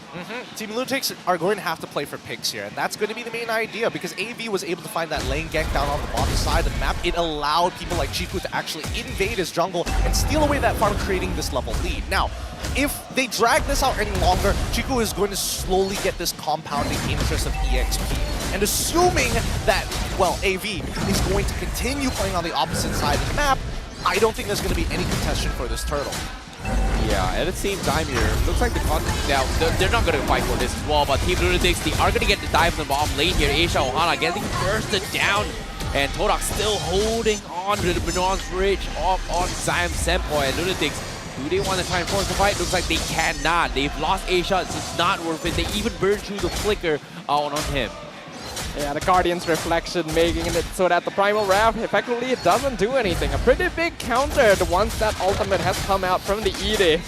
Team Lunatix are going to have to play for picks here, and that's going to be the main idea because AV was able to find that lane gank down on the bottom side of the map. It allowed people like Chiku to actually invade his jungle and steal away that farm, creating this level lead. Now, if they drag this out any longer, Chiku is going to slowly get this compounding interest of EXP. And assuming that, well, AV is going to continue playing on the opposite side of the map, I don't think there's going to be any contention for this turtle. Yeah, at the same time here, looks like the now they're not going to fight for this as well, but Team Lunatix, they are going to get the dive from the bottom lane here. Aisha Ohana getting bursted down, and Todak still holding on to the Minon's Ridge up on Zion Sempoi. And Lunatix, do they want to try and force the fight? Looks like they cannot. They've lost Aisha, it's just not worth it. They even burned through the flicker on him. Yeah, the Guardian's Reflection making it so that the Primal Wrath effectively doesn't do anything. A pretty big counter once that ultimate has come out from the Ide.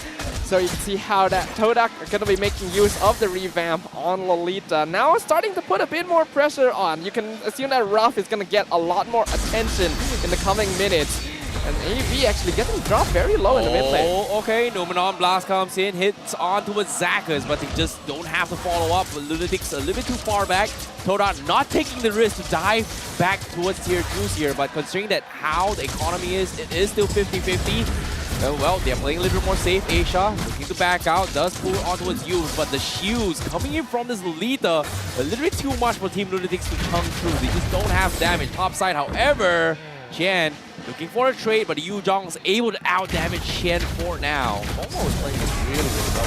So you can see how that Todak are going to be making use of the revamp on Lolita. Now starting to put a bit more pressure on. You can assume that Ruff is going to get a lot more attention in the coming minutes. And AV actually getting dropped very low in the mid lane. Oh, okay. Numenon Blast comes in, hits on towards Zakas, but they just don't have to follow up. Lunatix a little bit too far back. Todak not taking the risk to dive back towards tier 2s here, but considering that how the economy is, it is still 50-50. Well, they're playing a little bit more safe. Aisha looking to back out, does pull on towards Yules, but the shields coming in from this Lolita, a little bit too much for Team Lunatix to come through. They just don't have damage. Top side, however, Qian looking for a trade, but Yu Zhong's able to out-damage Qian for now. Almost playing this really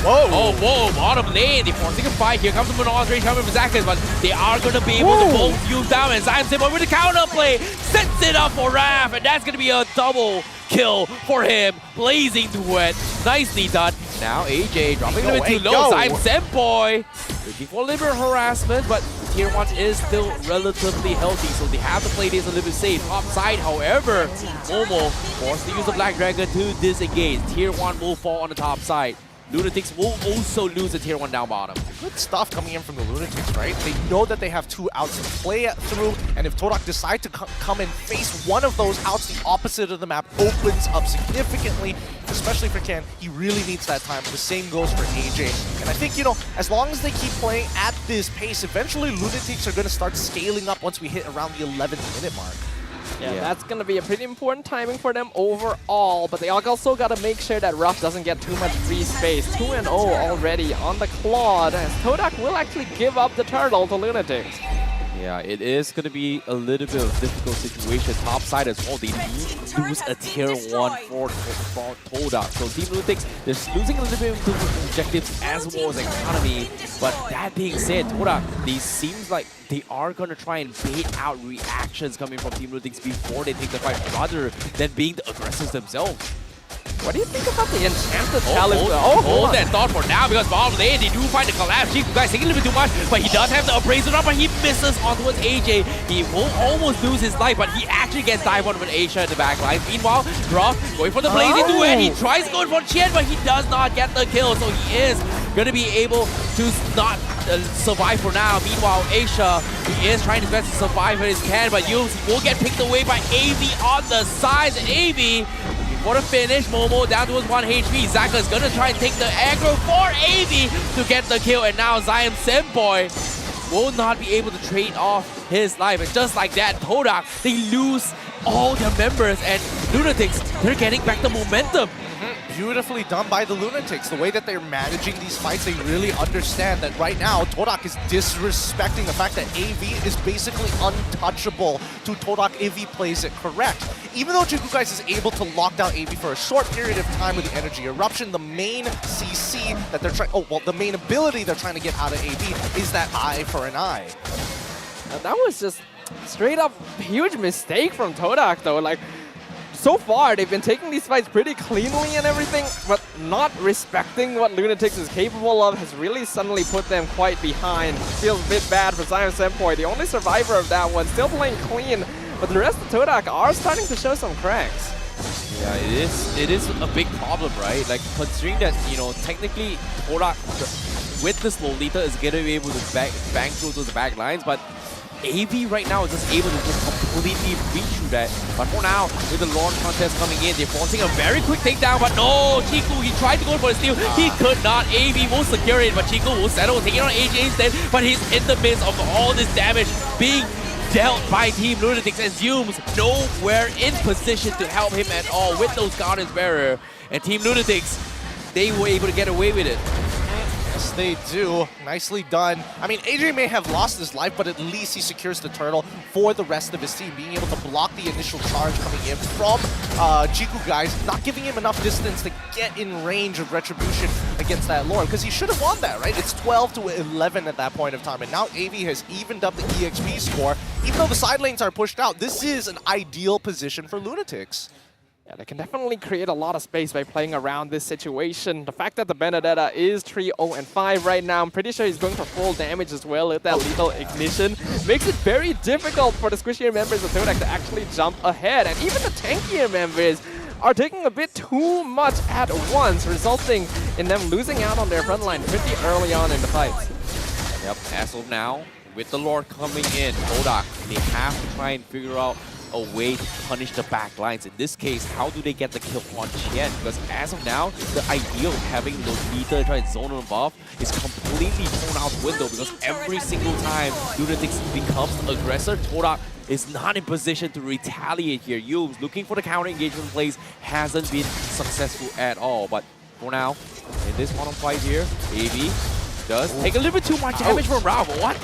well. Whoa! Oh, whoa, bottom lane. They're forcing a fight. Here comes the Monon's range coming from Zakas, but they are going to be able to both use down. And Zion Simple with the counter play sets it up for Raph, and that's going to be a double kill for him. Blazing to it. Nicely done. Now AJ dropping a little bit too low. Zion Senpoi looking for a little bit of harassment, but Tier 1 is still relatively healthy, so they have to play this a little bit safe. Top side, however, Momo forced to use the Black Dragon to disengage. Tier 1 will fall on the top side. Lunatix will also lose the Tier 1 down bottom. Good stuff coming in from the Lunatix, right? They know that they have 2 outs to play through, and if Todak decide to come and face one of those outs, the opposite of the map opens up significantly, especially for Ken. He really needs that time. The same goes for AJ. And I think, you know, as long as they keep playing at this pace, eventually Lunatix are going to start scaling up once we hit around the 11th-minute mark. Yeah, that's going to be a pretty important timing for them overall, but they also got to make sure that Ruff doesn't get too much free space. 2-0 already on the Claude, as Todak will actually give up the turtle to Lunatix. Yeah, it is going to be a little bit of a difficult situation. Top side as well, they lose a Tier 1 for Todak. So Team Lunatix, they're losing a little bit of objectives as well as economy. But that being said, Todak, they seems like they are going to try and bait out reactions coming from Team Lunatix before they take the fight, rather than being the aggressors themselves. What do you think about the Enchanted Chalice? Hold that thought for now, because bottom lane, they do find the collapse. Chico guys taking a little bit too much, but he does have the appraisal up, but he misses on towards AJ. He will almost lose his life, but he actually gets dive on with Aisha in the back line. Meanwhile, Ruff going for the blazing duet. He tries going for Qian, but he does not get the kill, so he is going to be able to not survive for now. Meanwhile, Aisha, he is trying his best to survive when he can, but he will get picked away by AV on the sides, and AV for the finish. Momo down towards 1 HP. Zaka is gonna try and take the aggro for AV to get the kill, and now Zion Senpoi will not be able to trade off his life. And just like that, Todak, they lose all their members, and Lunatix, they're getting back the momentum. Beautifully done by the Lunatix. The way that they're managing these fights, they really understand that right now Todak is disrespecting the fact that AV is basically untouchable to Todak if he plays it correct. Even though Jiku guys is able to lock down AV for a short period of time with the Energy Eruption, the main CC that they're trying, the main ability they're trying to get out of AV is that eye for an eye. Now, that was just straight up huge mistake from Todak though. Like, so far, they've been taking these fights pretty cleanly and everything, but not respecting what Lunatix is capable of has really suddenly put them quite behind. Feels a bit bad for Zion Senpoi, the only survivor of that one, still playing clean, but the rest of Todak are starting to show some cracks. Yeah, it is a big problem, right? Like, considering that, you know, technically Todak with this Lolita is going to be able to bang through those back lines, but AV right now is just able to just completely reach through that. But for now, with the launch contest coming in, they're forcing a very quick takedown, but no, Chico, he tried to go for the steal. He could not. AV will secure it, but Chico will settle, taking on AJ instead. But he's in the midst of all this damage being dealt by Team Lunatix, and Zooms nowhere in position to help him at all with those Guardian's Barrier. And Team Lunatix, they were able to get away with it. Yes, they do. Nicely done. I mean, AJ may have lost his life, but at least he secures the turtle for the rest of his team, being able to block the initial charge coming in from Jiku guys, not giving him enough distance to get in range of Retribution against that Lord, because he should have won that, right? It's 12-11 at that point of time, and now AV has evened up the EXP score. Even though the side lanes are pushed out, this is an ideal position for Lunatix. Yeah, they can definitely create a lot of space by playing around this situation. The fact that the Benedetta is 3-0-5 right now, I'm pretty sure he's going for full damage as well with that lethal ignition. Makes it very difficult for the squishier members of Todak to actually jump ahead. And even the tankier members are taking a bit too much at once, resulting in them losing out on their front line pretty early on in the fights. Yep, as of now, with the Lord coming in, Todak, they have to try and figure out a way to punish the back lines. In this case, how do they get the kill on Chen? Because as of now, the idea of having those meter try and zone on above is completely thrown out the window, because every single time Lunatix becomes the aggressor, Todak is not in position to retaliate here. Yums looking for the counter engagement plays hasn't been successful at all. But for now, in this one fight here, AB does take a little bit too much damage from Ralph. What?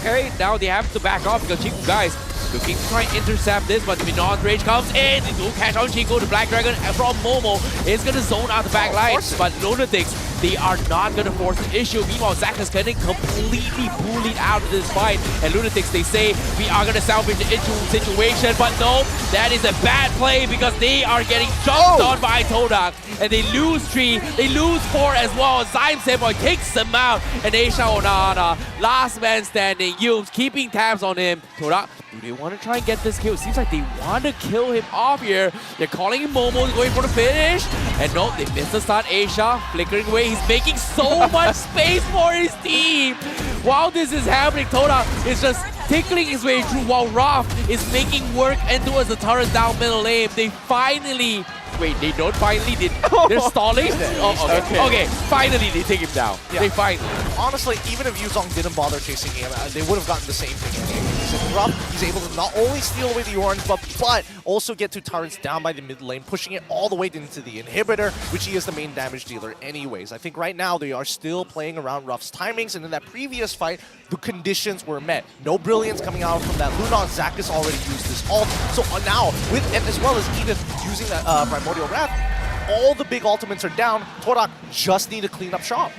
Okay, now they have to back off because Chico, guys, looking to try and intercept this, but Minon's Rage comes in. They do catch on Chico. The Black Dragon from Momo is going to zone out the back lines, but Lunatix, they are not going to force the issue. Meanwhile, Zach is getting completely bullied out of this fight, and Lunatix, they say, we are going to salvage the situation, but no, that is a bad play because they are getting jumped on by Todak, and they lose 3, they lose 4 as well. Zyme Senpai takes them out, and Aisha Onana, last man standing, Yums keeping tabs on him. Todak, do they want to try and get this kill? It seems like they want to kill him off here. They're calling him Momo, going for the finish. And no, they missed the start. Aisha flickering away. He's making so much space for his team. While this is happening, Todak is just tickling his way through while Raf is making work and towards the turret down middle lane. They finally... Wait, they don't finally? They're stalling? Oh, okay, finally they take him down. Yeah. They finally. Honestly, even if Yuzong didn't bother chasing him, they would have gotten the same thing. He's able to not only steal away the orange buff, but also get 2 turrets down by the mid lane, pushing it all the way into the inhibitor, which he is the main damage dealer anyways. I think right now they are still playing around Ruff's timings, and in that previous fight, the conditions were met. No brilliance coming out from that. Luna and Zach has already used this ult, so now, with and as well as Edith using that Primordial Wrath, all the big ultimates are down. Todak just need to clean up shop.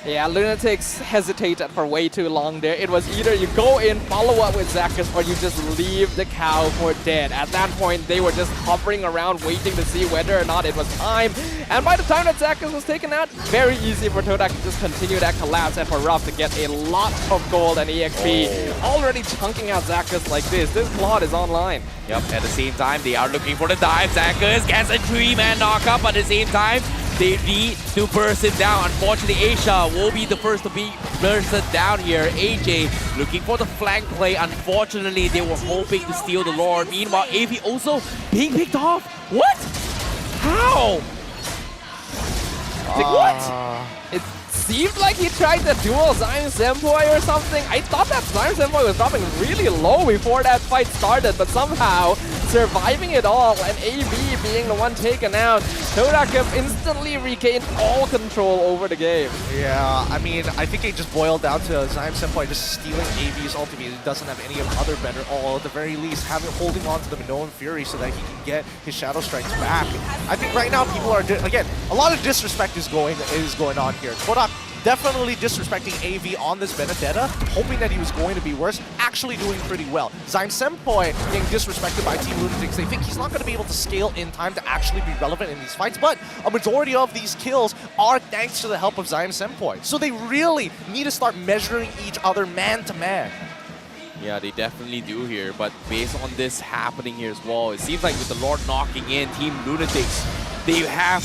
Yeah, Lunatix hesitated for way too long there. It was either you go in, follow up with Zakus, or you just leave the cow for dead. At that point, they were just hovering around waiting to see whether or not it was time. And by the time that Zakus was taken out, very easy for Todak to just continue that collapse and for Ruff to get a lot of gold and EXP. Already chunking out Zakus like this. This plot is online. Yep, at the same time, they are looking for the dive. Zakus gets a 3-man knock-up, but at the same time, they need to burst it down. Unfortunately, Aisha will be the first to be bursted down here. AJ looking for the flank play. Unfortunately, they were hoping to steal the Lord. Meanwhile, AV also being picked off. What? How? What? It seemed like he tried the dual Zyme Senpai or something. I thought that Zyme Senpai was dropping really low before that fight started, but somehow surviving it all and AB being the one taken out, Todak instantly regained all control over the game. Yeah, I mean, I think it just boiled down to Zyme Senpai just stealing AV's ultimate. He doesn't have any other better, or at the very least, holding on to the Minoan Fury so that he can get his Shadow Strikes back. I think right now people are, again, a lot of disrespect is going on here. Todak definitely disrespecting AV on this Benedetta, hoping that he was going to be worse, actually doing pretty well. Zyme Senpai being disrespected by Team Lunatix. They think he's not going to be able to scale in time to actually be relevant in these fights, but a majority of these kills are thanks to the help of Zyme Senpai. So they really need to start measuring each other man to man. Yeah, they definitely do here, but based on this happening here as well, it seems like with the Lord knocking in, Team Lunatix, they have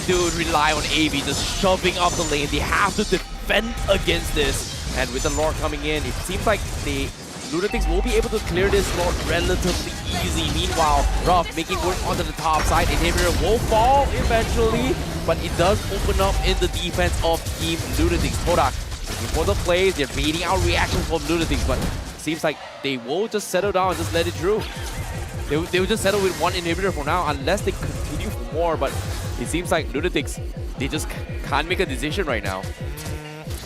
to rely on AV just shoving up the lane. They have to defend against this. And with the Lord coming in, it seems like Lunatix will be able to clear this Lord relatively easy. Meanwhile, Ruff making work onto the top side. Inhibitor will fall eventually, but it does open up in the defense of Team Lunatix. Todak looking for the plays. They're beating out reactions from Lunatix, but it seems like they will just settle down and just let it through. They will just settle with one inhibitor for now, unless they continue for more, but it seems like Lunatix, they just can't make a decision right now.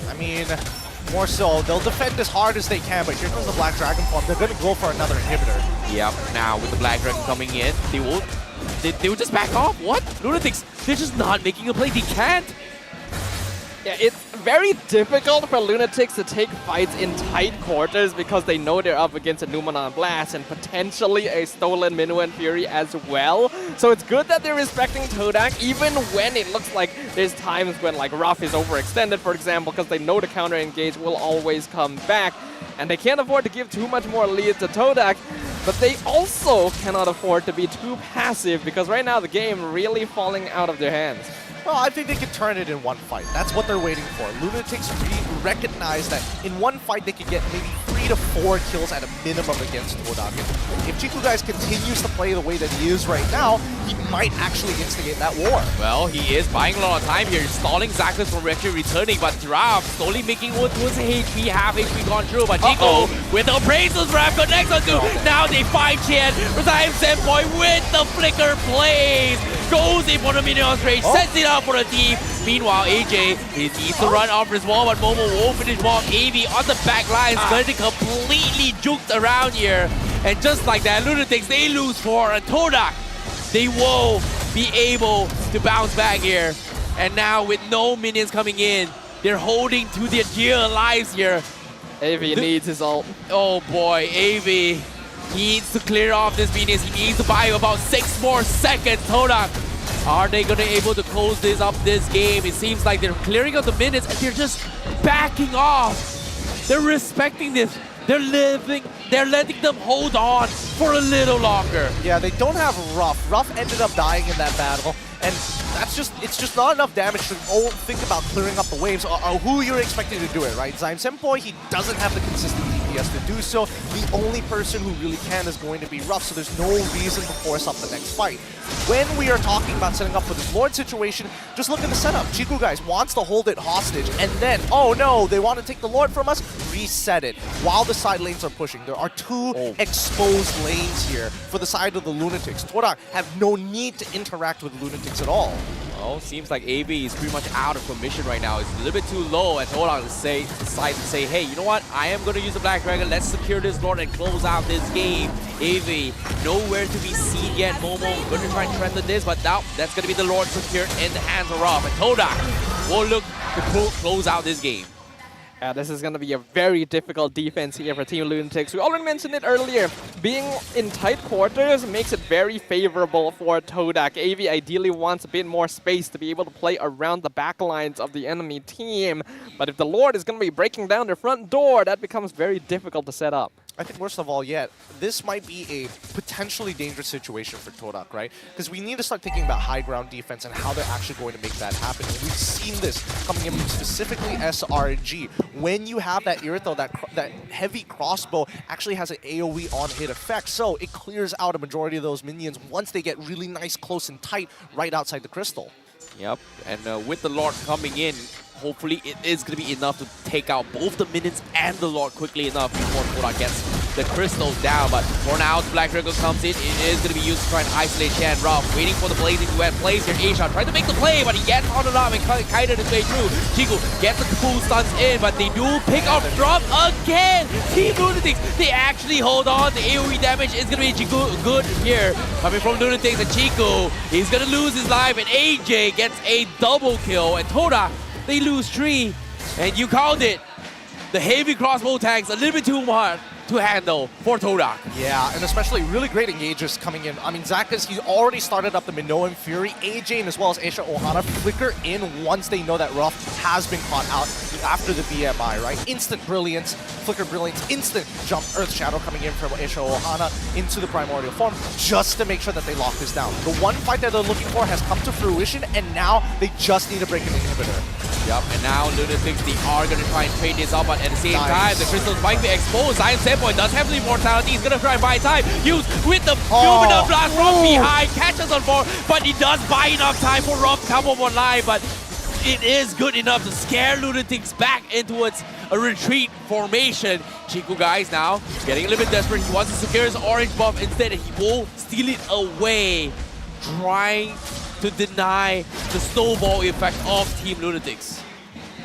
I mean, more so, they'll defend as hard as they can, but here comes the Black Dragon form. They're going to go for another inhibitor. Yep, now with the Black Dragon coming in, they will just back off. What? Lunatix, they're just not making a play. They can't. Yeah, it's very difficult for Lunatix to take fights in tight quarters because they know they're up against a Numenon Blast and potentially a stolen Minuan Fury as well. So it's good that they're respecting Todak, even when it looks like there's times when like Ruff is overextended, for example, because they know the counter engage will always come back. And they can't afford to give too much more lead to Todak, but they also cannot afford to be too passive because right now the game really falling out of their hands. Well, I think they could turn it in one fight. That's what they're waiting for. Lunatix recognize that in one fight they could get maybe 3 to 4 kills at a minimum against Todak. If Chiku Guys continues to play the way that he is right now, he might actually instigate that war. Well, he is buying a lot of time here, stalling Zacchus from actually returning, but Draft slowly making way towards HP, half HP gone through, but Chico with the appraisals, Draft connects on to, now they find Chen, Resive Senpoi with the flicker plays, goes in for the minions range, sets it up for the team. Meanwhile, AJ, he needs to run off his wall, but Momo won't finish wall. AV on the back line is going to completely juked around here. And just like that, Lunatix, they lose 4, and Todak, they will be able to bounce back here. And now with no minions coming in, they're holding to their dear lives here. AV needs his ult. Oh boy, AV needs to clear off this minions. He needs to buy about 6 more seconds. Todak, are they going to be able to close this up this game? It seems like they're clearing out the minutes and they're just backing off. They're respecting this. They're letting them hold on for a little longer. Yeah, they don't have Ruff. Ruff ended up dying in that battle, and it's just not enough damage to think about clearing up the waves. Who you're expecting to do it, right? Zyme Senpoi, he doesn't have the consistent DPS to do so. The only person who really can is going to be Ruff, so there's no reason to force up the next fight. When we are talking about setting up for this Lord situation, just look at the setup. Chiku Guys wants to hold it hostage, and then, oh no, they want to take the Lord from us? Reset it. While the side lanes are pushing, there are 2 exposed lanes here for the side of the Lunatix. Todak have no need to interact with Lunatix at all. Well, seems like AV is pretty much out of commission right now. It's a little bit too low, and Todak decide to say, hey, you know what? I am going to use the Black Dragon. Let's secure this Lord and close out this game. AV, nowhere to be seen yet. Momo going to try and trend this, but now that's going to be the Lord secured in the hands of Ruff. And Todak will look to close out this game. Yeah, this is going to be a very difficult defense here for Team Lunatix. We already mentioned it earlier. Being in tight quarters makes it very favorable for Todak. AV ideally wants a bit more space to be able to play around the backlines of the enemy team. But if the Lord is going to be breaking down their front door, that becomes very difficult to set up. I think worst of all yet, this might be a potentially dangerous situation for Todak, right? Because we need to start thinking about high ground defense and how they're actually going to make that happen. And we've seen this coming in from specifically SRG. When you have that Irithel, that heavy crossbow actually has an AoE on-hit effect, so it clears out a majority of those minions once they get really nice, close, and tight right outside the crystal. Yep, and with the Lord coming in, hopefully it is going to be enough to take out both the minions and the Lord quickly enough before Todak gets the crystals down. But for now, the Black Dragon comes in. It is going to be used to try and isolate Chen. Ruff waiting for the blazing duet plays here. A-Shot trying to make the play, but he gets on and off and kited his way through. Chico gets the full stuns in, but they do pick up drop again. Team Lunatix, they actually hold on. The AoE damage is going to be Chico good here. Coming from Lunatix and Chico, he's going to lose his life, and AJ gets a double kill. And Todak, they lose 3, and you called it. The heavy crossbow tanks a little bit too hard to handle for Todak. Yeah, and especially really great engages coming in. I mean, Zacchus, he already started up the Minoan Fury. AJ and as well as Aisha Ohana flicker in once they know that Ruff has been caught out after the BMI, right? Instant brilliance, flicker brilliance, instant jump Earth Shadow coming in from Aisha Ohana into the primordial form just to make sure that they lock this down. The one fight that they're looking for has come to fruition, and now they just need to break an inhibitor. Yep, and now Lunatix, they are going to try and trade this up, but at the same time, the crystals might be exposed. Zyme Senpoi does have the immortality. He's going to try and buy time. Use with the Numenon Blast from behind, catches on 4, but he does buy enough time for Ruff to come up online, but it is good enough to scare Lunatix back into a retreat formation. Chiku Guys now getting a little bit desperate. He wants to secure his orange buff. Instead, he will steal it away, trying to deny the snowball effect of Team Lunatix.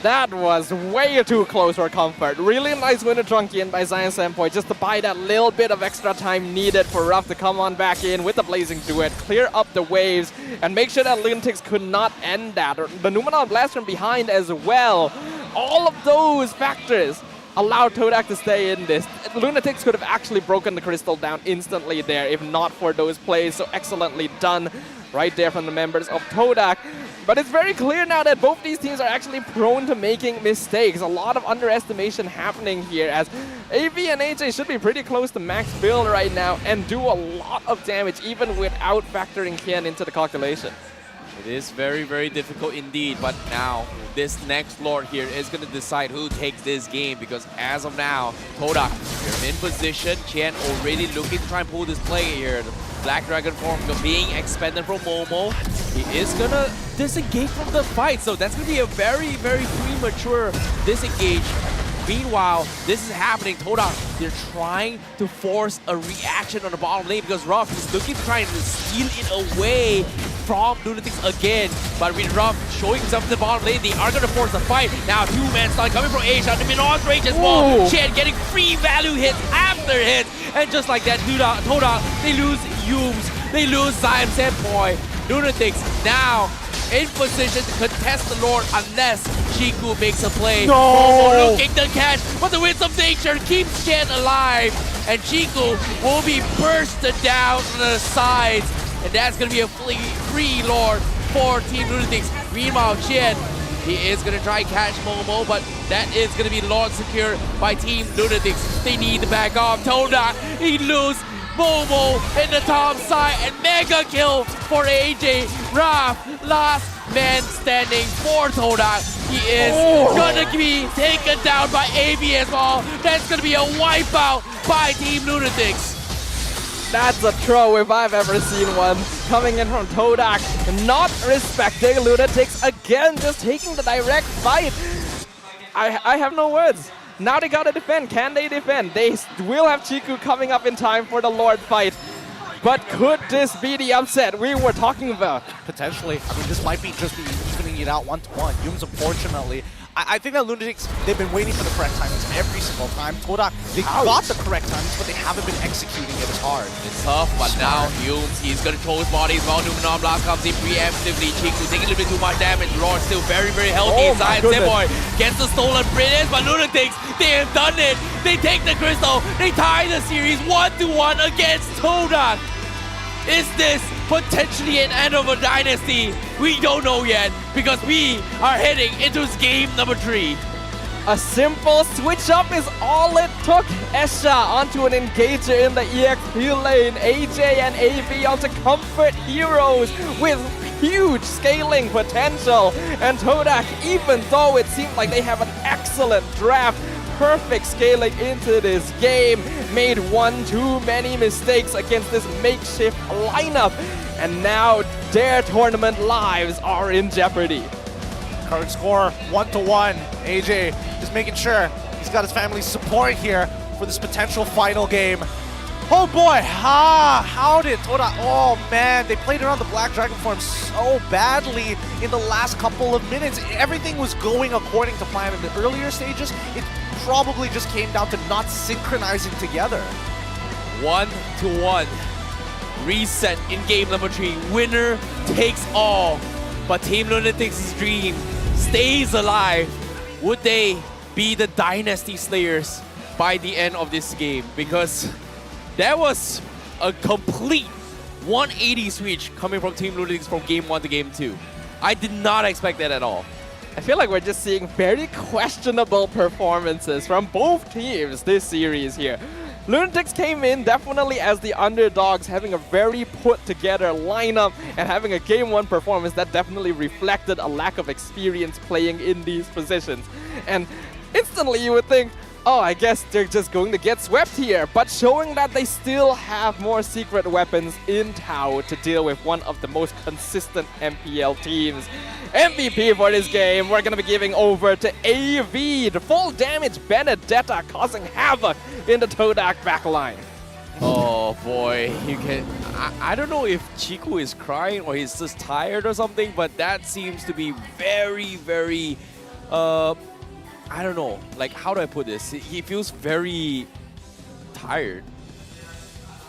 That was way too close for comfort. Really nice winner trunking by Zion Senpoi just to buy that little bit of extra time needed for Ruff to come on back in with the Blazing Duet, clear up the waves, and make sure that Lunatix could not end that. The Numenor Blast from behind as well. All of those factors allowed Todak to stay in this. Lunatix could have actually broken the crystal down instantly there if not for those plays. So excellently done right there from the members of Todak. But it's very clear now that both these teams are actually prone to making mistakes. A lot of underestimation happening here as AV and AJ should be pretty close to max build right now and do a lot of damage even without factoring Kian into the calculation. It is very, very difficult indeed, but now this next Lord here is going to decide who takes this game because as of now, Todak, you're in position. Qian already looking to try and pull this play here. The Black Dragon form being expended from Momo. He is going to disengage from the fight, so that's going to be a very, very premature disengage. Meanwhile, this is happening. Todak, they're trying to force a reaction on the bottom lane because Ruff is looking to try and steal it away from Lunatix again. But with Ruff showing himself in the bottom lane, they are going to force the fight. Now, two-man stun coming from Asia. The Minor's range as well. Chen getting free value hits after hits. And just like that, Todak, they lose Yums. They lose Zion Senpoi. Lunatix now in position to contest the Lord unless Chiku makes a play. No! Looking to catch, but the Winds of Nature keeps Chen alive. And Chiku will be bursted down on the sides. And that's going to be a free Lord for Team Lunatix. Meanwhile, Chen, he is going to try and catch Momo, but that is going to be Lord secured by Team Lunatix. They need to back off. Todak, he lose Momo in the top side, and mega kill for AJ. Ruff, last man standing for Todak. He is gonna be taken down by AV as well. That's gonna be a wipeout by Team Lunatix. That's a throw if I've ever seen one. Coming in from Todak, not respecting Lunatix again, just taking the direct fight. I have no words. Now they gotta defend. Can they defend? They will have Chiku coming up in time for the Lord fight. But could this be the upset we were talking about? Potentially. I mean, this might be just evening it out 1-1. Yums, unfortunately. I think that Lunatix, they've been waiting for the correct timings every single time. Todak, they got the correct timings, but they haven't been executing it as hard. It's tough, but now Yums, he's gonna throw his body as well. Numenor Blast comes in preemptively. Chiku taking a little bit too much damage. Lord still very, very healthy. Zion Senpoi gets the stolen brilliance, but Lunatix, they have done it. They take the crystal. They tie the series 1-1 against Todak. Is this potentially an end of a dynasty? We don't know yet because we are heading into game number 3. A simple switch up is all it took. Esha onto an engager in the EXP lane. AJ and AV onto comfort heroes with huge scaling potential. And Todak, even though it seemed like they have an excellent draft, perfect scaling into this game, made one too many mistakes against this makeshift lineup, and now their tournament lives are in jeopardy. Current score 1-1. AJ just making sure he's got his family's support here for this potential final game. Oh boy, how did Todak, oh man, they played around the Black Dragon form so badly in the last couple of minutes. Everything was going according to plan in the earlier stages. It probably just came down to not synchronizing together. 1-1. Reset in game number 3. Winner takes all. But Team Lunatix's dream stays alive. Would they be the Dynasty Slayers by the end of this game? Because that was a complete 180 switch coming from Team Lunatix from game 1 to game 2. I did not expect that at all. I feel like we're just seeing very questionable performances from both teams this series here. Lunatix came in definitely as the underdogs, having a very put-together lineup and having a Game 1 performance that definitely reflected a lack of experience playing in these positions. And instantly you would think, oh, I guess they're just going to get swept here, but showing that they still have more secret weapons in Tau to deal with one of the most consistent MPL teams. MVP for this game, we're going to be giving over to AV, the full damage Benedetta causing havoc in the Todak backline. Oh boy, you can. I don't know if Chiku is crying or he's just tired or something, but that seems to be very, very I don't know, like, how do I put this? He feels very tired.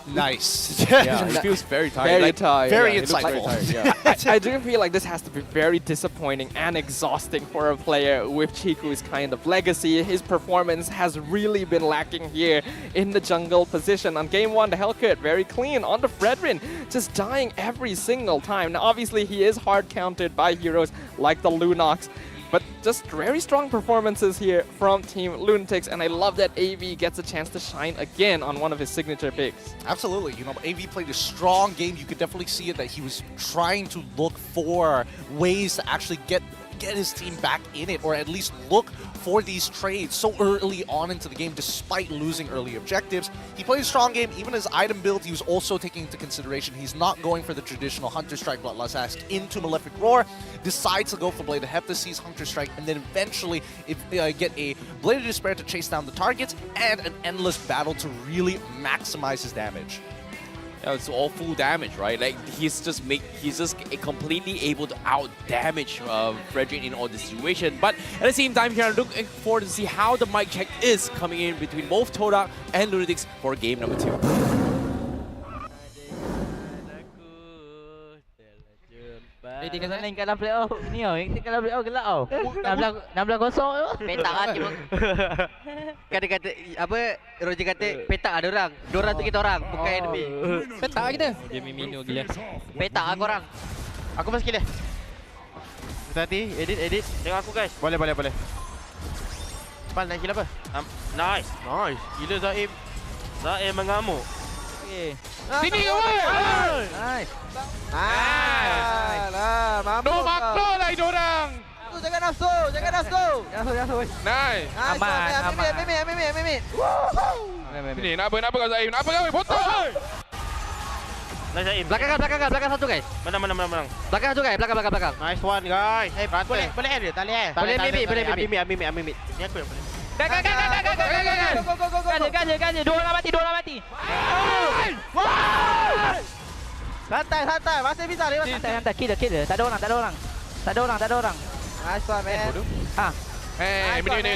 Nice. Yeah, he feels very tired. Very like, tired. Very yeah, he looks insightful. tired, yeah. I do feel like this has to be very disappointing and exhausting for a player with Chiku's kind of legacy. His performance has really been lacking here in the jungle position. On game 1, the Hellcat very clean on the Fredrin, just dying every single time. Now, obviously, he is hard countered by heroes like the Lunox. But just very strong performances here from Team Lunatix, and I love that AV gets a chance to shine again on one of his signature picks. Absolutely. You know, AV played a strong game. You could definitely see it that he was trying to look for ways to actually get his team back in it, or at least look for these trades so early on into the game despite losing early objectives. He played a strong game. Even his item build, he was also taking into consideration he's not going for the traditional Hunter Strike Bloodlust Axe into Malefic Roar, decides to go for Blade of Hephaestus, Hunter Strike, and then eventually get a Blade of Despair to chase down the targets and an endless battle to really maximize his damage. Yeah, it's all full damage, right? Like, he's just completely able to out damage Fredrin in all this situation. But at the same time, here I'm looking forward to see how the mic check is coming in between both Todak and Lunatix for game number 2. Tinggal sana yang kat dalam playoff ni tau. Yang kat dalam playoff gelap tau. 16-0 tu. Petak lah cuma. Kata-kata apa Roger kata petak ada orang. Diorang tu kita orang, bukan enemy. Petak lah kita. Dia mimino gila. Petak lah korang. Aku masuk kill dia. Hati, edit. Tengok aku guys. Boleh. Cepat naik kill apa? Nice. Gila Zaim. Zaim mengamuk. Okay. Sini kau weh. Nice. No makro lah ini orang. Jangan nafsu. Jangan Nice. Aman. Mimit. Sini, nak apa kau Zaim? Nak apa kau? Potong. Nice Zaim. Belakang satu guys. Menang. Belakang satu guys. Belakang. Nice one guys. Boleh air dia? Tak boleh. Boleh mimik. Ni aku yang boleh. Ganja. Dua orang mati. Santai. Masih bisa lewat. Santai. Kill. Tak ada orang. Nice one, man. Ini.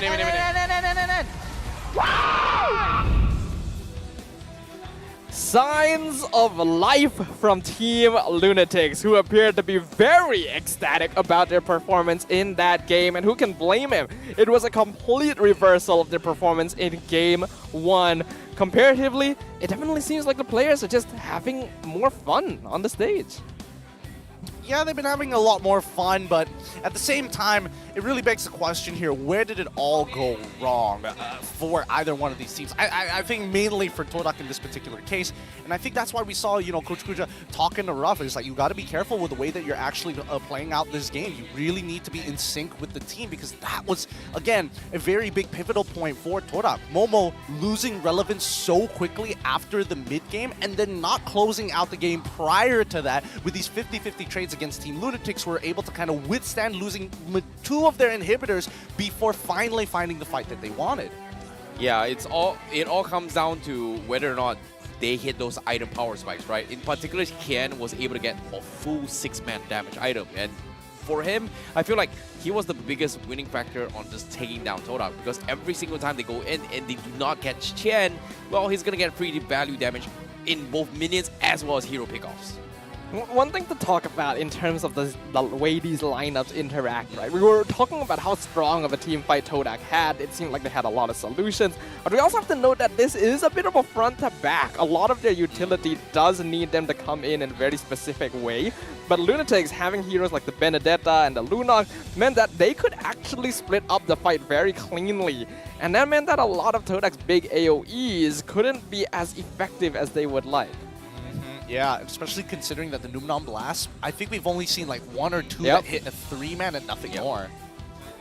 Signs of life from Team Lunatix, who appeared to be very ecstatic about their performance in that game, and who can blame him? It was a complete reversal of their performance in Game 1. Comparatively, it definitely seems like the players are just having more fun on the stage. Yeah, they've been having a lot more fun, but at the same time, it really begs the question here, where did it all go wrong for either one of these teams? I think mainly for Todak in this particular case, and I think that's why we saw, Coach Kuja talking to Ruff. It's like, you got to be careful with the way that you're actually playing out this game. You really need to be in sync with the team, because that was, again, a very big pivotal point for Todak. Momo losing relevance so quickly after the mid-game, and then not closing out the game prior to that with these 50-50 trades against Team Lunatix, who were able to kind of withstand losing 2 of their inhibitors before finally finding the fight that they wanted. Yeah, it all comes down to whether or not they hit those item power spikes, right? In particular, Kian was able to get a full 6-man damage item, and for him, I feel like he was the biggest winning factor on just taking down Todak, because every single time they go in and they do not catch Qian, well, he's gonna get free value damage in both minions as well as hero pickoffs. One thing to talk about in terms of the way these lineups interact, right? We were talking about how strong of a team fight Todak had. It seemed like they had a lot of solutions. But we also have to note that this is a bit of a front to back. A lot of their utility does need them to come in a very specific way. But Lunatix, having heroes like the Benedetta and the Lunox, meant that they could actually split up the fight very cleanly. And that meant that a lot of Todak's big AoEs couldn't be as effective as they would like. Yeah, especially considering that the Numnon Blast, I think we've only seen like 1 or 2 that hit a 3-man and nothing more.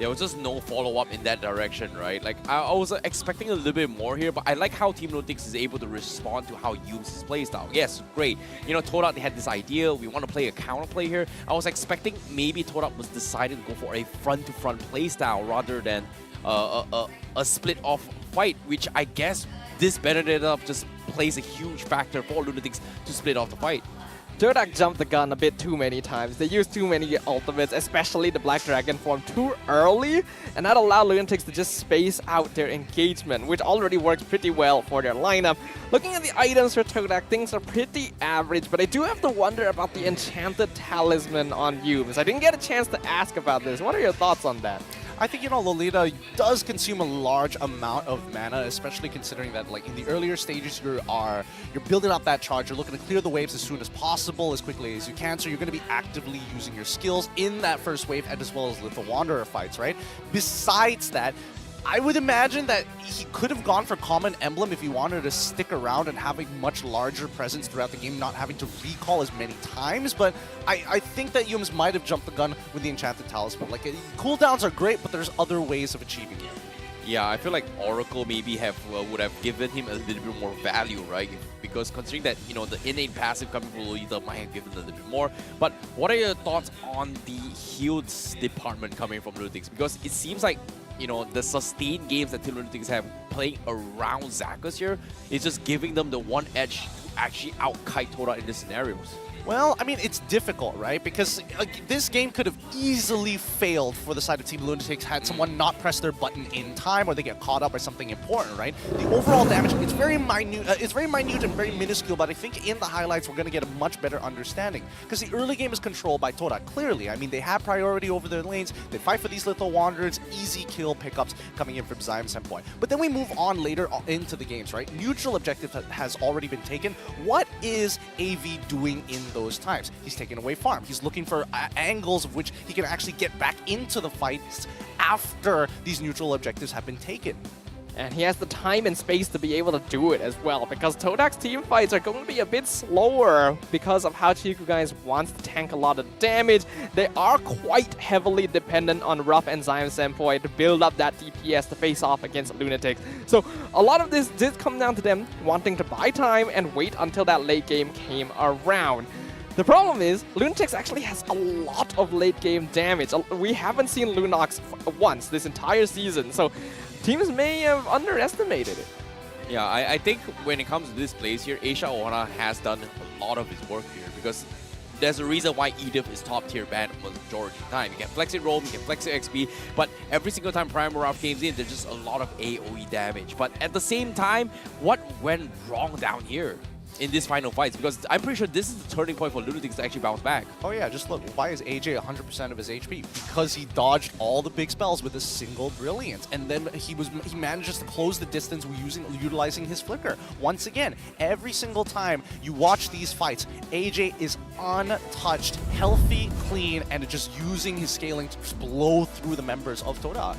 There was just no follow-up in that direction, right? Like, I was expecting a little bit more here, but I like how Team Lunatix is able to respond to how Yu's playstyle. Yes, great. Todak, they had this idea, we want to play a counterplay here. I was expecting maybe Todak was decided to go for a front-to-front playstyle rather than a split-off fight, which I guess this Benedetta just plays a huge factor for Lunatix to split off the fight. Todak jumped the gun a bit too many times. They used too many ultimates, especially the Black Dragon form, too early, and that allowed Lunatix to just space out their engagement, which already works pretty well for their lineup. Looking at the items for Todak, things are pretty average, but I do have to wonder about the Enchanted Talisman on Yumes. I didn't get a chance to ask about this. What are your thoughts on that? I think, Lolita does consume a large amount of mana, especially considering that, like, in the earlier stages, you're building up that charge. You're looking to clear the waves as soon as possible, as quickly as you can, so you're going to be actively using your skills in that first wave, and as well as Lethal Wanderer fights, right? Besides that, I would imagine that he could have gone for Common Emblem if he wanted to stick around and have a much larger presence throughout the game, not having to recall as many times, but I think that Yumes might have jumped the gun with the Enchanted Talisman. Like, cooldowns are great, but there's other ways of achieving it. Yeah, I feel like Oracle maybe would have given him a little bit more value, right? Because considering that, the innate passive coming from Lolita might have given a little bit more. But what are your thoughts on the heals department coming from Lunatix? Because it seems like, the sustained games that Lunatix have playing around Zakus here is just giving them the one edge to actually out-kite Todak in these scenarios. Well, I mean, it's difficult, right? Because this game could have easily failed for the side of Team Lunatix had someone not press their button in time, or they get caught up by something important, right? The overall damage, it's very minute and very minuscule, but I think in the highlights we're going to get a much better understanding. Because the early game is controlled by Todak, clearly. I mean, they have priority over their lanes, they fight for these Lethal Wanderers, easy kill pickups coming in from Zion Senpai. But then we move on later into the games, right? Neutral objective has already been taken. What is AV doing in those times? He's taking away farm. He's looking for angles of which he can actually get back into the fights after these neutral objectives have been taken. And he has the time and space to be able to do it as well, because Todak's team fights are going to be a bit slower because of how THQ guys wants to tank a lot of damage. They are quite heavily dependent on Ruff and Zion Senpai to build up that DPS to face off against Lunatix. So a lot of this did come down to them wanting to buy time and wait until that late game came around. The problem is, Lunatix actually has a lot of late game damage. We haven't seen Lunox once this entire season, so teams may have underestimated it. Yeah, I think when it comes to this place here, Asia Ohana has done a lot of his work here, because there's a reason why Edith is top tier ban majority of the time. You can flex it roam, you can flex it XP, but every single time Primal Ruff comes in, there's just a lot of AoE damage. But at the same time, what went wrong down here in this final fights? Because I'm pretty sure this is the turning point for Lunatix to actually bounce back. Oh yeah, just look, why is AJ 100% of his HP? Because he dodged all the big spells with a single Brilliance, and then he manages to close the distance utilizing his Flicker. Once again, every single time you watch these fights, AJ is untouched, healthy, clean, and just using his scaling to blow through the members of Todak.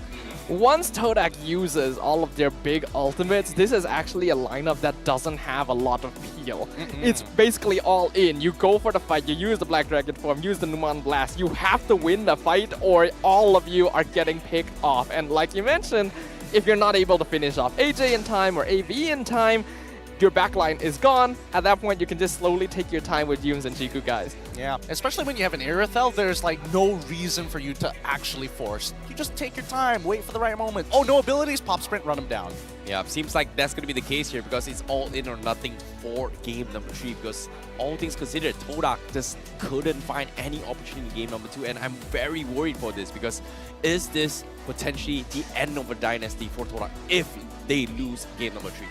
Once Todak uses all of their big ultimates, this is actually a lineup that doesn't have a lot of peel. It's basically all in. You go for the fight, you use the Black Dragon form, use the Numan Blast. You have to win the fight or all of you are getting picked off. And like you mentioned, if you're not able to finish off AJ in time or AV in time, your backline is gone. At that point, you can just slowly take your time with Yumes and Jiku guys. Yeah, especially when you have an Irithel, there's like no reason for you to actually force. You just take your time, wait for the right moment. Oh, no abilities, pop sprint, run them down. Yeah, seems like that's going to be the case here, because it's all in or nothing for game number 3, because all things considered, Todak just couldn't find any opportunity in game number 2, and I'm very worried for this, because is this potentially the end of a dynasty for Todak if they lose game number 3?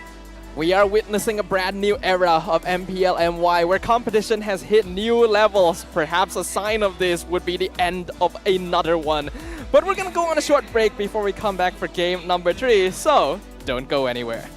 We are witnessing a brand new era of MPL MY where competition has hit new levels. Perhaps a sign of this would be the end of another one. But we're gonna go on a short break before we come back for game number 3, so don't go anywhere.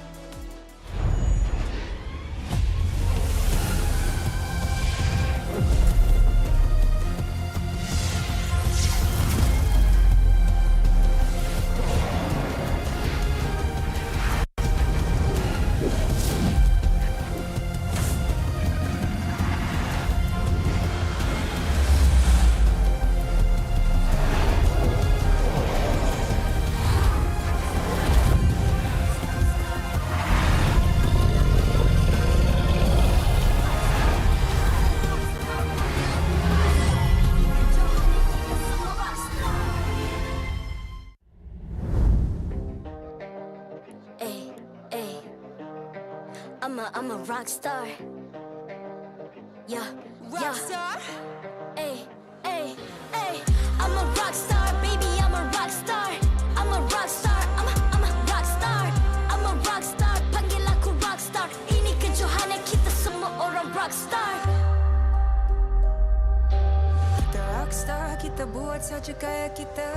I'm a rock star. Yeah, rockstar. Ay, ay, ay. I'm a rockstar, baby, I'm a rockstar. I'm a rockstar, I'm a rockstar. I'm a rockstar, panggil aku rockstar. Ini kejohanan kita semua orang rockstar. Kita rockstar, kita buat saja gaya kita.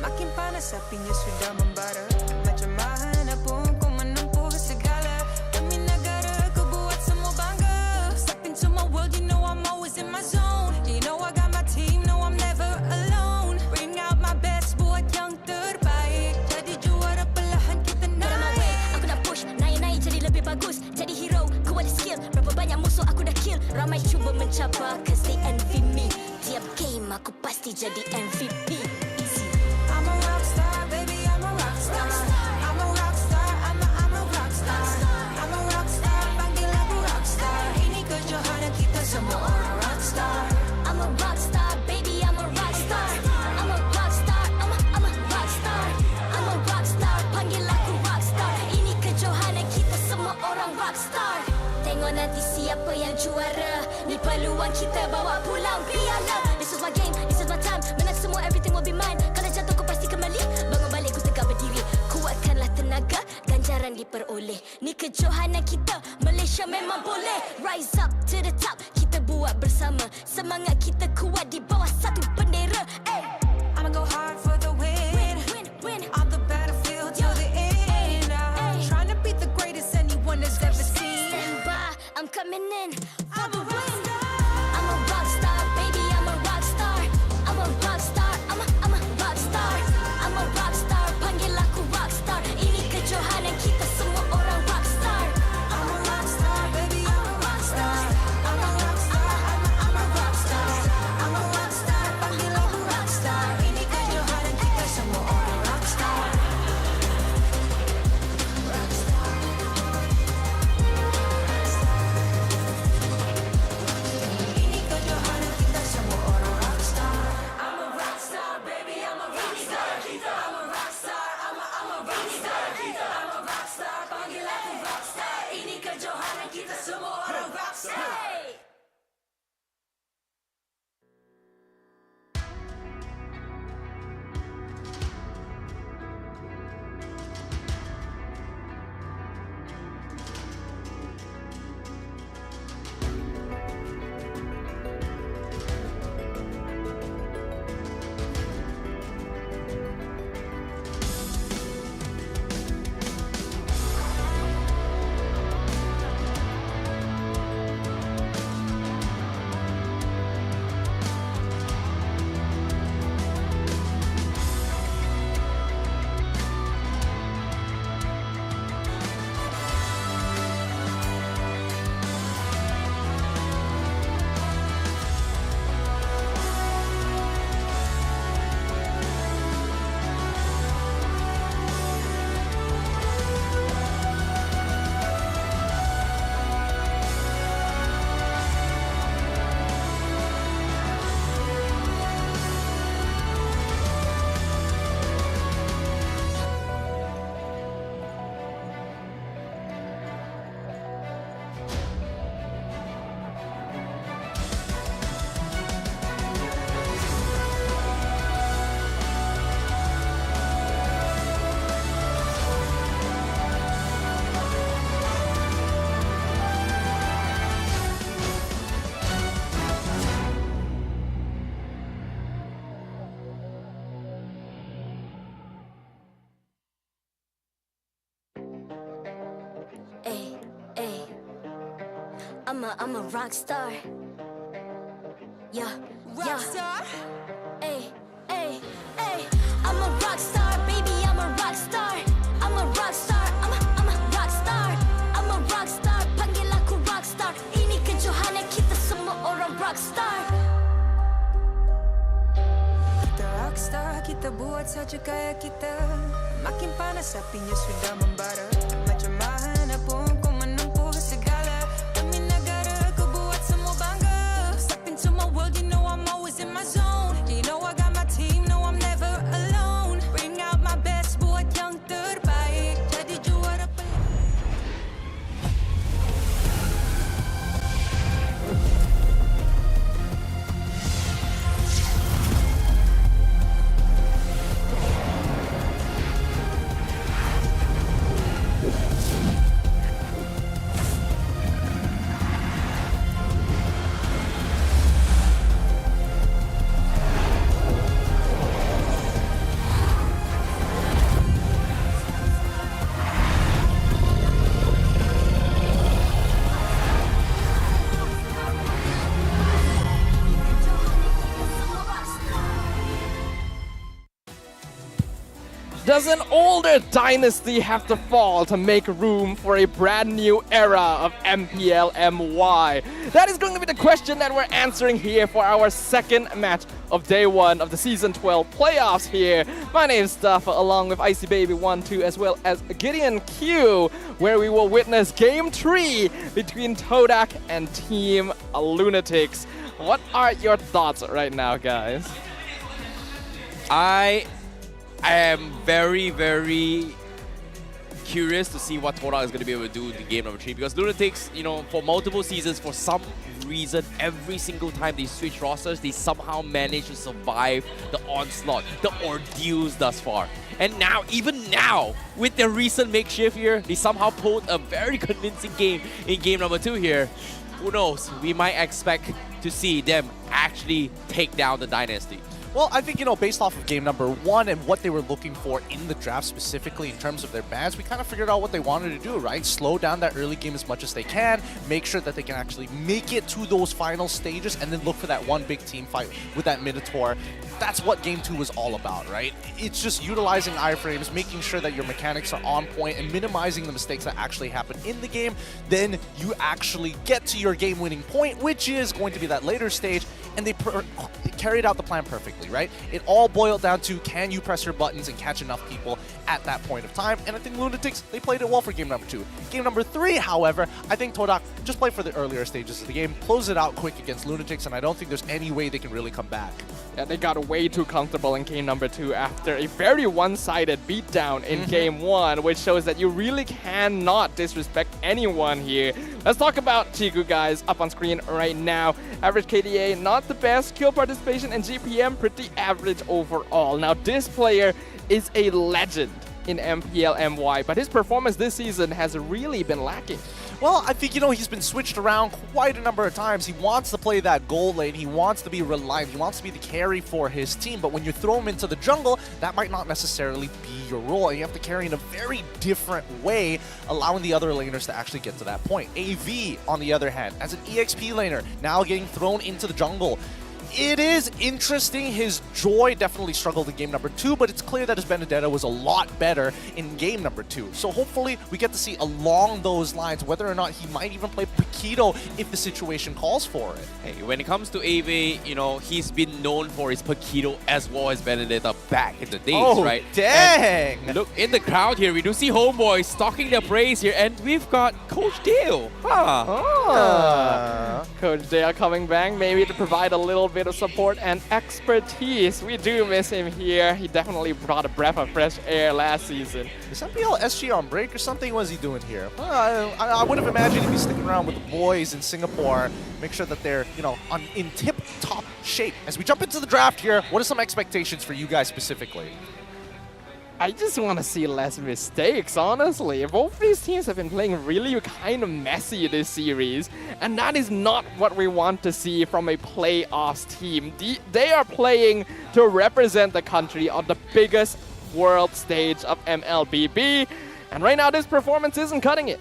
Makin panas apinya sudah membara. Macam mana pun kau menempuh segala. Demi negara kau buat semua bangga. Step into my world, you know I'm always in my zone. You know I got my team, no I'm never alone. Bring out my best, buat yang terbaik. Jadi juara perlahan kita naik. Get on my way, aku nak push, naik-naik jadi lebih bagus. Jadi hero, ku ada skill. Berapa banyak musuh aku dah kill. Ramai cuba mencabar, cause they envy me. Tiap game aku pasti jadi MVP. Easy. I'm a rockstar, baby, I'm a rockstar. I'm a rockstar, I'm a rockstar. I'm a rockstar, panggil aku rockstar. Ini kejohanan kita semua orang rockstar. I'm a rockstar, baby, I'm a rockstar. I'm a rockstar, I'm a rockstar. I'm a rockstar, panggil aku rockstar. Ini kejohanan kita semua orang rockstar. Tengok nanti siapa yang juara. Ni peluang kita bawa pulang piala. This is my game, this is my time. Menang semua, everything will be mine. Kalau jatuh kau pasti kembali. Bangun balik ku tegak berdiri. Kuatkanlah tenaga, ganjaran diperoleh. Ni kejohanan kita, Malaysia memang boleh. Rise up to the top, kita buat bersama. Semangat kita kuat di bawah satu bendera. Ay. I'ma go hard for the win. Win. On the battlefield till the end. Trying to beat the greatest anyone has ever seen. Stand by, I'm coming in for the win. I'm a rockstar, baby, I'm a rockstar. I'm a rockstar, I'm a rockstar. I'm a rockstar, panggil aku rockstar. Ini kejohanan kita semua orang rockstar. I'm a rockstar, baby, I'm a rockstar. I'm a rockstar, I'm a rockstar. I'm a rockstar, panggil aku rockstar. Ini kejohanan kita semua orang rockstar. Ini kejohanan kita semua orang rockstar. I'm a rockstar, baby, I'm a rockstar. I'm a rockstar, I'm a rockstar. I'm a rockstar, panggil aku rockstar. Ini kejohanan kita semua orang rockstar. I'm a rock star. Yeah, rockstar. Ay, ay, ay. I'm a rock star, baby. I'm a rock star. I'm a rock star. I'm a rock star. I'm a rock star. Panggil aku rock star. Ini kejohanan kita semua orang rock star. Kita rockstar, kita buat saja gaya kita. Makin panas apinya sudah membara. Macam mana pun kau menempuh segala. Demi negara kau buat semua bangga. Step into my world, you know I'm always in my zone. You know I got my team, no I'm never alone. Bring out my best, buat yang terbaik. Jadi juara Does an older dynasty have to fall to make room for a brand new era of MPL MY? That is going to be the question that we're answering here for our second match of day 1 of the Season 12 playoffs here. My name is Staffa, along with Icy Baby 1-2 as well as Gideon Q, where we will witness Game 3 between Todak and Team Lunatix. What are your thoughts right now, guys? I am very, very curious to see what Todak is going to be able to do in game number 3, because Lunatix, you know, for multiple seasons, for some reason, every single time they switch rosters, they somehow manage to survive the onslaught, the ordeals thus far. And now, even now, with their recent makeshift here, they somehow pulled a very convincing game in game number 2 here. Who knows? We might expect to see them actually take down the dynasty. Well, I think, you know, based off of game number 1 and what they were looking for in the draft specifically in terms of their bans, we kind of figured out what they wanted to do, right? Slow down that early game as much as they can, make sure that they can actually make it to those final stages, and then look for that one big team fight with that Minotaur. That's what game 2 was all about, right? It's just utilizing iframes, making sure that your mechanics are on point, and minimizing the mistakes that actually happen in the game. Then you actually get to your game-winning point, which is going to be that later stage, and they carried out the plan perfectly, right? It all boiled down to, can you press your buttons and catch enough people at that point of time? And I think Lunatix, they played it well for game number 2. Game number 3, however, I think Todak just played for the earlier stages of the game, closed it out quick against Lunatix, and I don't think there's any way they can really come back. Yeah, they got way too comfortable in game number 2 after a very one-sided beatdown in game 1, which shows that you really cannot disrespect anyone here. Let's talk about Chiku, guys, up on screen right now. Average KDA, not the best. Kill participation and GPM, pretty average overall. Now, this player is a legend in MPL MY, but his performance this season has really been lacking. Well, I think, you know, he's been switched around quite a number of times. He wants to play that gold lane. He wants to be reliant. He wants to be the carry for his team. But when you throw him into the jungle, that might not necessarily be your role. And you have to carry in a very different way, allowing the other laners to actually get to that point. AV, on the other hand, as an EXP laner, now getting thrown into the jungle. It is interesting. His Joy definitely struggled in game number 2, but it's clear that his Benedetta was a lot better in game number 2. So hopefully we get to see along those lines whether or not he might even play Paquito if the situation calls for it. Hey, when it comes to AV, you know, he's been known for his Paquito as well as Benedetta back in the days, right? Dang! And look, in the crowd here, we do see Homebois stalking their praise here, and we've got Coach Dale. Coach Dale coming back, maybe to provide a little bit of support and expertise. We do miss him here. He definitely brought a breath of fresh air last season. Is MPL SG on break or something? What is he doing here? I would have imagined he'd be sticking around with the boys in Singapore, make sure that they're, you know, in tip-top shape. As we jump into the draft here, what are some expectations for you guys specifically? I just want to see less mistakes, honestly. Both these teams have been playing really kind of messy this series, and that is not what we want to see from a playoffs team. They are playing to represent the country on the biggest world stage of MLBB, and right now this performance isn't cutting it.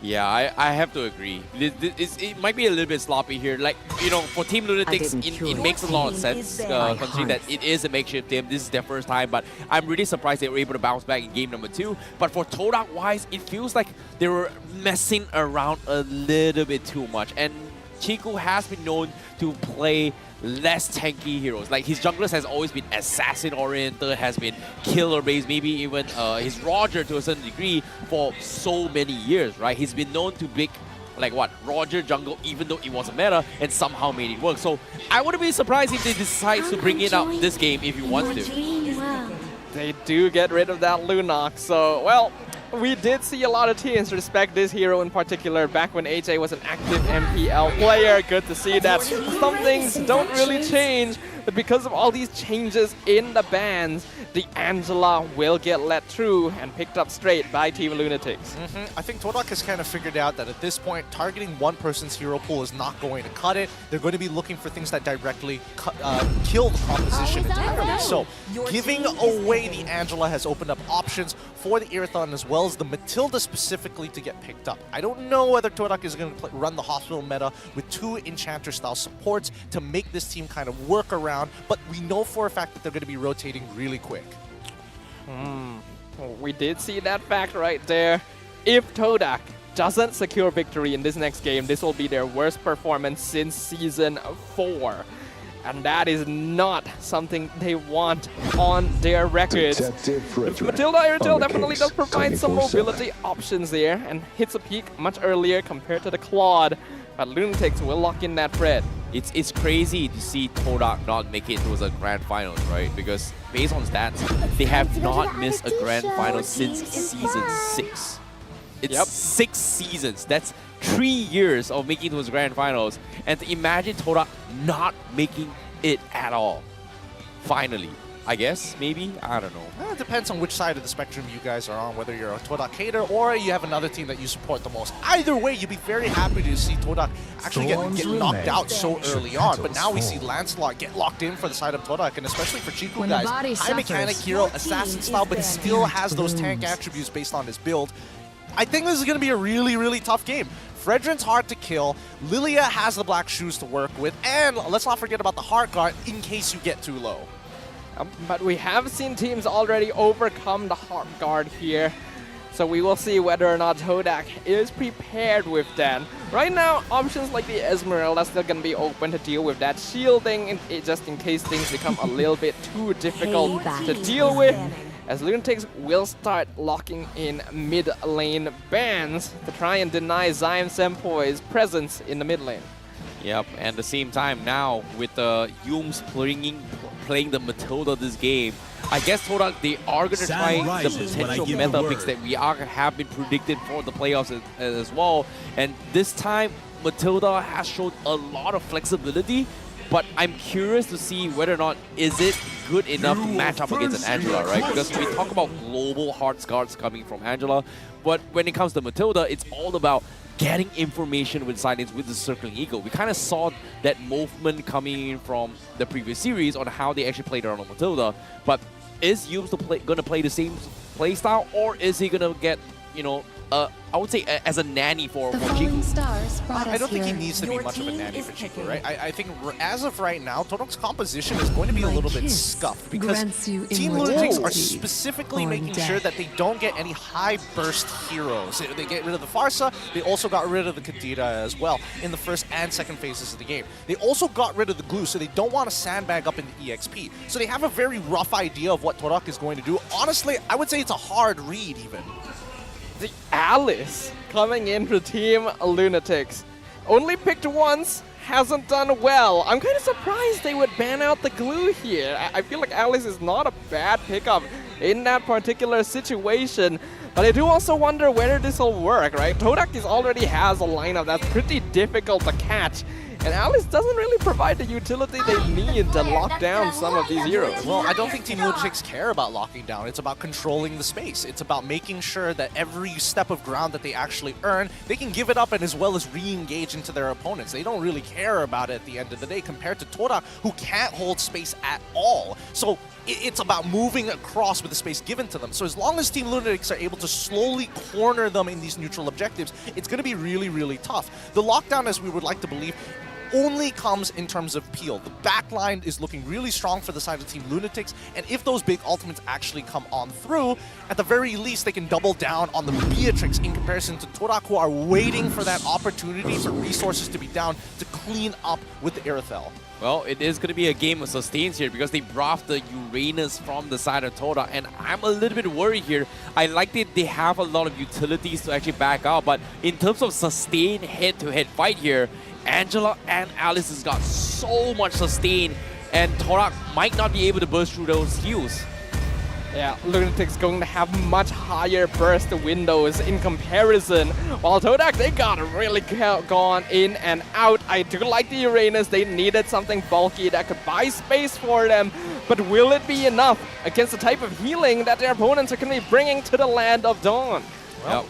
Yeah, I have to agree. It might be a little bit sloppy here. Like, you know, for Team Lunatix, it makes a lot of sense considering that it is a makeshift team. This is their first time, but I'm really surprised they were able to bounce back in game number 2. But for Todak-wise, it feels like they were messing around a little bit too much. And Chiku has been known to play less tanky heroes. Like, his junglers has always been assassin-oriented, has been killer-based, maybe even his Roger to a certain degree for so many years, right? He's been known to pick, like what, Roger jungle even though it wasn't meta and somehow made it work. So I wouldn't be surprised if they decide to bring it out this game if he wants to. They do get rid of that Lunox, so, well, we did see a lot of teams respect this hero in particular back when AJ was an active MPL player. Good to see that. Some things don't really change, but because of all these changes in the bans, the Angela will get let through and picked up straight by Team Lunatix. I think Todak has kind of figured out that at this point, targeting one person's hero pool is not going to cut it. They're going to be looking for things that directly kill the proposition entirely. So giving away the Angela has opened up options for the Irathon as well as the Matilda specifically to get picked up. I don't know whether Todak is going to run the hospital meta with 2 Enchanter-style supports to make this team kind of work around, but we know for a fact that they're going to be rotating really quick. We did see that fact right there. If Todak doesn't secure victory in this next game, this will be their worst performance since Season 4. And that is not something they want on their records. Matilda Airtail definitely does provide some mobility options there and hits a peak much earlier compared to the Claude. But Lunatix will lock in that Fred. It's crazy to see Todak not make it towards a grand finals, right? Because based on stats, they have not missed a grand final since Season 6. It's 6 seasons. That's 3 years of making it towards grand finals. And to imagine Todak not making it at all. Finally. I guess, maybe? I don't know. It depends on which side of the spectrum you guys are on, whether you're a Todak hater or you have another team that you support the most. Either way, you'd be very happy to see Todak actually get knocked out so early on. But now we see Lancelot get locked in for the side of Todak, and especially for Chiku guys. High mechanic hero, assassin style, but still has those tank attributes based on his build. I think this is going to be a really, really tough game. Fredrin's hard to kill, Lilia has the black shoes to work with, and let's not forget about the heart guard in case you get too low. But we have seen teams already overcome the heart guard here. So we will see whether or not Todak is prepared with that. Right now, options like the Esmeralda are still going to be open to deal with that shielding, just in case things become a little bit too difficult to deal with. As Lunatix will start locking in mid lane bans to try and deny Zyme Senpoi's presence in the mid lane. Yep, and at the same time now with the Yums playing the Matilda this game, I guess Todak, they are going to try the potential meta picks that have been predicted for the playoffs as well. And this time, Matilda has shown a lot of flexibility, but I'm curious to see whether or not is it good enough to match up against an Angela, right? Because we talk about global hearts guards coming from Angela, but when it comes to Matilda, it's all about getting information with silence with the circling eagle. We kind of saw that movement coming in from the previous series on how they actually played around on Matilda. But is Yums going to play the same play style, or is he going to get, you know, I would say as a nanny for Chiku? I don't think he needs to be much of a nanny for Chiku, right? I think as of right now, Todak's composition is going to be a little bit scuffed because Team Lunatix are specifically making sure that they don't get any high burst heroes. They get rid of the Farsa, they also got rid of the Kadira as well in the first and second phases of the game. They also got rid of the glue, so they don't want to sandbag up in the EXP. So they have a very rough idea of what Todak is going to do. Honestly, I would say it's a hard read even. The Alice coming in for Team Lunatix. Only picked once, hasn't done well. I'm kind of surprised they would ban out the glue here. I feel like Alice is not a bad pickup in that particular situation. But I do also wonder whether this will work, right? Todak already has a lineup that's pretty difficult to catch. And Alice doesn't really provide the utility they need to lock down some of these heroes. Well, I don't think Team Lunatix care about locking down. It's about controlling the space. It's about making sure that every step of ground that they actually earn, they can give it up and as well as re-engage into their opponents. They don't really care about it at the end of the day compared to Todak, who can't hold space at all. So it's about moving across with the space given to them. So as long as Team Lunatix are able to slowly corner them in these neutral objectives, it's going to be really, really tough. The lockdown, as we would like to believe, only comes in terms of peel. The backline is looking really strong for the side of Team Lunatix, and if those big ultimates actually come on through, at the very least they can double down on the Beatrix in comparison to Todak, who are waiting for that opportunity for resources to be down to clean up with the Irithel. Well, it is going to be a game of sustains here because they brought the Uranus from the side of Todak, and I'm a little bit worried here. I like that they have a lot of utilities to actually back out, but in terms of sustained head-to-head fight here, Angela and Alice has got so much sustain, and Todak might not be able to burst through those heals. Yeah, Lunatix going to have much higher burst windows in comparison. While Todak, they got really gone in and out. I do like the Uranus. They needed something bulky that could buy space for them. But will it be enough against the type of healing that their opponents are going to be bringing to the Land of Dawn? Well,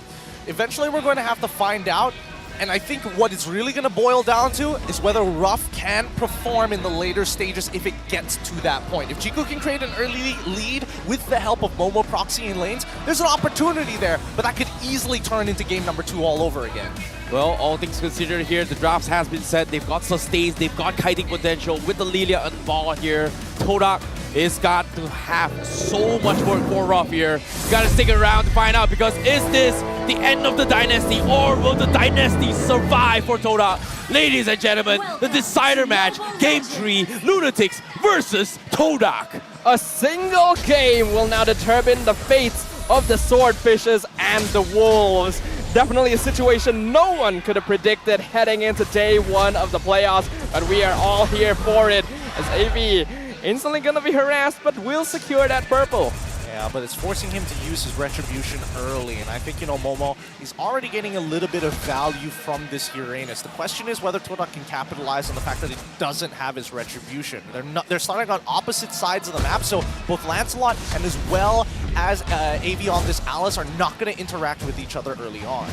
eventually we're going to have to find out. And I think what it's really going to boil down to is whether Ruff can perform in the later stages if it gets to that point. If Chiku can create an early lead with the help of Momo proxy in lanes, there's an opportunity there, but that could easily turn into game number 2 all over again. Well, all things considered here, the drafts has been set. They've got sustains, they've got kiting potential with the Lilia and Ball here. Todak is got to have so much work for Ruff here. Gotta stick around to find out, because is this the end of the dynasty, or will the dynasty survive for Todak? Ladies and gentlemen, the decider match, Game 3, Lunatix versus Todak. A single game will now determine the fates of the Swordfishes and the Wolves. Definitely a situation no one could have predicted heading into day 1 of the playoffs, but we are all here for it, as AV instantly gonna be harassed, but will secure that purple. Yeah, but it's forcing him to use his retribution early, and I think, you know, Momo is already getting a little bit of value from this Uranus. The question is whether Todak can capitalize on the fact that it doesn't have his retribution. They're starting on opposite sides of the map, so both Lancelot and as well as AV on this Alice are not going to interact with each other early on.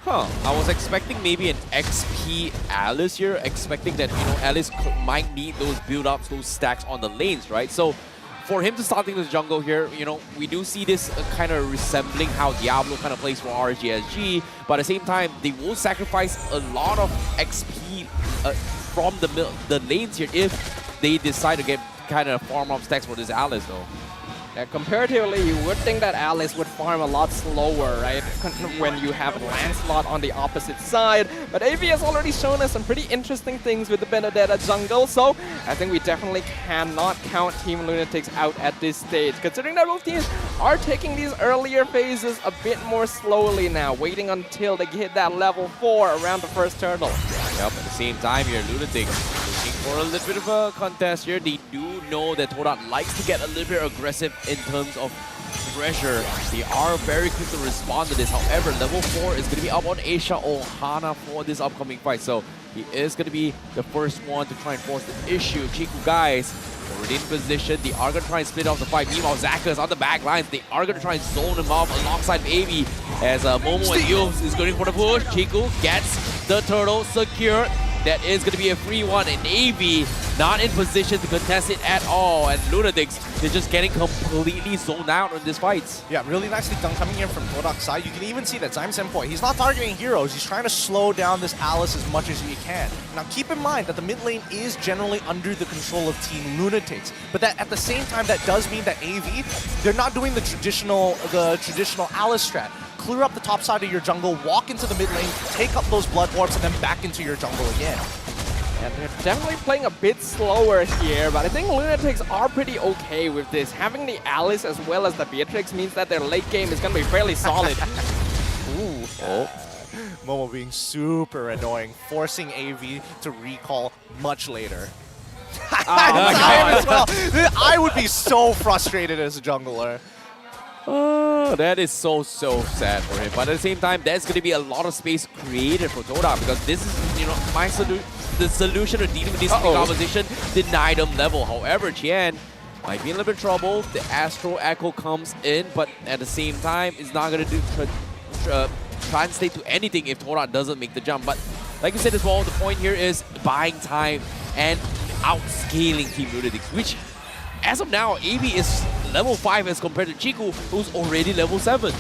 Huh, I was expecting maybe an XP Alice here, expecting that, you know, Alice might need those build-ups, those stacks on the lanes, right? So for him to start in the jungle here, you know, we do see this kind of resembling how Diablo kind of plays for RGSG, but at the same time, they will sacrifice a lot of XP from the lanes here if they decide to get kind of farm up stacks for this Alice, though. Yeah, comparatively, you would think that Alice would farm a lot slower, right? When you have Lancelot on the opposite side. But AV has already shown us some pretty interesting things with the Benedetta jungle, so I think we definitely cannot count Team Lunatix out at this stage, considering that both teams are taking these earlier phases a bit more slowly now, waiting until they hit that level 4 around the first turtle. Yep, at the same time here, Lunatix looking for a little bit of a contest here. They do know that Todak likes to get a little bit aggressive in terms of pressure. They are very quick to respond to this. However, level 4 is going to be up on Asia Ohana for this upcoming fight. So he is going to be the first one to try and force the issue. Chiku guys already in position. They are going to try and split off the fight. Meanwhile, Zakas on the back lines. They are going to try and zone him off alongside Baby as Momo and Yuves is going for the push. Chiku gets the turtle secured. That is going to be a free one, and AV not in position to contest it at all. And Lunatix, they're just getting completely zoned out on this fight. Yeah, really nicely done coming in from Todak's side. You can even see that Zyme Senpoi, he's not targeting heroes. He's trying to slow down this Alice as much as he can. Now, keep in mind that the mid lane is generally under the control of Team Lunatix, but that at the same time, that does mean that AV, they're not doing the traditional Alice strat. Clear up the top side of your jungle, walk into the mid lane, take up those blood orbs, and then back into your jungle again. And they're definitely playing a bit slower here, but I think Lunatix are pretty okay with this. Having the Alice as well as the Beatrix means that their late game is going to be fairly solid. Ooh. Oh. Momo being super annoying, forcing AV to recall much later. As well. I would be so frustrated as a jungler. Oh, that is so sad for him. But at the same time, there's going to be a lot of space created for Todak, because this is, you know, the solution to dealing with this composition denied him level. However, Qian might be in a little bit of trouble. The Astro Echo comes in, but at the same time, it's not going to translate to anything if Todak doesn't make the jump. But like you said as well, the point here is buying time and outscaling Team Lunatix, which as of now, AV is level 5 as compared to Chiku, who's already level 7.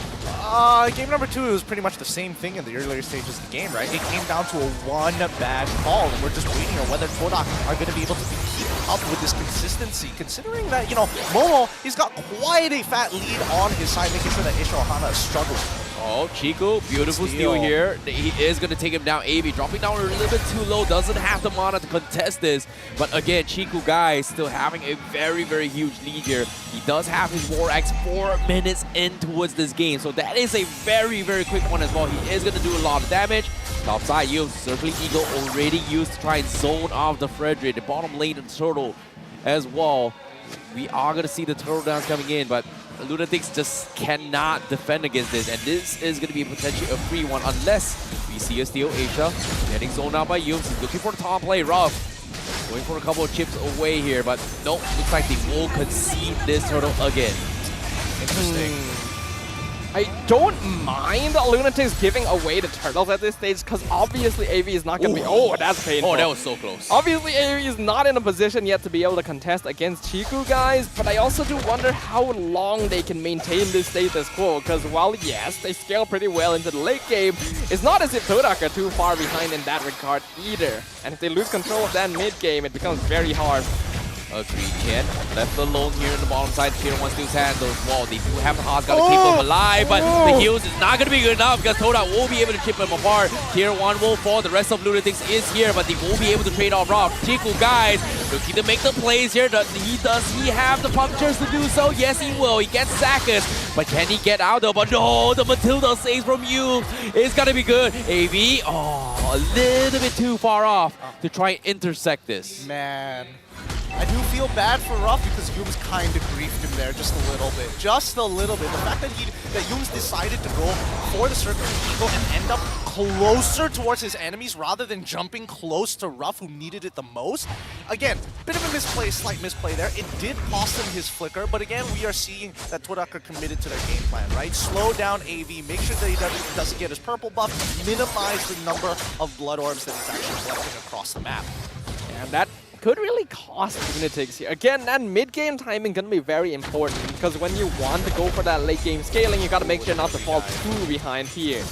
Game number 2 was pretty much the same thing in the earlier stages of the game, right? It came down to a one bad call, and we're just waiting on whether Todak are going to be able to keep up with this consistency, considering that, you know, Momo, he's got quite a fat lead on his side, making sure that Isha Ohana is struggling. Oh, Chiku, beautiful steal here. He is going to take him down. AV dropping down a little bit too low. Doesn't have the mana to contest this. But again, Chiku, guys, still having a very, very huge lead here. He does have his War Axe 4 minutes in towards this game. So that is a very, very quick one as well. He is going to do a lot of damage. Top side, Circling Eagle already used to try and zone off the Frederick. The bottom lane and Turtle as well. We are going to see the Turtle dance coming in, but Lunatix just cannot defend against this, and this is going to be potentially a free one unless we see a steal. Asia getting zoned out by Yumes. He's looking for the top play. Ruff going for a couple of chips away here, but nope, looks like they will concede this turtle again. Interesting. I don't mind Lunatix giving away the turtles at this stage, because obviously AV is not going to be... Oh, that's painful. Oh, that was so close. Obviously AV is not in a position yet to be able to contest against Chiku, guys, but I also do wonder how long they can maintain this status quo, because while, yes, they scale pretty well into the late game, it's not as if Todak are too far behind in that regard either. And if they lose control of that mid game, it becomes very hard. Agreed, Chen. Left alone here in the bottom side. Tier 1 still handles wall. They do have the hearts, gotta keep them alive, but the heals is not gonna be good enough because Todak won't be able to chip them apart. Tier 1 will fall. The rest of Lunatix is here, but they won't be able to trade off Rob. Chiku, guys, looking to make the plays here. Does he have the punctures to do so? Yes, he will. He gets Sackers, but can he get out though? But no, the Matilda saves from you. It's gonna be good. AV, a little bit too far off to try and intersect this. Man. I do feel bad for Ruff because Yums kind of griefed him there just a little bit. Just a little bit. The fact that Yums decided to go for the Circle Eagle and end up closer towards his enemies rather than jumping close to Ruff, who needed it the most. Again, bit of a misplay, slight misplay there. It did cost him his flicker, but again, we are seeing that Todak are committed to their game plan, right? Slow down AV, make sure that he doesn't get his purple buff, minimize the number of blood orbs that he's actually collecting across the map. And that could really cost Lunatix here. Again, that mid-game timing gonna be very important because when you want to go for that late-game scaling, you gotta make sure not to fall too behind here.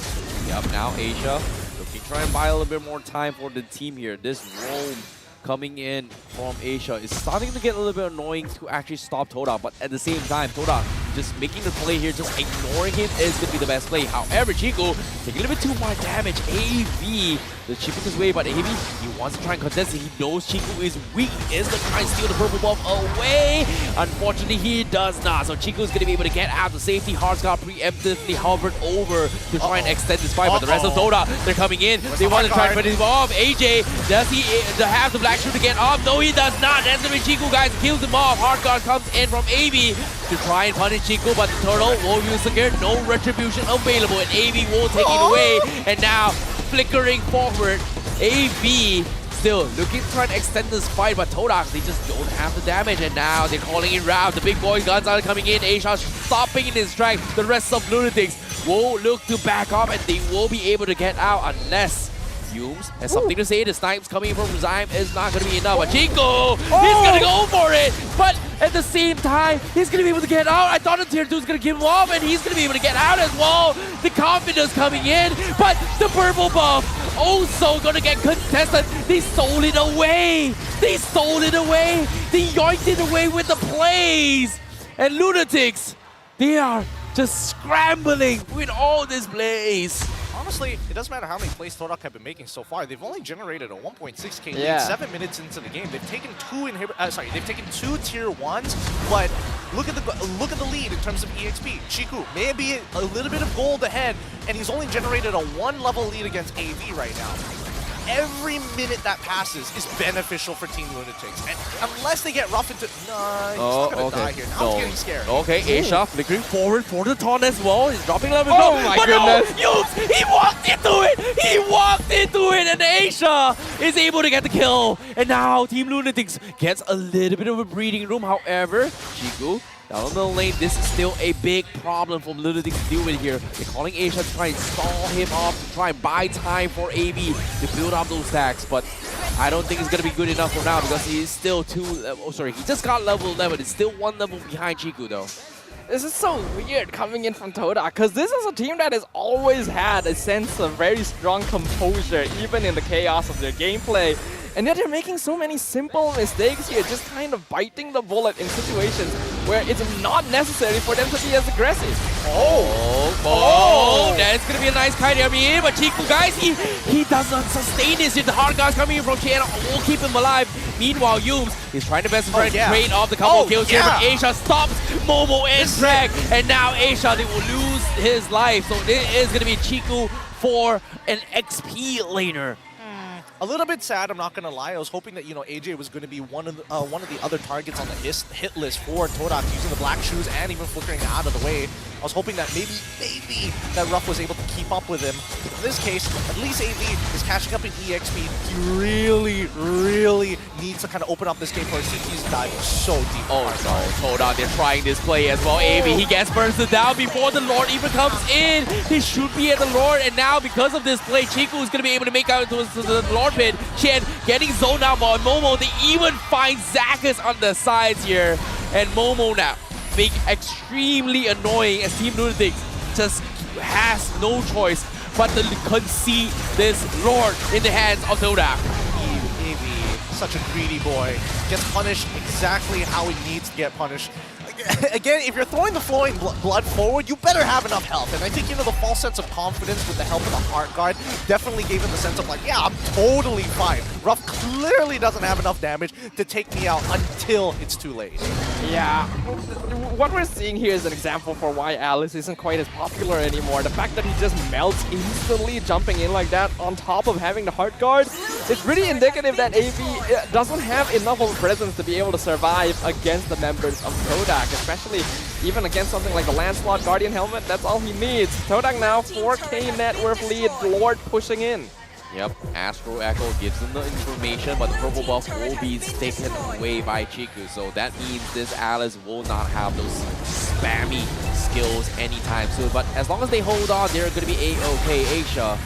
Yup, now Asia looking to try and buy a little bit more time for the team here. This roam coming in from Asia is starting to get a little bit annoying to actually stop Todak, but at the same time, Todak just making the play here, just ignoring him is going to be the best play. However, Chico taking a little bit too much damage. AV just chipping his way, but AV, he wants to try and contest it. He knows Chico is weak. He is going to try and steal the purple buff away. Unfortunately, he does not. So Chico is going to be able to get out the safety. Hearts got preemptively hovered over to try and extend this fight, but the rest of Todak, they're coming in. They want to try and finish him off. AJ, does he have the black shoe to get off? No, he does not. That's going to be Chico, guys. Kills him off. Heart guard comes in from AV to try and punish Chico, but the turtle won't use the gear. No retribution available, and AV will take it away. And now, flickering forward, AV still looking to try and extend this fight, but Todak, they just don't have the damage. And now they're calling in Rav. The big boy guns are coming in. Asia stopping in his track. The rest of Lunatix will look to back up, and they will be able to get out unless Yums has something to say. The snipes coming from Zyme is not going to be enough. But Chico, he's going to go for it. But at the same time, he's going to be able to get out. I thought the tier 2 was going to give him off, and he's going to be able to get out as well. The confidence coming in, but the purple buff also going to get contested. They stole it away. They stole it away. They yoinked it away with the plays. And Lunatix, they are just scrambling with all these plays. Honestly, it doesn't matter how many plays Todak have been making so far. They've only generated a 1.6k lead 7 minutes into the game. They've taken they've taken two tier 1s, but look at the lead in terms of EXP. Chiku maybe a little bit of gold ahead, and he's only generated a 1-level lead against AV right now. Every minute that passes is beneficial for Team Lunatix. And unless they get rough into... No, he's not going to die here. Now I'm getting scared. Okay, Asia flickering forward for the taunt as well. He's dropping level. Oh my goodness. No, Yums, he walked into it. He walked into it, and Asia is able to get the kill. And now Team Lunatix gets a little bit of a breathing room. However, Chiku down the lane, this is still a big problem for Lunatix to deal with here. They're calling Asia to try and stall him off, to try and buy time for AV to build up those stacks. But I don't think it's going to be good enough for now because he is still he just got level 11. It's still 1 level behind Chiku though. This is so weird coming in from Todak because this is a team that has always had a sense of very strong composure even in the chaos of their gameplay. And yet they're making so many simple mistakes here, just kind of biting the bullet in situations where it's not necessary for them to be as aggressive. That's going to be a nice kite here, but Chiku, guys, he doesn't sustain this. The hard guys coming in from Chen will keep him alive. Meanwhile, Yums is trying to best friend trade off the couple kills here, but Asia stops Momo and Drag, and now Asia, they will lose his life. So this is going to be Chiku for an XP laner. A little bit sad, I'm not going to lie. I was hoping that, AJ was going to be one of the other targets on the hit list for Todak, using the black shoes and even flickering out of the way. I was hoping that maybe that Ruff was able to keep up with him. In this case, at least AV is catching up in EXP. He really needs to kind of open up this game for us. He's diving so deep. Oh no, Todak, they're trying this play as well. AV, he gets bursted down before the Lord even comes in. He should be at the Lord, and now because of this play, Chiku is going to be able to make out into the Lord pit. Chen getting zoned out by Momo. They even find Zakas on the sides here. And Momo now being extremely annoying as Team Lunatix just has no choice but to concede this Lord in the hands of Todak. such a greedy boy. Gets punished exactly how he needs to get punished. Again, if you're throwing the flowing blood forward, you better have enough health. And I think, you know, the false sense of confidence with the help of the heart guard definitely gave him the sense of like, yeah, I'm totally fine. Ruff clearly doesn't have enough damage to take me out until it's too late. Yeah, what we're seeing here is an example for why Alice isn't quite as popular anymore. The fact that he just melts instantly, jumping in like that on top of having the heart guard, it's really indicative that AV doesn't have enough of a presence to be able to survive against the members of Todak, especially even against something like the Lancelot Guardian Helmet. That's all he needs. Todak now 4k net worth lead, Lord pushing in. Yep, Astro Echo gives him the information, but the purple buff will be taken away by Chiku. So that means this Alice will not have those spammy skills anytime soon. But as long as they hold on, they're going to be A-OK. Asia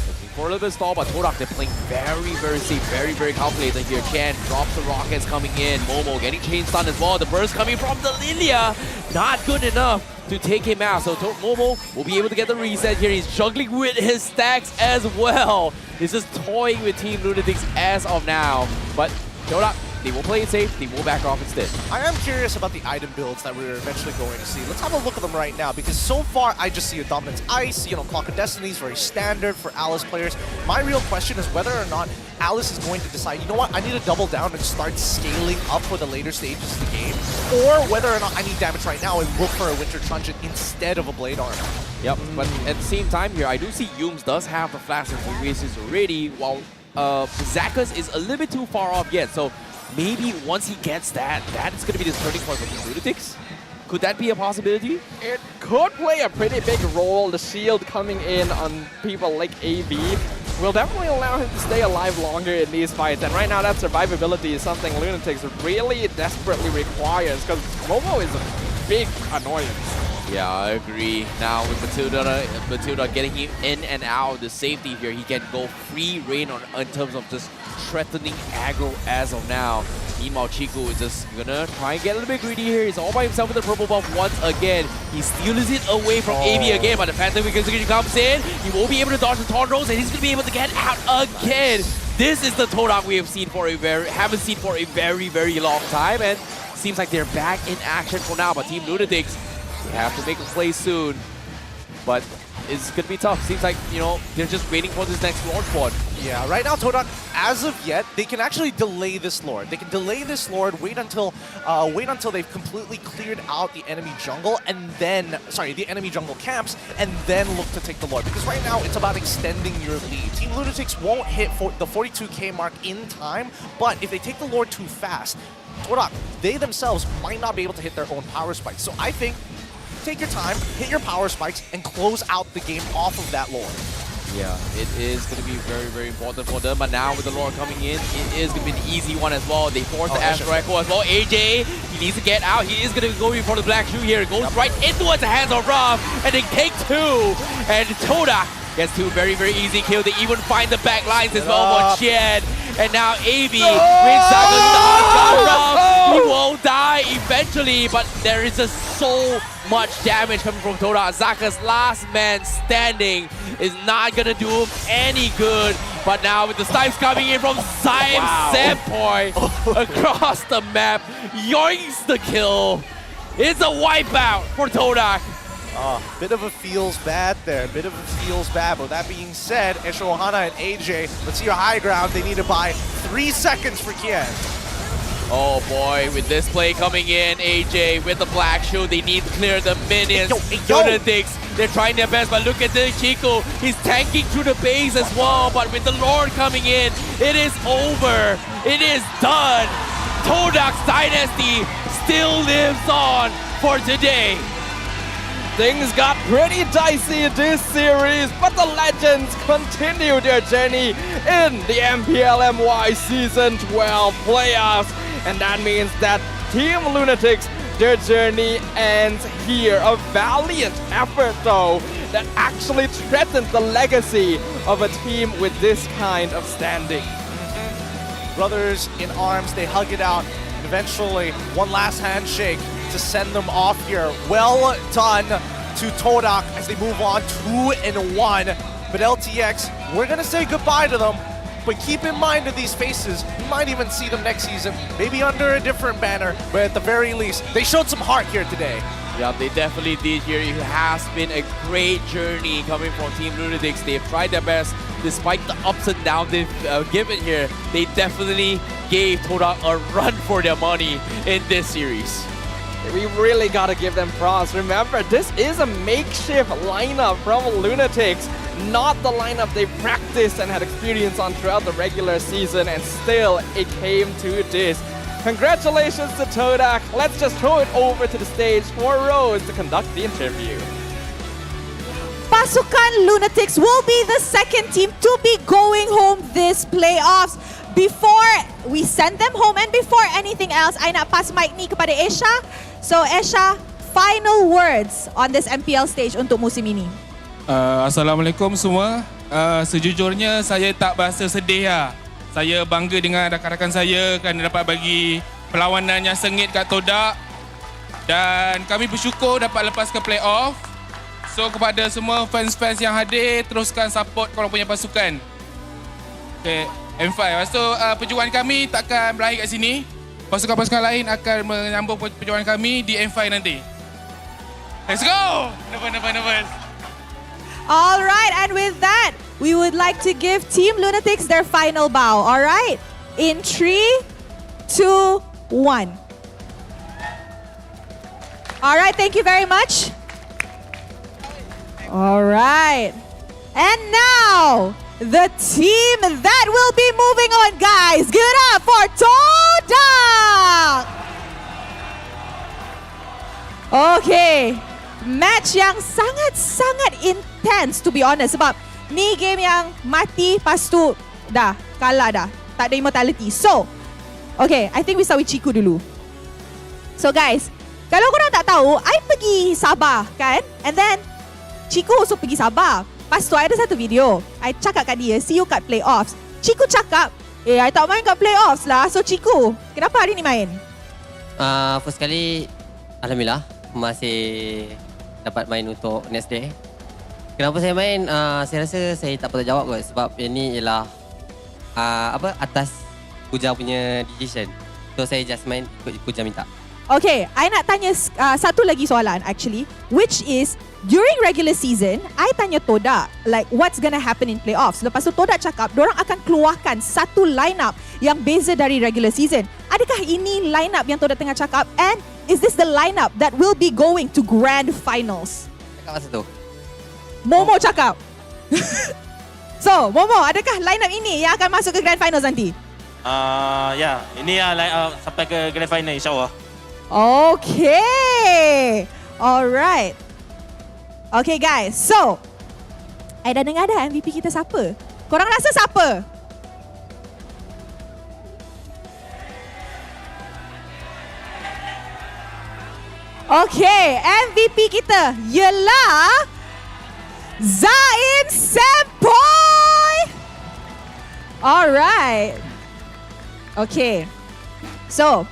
looking for a little bit of stall, but Todak, they're playing very safe, very calculated here. Chen drops the rockets coming in. Momo getting chain stun as well. The burst coming from the Lilia, not good enough to take him out. So Momo will be able to get the reset here. He's juggling with his stacks as well. He's just toying with Team Lunatix as of now. But Todak, they will play it safe. They will back off instead. I am curious about the item builds that we're eventually going to see. Let's have a look at them right now, because so far I just see a Dominance Ice, you know, Clock of Destiny is very standard for Alice players. My real question is whether or not Alice is going to decide, you know what, I need to double down and start scaling up for the later stages of the game, or whether or not I need damage right now and look for a Winter Truncheon instead of a Blade Armor. Yep, but at the same time here, I do see Yums does have the Flash and Oasis already, while Zakas is a little bit too far off yet. So maybe once he gets that, that's going to be the turning point for Lunatix. Could that be a possibility? It could play a pretty big role. The shield coming in on people like AV will definitely allow him to stay alive longer in these fights. And right now, that survivability is something Lunatix really desperately requires, because Momo is a big annoyance. Yeah, I agree. Now with Matilda getting him in and out of the safety here, he can go free reign in terms of just threatening aggro as of now. Meanwhile, Chiku is just gonna try and get a little bit greedy here. He's all by himself with the purple buff once again. He steals it away from AV again, but the Phantom Execution comes in. He won't be able to dodge the Taunt, and he's gonna be able to get out again. This is the Todak we have seen for haven't seen for a very long time, and seems like they're back in action for now. But Team Lunatix, they have to make a play soon, but it's going to be tough. Seems like, you know, they're just waiting for this next Lord Quad. Yeah, right now, Todak, as of yet, they can actually delay this Lord. They can delay this Lord, wait until they've completely cleared out the enemy jungle, and then, sorry, the enemy jungle camps, and then look to take the Lord. Because right now, it's about extending your lead. Team Lunatix won't hit the 42k mark in time, but if they take the Lord too fast, Todak, they themselves might not be able to hit their own power spikes. So I think, take your time, hit your power spikes, and close out the game off of that Lord. Yeah, it is going to be very important for them. But now with the Lord coming in, it is going to be an easy one as well. They force the Astro Echo as well. AJ, he needs to get out. He is going to be going for the Black Shoe here. It goes right into the hands of Ruff, and they take two. And Todak gets two very easy kills. They even find the back lines as well for Chen. And now AV wins Ruff. He will die eventually, but there is just so much damage coming from Todak. Zaka's last man standing is not gonna do him any good. But now with the snipes coming in from Sime's standpoint across the map, yoinks the kill. It's a wipeout for Todak. Bit of a feels bad there, bit of a feels bad. But that being said, Esho Ohana and AJ, let's see your high ground. They need to buy 3 seconds for Kien. Oh boy, with this play coming in, AJ with the Black Shoe, they need to clear the minions. Lunatix, they're trying their best, but look at the Chico. He's tanking through the base as well, but with the Lord coming in, it is over. It is done. Todak's dynasty still lives on for today. Things got pretty dicey this series, but the Legends continue their journey in the MPL MY Season 12 playoffs. And that means that Team Lunatix, their journey ends here. A valiant effort, though, that actually threatens the legacy of a team with this kind of standing. Brothers in arms, they hug it out. And eventually, one last handshake to send them off here. Well done to Todak as they move on 2-1. But LTX, we're going to say goodbye to them. But keep in mind of these faces, you might even see them next season, maybe under a different banner, but at the very least, they showed some heart here today. Yeah, they definitely did here. It has been a great journey coming from Team Lunatix. They've tried their best despite the ups and downs they've given here. They definitely gave Todak a run for their money in this series. We really gotta give them props. Remember, this is a makeshift lineup from Lunatix, not the lineup they practiced and had experience on throughout the regular season, and still it came to this. Congratulations to Todak. Let's just throw it over to the stage for Rose to conduct the interview. Pasukan Lunatix will be the second team to be going home this playoffs. Before we send them home and before anything else, I nak pass mic ni kepada Esha. So Esha, final words on this MPL stage untuk musim ini. Assalamualaikum semua. Sejujurnya saya tak berasa sedih lah. Saya bangga dengan rakan-rakan saya kerana dapat bagi perlawanan yang sengit kat Todak. Dan kami bersyukur dapat lepas ke playoff. So kepada semua fans-fans yang hadir, teruskan support korang punya pasukan. Okay, M5. Lepas tu perjuangan kami takkan berakhir kat sini. Pasukan-pasukan lain akan menyambung perjuangan kami di M5 nanti. Let's go! Nervous. All right, and with that, we would like to give Team Lunatix their final bow. All right, in 3, 2, 1. All right, thank you very much. All right, and now the team that will be moving on, guys. Give it up for Todak. Okay. Match yang sangat-sangat intense to be honest, sebab ni game yang mati lepas tu dah kalah dah, tak ada immortality. So, okay, I think we start with Chiku dulu. So guys, kalau korang tak tahu, I pergi Sabah kan, and then Chiku also pergi Sabah. Lepas tu ada satu video, I cakap kat dia, see you kat playoffs. Chiku cakap, I tak main kat playoffs lah. So Chiku, kenapa hari ni main? First kali, Alhamdulillah masih dapat main untuk next day. Kenapa saya main? Saya rasa saya tak patut jawab kot, sebab ini ialah atas Puja punya decision. So saya just main ikut Puja minta. Okay, I nak tanya satu lagi soalan actually, which is during regular season, I tanya Todak like what's gonna happen in playoffs. Lepas tu Todak cakap dorang akan keluarkan satu lineup yang beza dari regular season. Adakah ini lineup yang Todak tengah cakap, and is this the lineup that will be going to grand finals? Cakap masa tu. Momo cakap. So, Momo, adakah lineup ini yang akan masuk ke grand finals nanti? Ya, ini sampai ke grand final insyaAllah. Okay. Alright. Okay guys, so I dah dengar dah MVP kita siapa. Korang rasa siapa? Okay, MVP kita ialah Zain Senpai. Alright. Okay. So,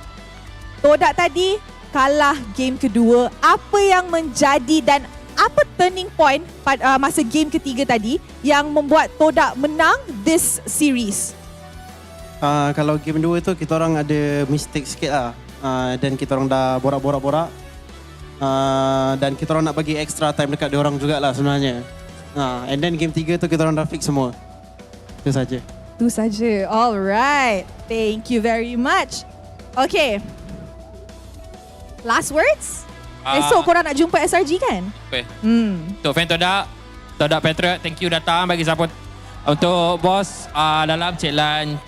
Todak tadi kalah game kedua. Apa yang menjadi dan apa turning point pada masa game ketiga tadi yang membuat Todak menang this series? Kalau game 2 tu kita orang ada mistake sikit lah. Dan kita orang dah borak-borak. Dan kita orang nak bagi extra time dekat diorang jugalah sebenarnya. And then game 3 tu kita orang dah fix semua. Itu saja. Itu saja. Alright. Thank you very much. Okay. Last words? Esok korang nak jumpa SRG kan? Okay. Untuk fan Todak Patriot, thank you datang bagi support. Untuk bos dalam Cik Lan,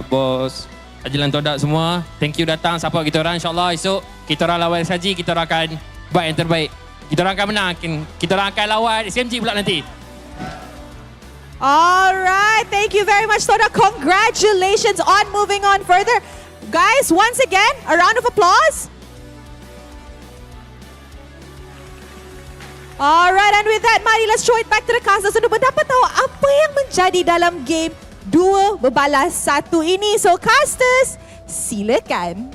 bos Ajilan Todak semua, thank you datang support kita orang. InsyaAllah esok kita orang lawan SRG, kita orang akan buat yang terbaik. Kita orang akan menang. Kita orang akan lawan SMG pula nanti. Alright, thank you very much Todak. Congratulations on moving on further. Guys, once again, a round of applause. Alright, and with that, mari let's throw it back to the casters untuk mendapat tahu apa yang menjadi dalam game 2 berbalas 1 ini. So casters, silakan.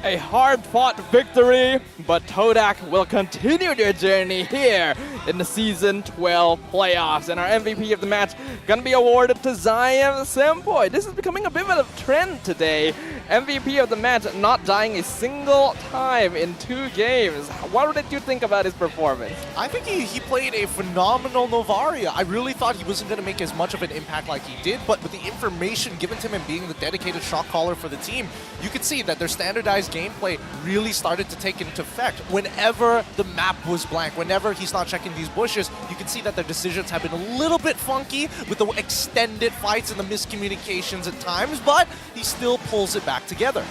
A hard-fought victory, but Todak will continue their journey here in the Season 12 playoffs. And our MVP of the match gonna be awarded to Zayev Sempoy. This is becoming a bit of a trend today. MVP of the match not dying a single time in 2 games. What did you think about his performance? I think he played a phenomenal Novaria. I really thought he wasn't going to make as much of an impact like he did, but with the information given to him and being the dedicated shot caller for the team, you could see that their standardized gameplay really started to take into effect. Whenever the map was blank, whenever he's not checking these bushes, you can see that their decisions have been a little bit funky with the extended fights and the miscommunications at times, but he still pulls it back together.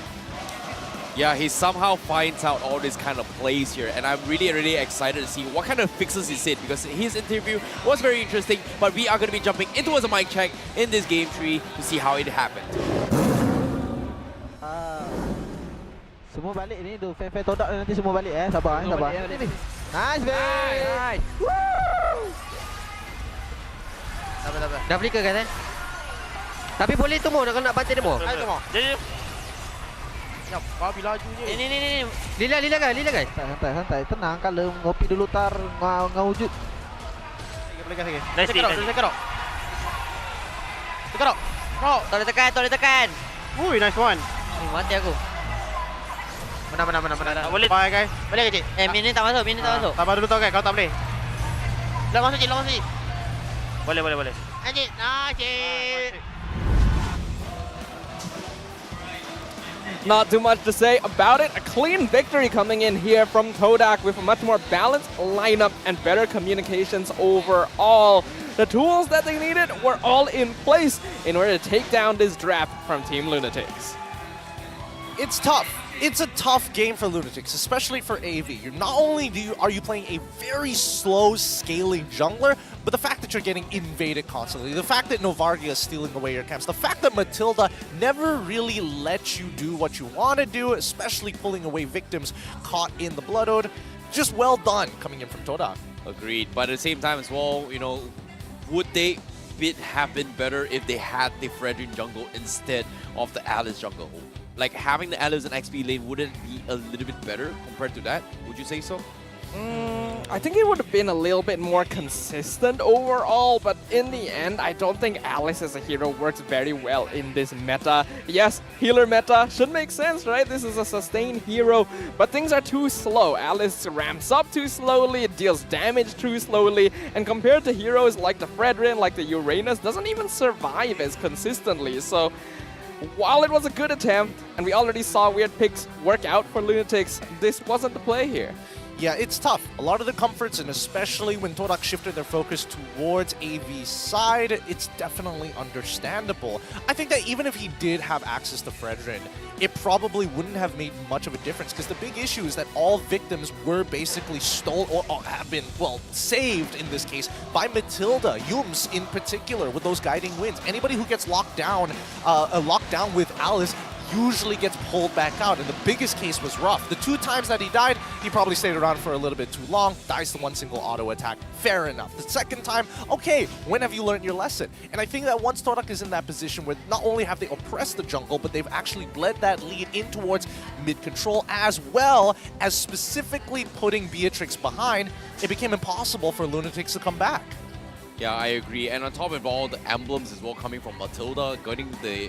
Yeah, he somehow finds out all this kind of plays here, and I'm really excited to see what kind of fixes he said, because his interview was very interesting, but we are going to be jumping into a mic check in this game tree to see how it happened. Semua balik ni, fan-fan Todak nanti semua balik sabar sabar. Nice, babe! Sabar. Dah flicker kan? Tapi boleh temu nak bantai demo. Ayo temu. Babi laju je. Ni. Lila kan? Santai. Tenang, kalem. Ngopi dulu tar ngawujud. Boleh gas lagi. Tekan. Toleh tekan. Ui, nice one. Mati aku. Menang. Boleh. Bye, guys. Boleh ke, Cik? Min ni tak masuk. Sabar dulu tau, guys. Kau tak boleh. Dah masuk, Cik. Boleh. Cik. Cik. Not too much to say about it. A clean victory coming in here from Todak with a much more balanced lineup and better communications overall. The tools that they needed were all in place in order to take down this draft from Team Lunatix. It's tough. It's a tough game for Lunatix, especially for AV. Not only are you playing a very slow scaling jungler, but the fact that you're getting invaded constantly, the fact that Novargia is stealing away your camps, the fact that Matilda never really lets you do what you want to do, especially pulling away victims caught in the Blood Ode, just well done coming in from Todak. Agreed, but at the same time as well, would they have been better if they had the Fredrin jungle instead of the Alice jungle? Like, having the Alice and XP lane, wouldn't it be a little bit better compared to that? Would you say so? I think it would have been a little bit more consistent overall, but in the end, I don't think Alice as a hero works very well in this meta. Yes, healer meta should make sense, right? This is a sustained hero, but things are too slow. Alice ramps up too slowly, it deals damage too slowly, and compared to heroes like the Fredrin, like the Uranus, doesn't even survive as consistently. So while it was a good attempt, and we already saw weird picks work out for Lunatix, this wasn't the play here. Yeah, it's tough. A lot of the comforts, and especially when Todak shifted their focus towards AV's side, it's definitely understandable. I think that even if he did have access to Fredrin, it probably wouldn't have made much of a difference, because the big issue is that all victims were basically stolen, or have been, well, saved in this case, by Matilda, Yums in particular, with those guiding winds. Anybody who gets locked down with Alice usually gets pulled back out, and the biggest case was Ruff. The 2 times that he died, he probably stayed around for a little bit too long, dies to 1 single auto attack, fair enough. The second time, okay, when have you learned your lesson? And I think that once Todak is in that position where not only have they oppressed the jungle, but they've actually bled that lead in towards mid-control, as well as specifically putting Beatrix behind, it became impossible for Lunatix to come back. Yeah, I agree. And on top of all the emblems as well coming from Matilda, getting the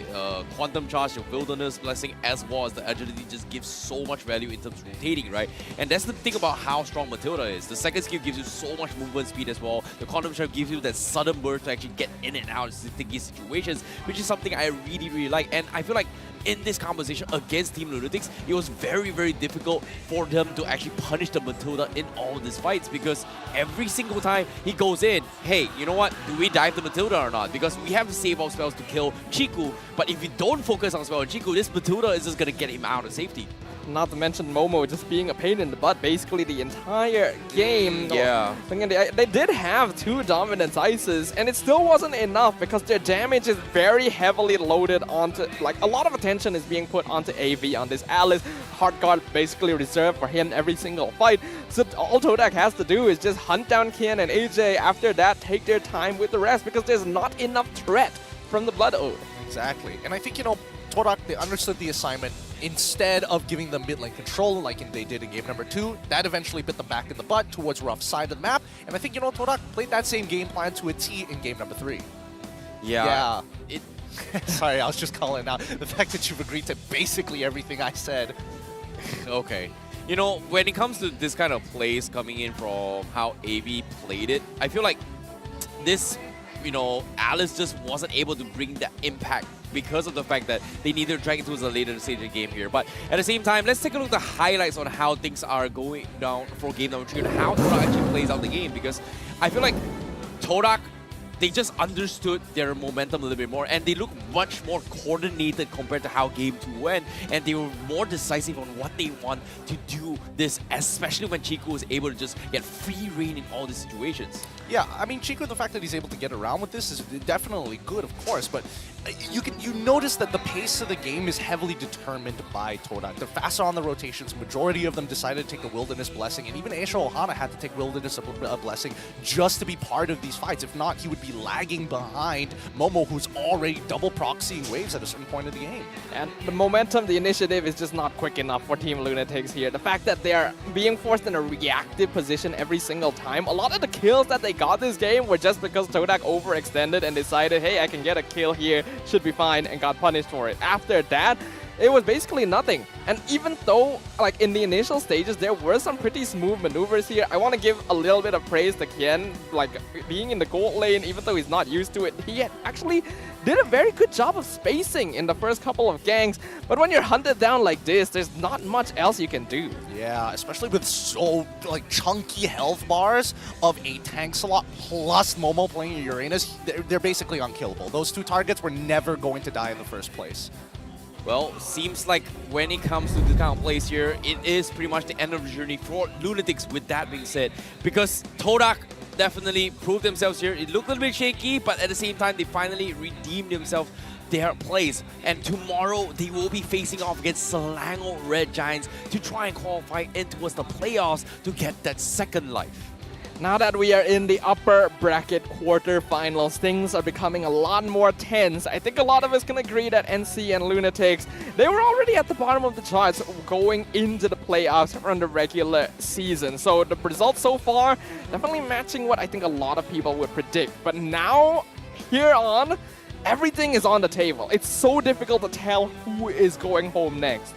Quantum Charge, the Wilderness Blessing, as well as the Agility just gives so much value in terms of rotating, right? And that's the thing about how strong Matilda is. The second skill gives you so much movement speed as well. The Quantum Charge gives you that sudden burst to actually get in and out of sticky situations, which is something I really like. And I feel like in this conversation against Team Lunatix, it was very difficult for them to actually punish the Matilda in all these fights, because every single time he goes in, hey, you know what, do we dive the Matilda or not? Because we have to save our spells to kill Chiku, but if you don't focus on spell on Chiku, this Matilda is just gonna get him out of safety. Not to mention Momo just being a pain in the butt basically the entire game. Yeah. They did have 2 dominance ices, and it still wasn't enough because their damage is very heavily loaded onto, like, a lot of attention is being put onto AV on this Alice. Heart Guard basically reserved for him every single fight. So all Todak has to do is just hunt down Kian and AJ. After that, take their time with the rest, because there's not enough threat from the Blood Ode. Exactly. And I think, Todak, they understood the assignment instead of giving them mid lane control like they did in game number 2, that eventually bit them back in the butt towards rough side of the map. And I think, you know, Todak played that same game plan to a T in game number 3. Yeah. Sorry, I was just calling out the fact that you've agreed to basically everything I said. Okay. You know, when it comes to this kind of plays coming in from how AB played it, I feel like this, you know, Alice just wasn't able to bring that impact because of the fact that they needed to drag it towards a later stage of the game here. But at the same time, let's take a look at the highlights on how things are going down for game number 3 and how Todak actually plays out the game, because I feel like Todak, they just understood their momentum a little bit more, and they look much more coordinated compared to how game 2 went, and they were more decisive on what they want to do this, especially when Chico was able to just get free reign in all these situations. Yeah, I mean, Chico, the fact that he's able to get around with this is definitely good, of course, but you notice that the pace of the game is heavily determined by Todak. They're faster on the rotations. Majority of them decided to take the Wilderness Blessing, and even Aisha Ohana had to take Wilderness Blessing just to be part of these fights. If not, he would be lagging behind Momo, who's already double proxying waves at a certain point of the game. And the momentum, the initiative is just not quick enough for Team Lunatix here. The fact that they are being forced in a reactive position every single time. A lot of the kills that they got this game were just because Todak overextended and decided, hey, I can get a kill here, should be fine, and got punished for it. After that, it was basically nothing. And even though, like, in the initial stages, there were some pretty smooth maneuvers here, I want to give a little bit of praise to Kien. Like, being in the gold lane, even though he's not used to it, he actually did a very good job of spacing in the first couple of ganks. But when you're hunted down like this, there's not much else you can do. Yeah, especially with so, like, chunky health bars of a tank slot plus Momo playing Uranus, they're basically unkillable. Those two targets were never going to die in the first place. Well, seems like when it comes to this kind of plays here, it is pretty much the end of the journey for Lunatix, with that being said. Because Todak definitely proved themselves here. It looked a little bit shaky, but at the same time, they finally redeemed themselves their plays. And tomorrow, they will be facing off against Selangor Red Giants to try and qualify in towards the playoffs to get that second life. Now that we are in the upper bracket quarterfinals, things are becoming a lot more tense. I think a lot of us can agree that NC and Lunatix, they were already at the bottom of the charts going into the playoffs from the regular season. So the results so far, definitely matching what I think a lot of people would predict. But now, here on, everything is on the table. It's so difficult to tell who is going home next.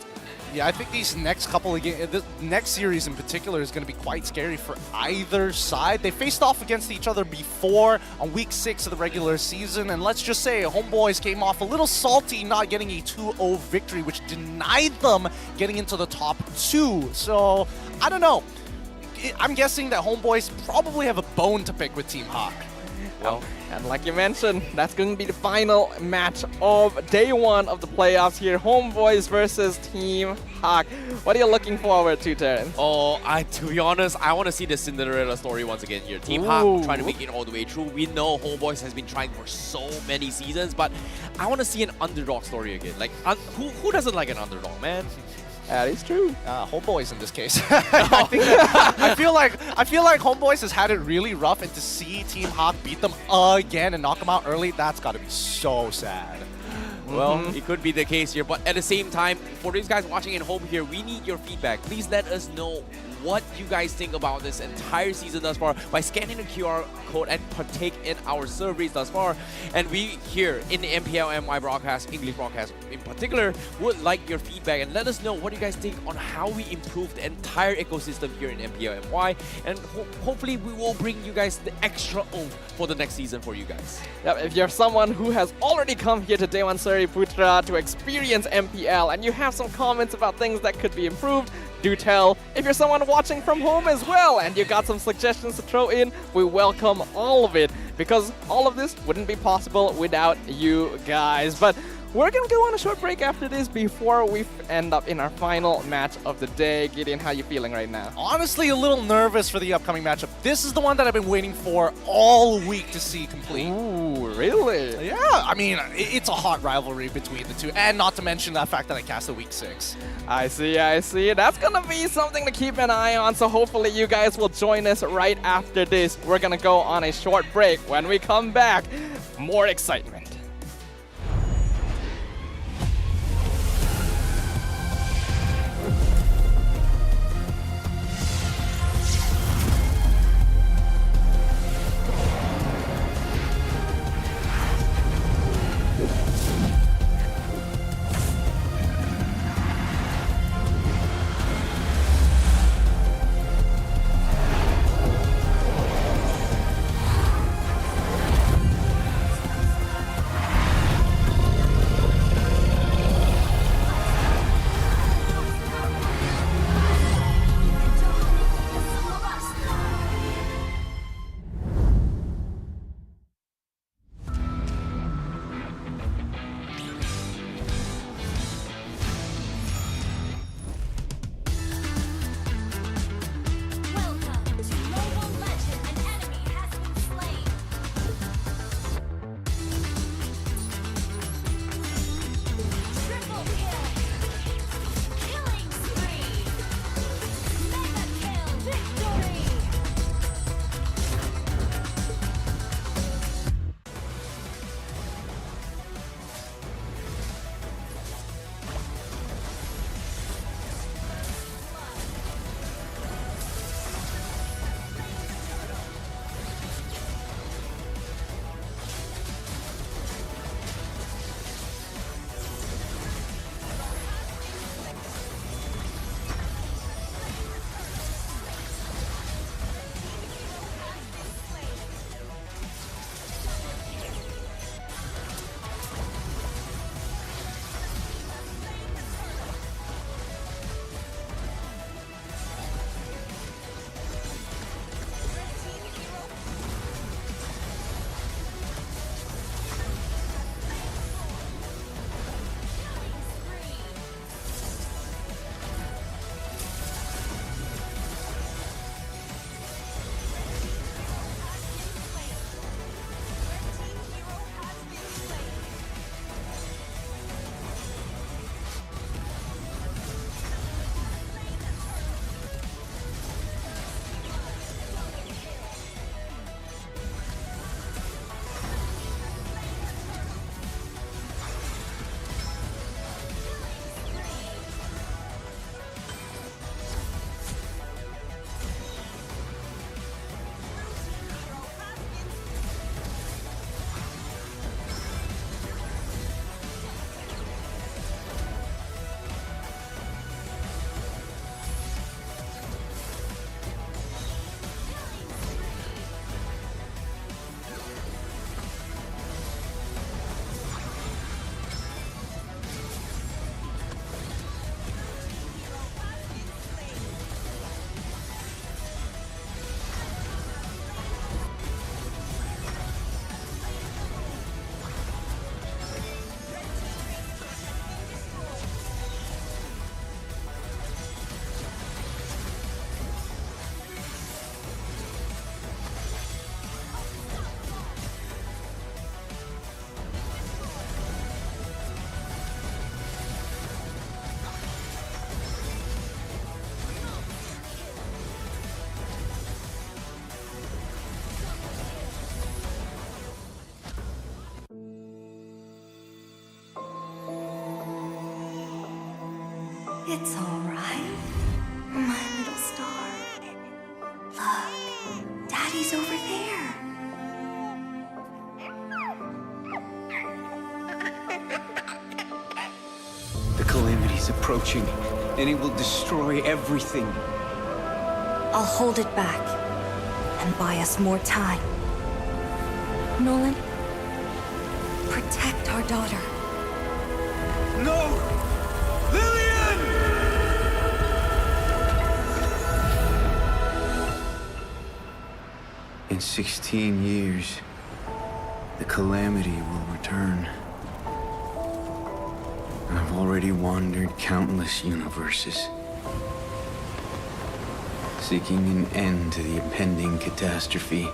Yeah, I think these next couple of games, the next series in particular, is going to be quite scary for either side. They faced off against each other before on week 6 of the regular season, and let's just say Homebois came off a little salty not getting a 2-0 victory, which denied them getting into the top 2. So, I don't know. I'm guessing that Homebois probably have a bone to pick with Team Hawk. Well, and like you mentioned, that's going to be the final match of day 1 of the playoffs here. Homebois versus Team Hawk. What are you looking forward to, Terrence? Oh, to be honest, I want to see the Cinderella story once again here. Team Hawk trying to make it all the way through. We know Homebois has been trying for so many seasons, but I want to see an underdog story again. Like, who doesn't like an underdog, man? That is true. Homebois in this case. I feel like Homebois has had it really rough, and to see Team Hawk beat them again and knock them out early, that's got to be so sad. Well, it could be the case here, but at the same time, for these guys watching at home here, we need your feedback. Please let us know what you guys think about this entire season thus far by scanning the QR code and partake in our surveys thus far. And we here in the MPL MY broadcast, English broadcast in particular, would like your feedback and let us know what you guys think on how we improve the entire ecosystem here in MPL MY. And hopefully we will bring you guys the extra oomph for the next season for you guys. Yep, if you're someone who has already come here to Dewan Seri Putra to experience MPL and you have some comments about things that could be improved, do tell. If you're someone watching from home as well and you got some suggestions to throw in, we welcome all of it, because all of this wouldn't be possible without you guys. But we're going to go on a short break after this before we end up in our final match of the day. Gideon, how you feeling right now? Honestly, a little nervous for the upcoming matchup. This is the one that I've been waiting for all week to see complete. Ooh, really? Yeah, I mean, it's a hot rivalry between the two, and not to mention the fact that I cast a week 6. I see. That's going to be something to keep an eye on, so hopefully you guys will join us right after this. We're going to go on a short break. When we come back, more excitement. It's all right, my little star. Look, Daddy's over there. The calamity's approaching, and it will destroy everything. I'll hold it back and buy us more time. Nolan, protect our daughter. No! Lillian! In 16 years, the calamity will return. I've already wandered countless universes, seeking an end to the impending catastrophe.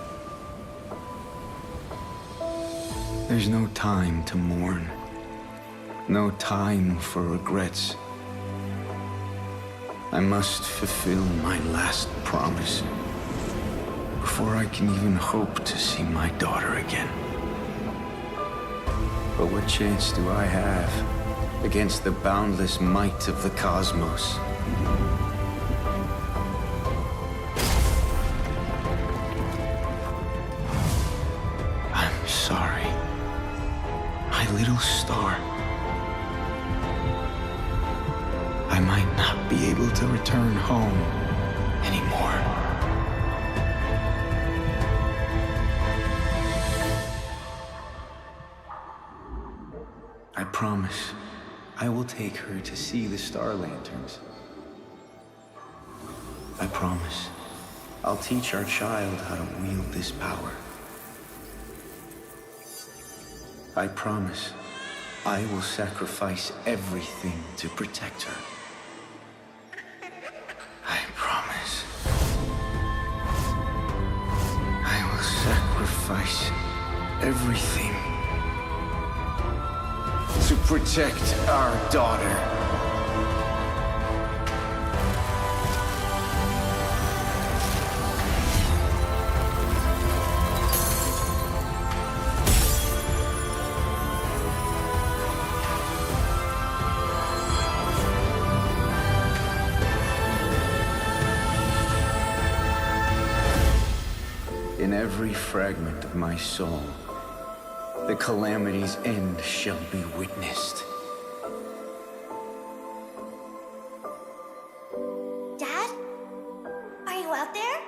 There's no time to mourn, no time for regrets. I must fulfill my last promise before I can even hope to see my daughter again. But what chance do I have against the boundless might of the cosmos? I'm sorry, my little star. I might not be able to return home anymore. I promise I will take her to see the star lanterns. I promise I'll teach our child how to wield this power. I promise I will sacrifice everything to protect her. I promise I will sacrifice everything to protect our daughter. In every fragment of my soul, the calamity's end shall be witnessed. Dad? Are you out there?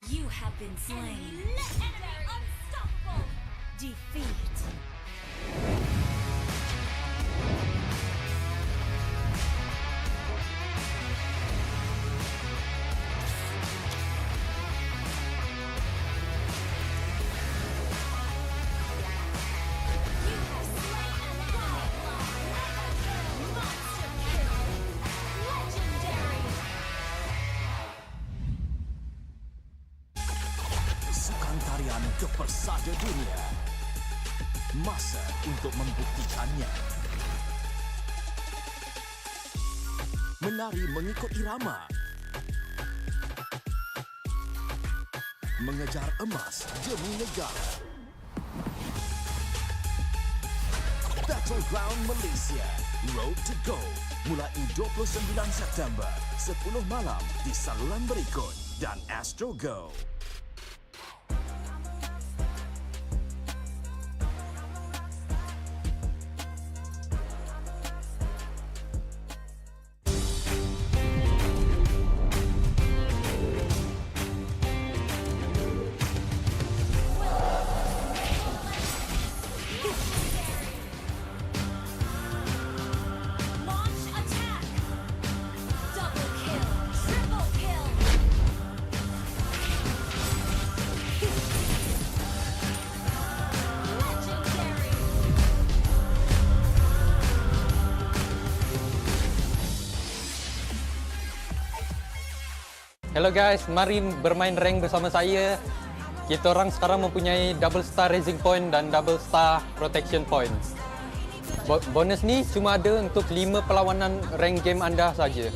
You have been slain. Unstoppable. Defeat. Sukan tarian ke persada dunia. Masa untuk membuktikannya. Menari mengikut irama. Mengejar emas demi negara. Battleground Malaysia. Road to Go. Mulai 29 September. 10 malam di saluran berikut dan Astro Go. Hello guys, mari bermain rank bersama saya. Kita orang sekarang mempunyai double star raising point dan double star protection points. Bonus ni cuma ada untuk 5 perlawanan rank game anda saja.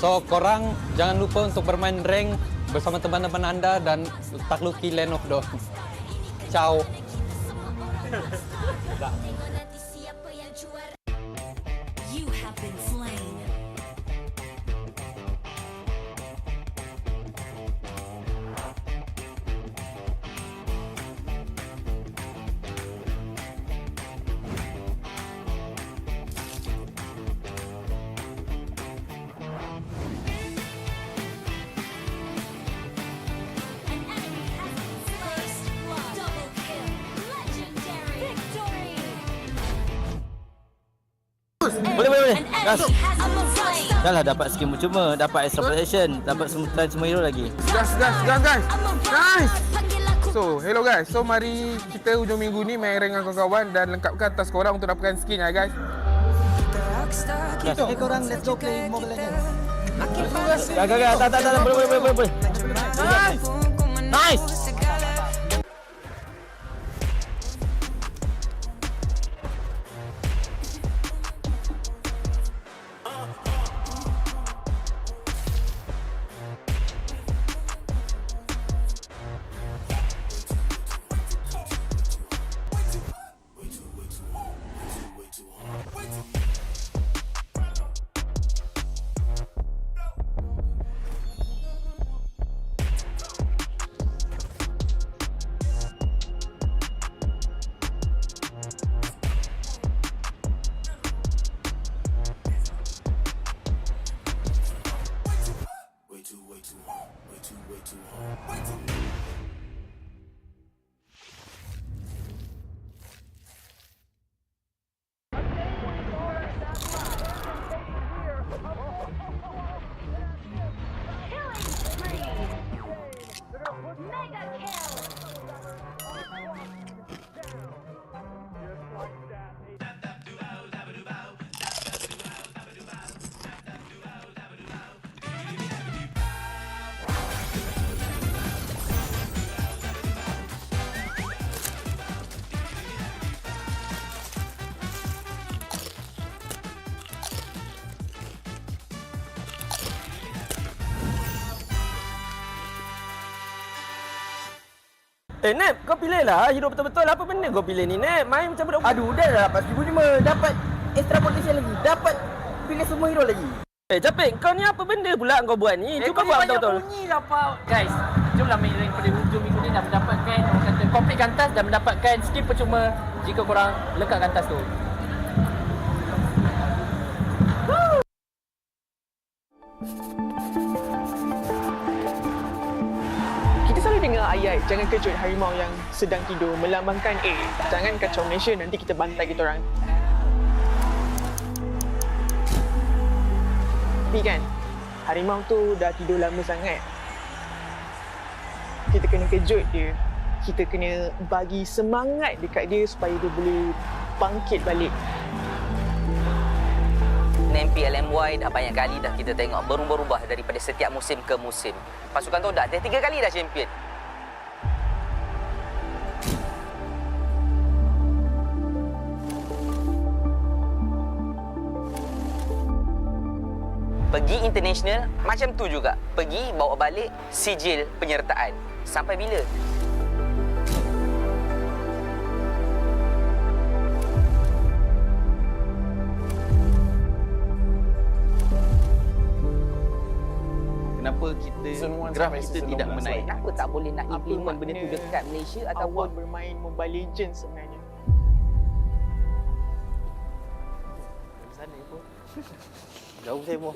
So korang jangan lupa untuk bermain rank bersama teman-teman anda dan takluki Land of Dawn. Ciao. You have been slain. Boleh. Gas. Dah lah dapat skin cuma, dapat extra protection, dapat semua hero lagi. Gas guys. Nice. So, hello guys. So, mari kita hujung minggu ni main rank dengan kawan-kawan dan lengkapkan task korang untuk dapatkan skin ya guys. Gas. Korang let's go play Mobile Legends. Gas. Tak. Boleh. Nice. Nep, kau pilih lah hero betul-betul. Apa benda kau pilih ni, Nep? Main macam budak. Aduh, dah dapat 1,500. Dapat extra protection lagi. Dapat pilih semua hero lagi. Capek, kau ni apa benda pula kau buat ni? Cuba buat betul-betul. Bunyi lah, Pak. Guys, jomlah main rank pada hujung minggu ni dan mendapatkan, orang kata, complete kantas dan mendapatkan skin percuma jika korang lekat kantas tu. Dengar ayat jangan kejut harimau yang sedang tidur melambangkan jangan kacau Malaysia, nanti kita bantai kita orang. Tapi kan harimau tu dah tidur lama sangat, kita kena kejut dia, kita kena bagi semangat dekat dia supaya dia boleh bangkit balik. MPL MY dah banyak kali dah kita tengok berubah-ubah daripada setiap musim ke musim. Pasukan Todak dah 3 kali dah champion. Pergi international macam tu juga. Pergi bawa balik sijil penyertaan. Sampai bila? Kenapa kita graf kita tidak menaik? Kenapa tak boleh nak implement benda tu dekat Malaysia atau awal bermain Mobile Legends sebenarnya? Sana pun. Jauh saya mau.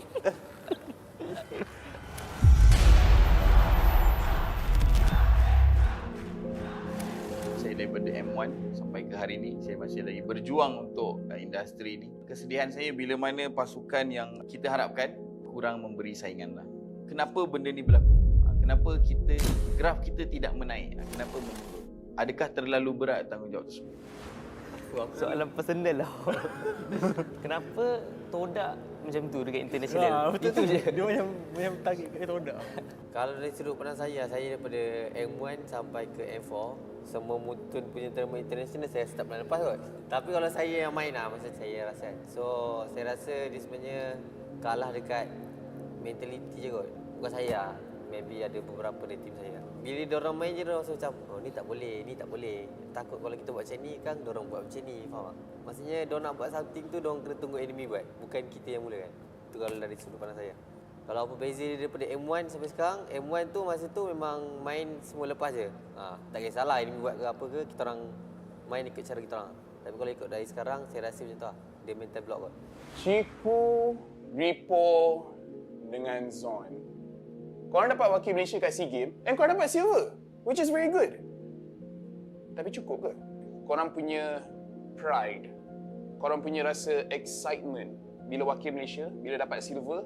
Saya daripada M1 sampai ke hari ini saya masih lagi berjuang untuk industri ini. Kesedihan saya bila mana pasukan yang kita harapkan kurang memberi saingan lah. Kenapa benda ni berlaku? Kenapa graf kita tidak menaik? Kenapa menurun? Adakah terlalu berat tanggungjawab tersebut? Soalan personal lah. Kenapa Todak macam tu dekat international? Betul tu je. Dia macam target kat Todak. Kalau dari sudut pandang saya daripada M1 sampai ke M4, semua mutun punya tournament international saya start bulan lepas kot. Tapi kalau saya yang main masa saya rasa. So, saya rasa dia sebenarnya kalah dekat mentality je kot. Bukan saya. maybe ada beberapa dari tim saya. Bila diorang main je, diorang rasa macam, oh ni tak boleh, ni tak boleh. Takut kalau kita buat macam ni kan, diorang buat macam ni, faham tak? Maksudnya diorang nak buat something tu, diorang kena tunggu enemy buat. Bukan kita yang mulakan. Itu kalau dari sudut pandang saya. Kalau apa beza dia daripada M1 sampai sekarang, M1 tu masa tu memang main semua lepas je. Tak kisahlah enemy buat ke apa ke, kita orang main ikut cara kita orang. Tapi kalau ikut dari sekarang, saya rasa macam tu lah. Dia mental block kot. Chiku, Repo dengan Zon. Korang dapat wakil Malaysia kat SEA Games and korang dapat silver, which is very good. Tapi cukup ke? Korang punya pride, korang punya rasa excitement bila wakil Malaysia, bila dapat silver,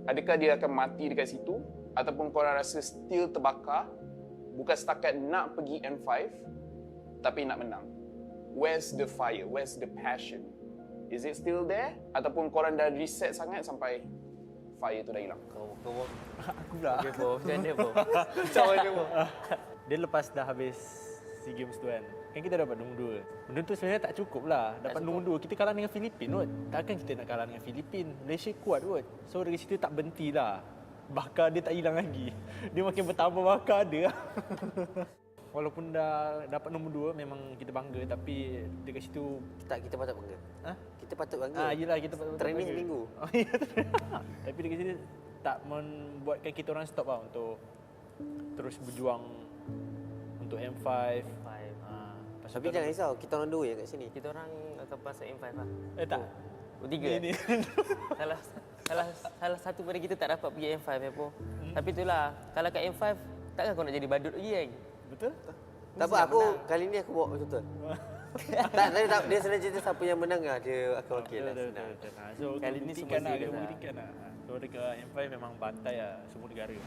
adakah dia akan mati dekat situ? Ataupun korang rasa still terbakar, bukan setakat nak pergi M5, tapi nak menang? Where's the fire? Where's the passion? Is it still there? Ataupun korang dah reset sangat sampai fire tu dah hilang? Aku pula. Okay, Bo. Macam mana, Bo? Macam mana, Bo? Dia lepas dah habis SEA Games tu kan kita dapat nombor 2. Benda tu sebenarnya tak cukup lah. Dapat nombor 2, kita kalah dengan Filipin kot. Takkan kita nak kalah dengan Filipin? Malaysia kuat kot. So dari situ tak berhenti lah. Bakar dia tak hilang lagi. Dia makin bertambah bakar dia. Walaupun dah dapat nombor 2, memang kita bangga, tapi dekat situ kita patut bangga. Kita patut bangga. Yelah, kita patut training bangga. minggu. Tapi dekat situ tak membuatkan kita orang stop lah untuk terus berjuang untuk M5. Tapi jangan risau, kita orang 2 yang kat sini. Kita orang akan pasal M5 lah. Tak. Bertiga. Salah satu pada kita tak dapat pergi M5 ya, Po. Tapi itulah, kalau kat M5 takkan kau nak jadi badut lagi kan? Betul? Tak apa, kali ni aku bawa betul-betul. tak, dia senang cerita siapa yang menang lah, dia akan wakil lah. So, kali ni semua buktikan lah. So, dekat M5 memang bantai lah semua negara.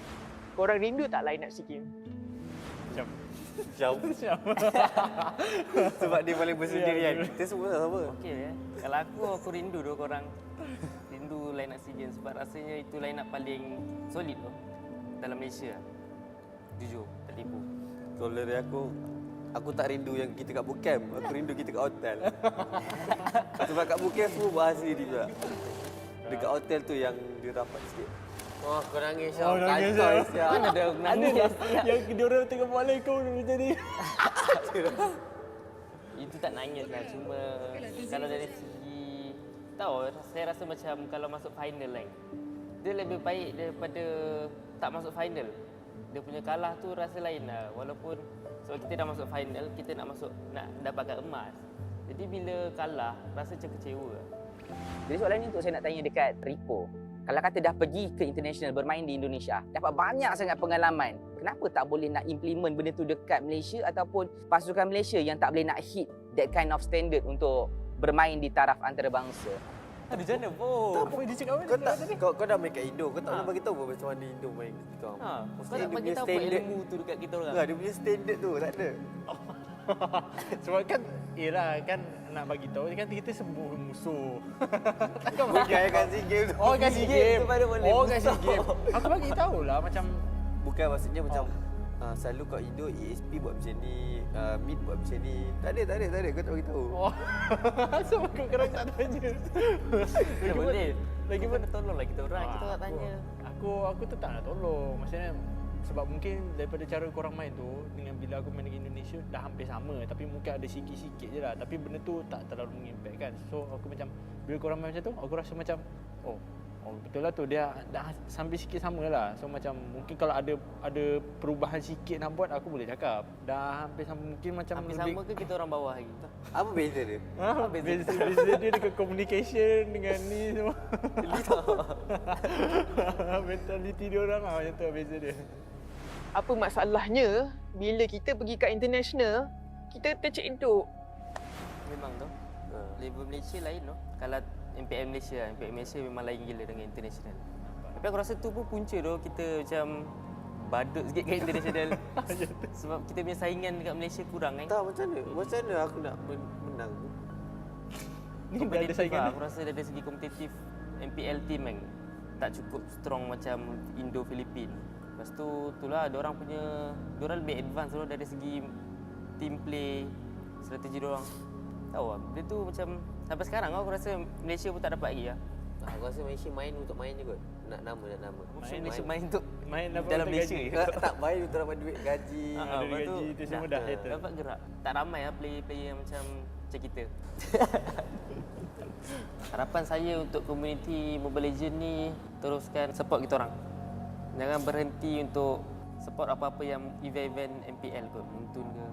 Korang rindu tak line up SEA Games? Jauh. Sebab dia paling bersendiri kan. Kita semua sama. Okey ya. Kalau aku rindu dua korang. Rindu line up SEA Games sebab rasanya itu line up paling solid loh dalam Malaysia. Jujur, tak tipu. Kalau dari aku tak rindu yang kita kat bootcamp. Aku rindu kita kat hotel. Sebab kat bootcamp semua bahas sendiri pula. Dekat hotel tu yang dia rapat sikit. Oh, kau nangis Syah. Nangis Syah. Mana ada nangis? Yang diorang tengok bola kau macam ni. Itu tak nangis lah. Cuma kalau dari segi... Tahu, saya rasa macam kalau masuk final lah. Dia lebih baik daripada tak masuk final. Dia punya kalah tu rasa lain lah. Walaupun sebab kita dah masuk final, kita nak dapatkan emas. Jadi bila kalah, rasa macam kecewa. Jadi soalan ni untuk saya nak tanya dekat Ripo. Kalau kata dah pergi ke international bermain di Indonesia, dapat banyak sangat pengalaman. Kenapa tak boleh nak implement benda tu dekat Malaysia ataupun pasukan Malaysia yang tak boleh nak hit that kind of standard untuk bermain di taraf antarabangsa? Ada macam mana, Bo? Apa dia cakap Kau dah main kat Indo, kau tak boleh bagi tahu macam mana Indo main kita orang. Kau nak bagi tahu apa ilmu tu dekat kita orang? Dia punya standard tu, tak ada. Sebab kan, yelah kan nak bagi tahu kan kita semua musuh. Takkan bukan kat SEA Games. Oh, kat SEA Games. Oh, kat SEA Games. Aku bagi tahulah macam bukan maksudnya macam selalu kat Indo ESP buat macam ni, Mid buat macam ni. Tak ada. Kau tak bagi tahu. Oh. Sebab kau kerang tak tanya. Boleh. Lagi mana tolonglah kita orang, kita nak tanya. Aku tu tak nak tolong. Maksudnya sebab mungkin daripada cara korang main tu dengan bila aku main dengan Indonesia dah hampir sama, tapi mungkin ada sikit-sikit je lah, tapi benda tu tak terlalu mengimpact kan. So aku macam bila korang main macam tu aku rasa macam oh betul lah tu, dia dah sampai sikit sama lah. So macam mungkin kalau ada perubahan sikit nak buat, aku boleh cakap dah hampir sama, mungkin macam hampir sama ke kita orang bawah lagi? Apa beza dia? Beza dia dekat communication dengan ni semua. Mentality dia orang lah macam tu beza dia. Apa masalahnya bila kita pergi kat international, kita tercedok. Memang tu. Level Malaysia lain tu. Kalau MPL Malaysia memang lain gila dengan international. Tapi aku rasa tu pun punca tu kita macam badut sikit kat international. Sebab kita punya saingan dekat Malaysia kurang kan. Tak, macam mana aku nak menang tu? Ni dah ada saingan. Aku rasa dari segi kompetitif MPL team kan tak cukup strong macam Indo Filipin. Lepas tu itulah diorang lebih advance tu dari segi team play, strategi diorang. Tahu lah, dia tu macam sampai sekarang aku rasa Malaysia pun tak dapat lagi lah. Aku rasa Malaysia main untuk main je kot. Nak nama. Malaysia main untuk Main dapat dalam untuk Malaysia gaji. tak main untuk dapat duit gaji. Duit Lepas gaji tu semua dah settle. dapat gerak. Tak ramai lah player-player macam kita. Harapan saya untuk komuniti Mobile Legends ni teruskan support kita orang. Jangan berhenti untuk support apa-apa yang event-event MPL kot, Muntun ke.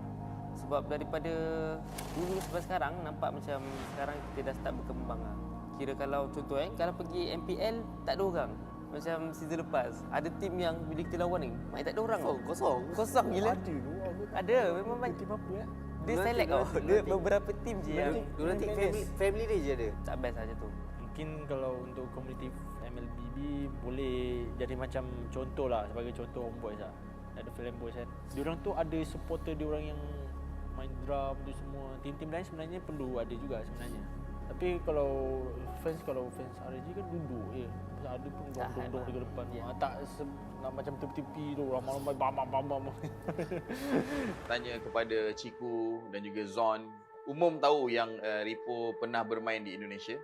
Sebab daripada dulu sampai sekarang nampak macam sekarang kita dah start berkembang lah. Kira kalau contoh kalau pergi MPL tak ada orang. Macam season lepas ada tim yang bila kita lawan ni main tak ada orang. Kosong gila. Ada memang main tim apa Dia select tau. Dia beberapa tim je yang Lunatix family dia je ada. Tak best saja tu. Mungkin kalau untuk komuniti MLBB boleh jadi macam contoh lah, sebagai contoh Homebois lah. Ada Homebois kan. Diorang tu ada supporter diorang yang main drum tu semua. Tim-tim lain sebenarnya perlu ada juga sebenarnya. Tapi kalau fans RG kan duduk je. Ada pun dong-dong dekat depan. Tak nak macam tepi-tepi tu ramai-ramai bam. Tanya kepada Ciku dan juga Zon. Umum tahu yang Ripo pernah bermain di Indonesia.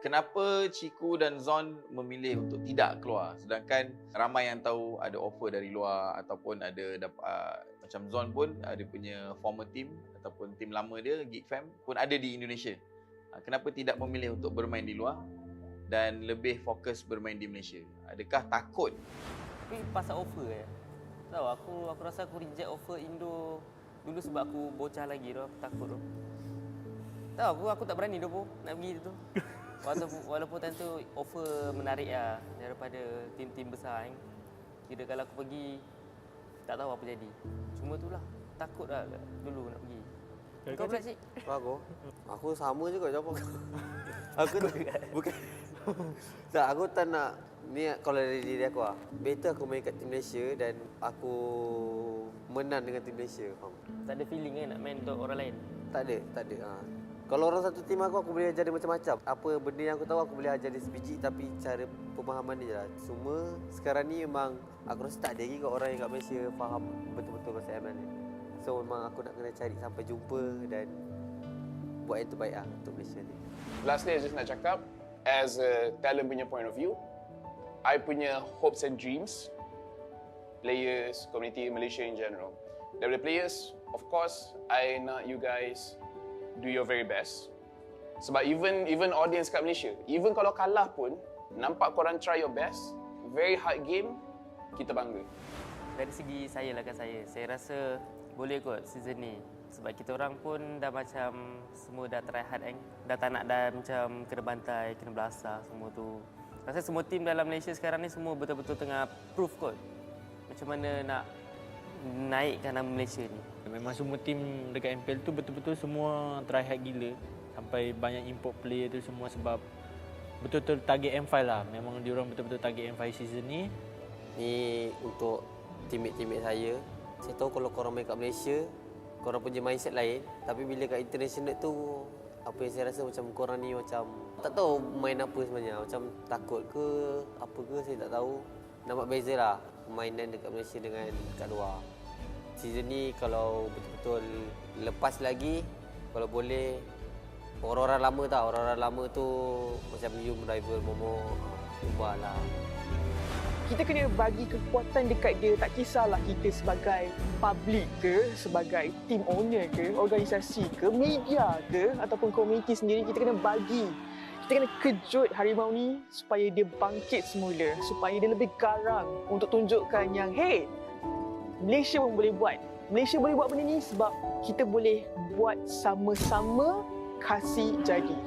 Kenapa Ciku dan Zon memilih untuk tidak keluar? Sedangkan ramai yang tahu ada offer dari luar ataupun ada macam Zon pun ada punya former team ataupun team lama dia, Geek Fam pun ada di Indonesia. Kenapa tidak memilih untuk bermain di luar dan lebih fokus bermain di Malaysia? Adakah takut? Tapi pasal offer tahu aku rasa aku reject offer Indo dulu sebab aku bocah lagi tu, aku takut tu. Tahu aku tak berani tu nak pergi tu. Walaupun time tu offer menarik lah daripada tim-tim besar kan. Kira kalau aku pergi tak tahu apa jadi. Cuma itulah takut lah dulu nak pergi. Kau pula cik? Aku sama juga jawab aku. Bukan. Tak, aku tak nak ni kalau dari diri aku lah. Better aku main kat tim Malaysia dan aku menang dengan tim Malaysia. Tak ada feeling nak main untuk orang lain? Tak ada. Kalau orang satu tim aku boleh ajar dia macam-macam. Apa benda yang aku tahu aku boleh ajar dia sebiji, tapi cara pemahaman dia je lah. Cuma sekarang ni memang aku rasa tak ada lagi orang yang kat Malaysia faham betul-betul pasal ML ni. So memang aku nak kena cari sampai jumpa dan buat yang terbaik lah untuk Malaysia ni. Lastly, I just nak cakap, as a talent punya point of view, I punya hopes and dreams, players, community Malaysia in general. Daripada players, of course, I nak you guys do your very best. Sebab even audience kat Malaysia, even kalau kalah pun, nampak korang try your best, very hard game, kita bangga. Dari segi saya rasa boleh kot season ni. Sebab kita orang pun dah macam semua dah try hard kan. Dah tak nak dah macam kena bantai, kena belasah semua tu. Rasa semua tim dalam Malaysia sekarang ni semua betul-betul tengah proof kot macam mana nak naikkan nama Malaysia ni. Memang semua tim dekat MPL tu betul-betul semua try hard gila. Sampai banyak import player tu semua sebab betul-betul target M5 lah. Memang diorang betul-betul target M5 season ni. Ni untuk teammate-teammate saya. Saya tahu kalau korang main kat Malaysia, korang punya mindset lain. Tapi bila kat international tu, apa yang saya rasa macam korang ni macam tak tahu main apa sebenarnya. Macam takut ke, apa ke saya tak tahu. Nampak beza lah permainan dekat Malaysia dengan kat luar. Season ni kalau betul-betul lepas lagi, kalau boleh, orang-orang lama tau. Orang-orang lama tu macam Yum, Rival, Momo, ubah lah. Kita kena bagi kekuatan dekat dia, tak kisahlah kita sebagai public ke, sebagai team owner ke, organisasi ke, media ke, ataupun komuniti sendiri, kita kena bagi. Kita kena kejut harimau ni supaya dia bangkit semula, supaya dia lebih garang untuk tunjukkan yang hey, Malaysia pun boleh buat. Malaysia boleh buat benda ni sebab kita boleh buat sama-sama kasih jadi.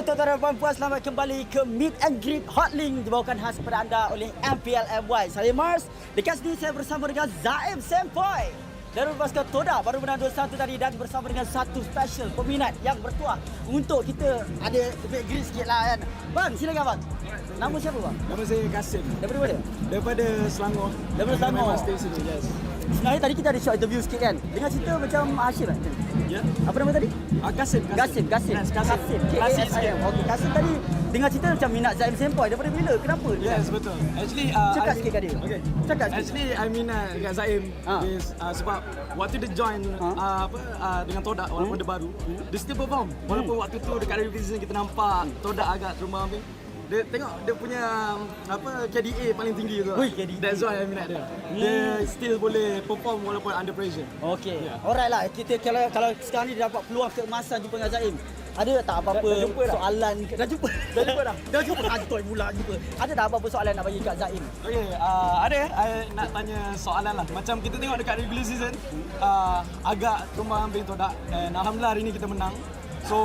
tuan-tuan dan puan-puan, selamat kembali ke Meet and Greet Hotlink dibawakan khas kepada anda oleh MPL MY. Saya Mars, dekat sini saya bersama dengan Zaim Sempoi. Dan pasukan Todak baru menang 2-1 tadi dan bersama dengan satu special peminat yang bertuah untuk kita ada meet and greet sikit lah kan. Bang, silakan bang. Nama siapa bang? Nama saya Kasim. Daripada mana? Daripada Selangor. Daripada Selangor. Memang stay sini, yes. Sebenarnya tadi kita ada short interview sikit kan. Dengar cerita macam Hashim kan? Ya. Apa nama tadi? Kasim. Kasim. Yes, Kasim. K-A-S-I-M. Okey, Kasim tadi dengar cerita macam minat Zaim Sempoi. Daripada bila? Kenapa? Yes, betul. Actually, cakap sikit kat dia. Okay. Cakap sikit. Actually, I minat dekat Zaim is sebab waktu dia join dengan Todak walaupun dia baru, dia still perform. Walaupun waktu tu dekat review season kita nampak Todak agak terumah ambing. Dia tengok dia punya KDA paling tinggi tu. KDA. That's why I minat dia. Dia still boleh perform walaupun under pressure. Okey. Alright lah. Kita kalau sekarang ni dia dapat peluang keemasan jumpa dengan Zaim. Ada tak apa-apa soalan? Dah jumpa dah. Dah jumpa kantoi pula jumpa. Ada tak apa-apa soalan nak bagi kat Zaim? Okey, ada I nak tanya soalan lah. Macam kita tengok dekat regular season agak tumbang ambing Todak dan alhamdulillah hari ni kita menang. So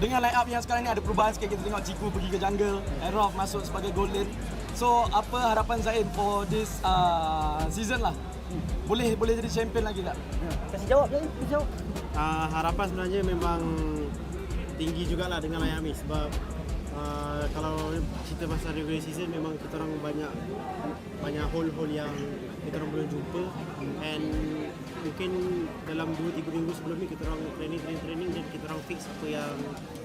dengan line up yang sekarang ni ada perubahan sikit. Kita tengok Ciku pergi ke jungle, Rof masuk sebagai gold lane. So apa harapan Zain for this season lah? Boleh jadi champion lagi tak? Kasih jawab Zain, kasih jawab. Harapan sebenarnya memang tinggi jugalah dengan line up ni sebab kalau cerita pasal regular season memang kita orang banyak hole-hole yang kita orang belum jumpa and mungkin dalam 2-3 minggu sebelum ni kita orang training dan kita orang fix apa yang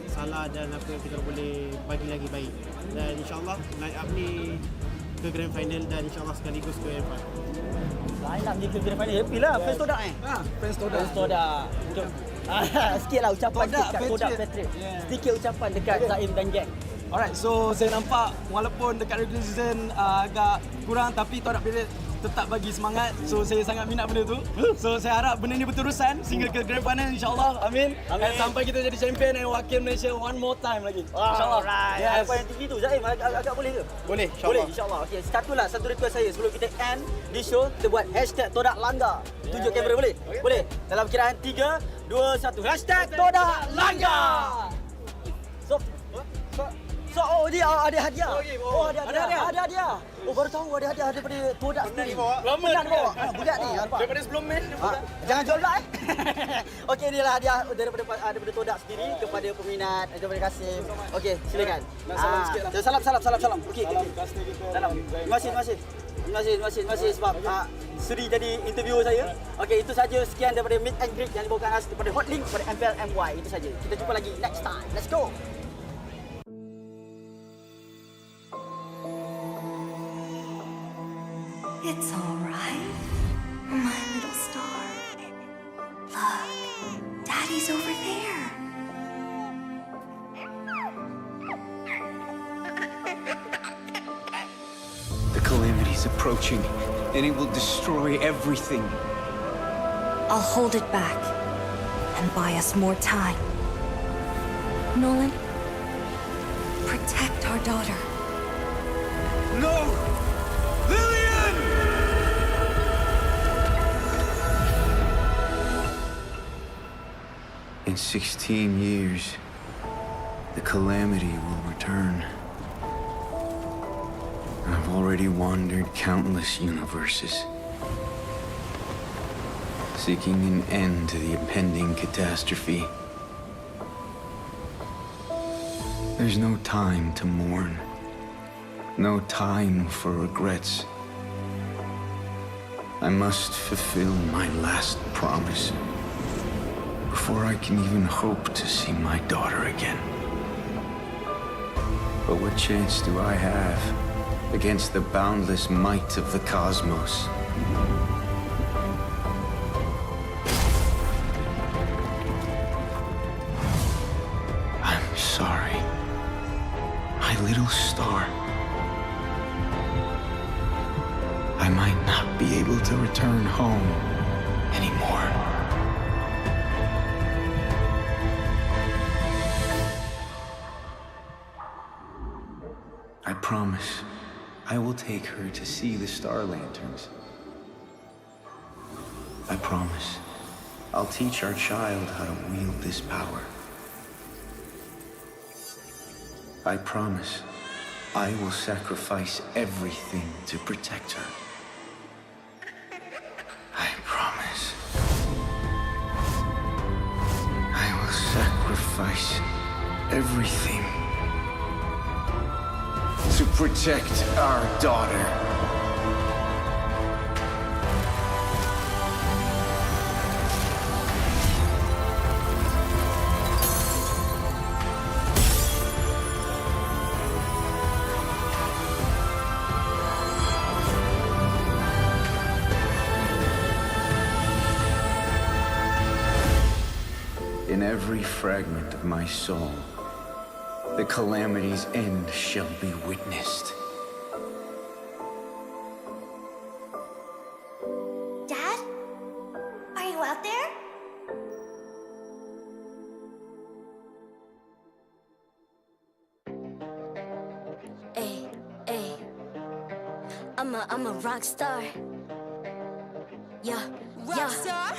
salah dan apa yang kita boleh bagi lagi baik dan insyaAllah line up ni ke grand final dan insyaAllah sekaligus ke grand final. Line up ni ke grand final, happy lah fans Todak Fans Todak. Sikit lah ucapan dekat Todak Patrick. Sedikit ucapan dekat Zaim dan geng. Alright, so saya nampak walaupun dekat regular season agak kurang tapi Todak Patrick tetap bagi semangat. So saya sangat minat benda tu. So saya harap benda ni berterusan sehingga ke grand final insyaAllah. Amin. Dan sampai kita jadi champion dan wakil Malaysia one more time lagi. InsyaAllah. Yes. Apa yang tinggi tu Zaim agak boleh ke? Boleh, insyaAllah. Boleh insyaAllah. Okey, satu request saya sebelum kita end di show, kita buat hashtag Todak Langgar. Tunjuk kamera boleh? Boleh. Dalam kiraan 3, 2, 1. Hashtag Todak Langgar. So, dia ada hadiah. Ada hadiah. Oh, baru tahu ada hadiah daripada Todak sendiri. Lama nak bawa. Budak ni. Daripada sebelum match. Jangan jual pula Okey, inilah hadiah daripada Todak sendiri kepada peminat. Terima kasih. Okey, silakan. Salam sikit lah. Salam. Okey. Salam. Terima kasih sebab seri jadi interview saya. Okey, itu saja sekian daripada Meet and Greet yang dibawakan khas kepada Hotlink kepada MPL MY. Itu saja. Kita jumpa lagi next time. Let's go. It's all right, my little star. Look, Daddy's over there. The calamity's approaching, and it will destroy everything. I'll hold it back and buy us more time. Nolan, protect our daughter. No! Lillian! In 16 years, the calamity will return. I've already wandered countless universes, seeking an end to the impending catastrophe. There's no time to mourn. No time for regrets. I must fulfill my last promise before I can even hope to see my daughter again. But what chance do I have against the boundless might of the cosmos? I'm sorry, my little star. I might not be able to return home anymore. I promise I will take her to see the star lanterns. I promise I'll teach our child how to wield this power. I promise I will sacrifice everything to protect her. I promise. I will sacrifice everything to protect our daughter. In every fragment of my soul, the calamity's end shall be witnessed. Dad? Are you out there? Ay, ay. I'm a rock star. Yeah, rock star.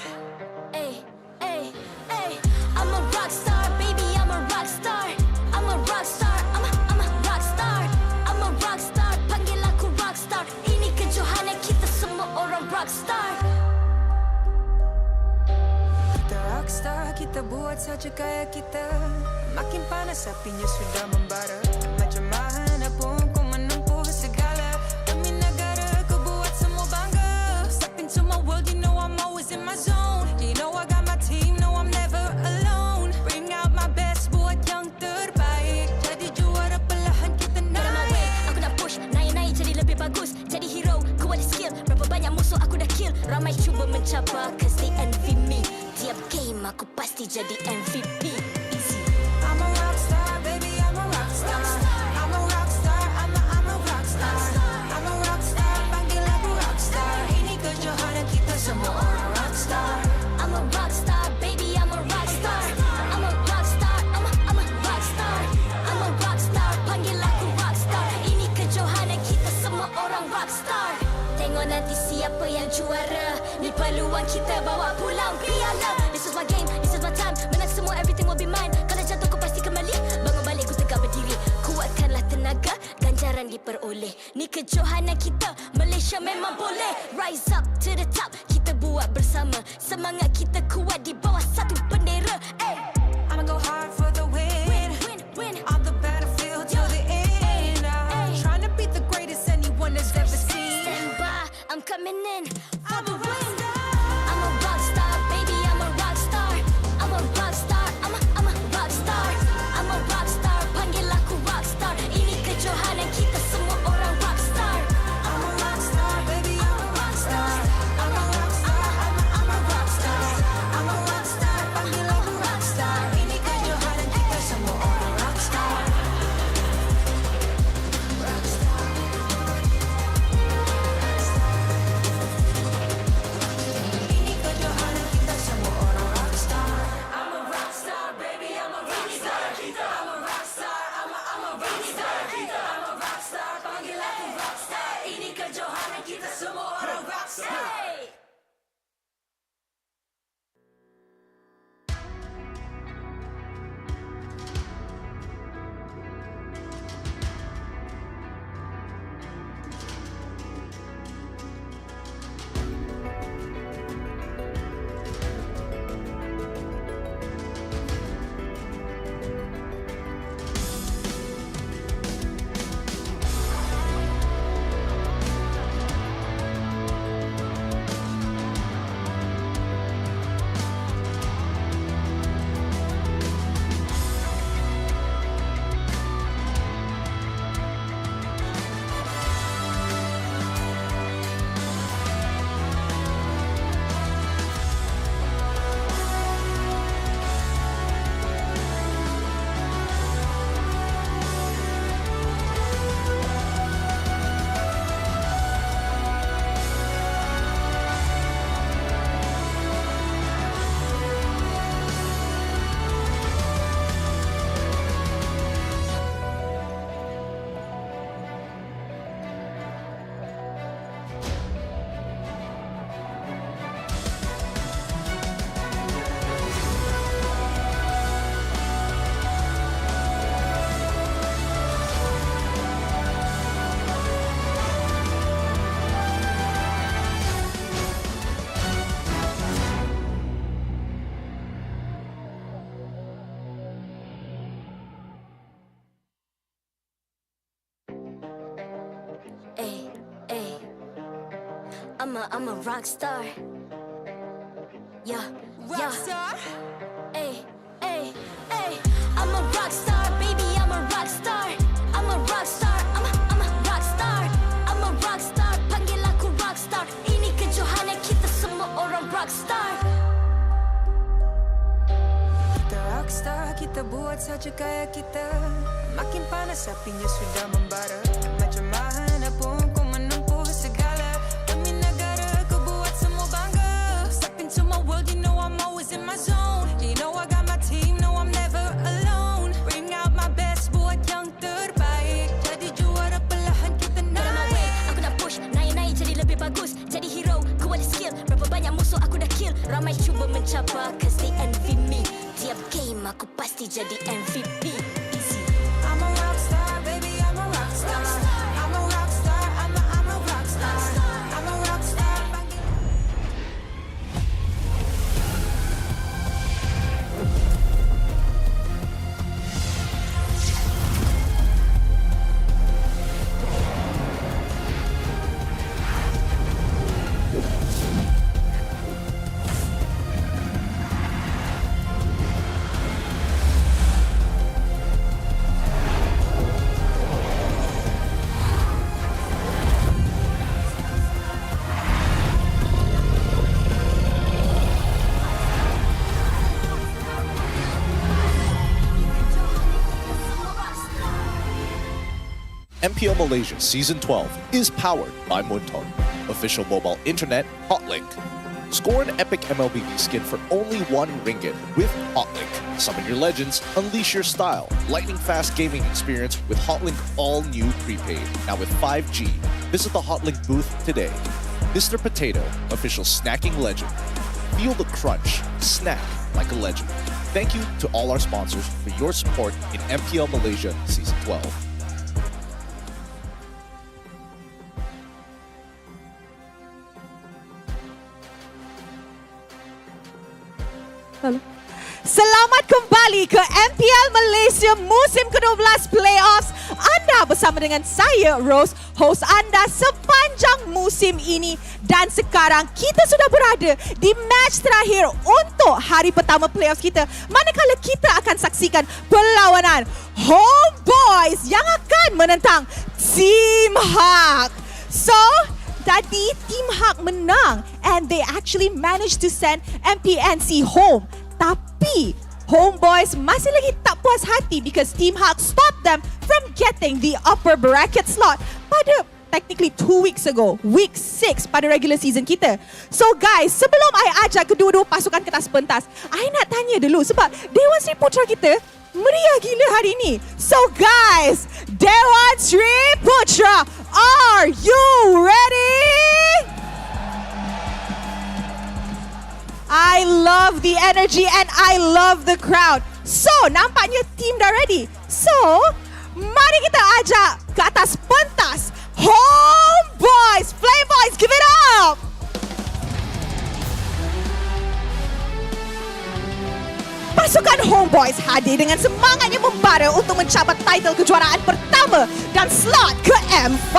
Ay, ay, ay. I'm a rock star, baby. I'm a rock star. I'm a rock star. I'm a rock star. I'm a rock star. Panggil aku rock star. Ini kejohanan kita semua orang rock star. Kita rockstar, kita buat saja gaya kita. Makin panas apinya sudah membara. Macam mana pun kau menempuh segala. Demi negara kau buat semua bangga. Step into my world, you know I'm always in my zone. You know I got my team, no I'm never alone. Bring out my best, buat yang terbaik. Jadi juara perlahan kita naik. Get on my way, aku nak push. Naik-naik jadi lebih bagus. Jadi hero, ku ada skill. Berapa banyak musuh aku dah kill. Ramai cuba mencabar, cause they envy me. Tiap game aku pasti jadi MVP. Easy. I'm a rockstar, baby, I'm a rockstar. I'm a rockstar, I'm a rockstar. I'm a rockstar, panggil aku rockstar. Ini kejohanan kita semua orang rockstar. I'm a rockstar, baby, I'm a rockstar. I'm a rockstar, I'm a rockstar. I'm a rockstar, panggil aku rockstar. Ini kejohanan kita semua orang rockstar. Tengok nanti siapa yang juara. Ni peluang kita bawa pulang piala. This is my game, this is my time. Menang semua, everything will be mine. Kalau jatuh kau pasti kembali. Bangun balik ku tegak berdiri. Kuatkanlah tenaga, ganjaran diperoleh. Ni kejohanan kita, Malaysia memang boleh. Rise up to the top, kita buat bersama. Semangat kita kuat di bawah satu bendera. Ay. I'ma go hard for the win. Win. On the battlefield till the end. Trying to beat the greatest anyone has ever seen. Stand by, I'm coming in for the win. I'm a rock star, baby, I'm a rock star. I'm a rock star, I'm a rock star. I'm a rock star, panggil aku rock star. Ini kejohanan kita semua orang rock star. I'm a rockstar, baby, I'm a rockstar. I'm a rockstar, I'm a rockstar. I'm a rockstar, panggil aku rockstar. Ini kejohanan kita semua orang rockstar. I'm a rock star. Yeah, rock star. Ay, ay, ay. I'm a rock star, baby. I'm a rock star. I'm a rock star. I'm a rock star. I'm a rock star. Panggil aku rock star. Ini kejohanan kita semua orang rock star. Kita rockstar, kita buat saja gaya kita. Makin panas apinya sudah membara. Macam mana pun ku menempuh segala. Demi negara ku buat semua bangga. Step into my world, you know I'm always in my zone. You know I got my team, no I'm never alone. Bring out my best, buat yang terbaik. Jadi juara perlahan kita naik. Get on my way, aku nak push. Naik-naik jadi lebih bagus. Jadi hero, ku ada skill. Berapa banyak musuh aku dah kill. Ramai cuba mencabar, cause they envy me. Tiap game aku pasti jadi MVP. Easy. I'm a rockstar, baby, I'm a rockstar. I'm a rockstar, I'm a rockstar. I'm a rockstar. MPL Malaysia Season 12 is powered by Munton, official mobile internet hotlink. Score an epic MLBB skin for only RM1 with Hotlink. Summon your legends, unleash your style. Lightning-fast gaming experience with Hotlink all-new prepaid. Now with 5G. Visit the Hotlink booth today. Mr. Potato, official snacking legend. Feel the crunch. Snack like a legend. Thank you to all our sponsors for your support in MPL Malaysia Season 12. Selamat kembali ke MPL Malaysia musim ke-12 playoffs. Anda bersama dengan saya, Rose, host anda sepanjang musim ini. Dan sekarang kita sudah berada di match terakhir untuk hari pertama playoffs kita. Manakala kita akan saksikan perlawanan Homebois yang akan menentang Team Hawk. So, tadi Team Hawk menang and they actually managed to send MPNC home. Tapi Homebois masih lagi tak puas hati because Team Hawk stopped them from getting the upper bracket slot pada technically 2 weeks ago, week 6 pada regular season kita. So guys, sebelum I ajak kedua-dua pasukan ke atas pentas, I nak tanya dulu sebab Dewan Sri Putra kita meriah gila hari ini. So guys, Dewan Sri Putra, are you ready? I love the energy and I love the crowd. So, nampaknya team dah ready. So, mari kita ajak ke atas pentas Homebois, Flame Boys, give it up! Pasukan Homebois hadir dengan semangatnya membara untuk mencapai title kejuaraan pertama dan slot ke M5.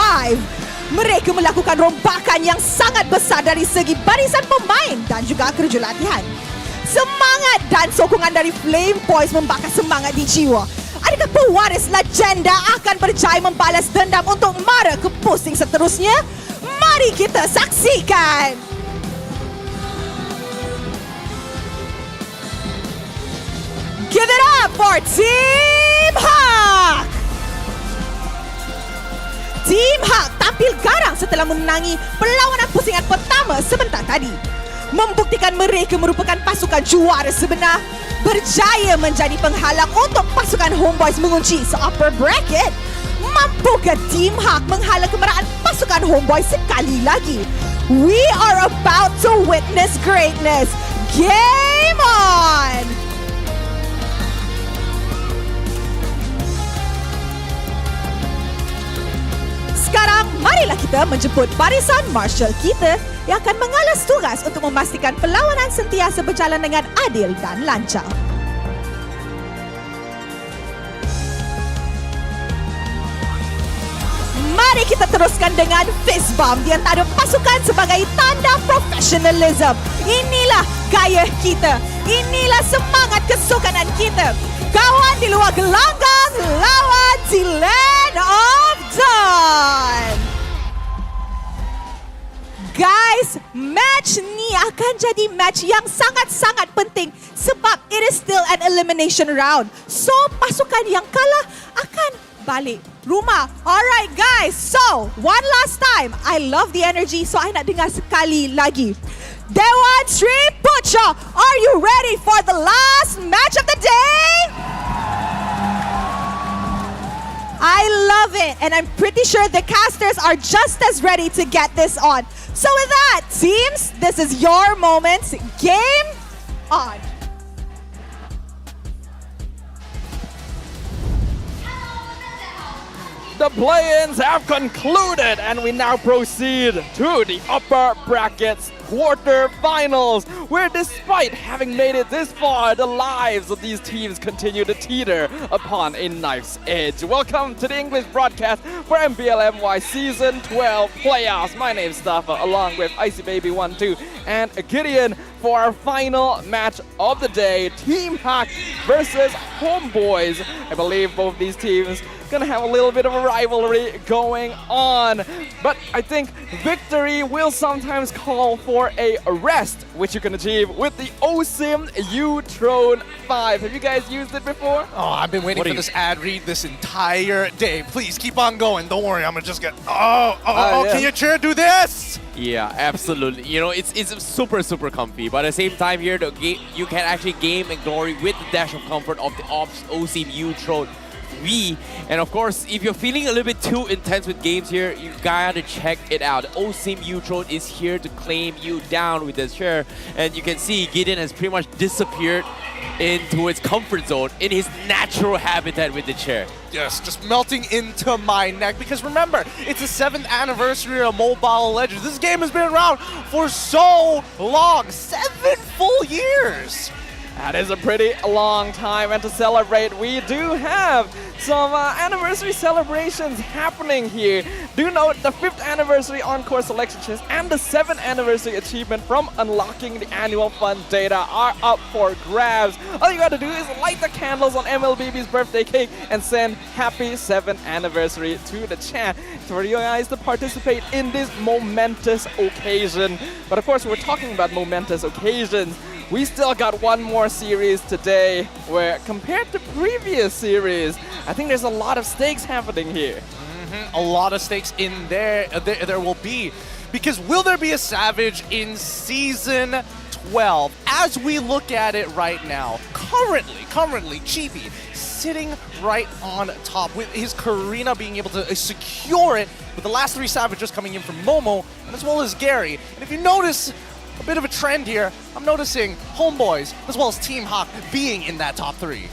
Mereka melakukan rombakan yang sangat besar dari segi barisan pemain dan juga kerja latihan. Semangat dan sokongan dari Flame Boys membakar semangat di jiwa. Adakah pewaris legenda akan berjaya membalas dendam untuk mara ke pusing seterusnya? Mari kita saksikan. Give it up for Team Hawk! Team Hawk tampil garang setelah menangi perlawanan pusingan pertama sebentar tadi. Membuktikan mereka merupakan pasukan juara sebenar. Berjaya menjadi penghalang untuk pasukan Homebois mengunci upper bracket. Mampukah Team Hawk menghalang kemarahan pasukan Homebois sekali lagi? We are about to witness greatness. Game on! Sekarang, marilah kita menjemput barisan marshal kita yang akan mengalas tugas untuk memastikan perlawanan sentiasa berjalan dengan adil dan lancar. Mari kita teruskan dengan fist bump di antara pasukan sebagai tanda professionalism. Inilah gaya kita. Inilah semangat kesukanan kita. Kawan di luar gelanggang lawan di Land of Dawn. Guys, match ni akan jadi match yang sangat-sangat penting sebab it is still an elimination round. So, pasukan yang kalah akan balik rumah. Alright guys, so one last time. I love the energy, so I nak dengar sekali lagi. Dewan Sri Putra, are you ready for the last match of the day? I love it, and I'm pretty sure the casters are just as ready to get this on. So with that, teams, this is your moment. Game on. The play-ins have concluded, and we now proceed to the upper brackets quarter-finals, where despite having made it this far, the lives of these teams continue to teeter upon a knife's edge. Welcome to the English broadcast for MPL MY Season 12 playoffs. My name's Stafa, along with Icy Baby 1-2 and Gideon for our final match of the day, Team Hack versus Homebois. I believe both these teams gonna have a little bit of a rivalry going on, but I think victory will sometimes call for a rest, which you can achieve with the OSIM U-Tron 5. Have you guys used it before? Oh, I've been waiting for this ad read this entire day. Please keep on going. Don't worry, I'm gonna just get. Yeah. Can your chair do this? Yeah, absolutely. You know, it's super comfy, but at the same time here, the game you can actually game and glory with the dash of comfort of the OSIM U-Tron 3. And of course, if you're feeling a little bit too intense with games here, you gotta check it out. OSIM U-Tron is here to claim you down with this chair, and you can see Gideon has pretty much disappeared into its comfort zone in his natural habitat with the chair. Yes, just melting into my neck, because remember, it's the 7th anniversary of Mobile Legends. This game has been around for so long, 7 full years. That is a pretty long time, and to celebrate, we do have some anniversary celebrations happening here. Do note the 5th anniversary Encore selection chest and the 7th anniversary achievement from unlocking the annual fund data are up for grabs. All you gotta do is light the candles on MLBB's birthday cake and send happy 7th anniversary to the chat for you guys to participate in this momentous occasion. But of course, we're talking about momentous occasions. We still got one more series today where, compared to previous series, I think there's a lot of stakes happening here. A lot of stakes in there. There will be. Because will there be a Savage in Season 12? As we look at it right now, currently, Chibi sitting right on top with his Karina being able to secure it, with the last 3 Savages coming in from Momo, and as well as Gary. And if you notice a bit of a trend here, I'm noticing Homebois as well as Team Hawk being in that top 3.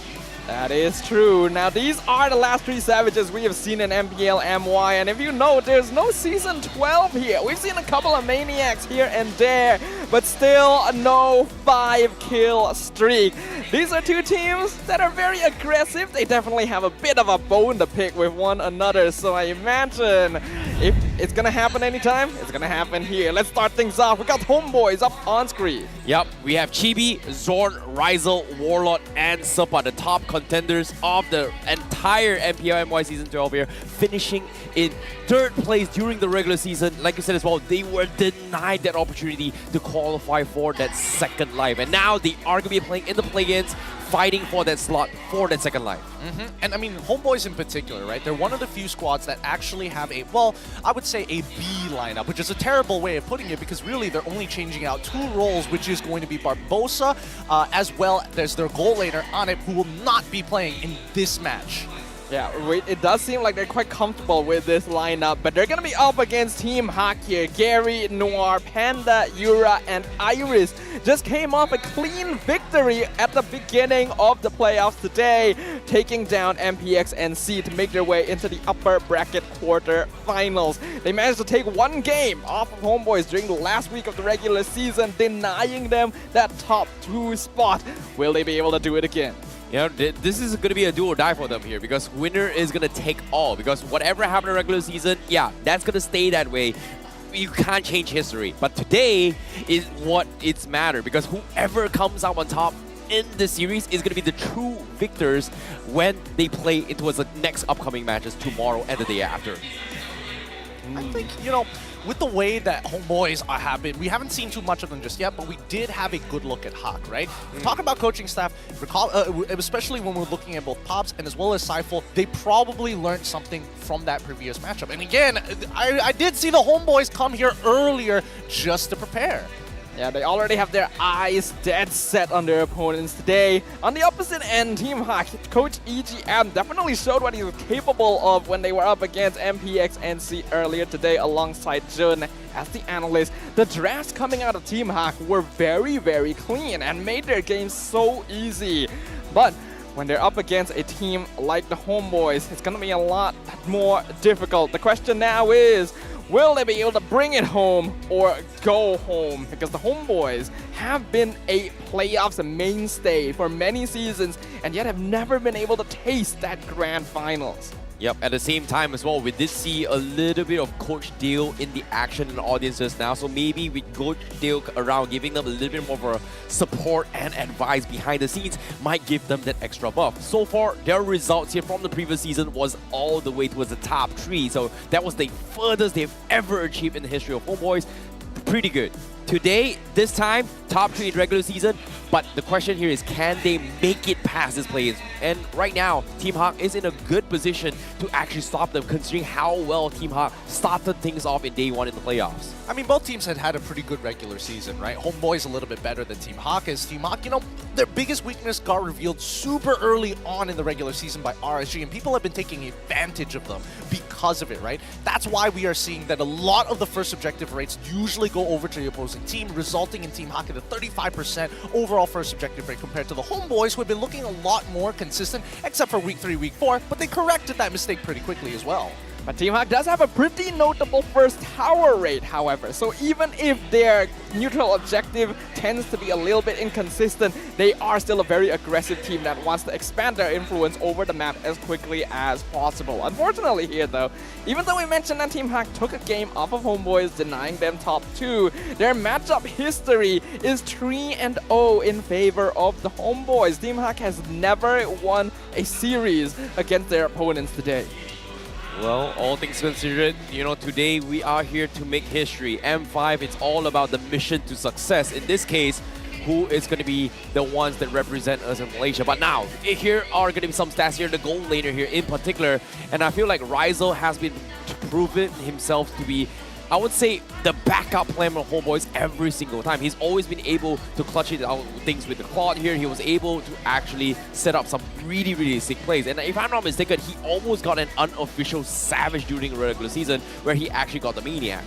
That is true. Now, these are the last 3 Savages we have seen in MPL MY, and if you know, there's no Season 12 here. We've seen a couple of Maniacs here and there, but still no 5-kill streak. These are 2 teams that are very aggressive. They definitely have a bit of a bone to pick with one another, so I imagine if it's gonna happen anytime, it's gonna happen here. Let's start things off. We got Homebois up on screen. Yep, we have Chibi, Zorn, Rizel, Warlord, and Supa, the top contenders of the entire MPL MY Season 12 here, finishing in 3rd place during the regular season. Like you said as well, they were denied that opportunity to qualify for that 2nd life. And now they are going to be playing in the play-ins, fighting for that slot for that 2nd life. And I mean, Homebois in particular, right? They're one of the few squads that actually have a, well, I would say a B lineup, which is a terrible way of putting it, because really they're only changing out 2 roles, which is going to be Barbosa, as well as their goal laner, Anip, who will not be playing in this match. Yeah, it does seem like they're quite comfortable with this lineup, but they're going to be up against Team Hack here. Gary, Noir, Panda, Yura, and Iris just came off a clean victory at the beginning of the playoffs today, taking down MPXNC to make their way into the upper bracket quarter-finals. They managed to take 1 game off of Homebois during the last week of the regular season, denying them that top 2 spot. Will they be able to do it again? You know, this is going to be a do or die for them here because winner is going to take all. Because whatever happened in regular season, yeah, that's going to stay that way. You can't change history. But today is what it's matter because whoever comes out on top in this series is going to be the true victors when they play into the next upcoming matches tomorrow and the day after. I think, you know, with the way that Homebois have been, we haven't seen too much of them just yet, but we did have a good look at Hawk, right? Talk about coaching staff, recall, especially when we're looking at both Pops and as well as Seifel, they probably learned something from that previous matchup. And again, I did see the Homebois come here earlier just to prepare. Yeah, they already have their eyes dead set on their opponents today. On the opposite end, Team Hawk, Coach EGM definitely showed what he was capable of when they were up against MPNC earlier today alongside Jun as the analyst. The drafts coming out of Team Hawk were very, very clean and made their game so easy. But when they're up against a team like the Homebois, it's going to be a lot more difficult. The question now is, will they be able to bring it home or go home? Because the Homebois have been a playoffs mainstay for many seasons and yet have never been able to taste that grand finals. Yep, at the same time as well, we did see a little bit of Coach Dale in the action and audiences now. So maybe with Coach Dale around, giving them a little bit more of a support and advice behind the scenes might give them that extra buff. So far, their results here from the previous season was all the way towards the top 3. So that was the furthest they've ever achieved in the history of Homebois. Pretty good. Today, this time, top 3 in regular season, but the question here is, can they make it past this play-ins? And right now, Team Hawk is in a good position to actually stop them, considering how well Team Hawk started things off in day 1 in the playoffs. I mean, both teams had a pretty good regular season, right? Homebois a little bit better than Team Hawk is. Team Hawk, you know, their biggest weakness got revealed super early on in the regular season by RSG, and people have been taking advantage of them because of it, right? That's why we are seeing that a lot of the first objective rates usually go over to the opposing team, resulting in Team Hawk at a 35% overall first objective rate compared to the Homebois, who have been looking a lot more consistent, except for week 3, week 4, but they corrected that mistake pretty quickly as well. But Team Hawk does have a pretty notable first tower rate, however. So even if their neutral objective tends to be a little bit inconsistent, they are still a very aggressive team that wants to expand their influence over the map as quickly as possible. Unfortunately here though, even though we mentioned that Team Hawk took a game off of Homebois, denying them top 2, their matchup history is 3-0 in favor of the Homebois. Team Hawk has never won a series against their opponents today. Well, all things considered, you know, today we are here to make history. M5, it's all about the mission to success. In this case, who is going to be the ones that represent us in Malaysia. But now, here are going to be some stats here, the gold laner here in particular. And I feel like Rizal has been proven himself to be, I would say, the backup plan for Homebois every single time. He's always been able to clutch it out things with the quad here. He was able to actually set up some really, really sick plays. And if I'm not mistaken, he almost got an unofficial Savage during the regular season where he actually got the Maniac.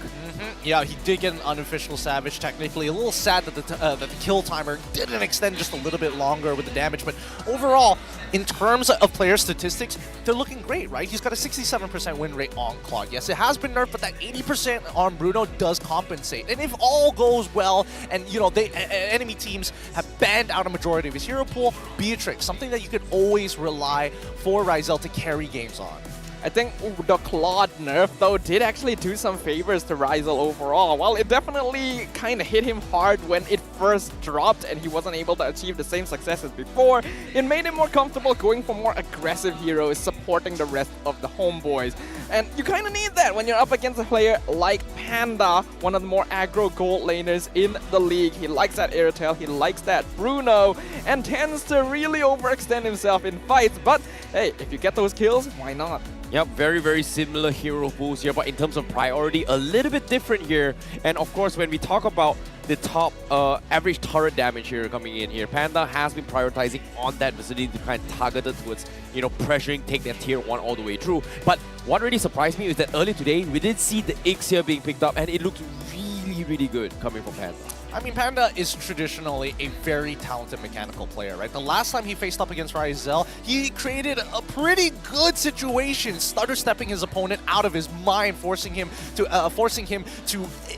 Yeah, he did get an unofficial Savage, technically. A little sad that the kill timer didn't extend just a little bit longer with the damage, but overall, in terms of player statistics, they're looking great, right? He's got a 67% win rate on Claude. Yes, it has been nerfed, but that 80% on Bruno does compensate. And if all goes well, and you know, enemy teams have banned out a majority of his hero pool, Beatrix, something that you could always rely for Rizal to carry games on. I think the Claude nerf, though, did actually do some favors to Rizal overall. While it definitely kind of hit him hard when it first dropped and he wasn't able to achieve the same success as before, it made him more comfortable going for more aggressive heroes, supporting the rest of the Homebois. And you kind of need that when you're up against a player like Panda, one of the more aggro gold laners in the league. He likes that Airtel, he likes that Bruno, and tends to really overextend himself in fights. But hey, if you get those kills, why not? Yep, very, very similar hero pools here, but in terms of priority, a little bit different here. And of course, when we talk about the top average turret damage here coming in here, Panda has been prioritizing on that vicinity to kind of target it towards, you know, pressuring, take that tier 1 all the way through. But what really surprised me is that early today, we did see the X here being picked up, and it looked really, really good coming from Panda. I mean, Panda is traditionally a very talented mechanical player, right? The last time he faced up against Ryzel, he created a pretty good situation, stutter-stepping his opponent out of his mind, forcing him to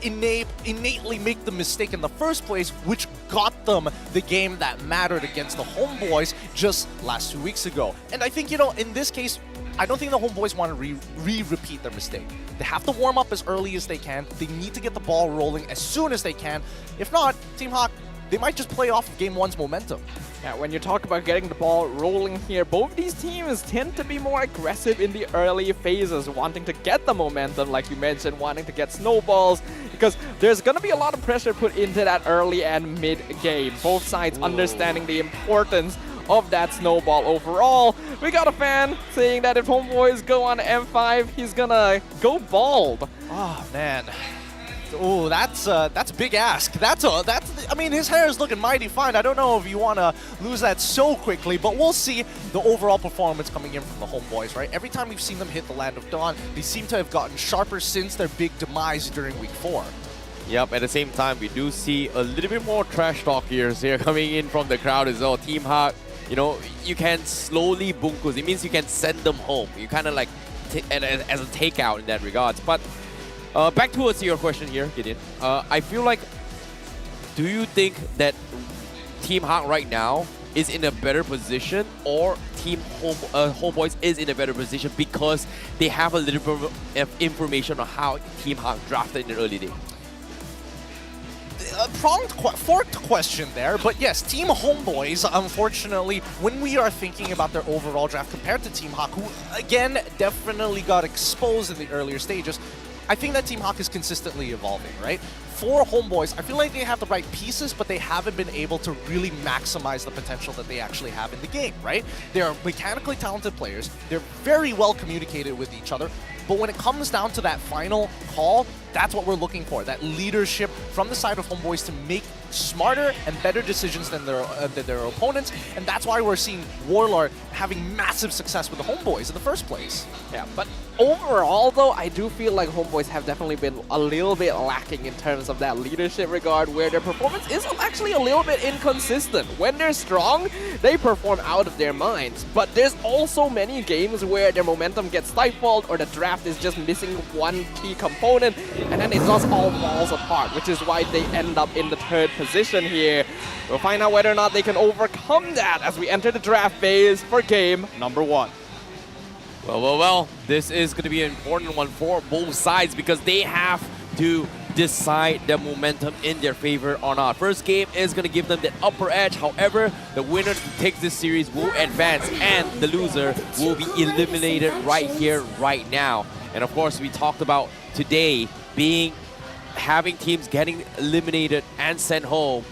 innately make the mistake in the first place, which got them the game that mattered against the Homebois just last 2 weeks ago. And I think, you know, in this case, I don't think the Homebois want to repeat their mistake. They have to warm up as early as they can. They need to get the ball rolling as soon as they can. If not, Team Hawk, they might just play off of Game 1's momentum. Yeah, when you talk about getting the ball rolling here, both these teams tend to be more aggressive in the early phases, wanting to get the momentum, like you mentioned, wanting to get snowballs, because there's going to be a lot of pressure put into that early and mid-game. Both sides understanding the importance of that snowball overall. We got a fan saying that if Homebois go on M5, he's gonna go bald. Oh, man. Oh, that's a big ask. I mean, his hair is looking mighty fine. I don't know if you want to lose that so quickly, but we'll see the overall performance coming in from the Homebois, right? Every time we've seen them hit the Land of Dawn, they seem to have gotten sharper since their big demise during Week 4. Yep, at the same time, we do see a little bit more trash talk here coming in from the crowd as well. Team Hawk, you know, you can slowly bunkus. It means you can send them home. You kind of like, as a takeout in that regards. But back towards your question here, Gideon. I feel like, do you think that Team Hawk right now is in a better position, or Team Homebois is in a better position because they have a little bit of information on how Team Hawk drafted in the early day? Forked question there, but yes, Team Homebois, unfortunately, when we are thinking about their overall draft compared to Team Hawk, who, again, definitely got exposed in the earlier stages, I think that Team Hawk is consistently evolving, right? For Homebois, I feel like they have the right pieces, but they haven't been able to really maximize the potential that they actually have in the game, right? They are mechanically talented players. They're very well communicated with each other. But when it comes down to that final call, that's what we're looking for. That leadership from the side of Homebois to make smarter and better decisions than their opponents. And that's why we're seeing Warlord having massive success with the Homebois in the first place. Yeah, but overall, though, I do feel like Homebois have definitely been a little bit lacking in terms of that leadership regard, where their performance is actually a little bit inconsistent. When they're strong, they perform out of their minds. But there's also many games where their momentum gets stifled, or the draft is just missing one key component, and then it just all falls apart, which is why they end up in the third position here. We'll find out whether or not they can overcome that as we enter the draft phase for game number 1. Well, this is going to be an important one for both sides because they have to decide the momentum in their favor or not. First game is going to give them the upper edge. However, the winner to take this series will advance and the loser will be eliminated right here, right now. And of course, we talked about today having teams getting eliminated and sent home.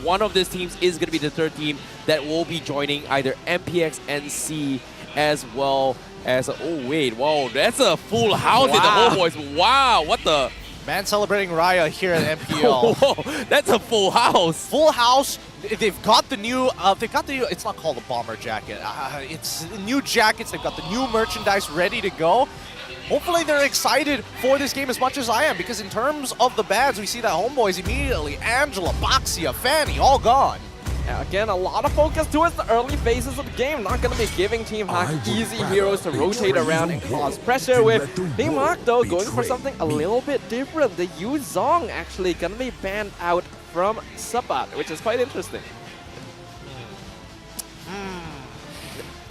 One of these teams is going to be the third team that will be joining either MPNC as well as... Oh, wait. Whoa, that's a full house in the Homebois. Wow, what the... Man celebrating Raya here at MPL. Whoa, that's a full house. Full house. They've got the new, it's not called a bomber jacket. It's new jackets. They've got the new merchandise ready to go. Hopefully they're excited for this game as much as I am, because in terms of the bans, we see that Homebois immediately, Angela, Boxia, Fanny, all gone. Again, a lot of focus towards the early phases of the game. Not going to be giving Team Hawk easy heroes to rotate around and cause pressure with. Team Hawk, though, going for something a little bit different. The Yu Zong actually going to be banned out from Sabat, which is quite interesting.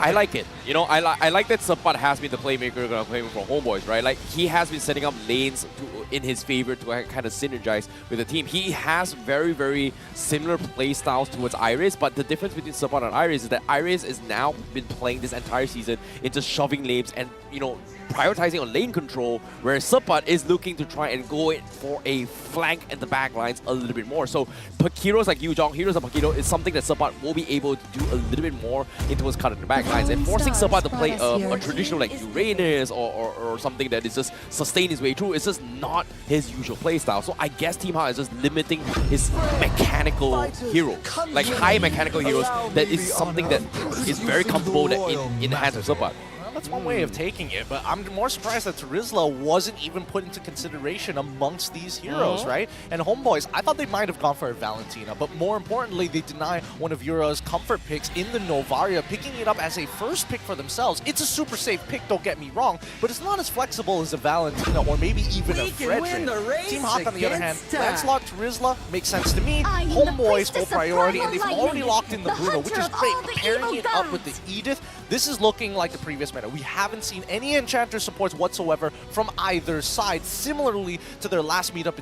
I like it. You know, I like that Sabat has been the playmaker playing for Homebois, right? Like, he has been setting up lanes in his favor to kind of synergize with the team. He has very, very similar play styles towards Iris, but the difference between Sabat and Iris is that Iris has now been playing this entire season into shoving lanes and, you know, prioritizing on lane control, whereas Sabat is looking to try and go in for a flank and the back lines a little bit more. So heroes like Yu Zong, heroes like Pakido is something that Sabat will be able to do a little bit more into his cut in the back lines, and forcing Sabat to play a traditional like Uranus or something that is just sustain his way through. It's just not his usual playstyle. So I guess Team Hawk is just limiting his mechanical hero, like high mechanical heroes. That is something that is very comfortable in the hands of Sabat. The That's one way of taking it, but I'm more surprised that Rizla wasn't even put into consideration amongst these heroes, right? And Homebois, I thought they might have gone for a Valentina, but more importantly, they deny one of Euro's comfort picks in the Novaria, picking it up as a first pick for themselves. It's a super safe pick, don't get me wrong, but it's not as flexible as a Valentina or maybe even a Frederick. Team Hawk, on the other hand, Lancelot to Rizla makes sense to me. Homebois whole priority, and they've already locked in the Bruno, which is great. Pairing it up with the Edith, this is looking like the previous meta. We haven't seen any Enchanter supports whatsoever from either side, similarly to their last meetup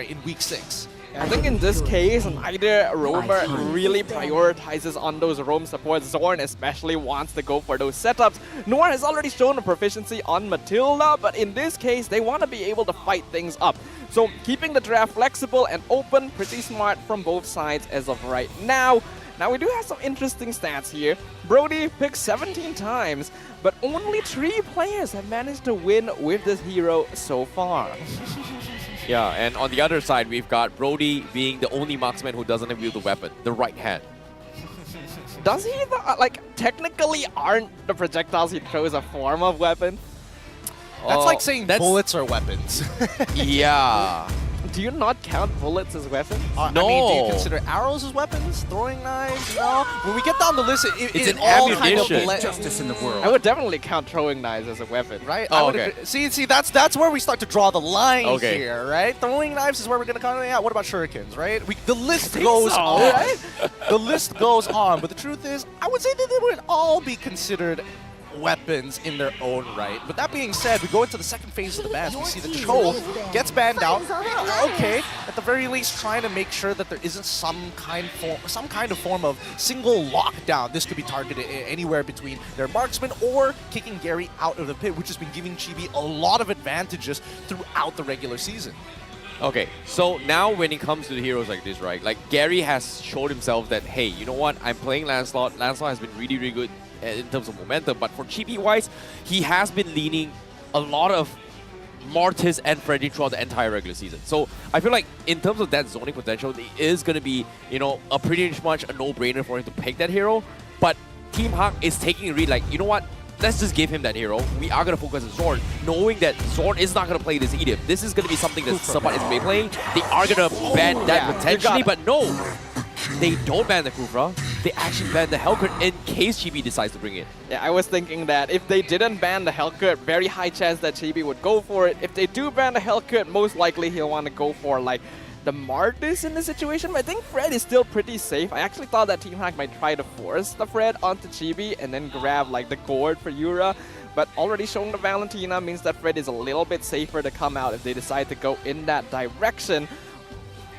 in week 6. I think in this case, neither roamer really prioritizes on those roam supports. Zorn especially wants to go for those setups. Noir has already shown a proficiency on Matilda, but in this case, they want to be able to fight things up. So keeping the draft flexible and open, pretty smart from both sides as of right now. Now we do have some interesting stats here. Brody picked 17 times, but only 3 players have managed to win with this hero so far. Yeah, and on the other side, we've got Brody being the only marksman who doesn't wield the weapon, the right hand. Does he, like, technically aren't the projectiles he throws a form of weapon? That's like saying bullets are weapons. Yeah. Do you not count bullets as weapons? No. I mean, do you consider arrows as weapons? Throwing knives? No. When we get down the list, it's an all ammunition. kind of Justice in the world. I would definitely count throwing knives as a weapon. Right? Oh, okay. See, that's where we start to draw the line Okay. here, right? Throwing knives is where we're going to come out. What about shurikens, right? The list goes on. Right? The list goes on, but the truth is, I would say that they would all be considered weapons in their own right. But that being said, we go into the second phase of the ban. We see the Cho gets banned out. Okay, at the very least, trying to make sure that there isn't some kind of form of single lockdown. This could be targeted anywhere between their marksman or kicking Gary out of the pit, which has been giving Chibi a lot of advantages throughout the regular season. Okay, so now when it comes to the heroes like this, right? Like, Gary has showed himself that, hey, you know what? I'm playing Lancelot. Lancelot has been really, really good in terms of momentum, but for Chibi-wise, he has been leaning a lot of Mortis and Freddy throughout the entire regular season. So I feel like in terms of that zoning potential, it is going to be, you know, a pretty much a no-brainer for him to pick that hero. But Team Hawk is taking a read like, you know what? Let's just give him that hero. We are going to focus on Zorn, knowing that Zorn is not going to play this Edith. This is going to be something that Sabat is playing. They are going to ban that potentially, but no. They don't ban the Kufra. They actually ban the Hellcurt in case Chibi decides to bring it. Yeah, I was thinking that if they didn't ban the Hellcurt, very high chance that Chibi would go for it. If they do ban the Hellcurt, most likely he'll want to go for like the Martis in this situation. But I think Fred is still pretty safe. I actually thought that Team Hack might try to force the Fred onto Chibi and then grab like the gourd for Yura. But already showing the Valentina means that Fred is a little bit safer to come out if they decide to go in that direction.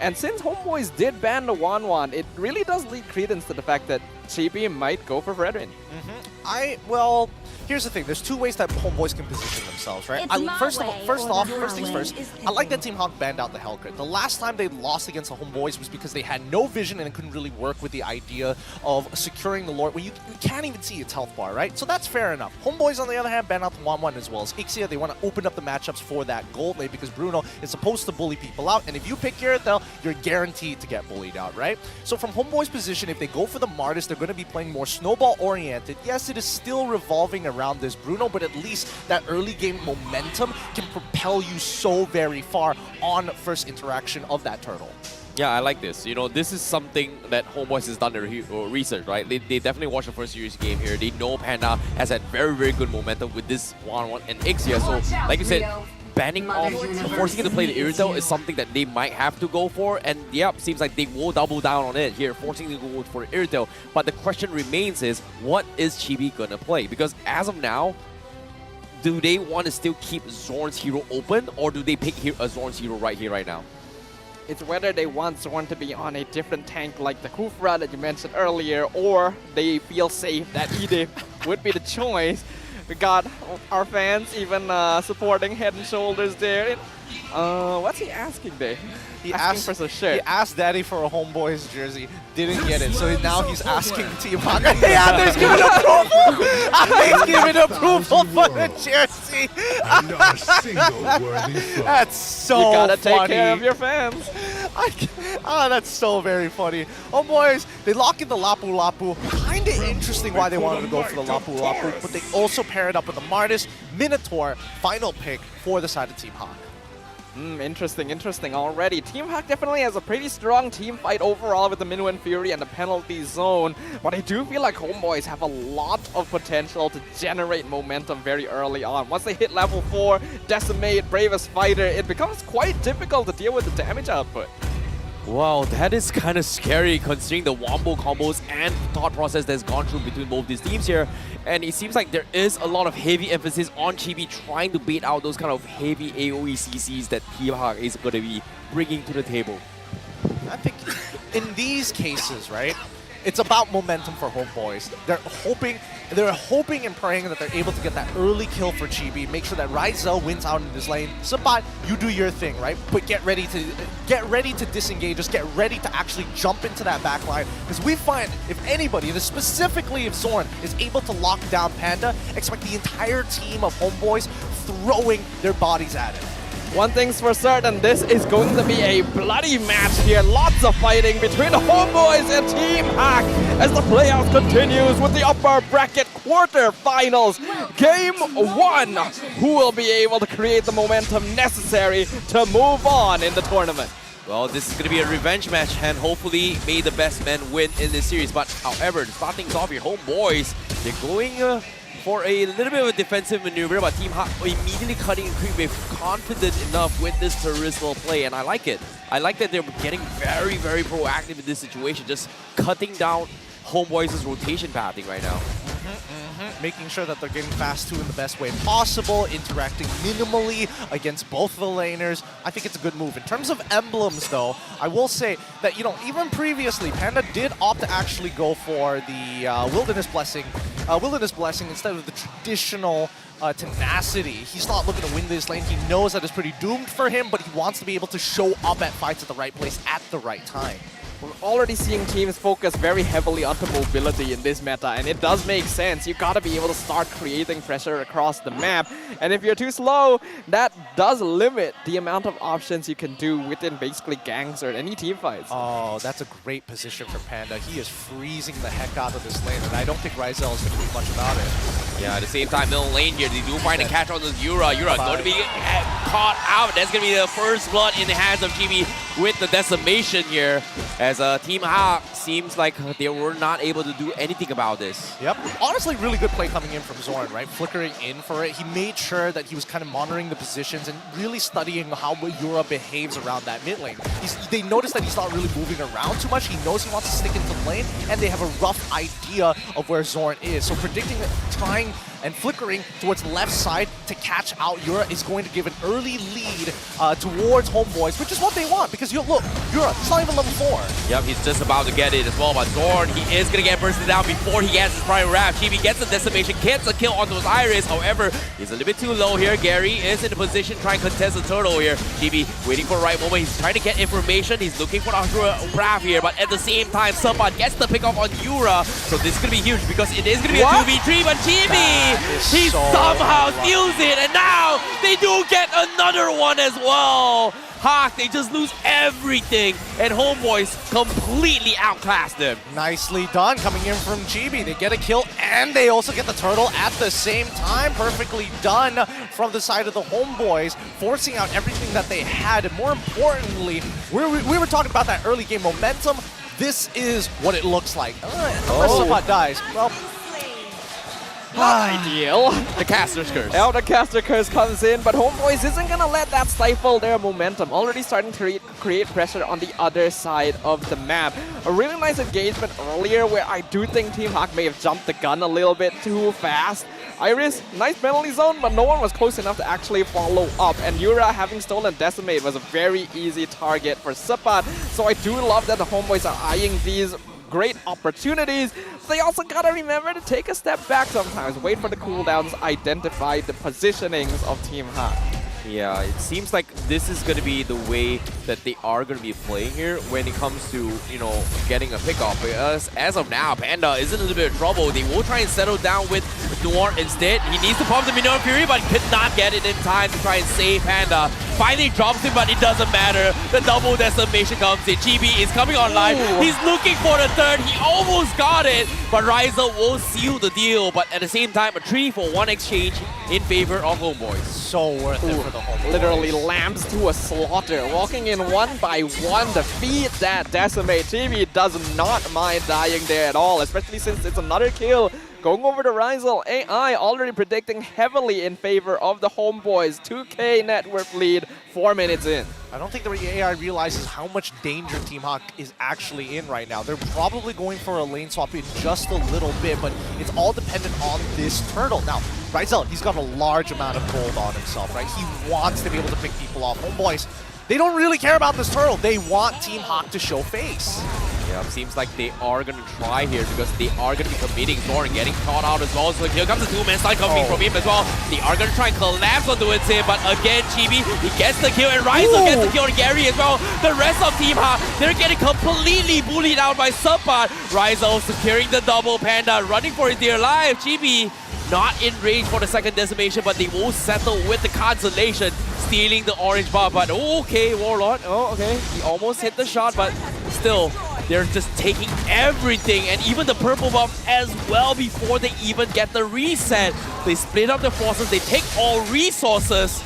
And since Homebois did ban the Wanwan, it really does lead credence to the fact that Chibi might go for Fredrin. Well, here's the thing. There's 2 ways that Homebois can position themselves, right? First things first, I like that Team Hawk banned out the Hellcurt. The last time they lost against the Homebois was because they had no vision and couldn't really work with the idea of securing the Lord when you can't even see its health bar, right? So that's fair enough. Homebois, on the other hand, banned out the 1-1 as well as Ixia. They want to open up the matchups for that gold lane because Bruno is supposed to bully people out, and if you pick Gyarathel, you're guaranteed to get bullied out, right? So from Homebois' position, if they go for the Martis, they're going to be playing more snowball-oriented. Yes, it is still revolving around this Bruno, but at least that early game momentum can propel you so very far on first interaction of that turtle. Yeah, I like this. You know, this is something that Homebois has done their research, right? They definitely watched the first series game here. They know Panda has had very, very good momentum with this 1-1 and Ixia. So, like you said, banning off, forcing it to play the Irritel is something that they might have to go for. And yeah, seems like they will double down on it here, forcing it to go for the Irritel. But the question remains is, what is Chibi gonna play? Because as of now, do they want to still keep Zorn's hero open, or do they pick a Zorn's hero right here, right now? It's whether they want Zorn to be on a different tank like the Kufra that you mentioned earlier, or they feel safe that Edith would be the choice. We got our fans even supporting Head and Shoulders there. What's he asking there? He asked for some shirt. He asked Daddy for a Homebois jersey, didn't get it, so now he's asking Team Hawk. Hey, Anders, give it approval! Anders, give it approval for the jersey! That's so funny. You gotta take care of your fans. That's so very funny. Homebois, they lock in the Lapu Lapu. Kinda interesting why they wanted to go for the Lapu Lapu, but they also pair it up with the Martis. Minotaur, final pick for the side of Team Hawk. Interesting already. Team Hawk definitely has a pretty strong team fight overall with the Minwu and Fury and the penalty zone, but I do feel like Homebois have a lot of potential to generate momentum very early on. Once they hit level 4, Decimate, Bravest Fighter, it becomes quite difficult to deal with the damage output. Wow, that is kind of scary considering the wombo combos and thought process that's gone through between both these teams here. And it seems like there is a lot of heavy emphasis on Chibi trying to bait out those kind of heavy AoE CCs that Team Hawk is going to be bringing to the table. I think in these cases, right, it's about momentum for Homebois. They're hoping and praying that they're able to get that early kill for Chibi, make sure that Ryzel wins out in this lane. Sabat, you do your thing, right? But get ready to disengage, just get ready to actually jump into that backline. Because we find, if anybody, and specifically if Zorn is able to lock down Panda, expect the entire team of Homebois throwing their bodies at it. One thing's for certain, this is going to be a bloody match here. Lots of fighting between Homebois and Team Hawk as the playoffs continues with the upper bracket quarterfinals. Game 1, who will be able to create the momentum necessary to move on in the tournament? Well, this is going to be a revenge match, and hopefully may the best men win in this series. But however, to start things off here, Homebois, they're going for a little bit of a defensive maneuver, but Team Hawk immediately cutting and creep wave, confident enough with this Turismo play, and I like it. I like that they're getting very, very proactive in this situation, just cutting down Homebois' rotation pathing right now. Making sure that they're getting fast 2 in the best way possible, interacting minimally against both the laners. I think it's a good move. In terms of emblems, though, I will say that, you know, even previously, Panda did opt to actually go for the Wilderness Blessing instead of the traditional tenacity. He's not looking to win this lane. He knows that it's pretty doomed for him, but he wants to be able to show up at fights at the right place at the right time. We're already seeing teams focus very heavily onto mobility in this meta, and it does make sense. You gotta be able to start creating pressure across the map, and if you're too slow, that does limit the amount of options you can do within basically ganks or any team fights. Oh, that's a great position for Panda. He is freezing the heck out of this lane, and I don't think Ryzel is going to do much about it. Yeah, at the same time, middle lane here, they do find a catch on this Yura. Yura going to be caught out. That's going to be the first blood in the hands of GB with the decimation here, as Team Hawk seems like they were not able to do anything about this. Yep. Honestly, really good play coming in from Zorn, right? Flickering in for it. He made sure that he was kind of monitoring the positions and really studying how Yura behaves around that mid lane. They noticed that he's not really moving around too much. He knows he wants to stick into the lane, and they have a rough idea of where Zorn is. So predicting it, trying and flickering towards the left side to catch out Yura is going to give an early lead towards Homebois, which is what they want, because look, Yura, he's not even level 4. Yep, he's just about to get it as well, but Zorn, he is going to get bursted down before he gets his prime wrap. Chibi gets the decimation, gets a kill onto his Iris, however, he's a little bit too low here. Gary is in a position trying to contest the turtle here. Chibi waiting for the right moment, he's trying to get information, he's looking for the wrap here, but at the same time, Sabat gets the pick off on Yura, so this is going to be huge because it is going to be a 2v3, but Chibi, he somehow steals it, and now they do get another one as well. Hawk, they just lose everything, and Homebois completely outclassed them. Nicely done coming in from Chibi. They get a kill, and they also get the turtle at the same time. Perfectly done from the side of the Homebois, forcing out everything that they had. And more importantly, we were talking about that early game momentum. This is what it looks like. Unless Sabat dies. Well, not ideal. The Caster's Curse. Now the Caster Curse comes in, but Homebois isn't gonna let that stifle their momentum. Already starting to create pressure on the other side of the map. A really nice engagement earlier where I do think Team Hawk may have jumped the gun a little bit too fast. Iris, nice penalty zone, but no one was close enough to actually follow up. And Yura, having stolen Decimate, was a very easy target for Sabat. So I do love that the Homebois are eyeing these great opportunities. They also gotta remember to take a step back sometimes, wait for the cooldowns, identify the positionings of Team Hawk. Yeah, it seems like this is going to be the way that they are going to be playing here when it comes to, you know, getting a pick off. As of now, Panda is in a little bit of trouble. They will try and settle down with Noir instead. He needs to pump the Minion Fury, but could not get it in time to try and save Panda. Finally drops him, but it doesn't matter. The double decimation comes in. GB is coming online. Ooh. He's looking for the third. He almost got it, but Ryzel will seal the deal. But at the same time, a 3-for-1 exchange in favor of Homebois. So worth it for the Homebois. Literally lamps to a slaughter. Walking in one by one, defeat that decimate. GB does not mind dying there at all, especially since it's another kill. Going over to Ryzel, AI already predicting heavily in favor of the Homebois. 2K net worth lead, 4 minutes in. I don't think the AI realizes how much danger Team Hawk is actually in right now. They're probably going for a lane swap in just a little bit, but it's all dependent on this turtle. Now, Ryzel, he's got a large amount of gold on himself, right? He wants to be able to pick people off. Homebois, they don't really care about this turtle. They want Team Hawk to show face. Yeah, seems like they are going to try here because they are going to be committing more and getting caught out as well. So here comes the two-man side coming from him as well. They are going to try and collapse onto it, but again, Chibi, he gets the kill and Ryzel gets the kill on Gary as well. The rest of Team Ha, they're getting completely bullied out by Subpart. Ryzel securing the double, Panda running for his dear life. Chibi not in range for the second decimation, but they will settle with the cancellation, stealing the orange bar. But okay, Warlord, he almost hit the shot, but still, they're just taking everything, and even the purple buff as well before they even get the reset. They split up their forces, they take all resources,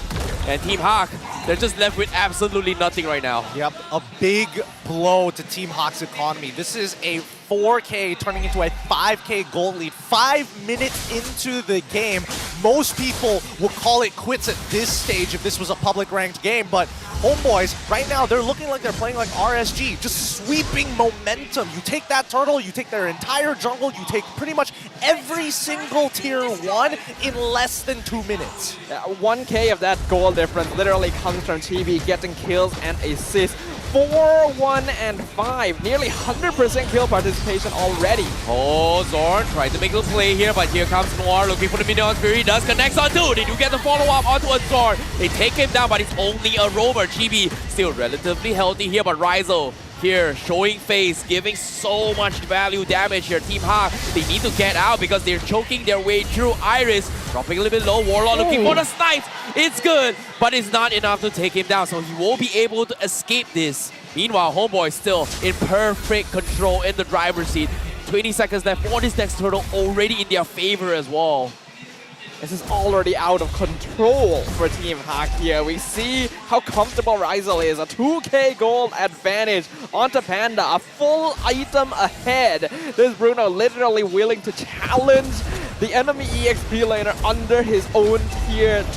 and Team Hawk, they're just left with absolutely nothing right now. Yep, a big blow to Team Hawk's economy. This is a 4K turning into a 5K gold lead. 5 minutes into the game, most people would call it quits at this stage if this was a public ranked game, but Homebois, right now, they're looking like they're playing like RSG, just sweeping momentum. You take that turtle, you take their entire jungle, you take pretty much every single tier 1 in less than 2 minutes. 1K of that goal difference literally comes from Chibi getting kills and assists. 4, 1, and 5. Nearly 100% kill participation already. Oh, Zorn tried to make a play here, but here comes Noir looking for the Minion Fury. Does connect on two. They do get the follow-up onto a Zorn. They take him down, but it's only a rover. Chibi still relatively healthy here, but Ryzel here showing face, giving so much value damage here. Team Ha, they need to get out because they're choking their way through. Iris dropping a little bit low. Warlord looking for the snipe. It's good, but it's not enough to take him down, so he won't be able to escape this. Meanwhile, Homebois still in perfect control in the driver's seat. 20 seconds left for this next turtle, already in their favor as well. This is already out of control for Team Hawk here. We see how comfortable Ryzel is. A 2K gold advantage onto Panda. A full item ahead. This Bruno literally willing to challenge the enemy EXP laner under his own tier 2.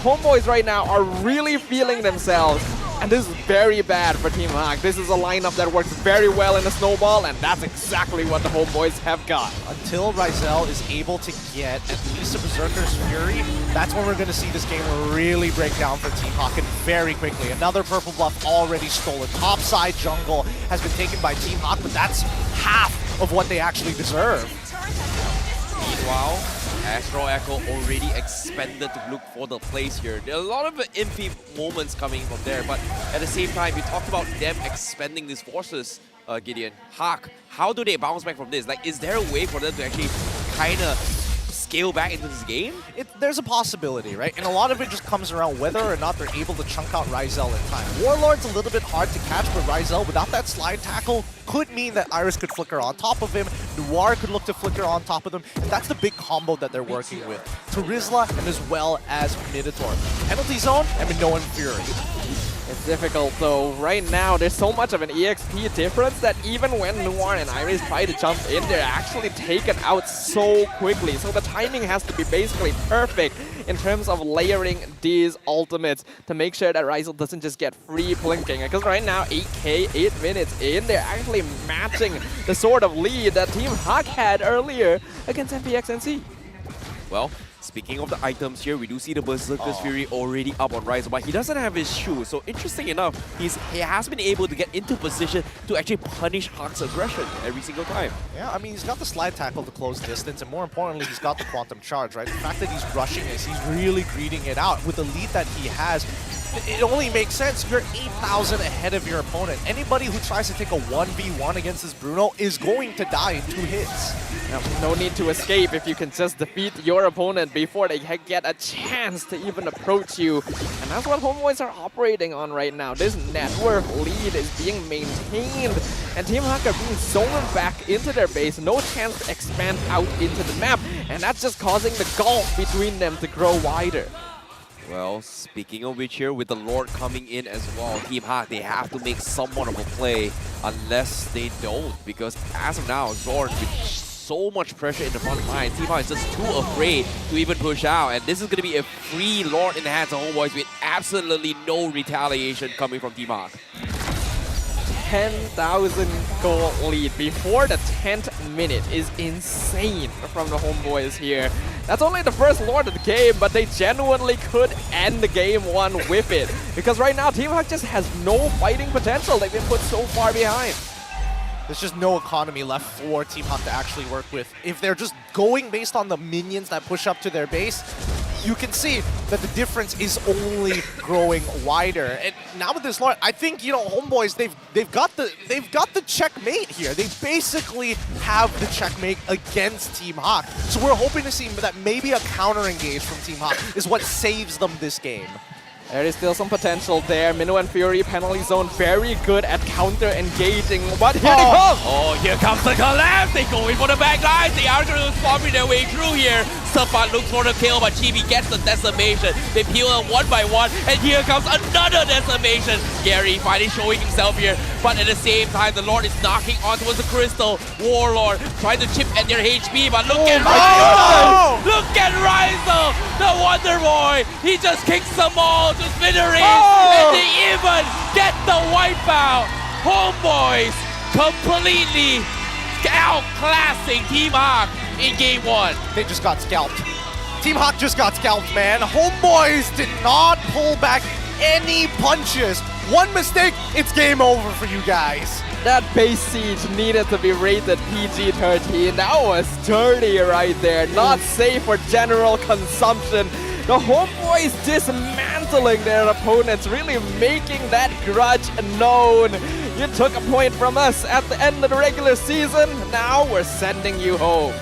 Homebois right now are really feeling themselves. And this is very bad for Team Hawk. This is a lineup that works very well in a snowball, and that's exactly what the Homebois have got. Until Ryzel is able to get at least a Berserker's Fury, that's when we're going to see this game really break down for Team Hawk, and very quickly. Another purple buff already stolen. Topside jungle has been taken by Team Hawk, but that's half of what they actually deserve. Meanwhile, Astro Echo already expanded to look for the place here. There are a lot of MP moments coming from there, but at the same time, you talked about them expanding these forces, Gideon. Hawk, how do they bounce back from this? Like, is there a way for them to actually kind of scale back into this game? There's a possibility, right? And a lot of it just comes around whether or not they're able to chunk out Ryzel in time. Warlord's a little bit hard to catch, but Ryzel, without that slide tackle, could mean that Iris could flicker on top of him, Noir could look to flicker on top of them, and that's the big combo that they're working with. Terizla and as well as Minotaur. Penalty zone and Minoan Fury. It's difficult though. Right now, there's so much of an EXP difference that even when Noir and Iris try to jump in, they're actually taken out so quickly. So the timing has to be basically perfect in terms of layering these ultimates to make sure that Ryzel doesn't just get free plinking. Because right now, 8K, 8 minutes in, they're actually matching the sort of lead that Team Hawk had earlier against MPNC. Well, speaking of the items here, we do see the Berserker's Fury already up on Ryzel, but he doesn't have his shoes. So interesting enough, he has been able to get into position to actually punish Hawk's aggression every single time. Yeah, I mean, he's got the slide tackle to close distance, and more importantly, he's got the quantum charge, right? The fact that he's rushing this, he's really greeting it out. With the lead that he has, it only makes sense. You're 8,000 ahead of your opponent. Anybody who tries to take a 1v1 against this Bruno is going to die in 2 hits. Now, no need to escape if you can just defeat your opponent before they get a chance to even approach you. And that's what Homebois are operating on right now. This network lead is being maintained. And Team Hawk are being zoned back into their base. No chance to expand out into the map. And that's just causing the gulf between them to grow wider. Well, speaking of which here, with the Lord coming in as well, Team Hawk, they have to make somewhat of a play unless they don't. Because as of now, Zorn with so much pressure in the front line, Team Hawk is just too afraid to even push out. And this is going to be a free Lord in the hands of Homebois with absolutely no retaliation coming from Team Hawk. 10,000 goal lead before the 10th minute is insane from the Homebois here. That's only the first Lord of the game, but they genuinely could end the game 1 with it. Because right now, Team Hawk just has no fighting potential. They've been put so far behind. There's just no economy left for Team Hawk to actually work with. If they're just going based on the minions that push up to their base, you can see that the difference is only growing wider. And now with this Lord, I think, you know, Homebois, they've got the checkmate here. They basically have the checkmate against Team Hawk. So we're hoping to see that maybe a counter engage from Team Hawk is what saves them this game. There is still some potential there. Minnow and Fury, penalty zone, very good at counter-engaging. But here they come! Oh, here comes the collapse! They go in for the back line! They are going to farm their way through here. Safan looks for the kill, but Chibi gets the decimation. They peel them 1 by 1, and here comes another decimation. Gary finally showing himself here, but at the same time, the Lord is knocking on towards the Crystal. Warlord trying to chip at their HP, but look at Rizal! Look at Rizal! The Wonder Boy! He just kicks them all to smithereens, and they even get the wipeout. Homebois completely outclassing Team Hawk in game 1. They just got scalped. Team Hawk just got scalped, man. Homebois did not pull back any punches. One mistake, it's game over for you guys. That base siege needed to be rated PG-13. That was dirty right there. Not safe for general consumption. The Homebois dismantling their opponents, really making that grudge known. You took a point from us at the end of the regular season. Now we're sending you home.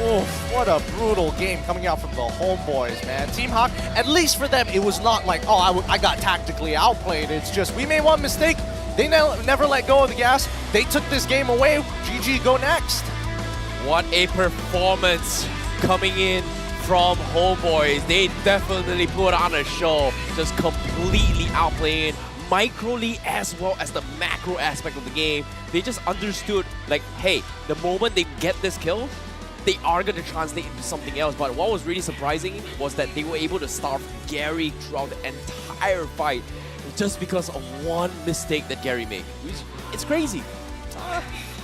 Oof, what a brutal game coming out from the Homebois, man. Team Hawk, at least for them, it was not like, oh, I got tactically outplayed. It's just, we made one mistake. They never let go of the gas. They took this game away. GG, go next. What a performance coming in from Homebois. They definitely put on a show, just completely outplaying microly as well as the macro aspect of the game. They just understood, like, hey, the moment they get this kill, they are going to translate into something else. But what was really surprising was that they were able to starve Gary throughout the entire fight just because of one mistake that Gary made. It's crazy.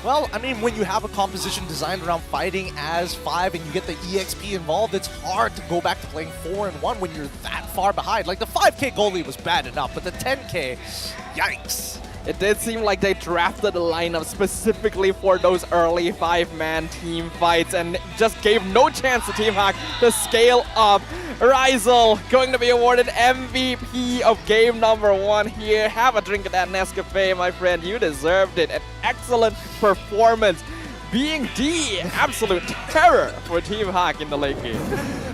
Well, I mean, when you have a composition designed around fighting as 5 and you get the EXP involved, it's hard to go back to playing 4-1 when you're that far behind. Like, the 5K goalie was bad enough, but the 10K, yikes. It did seem like they drafted a lineup specifically for those early 5-man team fights and just gave no chance to Team Hawk to scale up. Rizal going to be awarded MVP of game number 1 here. Have a drink of that Nescafe, my friend. You deserved it. An excellent performance, being the absolute terror for Team Hawk in the late game.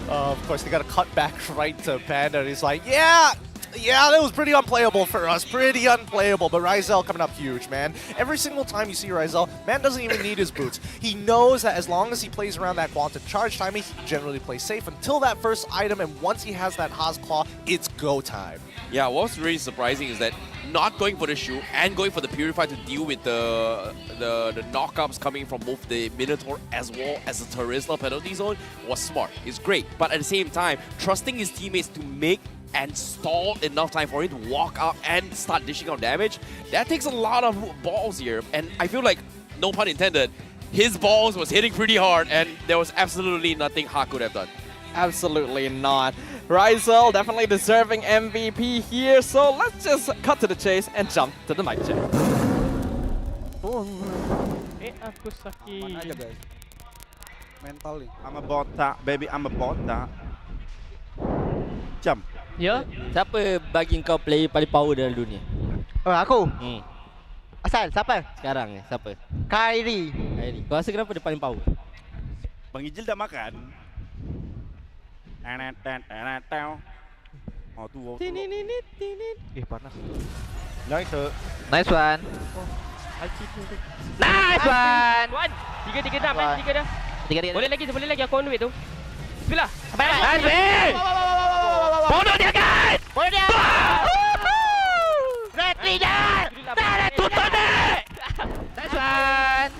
Of course, they got to cut back right to Panda, and he's like, yeah, that was pretty unplayable for us. Pretty unplayable. But Rizal coming up huge, man. Every single time you see Rizal, man doesn't even need his boots. He knows that as long as he plays around that quantum charge timing, he generally plays safe until that first item. And once he has that Haas Claw, it's go time. Yeah, what's really surprising is that not going for the shoe and going for the Purify to deal with the knockups coming from both the Minotaur as well as the Terizla penalty zone was smart. It's great. But at the same time, trusting his teammates to make and stall enough time for him to walk out and start dishing out damage, that takes a lot of balls here. And I feel like, no pun intended, his balls was hitting pretty hard and there was absolutely nothing Hawk could have done. Absolutely not. Rizal definitely deserving MVP here, so let's just cut to the chase and jump to the mic check. Aku sakit. Mana aja guys. Mental nih. I'm a botak, baby, I'm a botak. Jump. Ya? Siapa bagi kau player paling power dalam dunia? Oh, aku? Asal, siapa? Sekarang siapa? Kyrie. Kau rasa kenapa dia paling power? Bang Ijil dah makan. Oh tu. Panas. Nice one. Nice one. Tiga dah, man. Tiga dah. Boleh lagi aku on duit tu. Bismillah. Nice. Bodoh dia guys. Retri dah. Dah tutup deh. Nice one.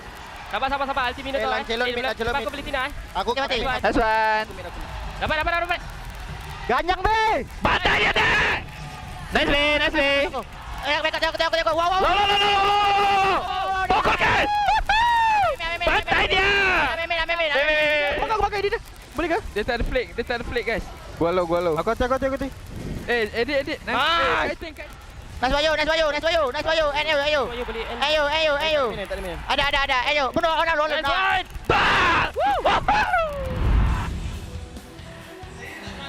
Sabar. Ulti minum tu. Celok. Aku beli Tina. Aku mati. Nice one. Dapat. Ganyang deh. Badai deh. Nice play. Tengok. Wow. Pokok guys. Bantai dia. Pokok pakai dia. Boleh ke? Dia tak ada flick guys. Gua low. Aku hati. Edit. Nice. Nice wayo. Ayo. Ada. Ayo. Bunuh orang roller.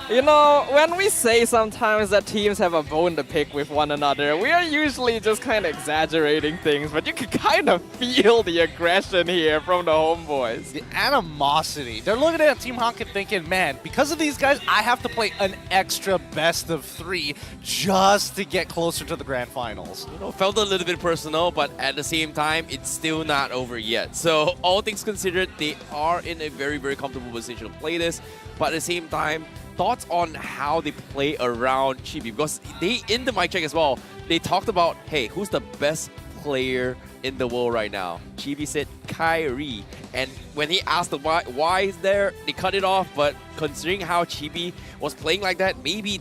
You know, when we say sometimes that teams have a bone to pick with one another, we are usually just kind of exaggerating things, but you can kind of feel the aggression here from the Homebois. The animosity. They're looking at Team Honkin thinking, man, because of these guys, I have to play an extra best of 3 just to get closer to the grand finals. You know, felt a little bit personal, but at the same time, it's still not over yet. So all things considered, they are in a very, very comfortable position to play this, but at the same time, thoughts on how they play around Chibi, because they, in the mic check as well, they talked about, hey, who's the best player in the world right now? Chibi said Kyrie, and when he asked the why is there, they cut it off, but considering how Chibi was playing like that, maybe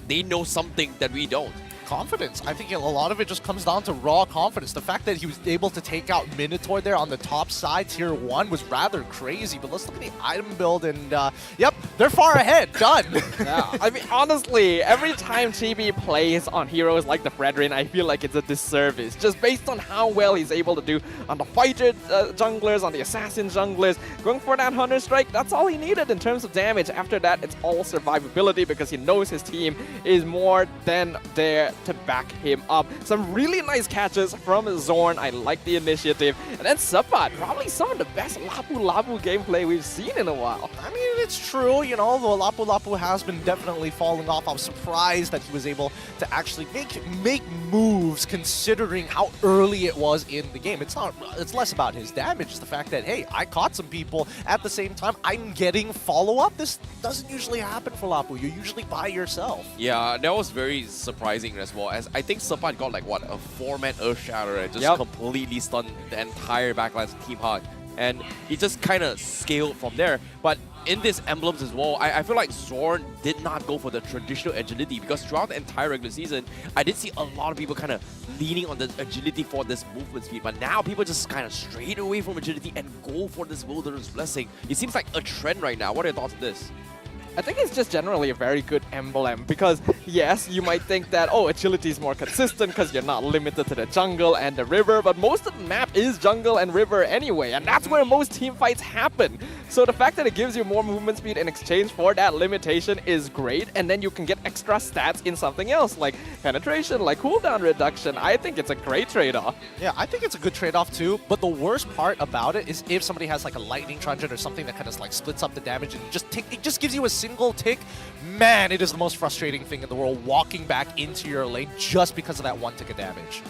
they know something that we don't. Confidence. I think a lot of it just comes down to raw confidence. The fact that he was able to take out Minotaur there on the top side, tier 1, was rather crazy. But let's look at the item build, and yep, they're far ahead. Done. Yeah, I mean, honestly, every time Chibi plays on heroes like the Brethren, I feel like it's a disservice. Just based on how well he's able to do on the fighter junglers, on the assassin junglers, going for that Hunter Strike, that's all he needed in terms of damage. After that, it's all survivability because he knows his team is more than there to back him up. Some really nice catches from Zorn. I like the initiative. And then Sapat, probably some of the best Lapu gameplay we've seen in a while. I mean, it's true, you know, though Lapu has been definitely falling off. I was surprised that he was able to actually make moves considering how early it was in the game. It's less about his damage. It's the fact that, hey, I caught some people. At the same time, I'm getting follow-up. This doesn't usually happen for Lapu. You're usually by yourself. Yeah, that was very surprising as well, as I think Sapat got like, what, a 4-man Earthshatter and just completely stunned the entire backlines of Team Hawk. And he just kind of scaled from there. But in this emblems as well, I feel like Zorn did not go for the traditional agility, because throughout the entire regular season, I did see a lot of people kind of leaning on the agility for this movement speed. But now people just kind of strayed away from agility and go for this Wilderness Blessing. It seems like a trend right now. What are your thoughts on this? I think it's just generally a very good emblem because, yes, you might think that, oh, agility is more consistent because you're not limited to the jungle and the river, but most of the map is jungle and river anyway, and that's where most team fights happen. So the fact that it gives you more movement speed in exchange for that limitation is great, and then you can get extra stats in something else, like penetration, like cooldown reduction. I think it's a great trade-off. Yeah, I think it's a good trade-off too, but the worst part about it is if somebody has like a lightning truncheon or something that kind of like splits up the damage and it just gives you a single tick, man, it is the most frustrating thing in the world walking back into your lane just because of that 1 tick of damage.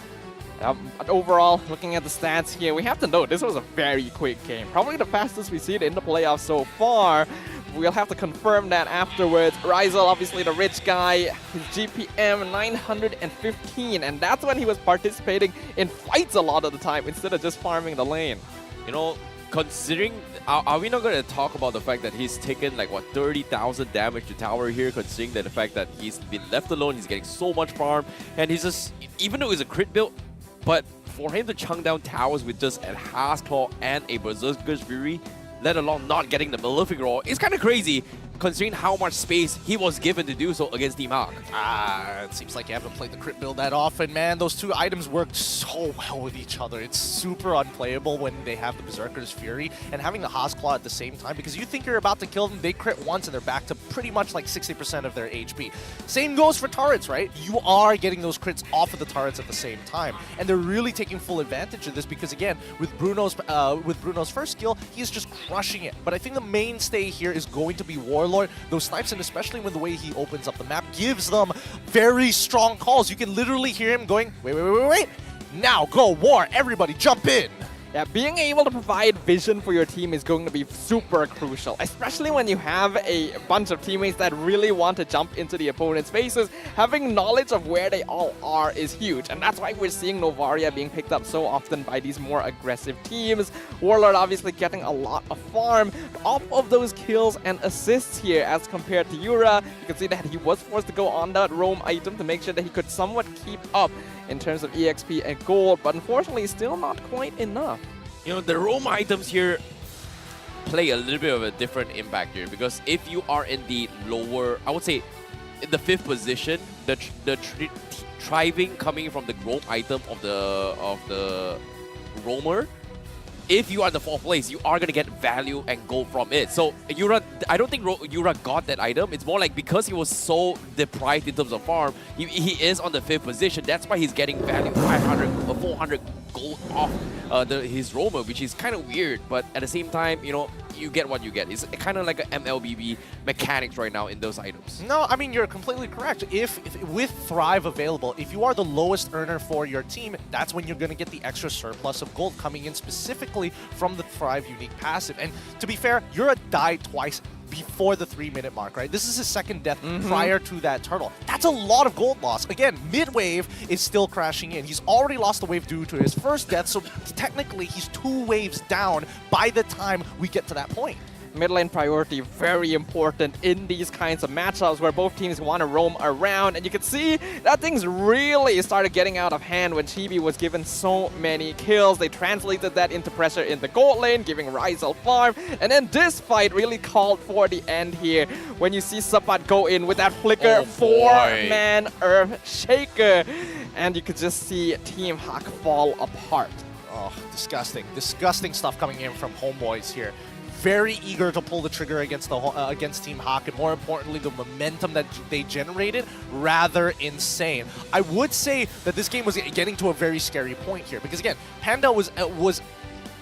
But overall, looking at the stats here, we have to note this was a very quick game. Probably the fastest we've seen in the playoffs so far. We'll have to confirm that afterwards. Rizel, obviously the rich guy, his GPM 915, and that's when he was participating in fights a lot of the time instead of just farming the lane. You know, considering, are we not going to talk about the fact that he's taken like, what, 30,000 damage to tower here, considering that the fact that he's been left alone, he's getting so much farm, and he's just, even though it's a crit build, but for him to chunk down towers with just a Haas Claw and a Berserker's Fury, let alone not getting the Malefic Roar, it's kind of crazy. considering how much space he was given to do so against Team Hawk. It seems like you haven't played the crit build that often, man. Those two items work so well with each other. It's super unplayable when they have the Berserker's Fury and having the Haas Claw at the same time, because you think you're about to kill them, they crit once and they're back to pretty much like 60% of their HP. Same goes for turrets, right? You are getting those crits off of the turrets at the same time, and they're really taking full advantage of this because, again, with Bruno's first skill, he's just crushing it. But I think the mainstay here is going to be Warlord. Those snipes, and especially when the way he opens up the map, gives them very strong calls. You can literally hear him going, wait, now go War, everybody jump in. Yeah, being able to provide vision for your team is going to be super crucial, especially when you have a bunch of teammates that really want to jump into the opponent's faces. Having knowledge of where they all are is huge, and that's why we're seeing Novaria being picked up so often by these more aggressive teams. Warlord obviously getting a lot of farm off of those kills and assists here as compared to Yura. You can see that he was forced to go on that roam item to make sure that he could somewhat keep up in terms of EXP and gold, but unfortunately still not quite enough. You know, the roam items here play a little bit of a different impact here, because if you are in the lower, I would say in the 5th position, the thriving coming from the roam item of the roamer, if you are in the 4th place, you are going to get value and gold from it. So Yura, I don't think Yura got that item. It's more like because he was so deprived in terms of farm, he is on the 5th position. That's why he's getting value 500 or 400 gold off his roamer, which is kind of weird. But at the same time, you know, you get what you get. It's kind of like a MLBB mechanics right now in those items. No, I mean, you're completely correct. If with Thrive available, if you are the lowest earner for your team, that's when you're going to get the extra surplus of gold coming in specifically from the Thrive unique passive. And to be fair, Yura died twice before the 3-minute mark, right? This is his second death prior to that turtle. That's a lot of gold loss. Again, mid-wave is still crashing in. He's already lost the wave due to his first death, so technically he's 2 waves down by the time we get to that point. Mid lane priority, very important in these kinds of matchups where both teams want to roam around. And you can see that things really started getting out of hand when Chibi was given so many kills. They translated that into pressure in the gold lane, giving Rizal farm. And then this fight really called for the end here when you see Sapat go in with that flicker 4-man Earth Shaker. And you could just see Team Hawk fall apart. Oh, disgusting. Disgusting stuff coming in from Homebois here. Very eager to pull the trigger against Team Hawk, and more importantly, the momentum that they generated, rather insane. I would say that this game was getting to a very scary point here, because again, Panda was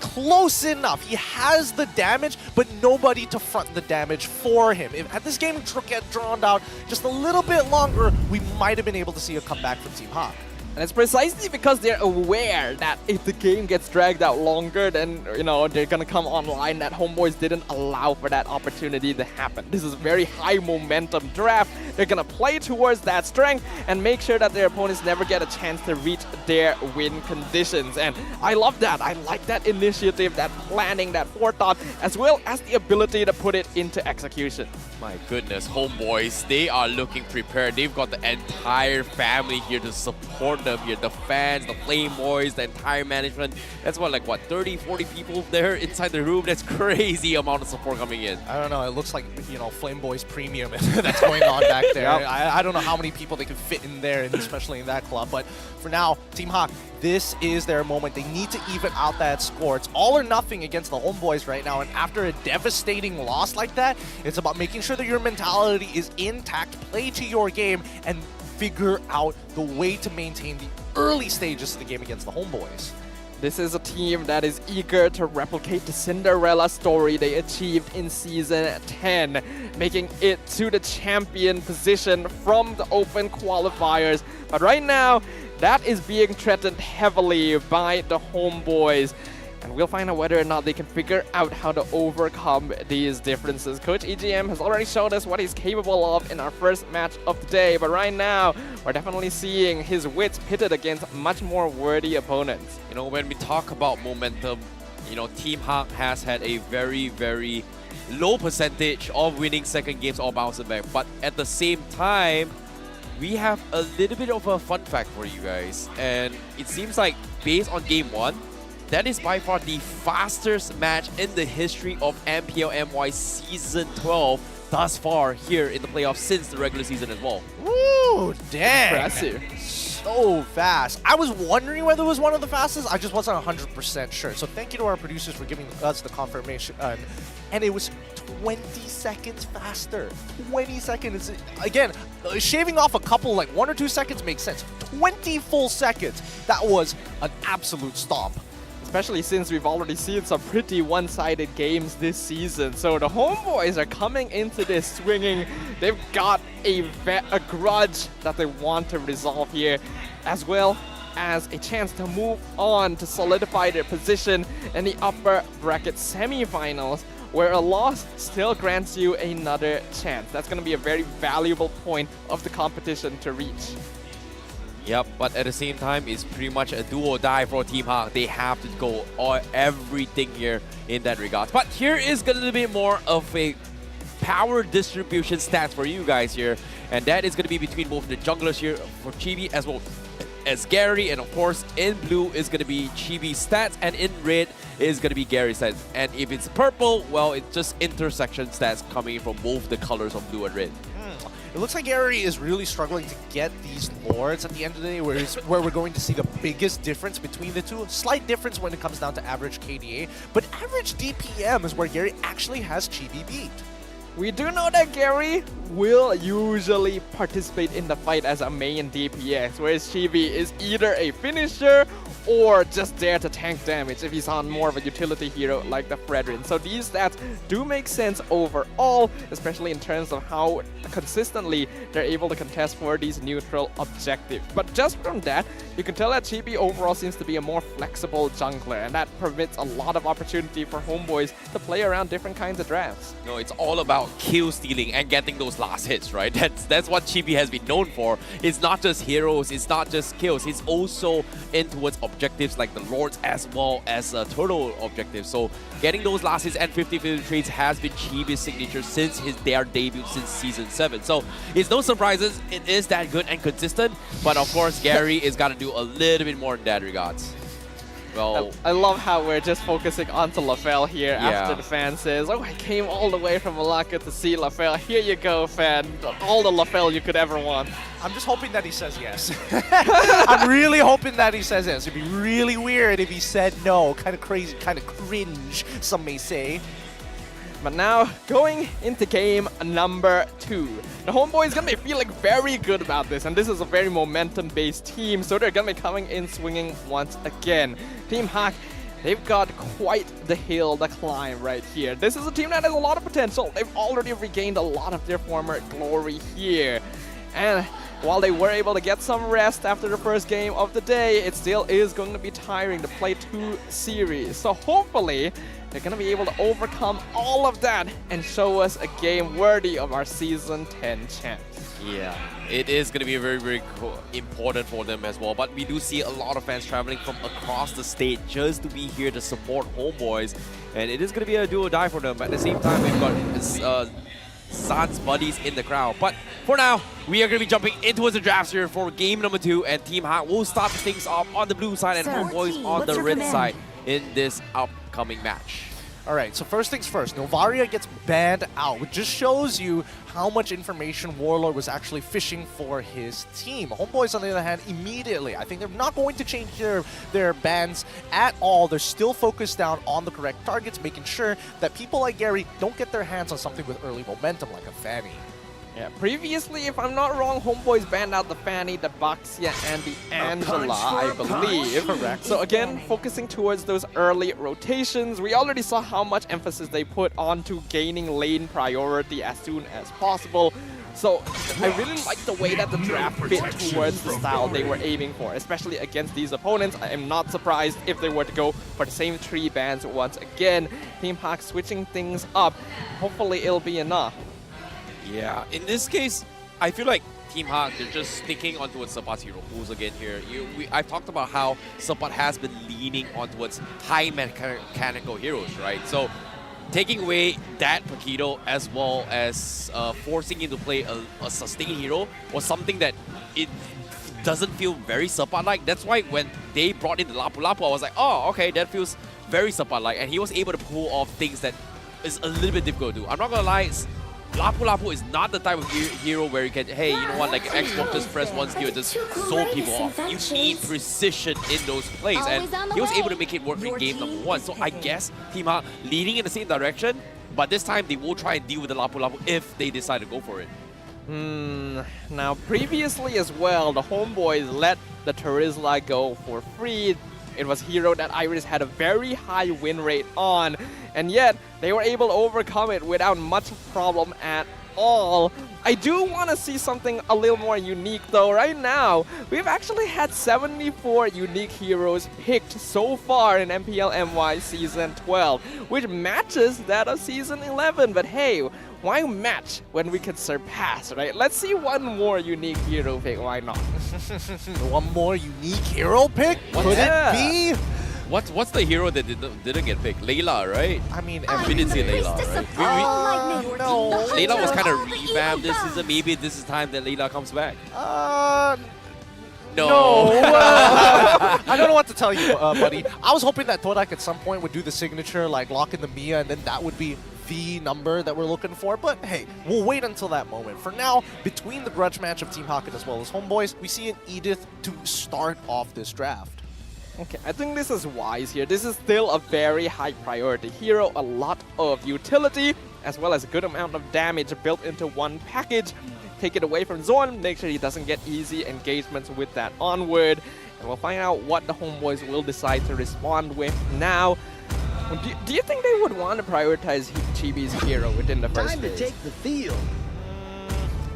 close enough. He has the damage, but nobody to front the damage for him. If had this game get drawn out just a little bit longer, we might have been able to see a comeback from Team Hawk. And it's precisely because they're aware that if the game gets dragged out longer, then, you know, they're going to come online, that Homebois didn't allow for that opportunity to happen. This is a very high momentum draft. They're going to play towards that strength and make sure that their opponents never get a chance to reach their win conditions. And I love that. I like that initiative, that planning, that forethought, as well as the ability to put it into execution. My goodness, Homebois, they are looking prepared. They've got the entire family here to support them here. The fans, the Flame Boys, the entire management. That's what, 30, 40 people there inside the room. That's crazy amount of support coming in. I don't know. It looks like, you know, Flame Boys Premium that's going on back there. Yep. I don't know how many people they can fit in there, and especially in that club. But for now, Team Hawk, this is their moment. They need to even out that score. It's all or nothing against the Homebois right now, and after a devastating loss like that, it's about making sure that your mentality is intact, play to your game, and figure out the way to maintain the early stages of the game against the Homebois. This is a team that is eager to replicate the Cinderella story they achieved in Season 10, making it to the champion position from the open qualifiers. But right now, that is being threatened heavily by the Homebois. And we'll find out whether or not they can figure out how to overcome these differences. Coach EGM has already showed us what he's capable of in our first match of the day. But right now, we're definitely seeing his wits pitted against much more worthy opponents. You know, when we talk about momentum, you know, Team Hawk has had a very, very low percentage of winning second games or bouncing back. But at the same time, we have a little bit of a fun fact for you guys. And it seems like based on game 1, that is by far the fastest match in the history of MPL MY Season 12 thus far here in the playoffs since the regular season as well. Ooh, dang. Impressive. So fast. I was wondering whether it was one of the fastest. I just wasn't 100% sure. So thank you to our producers for giving us the confirmation. And it was 20 seconds faster. 20 seconds. Again, shaving off a couple, like 1 or 2 seconds makes sense. 20 full seconds. That was an absolute stomp. Especially since we've already seen some pretty one-sided games this season. So the Homebois are coming into this swinging. They've got a grudge that they want to resolve here, as well as a chance to move on to solidify their position in the upper bracket semifinals, where a loss still grants you another chance. That's going to be a very valuable point of the competition to reach. Yep, but at the same time, it's pretty much a do or die for Team Hawk. They have to go everything here in that regard. But here is a little bit more of a power distribution stats for you guys here. And that is going to be between both the junglers here for Chibi as well as Gary. And of course, in blue is going to be Chibi's stats. And in red is going to be Gary's stats. And if it's purple, well, it's just intersection stats coming from both the colors of blue and red. It looks like Gary is really struggling to get these Lords at the end of the day, where we're going to see the biggest difference between the two. Slight difference when it comes down to average KDA, but average DPM is where Gary actually has Chibi beat. We do know that Gary will usually participate in the fight as a main DPS, whereas Chibi is either a finisher or just there to tank damage if he's on more of a utility hero like the Fredrin. So these stats do make sense overall, especially in terms of how consistently they're able to contest for these neutral objectives. But just from that, you can tell that Chibi overall seems to be a more flexible jungler, and that permits a lot of opportunity for Homebois to play around different kinds of drafts. No, it's all about kill stealing and getting those last hits, right? That's what Chibi has been known for. It's not just heroes, it's not just kills, it's also in towards objectives like the Lords as well as turtle objectives. So getting those last hits and 50-50 trades has been Chibi's signature since their debut since Season 7. So it's no surprises, it is that good and consistent, but of course Gary is gonna do a little bit more in that regards. Well, I love how we're just focusing onto LaFell here after the fan says, oh, I came all the way from Malacca to see LaFell. Here you go, fan. All the LaFell you could ever want. I'm just hoping that he says yes. I'm really hoping that he says yes. It'd be really weird if he said no. Kind of crazy, kind of cringe, some may say. But now, going into game number 2. The Homebois is going to be feeling very good about this, and this is a very momentum-based team, so they're going to be coming in swinging once again. Team Hawk, they've got quite the hill to climb right here. This is a team that has a lot of potential. They've already regained a lot of their former glory here. And while they were able to get some rest after the first game of the day, it still is going to be tiring to play 2 series. So hopefully, they're going to be able to overcome all of that and show us a game worthy of our Season 10 champs. Yeah, it is going to be very, very important for them as well. But we do see a lot of fans traveling from across the state just to be here to support Homebois. And it is going to be a do or die for them. But at the same time, we've got San's buddies in the crowd. But for now, we are going to be jumping into the draft here for game number 2. And Team Hawk will start things off on the blue side and Homebois on the red side in this upcoming match. All right, so first things first, Novaria gets banned out, which just shows you how much information Warlord was actually fishing for his team. Homebois, on the other hand, immediately, I think they're not going to change their bans at all. They're still focused down on the correct targets, making sure that people like Gary don't get their hands on something with early momentum like a Fanny. Yeah, previously, if I'm not wrong, Homebois banned out the Fanny, the Baxia, and the Angela, I believe. Correct. So again, focusing towards those early rotations, we already saw how much emphasis they put onto gaining lane priority as soon as possible. So I really like the way that the draft fit towards the style they were aiming for, especially against these opponents. I am not surprised if they were to go for the same 3 bans once again. Team Hawk switching things up. Hopefully it'll be enough. Yeah, in this case, I feel like Team Hawk, they're just sticking on towards Sapat's hero pools again here. I've talked about how Sapat has been leaning on towards high mechanical heroes, right? So taking away that Paquito as well as forcing him to play a sustained hero was something that it doesn't feel very Sapat-like. That's why when they brought in the Lapu Lapu, I was like, oh, okay, that feels very Sapat-like. And he was able to pull off things that is a little bit difficult to do. I'm not gonna lie, Lapu Lapu is not the type of hero where you can, hey, you know what, like Xbox just press one skill and just zone people off. You need precision in those plays, and he was able to make it work in game number 1. So I guess Team Hawk leading in the same direction, but this time they will try and deal with the Lapu Lapu if they decide to go for it. Now, previously as well, the Homeboys let the Terizla go for free. It was hero that Iris had a very high win rate on, and yet they were able to overcome it without much problem at all. I do want to see something a little more unique though. Right now, we've actually had 74 unique heroes picked so far in MPL MY Season 12, which matches that of Season 11, but hey, why match when we can surpass, right? Let's see one more unique hero pick, why not? One more unique hero pick? Could it be? What's the hero that didn't get picked? Layla, right? I mean, we didn't see Layla, right? No. Layla was kind of revamped this season. Maybe this is time that Layla comes back. No. I don't know what to tell you, buddy. I was hoping that Todak at some point would do the signature, like lock in the Mia, and then that would be the number that we're looking for. But hey, we'll wait until that moment. For now, between the grudge match of Team Hawk as well as Homeboys, we see an Edith to start off this draft. Okay, I think this is wise here. This is still a very high priority hero, a lot of utility, as well as a good amount of damage built into one package. Take it away from Zorn, make sure he doesn't get easy engagements with that onward, and we'll find out what the Homeboys will decide to respond with now. Do you think they would want to prioritize Chibi's hero within the first phase? Time to take the field.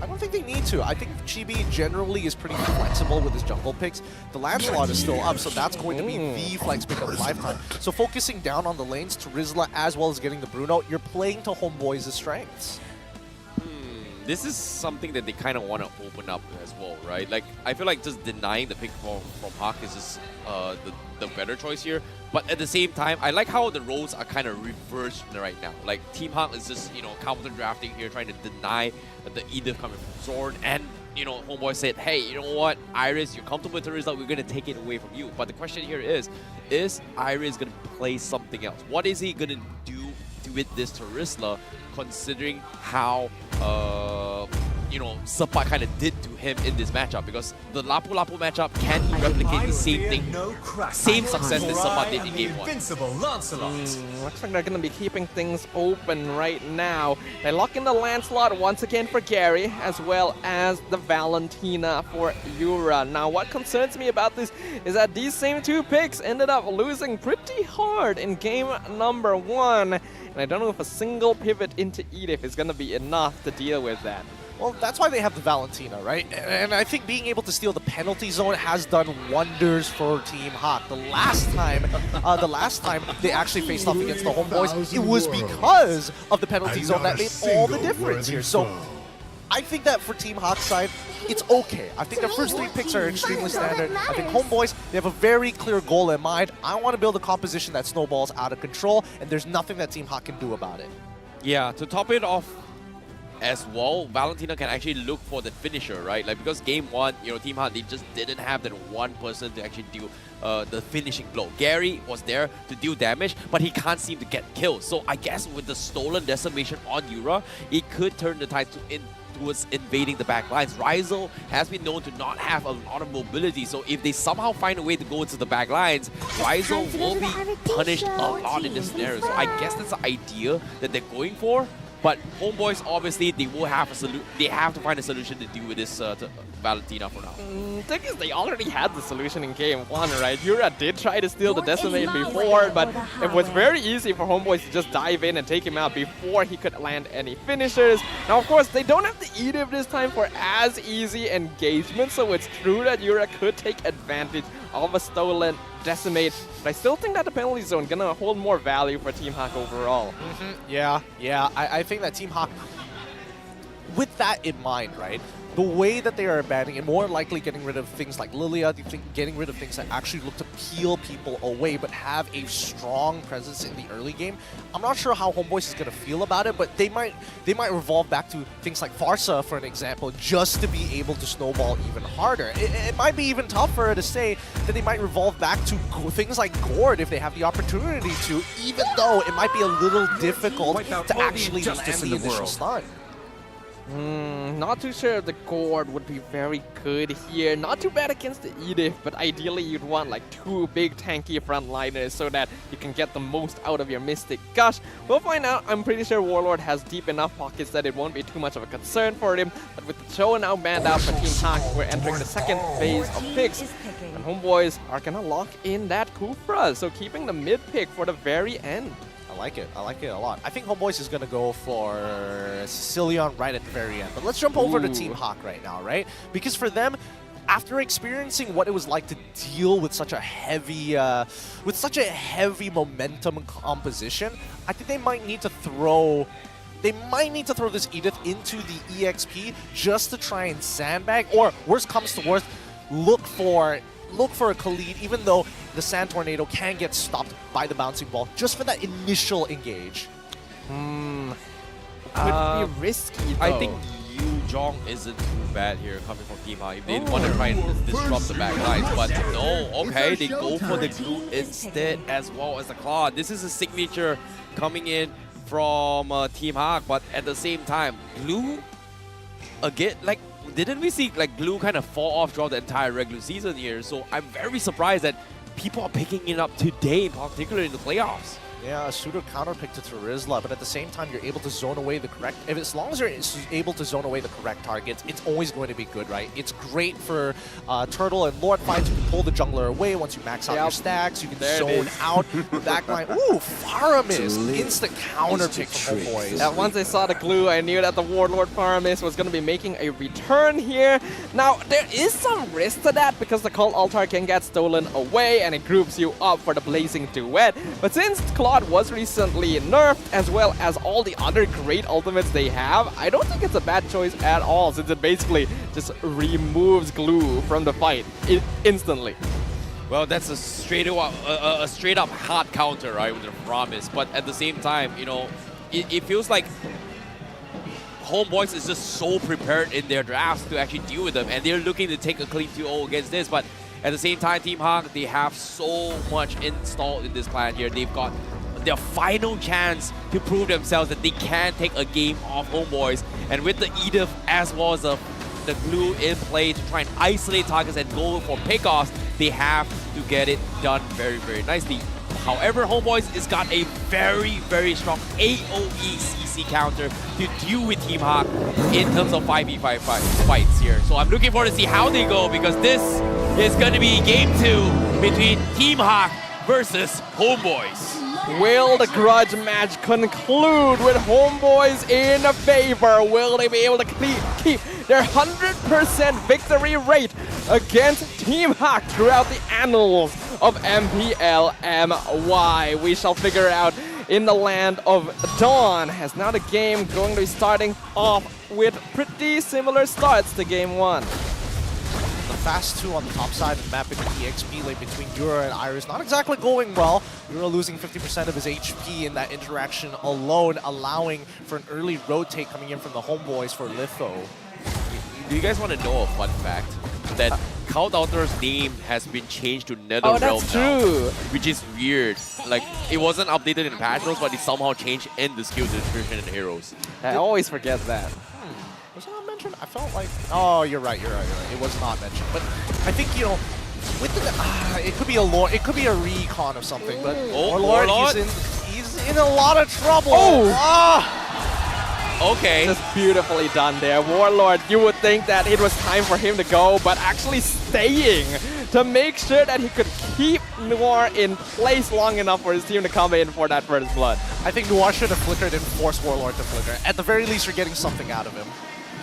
I don't think they need to. I think Chibi generally is pretty flexible with his jungle picks. The Lancelot is still up, so that's going to be the flex pick of the lifetime. So focusing down on the lanes, Terizla, as well as getting the Bruno, you're playing to Homeboys' strengths. This is something that they kind of want to open up as well, right? Like, I feel like just denying the pick from Hawk is just the better choice here. But at the same time, I like how the roles are kind of reversed right now. Like, Team Hawk is just, you know, counter drafting here, trying to deny the Edith coming from Zorn. And, you know, Homeboy said, hey, you know what, Iris, you're comfortable with Terizla, we're going to take it away from you. But the question here is Iris going to play something else? What is he going to do with this Terizla, considering how you know, Sepak kind of did to him in this matchup? Because the Lapu Lapu matchup, can he replicate the same thing, same success that Sepak did in game 1? Looks like they're going to be keeping things open right now. They lock in the Lancelot once again for Gary, as well as the Valentina for Yura. Now, what concerns me about this is that these same two picks ended up losing pretty hard in game number 1. And I don't know if a single pivot into Edith is going to be enough to deal with that. Well, that's why they have the Valentina, right? And I think being able to steal the penalty zone has done wonders for Team Hawk. The last time they actually faced off against the Homeboys, it was because of the penalty zone that made all the difference here. So I think that for Team Hawk's side, it's okay. I think their first 3 picks are extremely standard. I think Homeboys, they have a very clear goal in mind. I want to build a composition that snowballs out of control, and there's nothing that Team Hawk can do about it. Yeah, to top it off as well, Valentina can actually look for the finisher, right? Like, because game 1, you know, Team Hawk, they just didn't have that one person to actually do the finishing blow. Gary was there to deal damage, but he can't seem to get kills. So I guess with the stolen decimation on Yura, it could turn the tide towards invading the back lines. Ryzel has been known to not have a lot of mobility, so if they somehow find a way to go into the back lines, Ryzel will be punished a lot in this scenario. So I guess that's the idea that they're going for. But Homeboys, obviously, they will have they have to find a solution to deal with this Valentina for now. Thing is, they already had the solution in game 1, right? Yura did try to steal the Decimate before, but it was very easy for Homeboys to just dive in and take him out before he could land any finishers. Now, of course, they don't have the Edith this time for as easy engagement, so it's true that Yura could take advantage of a stolen Decimate, but I still think that the penalty zone gonna hold more value for Team Hawk overall. Yeah, I think that Team Hawk, with that in mind, right, the way that they are abandoning and more likely getting rid of things like Lilia, getting rid of things that actually look to peel people away but have a strong presence in the early game, I'm not sure how Homeboys is going to feel about it, but they might revolve back to things like Farsa, for an example, just to be able to snowball even harder. It might be even tougher to say that they might revolve back to things like Gord if they have the opportunity to, even though it might be a little difficult to actually land the initial stun. Not too sure if the Gourd would be very good here. Not too bad against the Edith, but ideally you'd want like 2 big tanky frontliners so that you can get the most out of your Mystic Gush. We'll find out. I'm pretty sure Warlord has deep enough pockets that it won't be too much of a concern for him. But with the show now banned out for Team Hawk, we're entering the second phase of picks. And Homebois are gonna lock in that Kufra, so keeping the mid pick for the very end. I like it. I like it a lot. I think Homebois is going to go for Sicilian right at the very end. But let's jump over to Team Hawk right now, right? Because for them, after experiencing what it was like to deal with such a heavy momentum composition, I think they might need to throw this Edith into the EXP just to try and sandbag, or worst comes to worst, look for a Khalid, even though the Sand Tornado can get stopped by the bouncing ball, just for that initial engage. Could be risky, though. I think Yu Jong isn't too bad here coming from Team Hawk. If they want to try and disrupt the back lines, but no, okay, they go for the glue instead as well as the claw. This is a signature coming in from Team Hawk, but at the same time, glue again, like, didn't we see like glue kind of fall off throughout the entire regular season here? So I'm very surprised that people are picking it up today, particularly in the playoffs. Yeah, a pseudo counter pick to Terizla, but at the same time, you're able to zone away the correct. As long as you're able to zone away the correct targets, it's always going to be good, right? It's great for Turtle and Lord fights. You can pull the jungler away once you max out your stacks. You can zone out the backline. Ooh, Faramis, instant counter pick from Homebois. Yeah, once I saw the glue, I knew that the Warlord Faramis was going to be making a return here. Now, there is some risk to that because the Cult Altar can get stolen away and it groups you up for the Blazing Duet. But since Claude was recently nerfed, as well as all the other great ultimates they have, I don't think it's a bad choice at all, since it basically just removes glue from the fight instantly. Well, that's a straight up hard counter, right, with the promise. But at the same time, you know, it feels like Homebois is just so prepared in their drafts to actually deal with them, and they're looking to take a clean 2-0 against this. But at the same time, Team Hawk, they have so much installed in this plan here. They've got their final chance to prove themselves that they can take a game off Homebois. And with the Edith as well as the glue in play to try and isolate targets and go for pickoffs, they have to get it done very, very nicely. However, Homebois has got a very, very strong AoE CC counter to deal with Team Hawk in terms of 5v5 fights here. So I'm looking forward to see how they go, because this is going to be game 2 between Team Hawk versus Homebois. Will the grudge match conclude with Homebois in favor? Will they be able to keep their 100% victory rate against Team Hawk throughout the annals of MPL MY? We shall figure out in the land of Dawn, as now the game going to be starting off with pretty similar starts to game 1. The fast 2 on the top side of the map in the EXP lane between Dura and Iris not exactly going well. Dura losing 50% of his HP in that interaction alone, allowing for an early rotate coming in from the Homebois for Litho. Do you guys want to know a fun fact? That Cult Altar's name has been changed to NetherRealm now. Oh, that's true. Which is weird. Like, it wasn't updated in the patch notes, but it somehow changed in the skill description in Heroes. I always forget that. Was that not mentioned? I felt like... Oh, you're right. It was not mentioned. But I think, you know, with the... it could be a lore, it could be a recon of something, but Warlord, he's in a lot of trouble. Okay. Just beautifully done there. Warlord, you would think that it was time for him to go, but actually staying to make sure that he could keep Noir in place long enough for his team to come in for that first blood. I think Noir should have flickered and forced Warlord to flicker. At the very least, you're getting something out of him.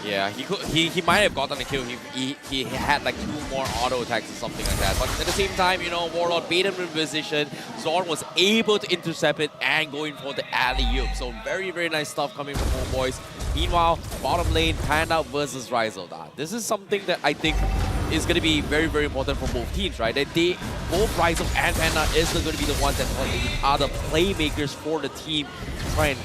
Yeah, he might have gotten a kill. He had like 2 more auto attacks or something like that. But at the same time, you know, Warlord bait him in position. Zorn was able to intercept it and going for the alley-oop. So very, very nice stuff coming from Homebois. Meanwhile, bottom lane, Panda versus Ryzel. This is something that I think is going to be very, very important for both teams, right? That both Ryzel and Panda is going to be the ones that are the playmakers for the team to try and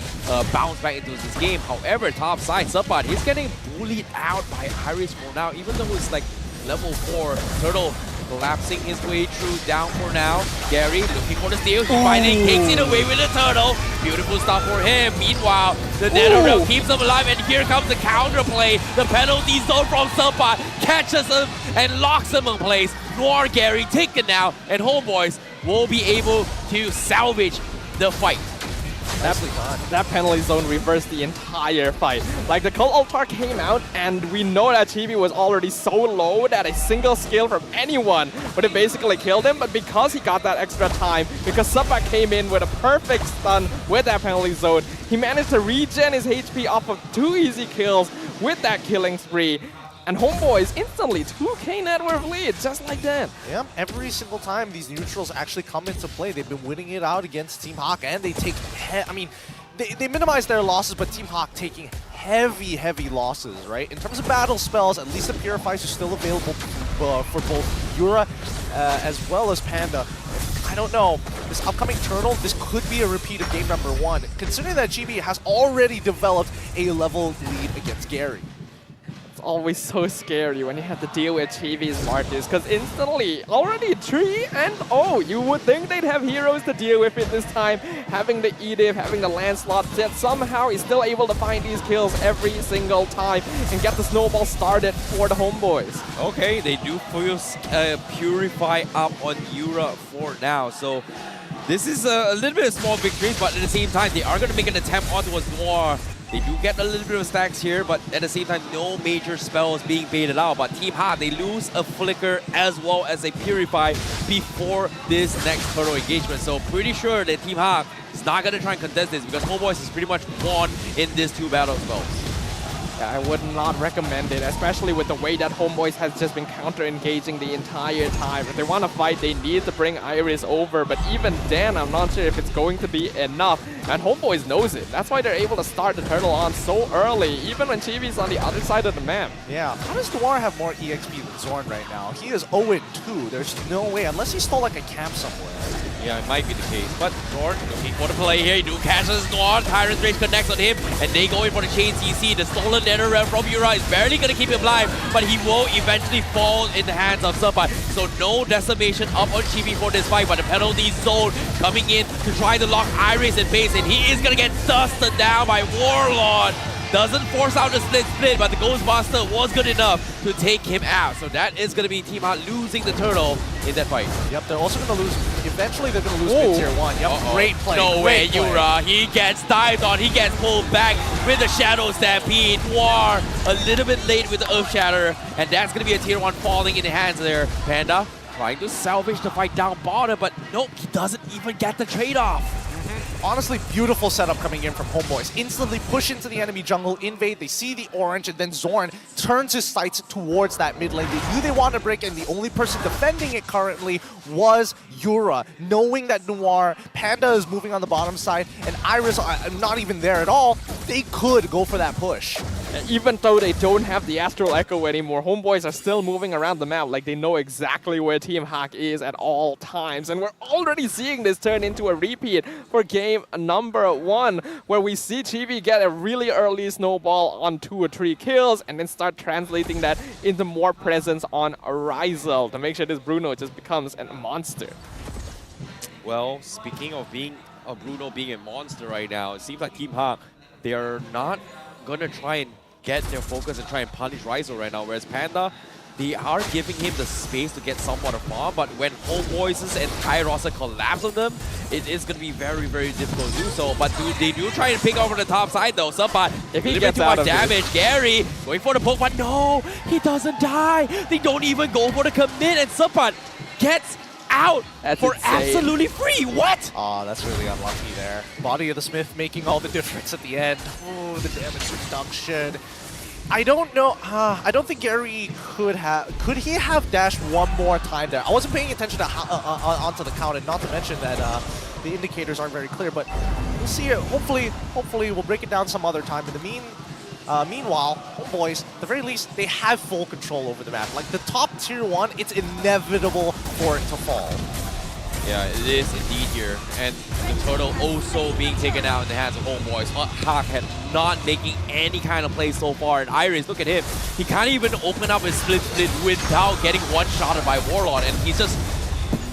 bounce back into this game. However, top side, Subpart, he's getting bullied out by Iris for now, even though it's like level 4. Turtle collapsing his way through down for now. Gary looking for the steal. He finally takes it away with the turtle. Beautiful stuff for him. Meanwhile, the Netherrealm keeps him alive, and here comes the counterplay. The penalty zone from Serpa catches him and locks him in place. Noir, Gary taken now, and Homebois will be able to salvage the fight. That penalty zone reversed the entire fight. Like, the Cult Altar came out, and we know that Chibi was already so low that a single skill from anyone would have basically killed him. But because he got that extra time, because Subba came in with a perfect stun with that penalty zone, he managed to regen his HP off of 2 easy kills with that killing spree. And Homebois instantly 2k net worth lead, just like that. Yeah, every single time these neutrals actually come into play, they've been winning it out against Team Hawk, and they take, they minimize their losses, but Team Hawk taking heavy losses, right? In terms of battle spells, at least the Purifies are still available for both Yura as well as Panda. I don't know, this upcoming Turtle, this could be a repeat of game number 1, considering that GB has already developed a level lead against Gary. Always so scary when you have to deal with Chibi's Martis, because instantly already 3-0. You would think they'd have heroes to deal with it this time, having the Edith, having the Lancelot, yet somehow he's still able to find these kills every single time and get the snowball started for the Homebois. Okay, they do purify up on Yura for now, so this is a little bit of small victories, but at the same time they are going to make an attempt on towards Noir. They do get a little bit of stacks here, but at the same time, no major spells being baited out. But Team Hawk, they lose a Flicker as well as a Purify before this next turtle engagement. So pretty sure that Team Hawk is not going to try and contest this because Homebois is pretty much won in these 2 battle spells. Yeah, I would not recommend it, especially with the way that Homebois has just been counter-engaging the entire time. If they want to fight, they need to bring Iris over, but even then, I'm not sure if it's going to be enough. And Homebois knows it. That's why they're able to start the turtle on so early, even when Chibi's on the other side of the map. Yeah, how does Noir have more EXP than Zorn right now? He is 0-2. There's no way, unless he stole like a camp somewhere. Yeah, it might be the case. But Zorn looking for the play here. He do catches Noir. Tyrant Rage connects on him, and they go in for the chain CC. The stolen Netherrealm from Yura is barely going to keep him alive, but he will eventually fall in the hands of Serpa. So no decimation up on Chibi for this fight, but the penalty zone coming in to try to lock Iris in base, and he is going to get dusted down by Warlord. Doesn't force out the split, but the Ghostbuster was good enough to take him out. So that is going to be Team Hawk losing the turtle in that fight. Yep, they're also going to lose. Eventually, they're going to lose mid-tier 1. Yep, great play. No way, Yura. He gets dived on. He gets pulled back with the Shadow Stampede. Noir a little bit late with the Earth Shatter, and that's going to be a tier 1 falling in the hands there. Panda trying to salvage the fight down bottom, but nope, he doesn't even get the trade-off. Honestly, beautiful setup coming in from Homebois. Instantly push into the enemy jungle, invade, they see the orange, and then Zorn turns his sights towards that mid lane. They knew they wanted to break, and the only person defending it currently was Yura. Knowing that Noir, Panda is moving on the bottom side, and Iris are not even there at all, they could go for that push. Even though they don't have the Astral Echo anymore, Homebois are still moving around the map like they know exactly where Team Hawk is at all times. And we're already seeing this turn into a repeat for game number 1, where we see Chibi get a really early snowball on 2 or 3 kills and then start translating that into more presence on Ryzel to make sure this Bruno just becomes a monster. Well, speaking of Bruno being a monster right now, it seems like Team Hawk, they are not going to try and get their focus and try and punish Ryzel right now, whereas Panda, they are giving him the space to get somewhat of farm, but when Homebois' entire roster collapse on them, it is going to be very, very difficult to do so. But they do try and pick over the top side though. Subot, if he gets too much damage, Gary going for the poke, but no, he doesn't die. They don't even go for the commit, and Subot gets out for absolutely free. What? Oh, that's really unlucky there. Body of the Smith making all the difference at the end. Oh, the damage reduction. I don't know. I don't think Gary could have. Could he have dashed one more time there? I wasn't paying attention to onto the count, and not to mention that the indicators aren't very clear. But we'll see it. Hopefully, we'll break it down some other time. In the meanwhile, Homebois, at the very least, they have full control over the map. Like the top tier 1, it's inevitable for it to fall. Yeah, it is indeed here. And the turtle also being taken out in the hands of Homebois. Hawk had not making any kind of play so far. And Iris, look at him. He can't even open up his split without getting one-shotted by Warlord. And he's just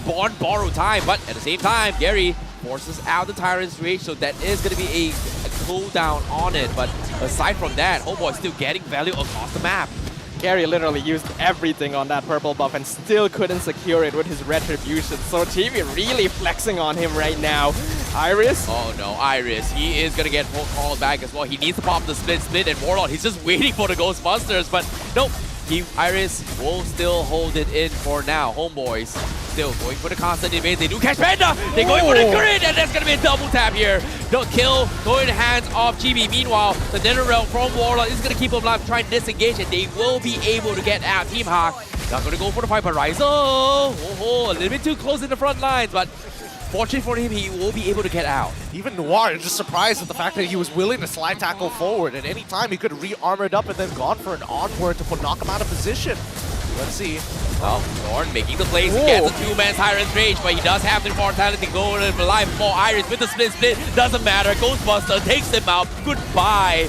on borrowed time. But at the same time, Gary forces out the Tyrant's Rage. So that is going to be a cooldown on it. But aside from that, Homebois still getting value across the map. Gary literally used everything on that purple buff and still couldn't secure it with his retribution. So TV really flexing on him right now. Iris? Oh no, Iris. He is going to get called back as well. He needs to pop the split and Warlord. He's just waiting for the Ghostbusters. But nope, Iris will still hold it in for now. Homebois still going for the constant invade. They do catch Panda. They're going for the grid, and there's going to be a double tap here. The kill going in the hands of GB. Meanwhile, the Nether Realm from Warlord is going to keep him alive, trying to disengage, and they will be able to get out. Team Hawk not going to go for the fight, but Rise. Oh, a little bit too close in the front lines, but fortunately for him, he will be able to get out. Even Noir is just surprised at the fact that he was willing to slide tackle forward. At any time, he could have re-armored up and then gone for an onward to knock him out of position. Let's see. Well, Thorn making the plays. He gets a two-man Tyrant's Rage, but he does have the immortality going for life. More Iris with the split. Doesn't matter. Ghostbuster takes him out. Goodbye,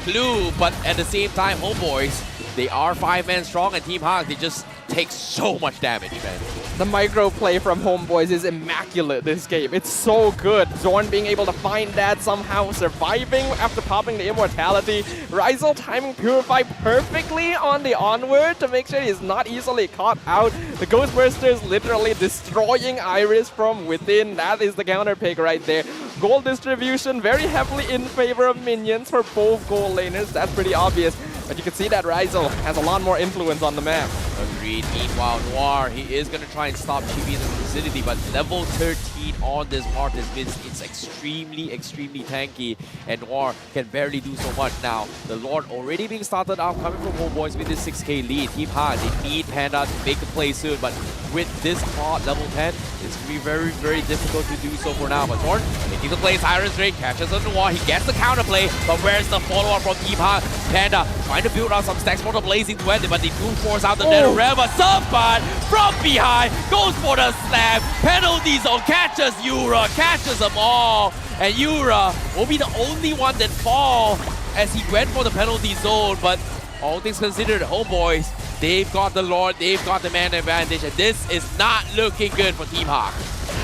Clue. But at the same time, Homebois, they are 5-man strong, and Team Hawk, they just take so much damage, man. The micro play from Homebois is immaculate this game. It's so good. Zorn being able to find that, somehow surviving after popping the immortality. Rizal timing Purify perfectly on the onward to make sure he's not easily caught out. The Ghostbusters literally destroying Iris from within. That is the counter pick right there. Gold distribution very heavily in favor of minions for both gold laners. That's pretty obvious. But you can see that Rizal has a lot more influence on the map. Agreed. Meanwhile, Noir, he is going to try and stop Chibi in the vicinity, but level 13 on this Martis means it's extremely tanky, and Noir can barely do so much. Now, the Lord already being started out, coming from Homebois with this 6k lead. Team Hard, they need Panda to make the play soon, but with this plot level 10, it's going to be very difficult to do so for now. But Thorn making the play, Siren's Ring, catches on Noir, he gets the counterplay, but where's the follow-up from Team Hard? Panda trying to build out some stacks for the Blazing Duende, but they do force out the Nether Realm. But Sunbot from behind goes for the slam. Penalty zone catches Yura, catches them all. And Yura will be the only one that fall as he went for the penalty zone. But all things considered, Homebois, they've got the Lord, they've got the man advantage, and this is not looking good for Team Hawk.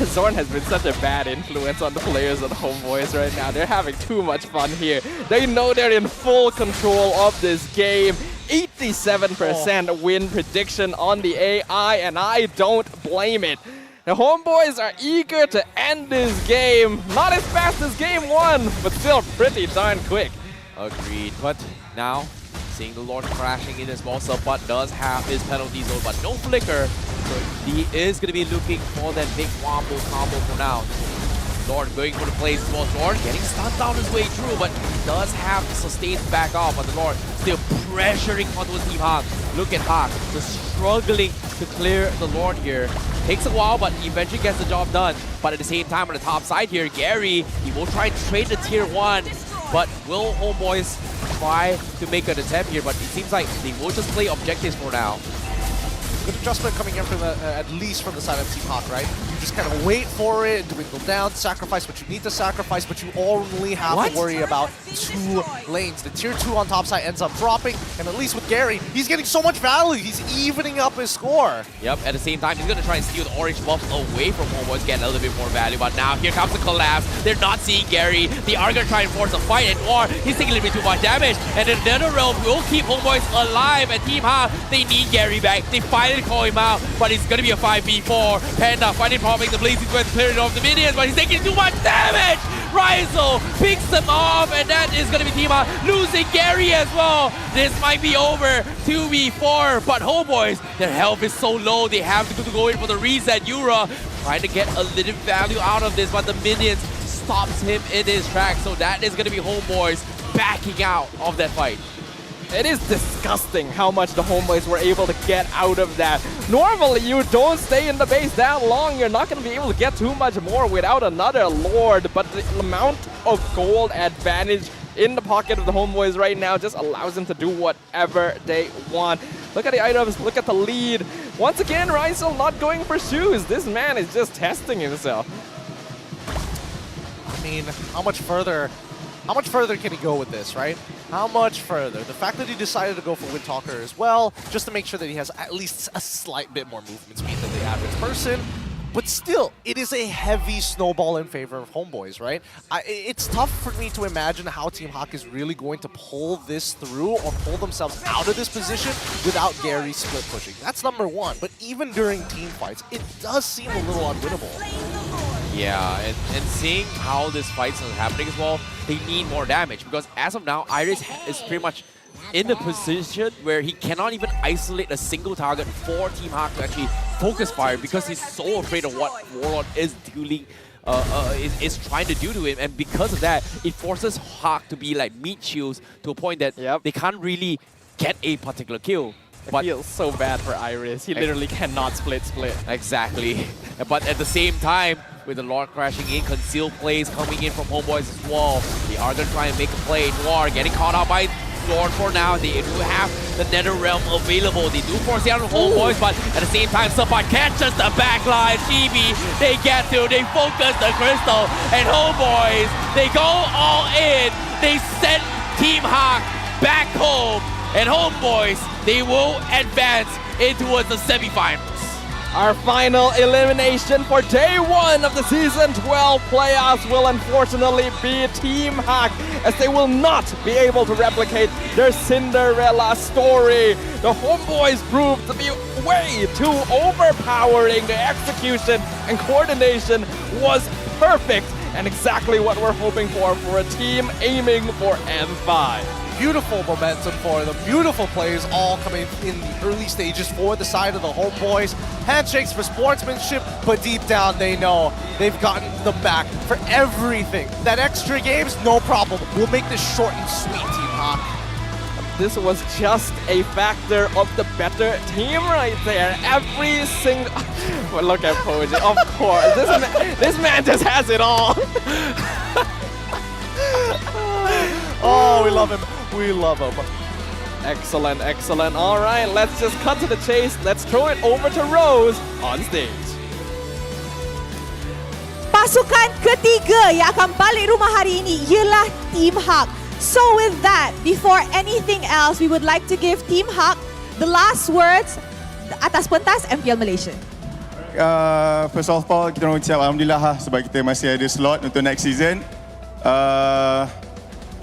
Zorn has been such a bad influence on the players of the Homebois right now. They're having too much fun here. They know they're in full control of this game. 87% win prediction on the AI, and I don't blame it. The Homebois are eager to end this game. Not as fast as game 1, but still pretty darn quick. Agreed, but now seeing the Lord crashing in as well. Sunbot does have his penalty zone, but no flicker. So he is going to be looking for that big wombo combo for now. Lord going for the plays as well. Lord getting stunned down his way through, but does have the sustained back off. But the Lord still pressuring onto his Team Hawk. Look at Hawk, just struggling to clear the Lord here. Takes a while, but he eventually gets the job done. But at the same time, on the top side here, Gary, he will try and trade the tier 1. But will Homebois try to make an attempt here? But it seems like they will just play objectives for now. Good adjustment coming in from the, at least from the side of Team Hawk, right? You just kind of wait for it, dwindle down, sacrifice what you need to sacrifice, but you only have to worry about 2 lanes. The tier 2 on top side ends up dropping, and at least with Gary, he's getting so much value. He's evening up his score. Yep, at the same time, he's going to try and steal the orange buffs away from Homebois, get a little bit more value. But now, here comes the collapse. They're not seeing Gary. They are going to try and force a fight, and Noir, he's taking a little bit too much damage. And the Nether Realm will keep Homebois alive, and Team Hawk, they need Gary back. They finally call him out, but it's going to be a 5v4. Panda finally popping the Blazing Duende, clearing off the minions, but he's taking too much damage! Rizal picks him off, and that is going to be Team Hawk losing Gary as well. This might be over, 2v4, but Homebois, their health is so low, they have to go in for the reset. Yura trying to get a little value out of this, but the minions stops him in his tracks, so that is going to be Homebois backing out of that fight. It is disgusting how much the Homebois were able to get out of that. Normally, you don't stay in the base that long. You're not going to be able to get too much more without another Lord. But the amount of gold advantage in the pocket of the Homebois right now just allows them to do whatever they want. Look at the items, look at the lead. Once again, Rysel not going for shoes. This man is just testing himself. I mean, how much further can he go with this, right? How much further? The fact that he decided to go for Windtalker as well, just to make sure that he has at least a slight bit more movement speed than the average person. But still, it is a heavy snowball in favor of Homebois, right? It's tough for me to imagine how Team Hawk is really going to pull this through or pull themselves out of this position without Gary split pushing. That's number one. But even during team fights, it does seem a little unwinnable. Yeah, and seeing how this fight is happening as well, they need more damage because as of now, Iris is pretty much in the position where he cannot even isolate a single target for Team Hawk to actually focus fire because he's so afraid of what Warlord is dealing, is trying to do to him, and because of that, it forces Hawk to be like meat shields to a point that they can't really get a particular kill. It feels so bad for Iris. He literally cannot split. Exactly. But at the same time, with the Lord crashing in, concealed plays coming in from Homebois as well, they are going to try and make a play. Noir getting caught out by Lord for now. They do have the Nether Realm available. They do force out on Homebois, but at the same time, Support catches the backline. Chibi, they focus the crystal, and Homebois, they go all in. They send Team Hawk back home, and Homebois, they will advance into the semifinals. Our final elimination for day 1 of the Season 12 playoffs will unfortunately be Team Hawk, as they will not be able to replicate their Cinderella story. The Homebois proved to be way too overpowering. The execution and coordination was perfect, and exactly what we're hoping for a team aiming for M5. Beautiful momentum for them, beautiful plays all coming in the early stages for the side of the Homebois. Handshakes for sportsmanship, but deep down they know they've gotten them back for everything. That extra games, no problem. We'll make this short and sweet, Team Hawk. This was just a factor of the better team right there. Every single... Well, look at Poji, of course. This man just has it all. Oh, we love him. We love him. Excellent, excellent. All right, let's just cut to the chase. Let's throw it over to Rose on stage. Pasukan ketiga yang akan balik rumah hari ini ialah Team Hawk. So with that, before anything else, we would like to give Team Hawk the last words atas pentas MPL Malaysia. First of all, kita nak ucap Alhamdulillah sebab kita masih ada slot untuk next season.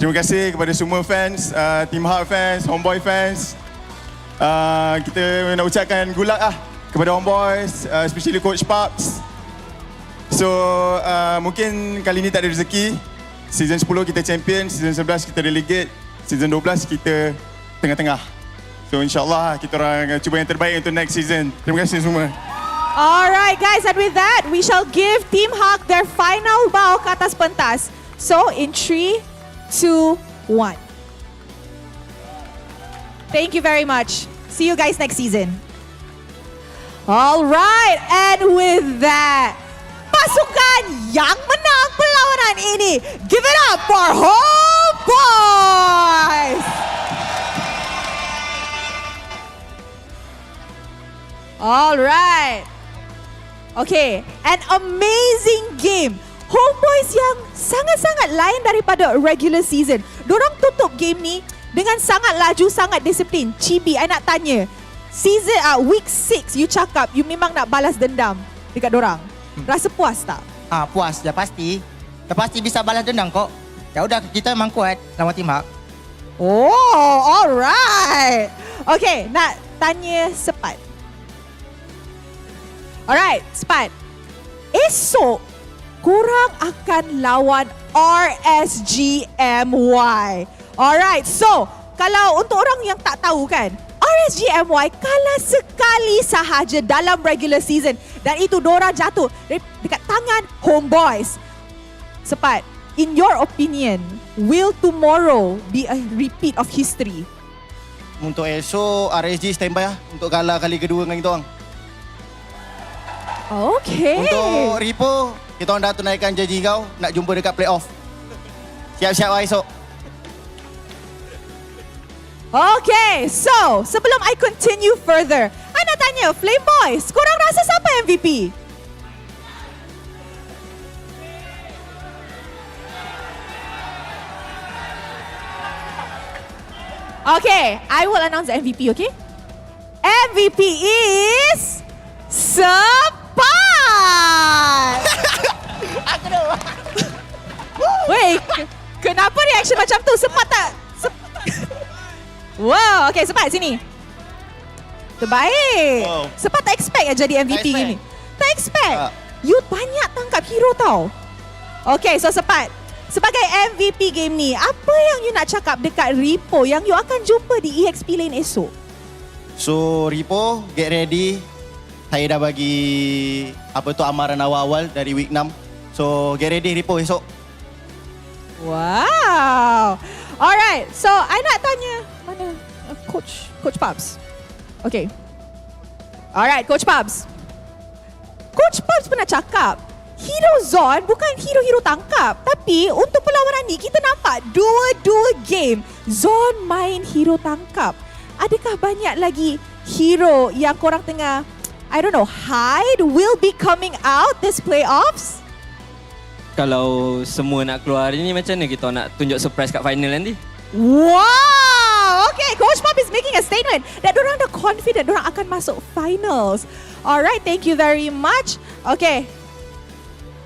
Terima kasih kepada semua fans, Team Hawk fans, Homeboy fans. Kita nak ucapkan good luck kepada Homeboys, especially Coach Paps. So, mungkin kali ni tak ada rezeki. Season 10 kita champion, season 11 kita delegate, season 12 kita tengah-tengah. So, insyaAllah kita orang cuba yang terbaik untuk next season. Terima kasih semua. Alright guys, and with that, we shall give Team Hawk their final bow ke atas pentas. So, in 3, 2, 1. Thank you very much. See you guys next season. All right, and with that, pasukan yang menang perlawanan ini, give it up for Homebois! All right. Okay, an amazing game. Homebois yang sangat-sangat lain daripada regular season. Dorang tutup game ni dengan sangat laju, sangat disiplin. Chibi, I nak tanya. Week 6, you cakap you memang nak balas dendam dekat dorang. Rasa puas tak? Puas, dah pasti. Dah pasti bisa balas dendam kok. Ya udah, kita memang kuat lawan Team Hawk. Oh, alright. Okay, nak tanya Sepat. Alright, Sepat. Esok, korang akan lawan RSG MY. Alright, so kalau untuk orang yang tak tahu kan, RSG MY kalah sekali sahaja dalam regular season dan itu dorang jatuh dekat tangan Homebois. Sepat, in your opinion, will tomorrow be a repeat of history? Untuk esok, RSG standby untuk kalah kali kedua dengan kita orang. Okay. Untuk Ripo, kita orang dah tunaikan janji kau nak jumpa dekat playoff. Siap-siap esok. Okay, so sebelum I continue further, I nak tanya Flame Boys, korang rasa siapa MVP? Okay, I will announce the MVP, okay? MVP is Sepat! Wait, kenapa reaction macam tu? Sepat tak? Wow, okay, Sepat sini. Terbaik. Wow. Sepat tak expect jadi MVP ni. Tak expect. You banyak tangkap hero tau. Okay, so Sepat, sebagai MVP game ni, apa yang you nak cakap dekat Repo yang you akan jumpa di EXP lane esok? So Repo, get ready. Saya dah bagi amaran awal-awal dari week 6. So get ready Repo esok. Wow. Alright, so I nak tanya mana Coach Pubs. Okay. Alright, Coach Pubs. Coach Pubs pernah cakap, hero Zon bukan hero-hero tangkap. Tapi untuk perlawanan ni kita nampak dua-dua game Zon main hero tangkap. Adakah banyak lagi hero yang korang tengah, I don't know, hide will be coming out this playoffs? Kalau semua nak keluar hari ni, macam mana kita nak tunjuk surprise kat final nanti? Wow! Okay, Coach Pop is making a statement that dorang dah confident dorang akan masuk finals. Alright, thank you very much. Okay,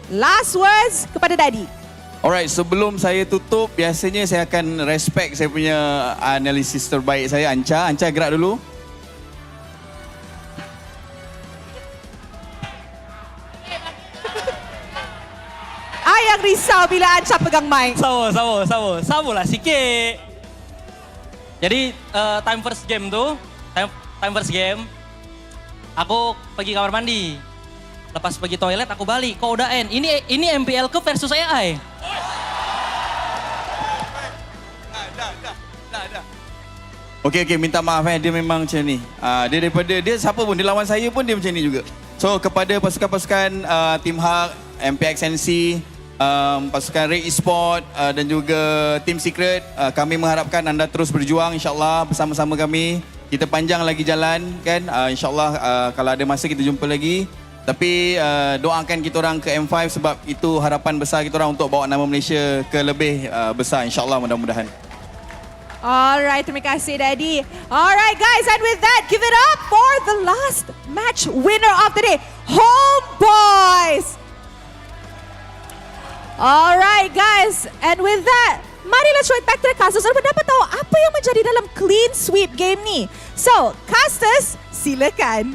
last words kepada Daddy. Alright, sebelum saya tutup, biasanya saya akan respect saya punya analisis terbaik saya, Anca. Anca gerak dulu. Ayang risau bila Anca pegang mic. Sabarlah sikit. Jadi time first game tu, aku pergi kamar mandi. Lepas pergi toilet aku balik, kok udah end. Ini MPL ke versus AI? Okey, minta maaf dia memang macam ni. Dia daripada dia siapa pun, dia lawan saya pun dia macam ni juga. So kepada pasukan-pasukan Team Hawk, MPNC, pasukan Red Esport dan juga Team Secret, kami mengharapkan anda terus berjuang insya-Allah bersama-sama kami. Kita panjang lagi jalan kan. Insya-Allah kalau ada masa kita jumpa lagi. Tapi doakan kita orang ke M5 sebab itu harapan besar kita orang untuk bawa nama Malaysia ke lebih besar insya-Allah, mudah-mudahan. Alright, terima kasih Daddy. Alright guys, and with that, give it up for the last match winner of the day, Homebois. Alright guys, and with that, mari let's show it back to the casters untuk dapat tahu apa yang menjadi dalam clean sweep game ni. So, casters, silakan.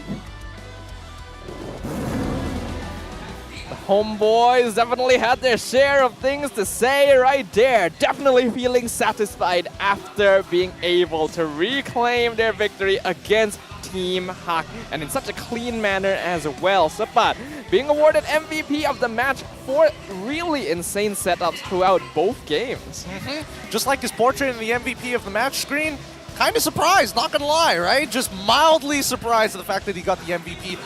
Homeboys definitely had their share of things to say right there. Definitely feeling satisfied after being able to reclaim their victory against Team Hawk, and in such a clean manner as well. Sepat being awarded MVP of the match for really insane setups throughout both games. Just like his portrait in the MVP of the match screen, kind of surprised, not gonna lie, right? Just mildly surprised at the fact that he got the MVP.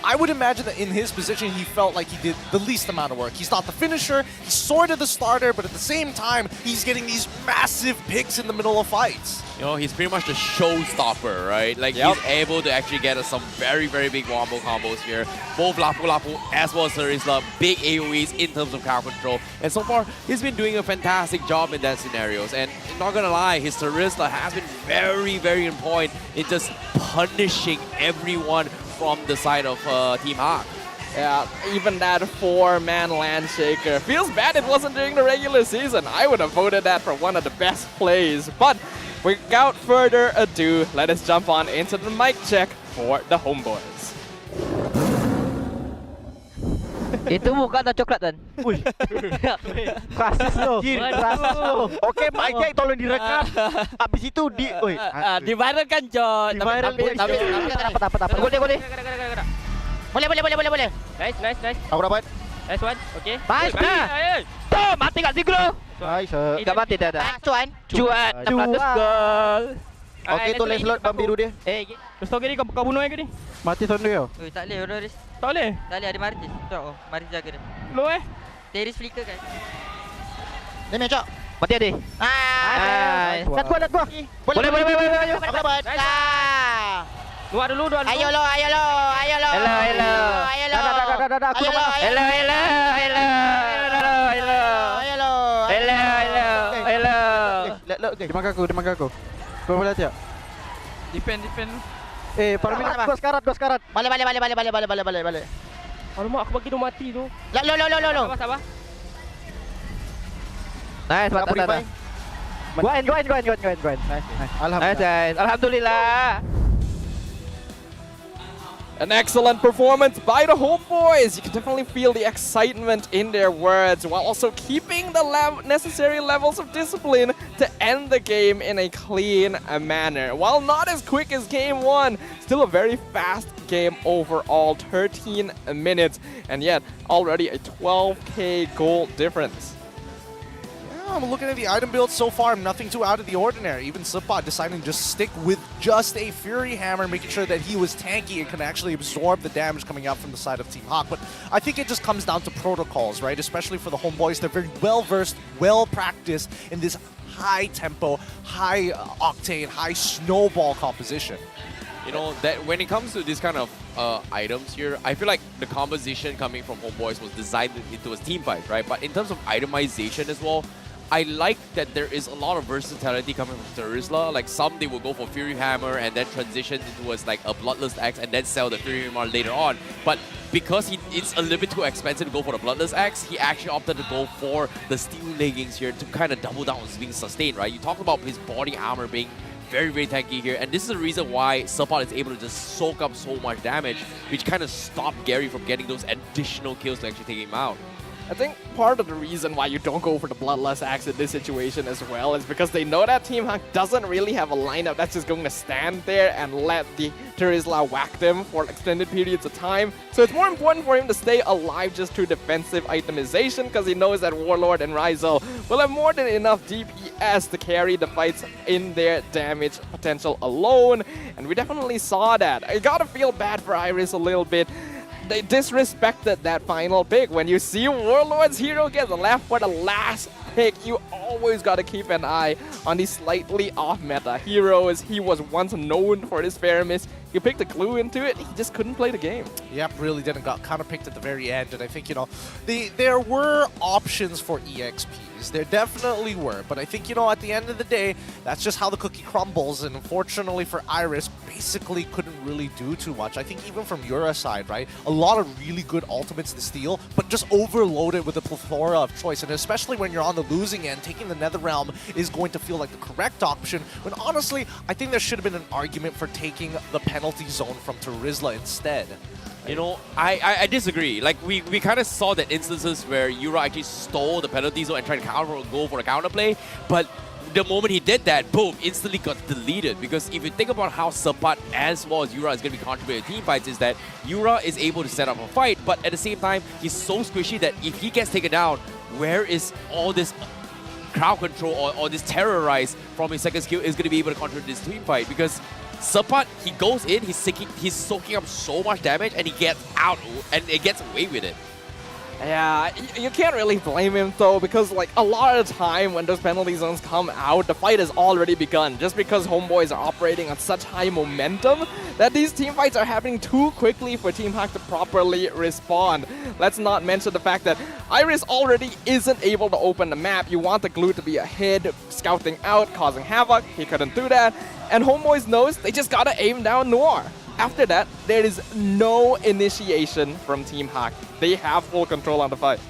I would imagine that in his position, he felt like he did the least amount of work. He's not the finisher, he's sort of the starter, but at the same time, he's getting these massive picks in the middle of fights. You know, he's pretty much the showstopper, right? Like, he's able to actually get us some very, very big wombo combos here. Both Lapu Lapu as well as Sarisla, big AoEs in terms of crowd control. And so far, he's been doing a fantastic job in that scenarios. And not gonna lie, his Sarisla has been very, very on point in just punishing everyone from the side of Team Hawk. Yeah, even that 4-man land shaker. Feels bad it wasn't during the regular season. I would have voted that for one of the best plays. But without further ado, let us jump on into the mic check for the Homeboys. Itu muka dah coklat kan? Ui. Rasis tu. Rasis tu. Okey, mic check tolong direkam. Habis itu Diviralkan Jod. Tapi dapat. Boleh. Boleh. Nice. Aku dapat. Nice one. Okay. Nice. Mati kat Ziglo. Nice. Tak mati dah. Cuan. 600 gol. Okey, tu lane slot bam biru dia. Terus tau ke ni kau bunuh ke ni? Mati tahun dia. Oi, tak boleh Roris. Tak boleh? Tak boleh, ada Martin. Tengok, Martin jaga dia. Low Teris flicker kan. Dia macam Mati Adi. Nice. Let go. Boleh. Aku dapat. Dua dulu. Ayo lo. Hello. Dah. Aku dapat. Hello. Dia makan aku. Kau boleh tak? Defend. Parmin gua sekarat. Balik. Alamak, aku bagi dia mati tu. Lo. Sabar. Nice, mantap. Go in. Nice. Alhamdulillah. An excellent performance by the Homebois. You can definitely feel the excitement in their words while also keeping the necessary levels of discipline to end the game in a clean manner. While not as quick as game 1, still a very fast game overall, 13 minutes, and yet already a 12k gold difference. I'm looking at the item build so far, nothing too out of the ordinary. Even Slipbot deciding to just stick with just a Fury Hammer, making sure that he was tanky and can actually absorb the damage coming out from the side of Team Hawk. But I think it just comes down to protocols, right? Especially for the Homebois, they're very well-versed, well-practiced in this high-tempo, high-octane, high snowball composition. You know, that when it comes to this kind of items here, I feel like the composition coming from Homebois was designed into a team fight, right? But in terms of itemization as well, I like that there is a lot of versatility coming from Terizla. Like some they will go for Fury Hammer and then transition towards like a Bloodless Axe and then sell the Fury Hammer later on. But because it's a little bit too expensive to go for the Bloodless Axe, he actually opted to go for the Steel Leggings here to kind of double down on being sustained, right? You talked about his body armor being very, very tanky here, and this is the reason why Support is able to just soak up so much damage, which kind of stopped Gary from getting those additional kills to actually take him out. I think part of the reason why you don't go for the Bloodless Axe in this situation as well is because they know that Team Hawk doesn't really have a lineup that's just going to stand there and let the Terizla whack them for extended periods of time. So it's more important for him to stay alive just through defensive itemization because he knows that Warlord and Ryzel will have more than enough DPS to carry the fights in their damage potential alone. And we definitely saw that. I gotta feel bad for Iris a little bit. They disrespected that final pick. When you see Warlord's hero get left for the last pick, you always got to keep an eye on these slightly off-meta heroes. He was once known for his fairness. He picked a glue into it, he just couldn't play the game. Yep, really didn't. Got counterpicked at the very end, and I think, you know, there were options for EXPs. There definitely were, but I think, you know, at the end of the day, that's just how the cookie crumbles, and unfortunately for Iris, basically couldn't really do too much. I think even from Yura's side, right, a lot of really good ultimates to steal, but just overloaded with a plethora of choice, and especially when you're on the losing end, taking the Netherrealm is going to feel like the correct option, when honestly, I think there should have been an argument for taking the penalty zone from Terizla instead. You know, I disagree. Like, we kind of saw that instances where Yura actually stole the penalty zone and tried to go for a counterplay, but the moment he did that, boom, instantly got deleted. Because if you think about how Sapat as well as Yura is going to be contributing to team fights, is that Yura is able to set up a fight, but at the same time, he's so squishy that if he gets taken down, where is all this crowd control or this terrorize from his second skill is going to be able to contribute to this team fight? Because Sapat, he goes in, he's soaking up so much damage, and he gets out, and it gets away with it. Yeah, you can't really blame him though, because like a lot of the time when those penalty zones come out, the fight has already begun, just because Homebois are operating on such high momentum that these team fights are happening too quickly for Team Hawk to properly respond. Let's not mention the fact that Iris already isn't able to open the map. You want the glue to be ahead, scouting out, causing havoc. He couldn't do that. And Homebois knows they just gotta aim down Noir. After that, there is no initiation from Team Hawk. They have full control on the fight.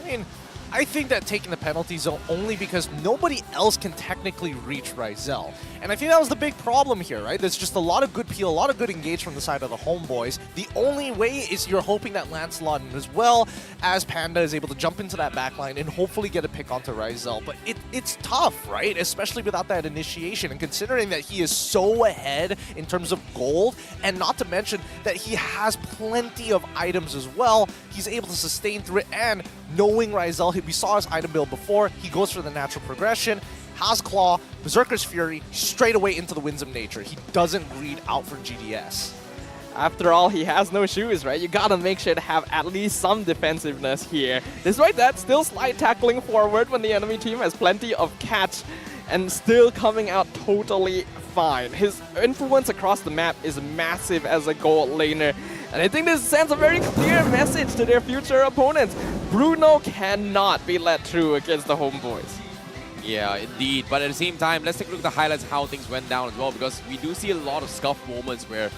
I mean, I think that taking the penalty zone only because nobody else can technically reach Ryzel. And I think that was the big problem here, right? There's just a lot of good peel, a lot of good engage from the side of the Homebois. The only way is you're hoping that Lancelot as well as Panda is able to jump into that backline and hopefully get a pick onto Ryzel. But it's tough, right? Especially without that initiation. And considering that he is so ahead in terms of gold, and not to mention that he has plenty of items as well, he's able to sustain through it. And knowing Ryzel, we saw his item build before, he goes for the natural progression, has Claw, Berserker's Fury, straight away into the Winds of Nature. He doesn't greed out for GDS. After all, he has no shoes, right? You gotta make sure to have at least some defensiveness here. Despite that, still slide tackling forward when the enemy team has plenty of catch and still coming out totally fine. His influence across the map is massive as a gold laner. And I think this sends a very clear message to their future opponents. Bruno cannot be let through against the Homebois. Yeah, indeed. But at the same time, let's take a look at the highlights, how things went down as well, because we do see a lot of scuffed moments where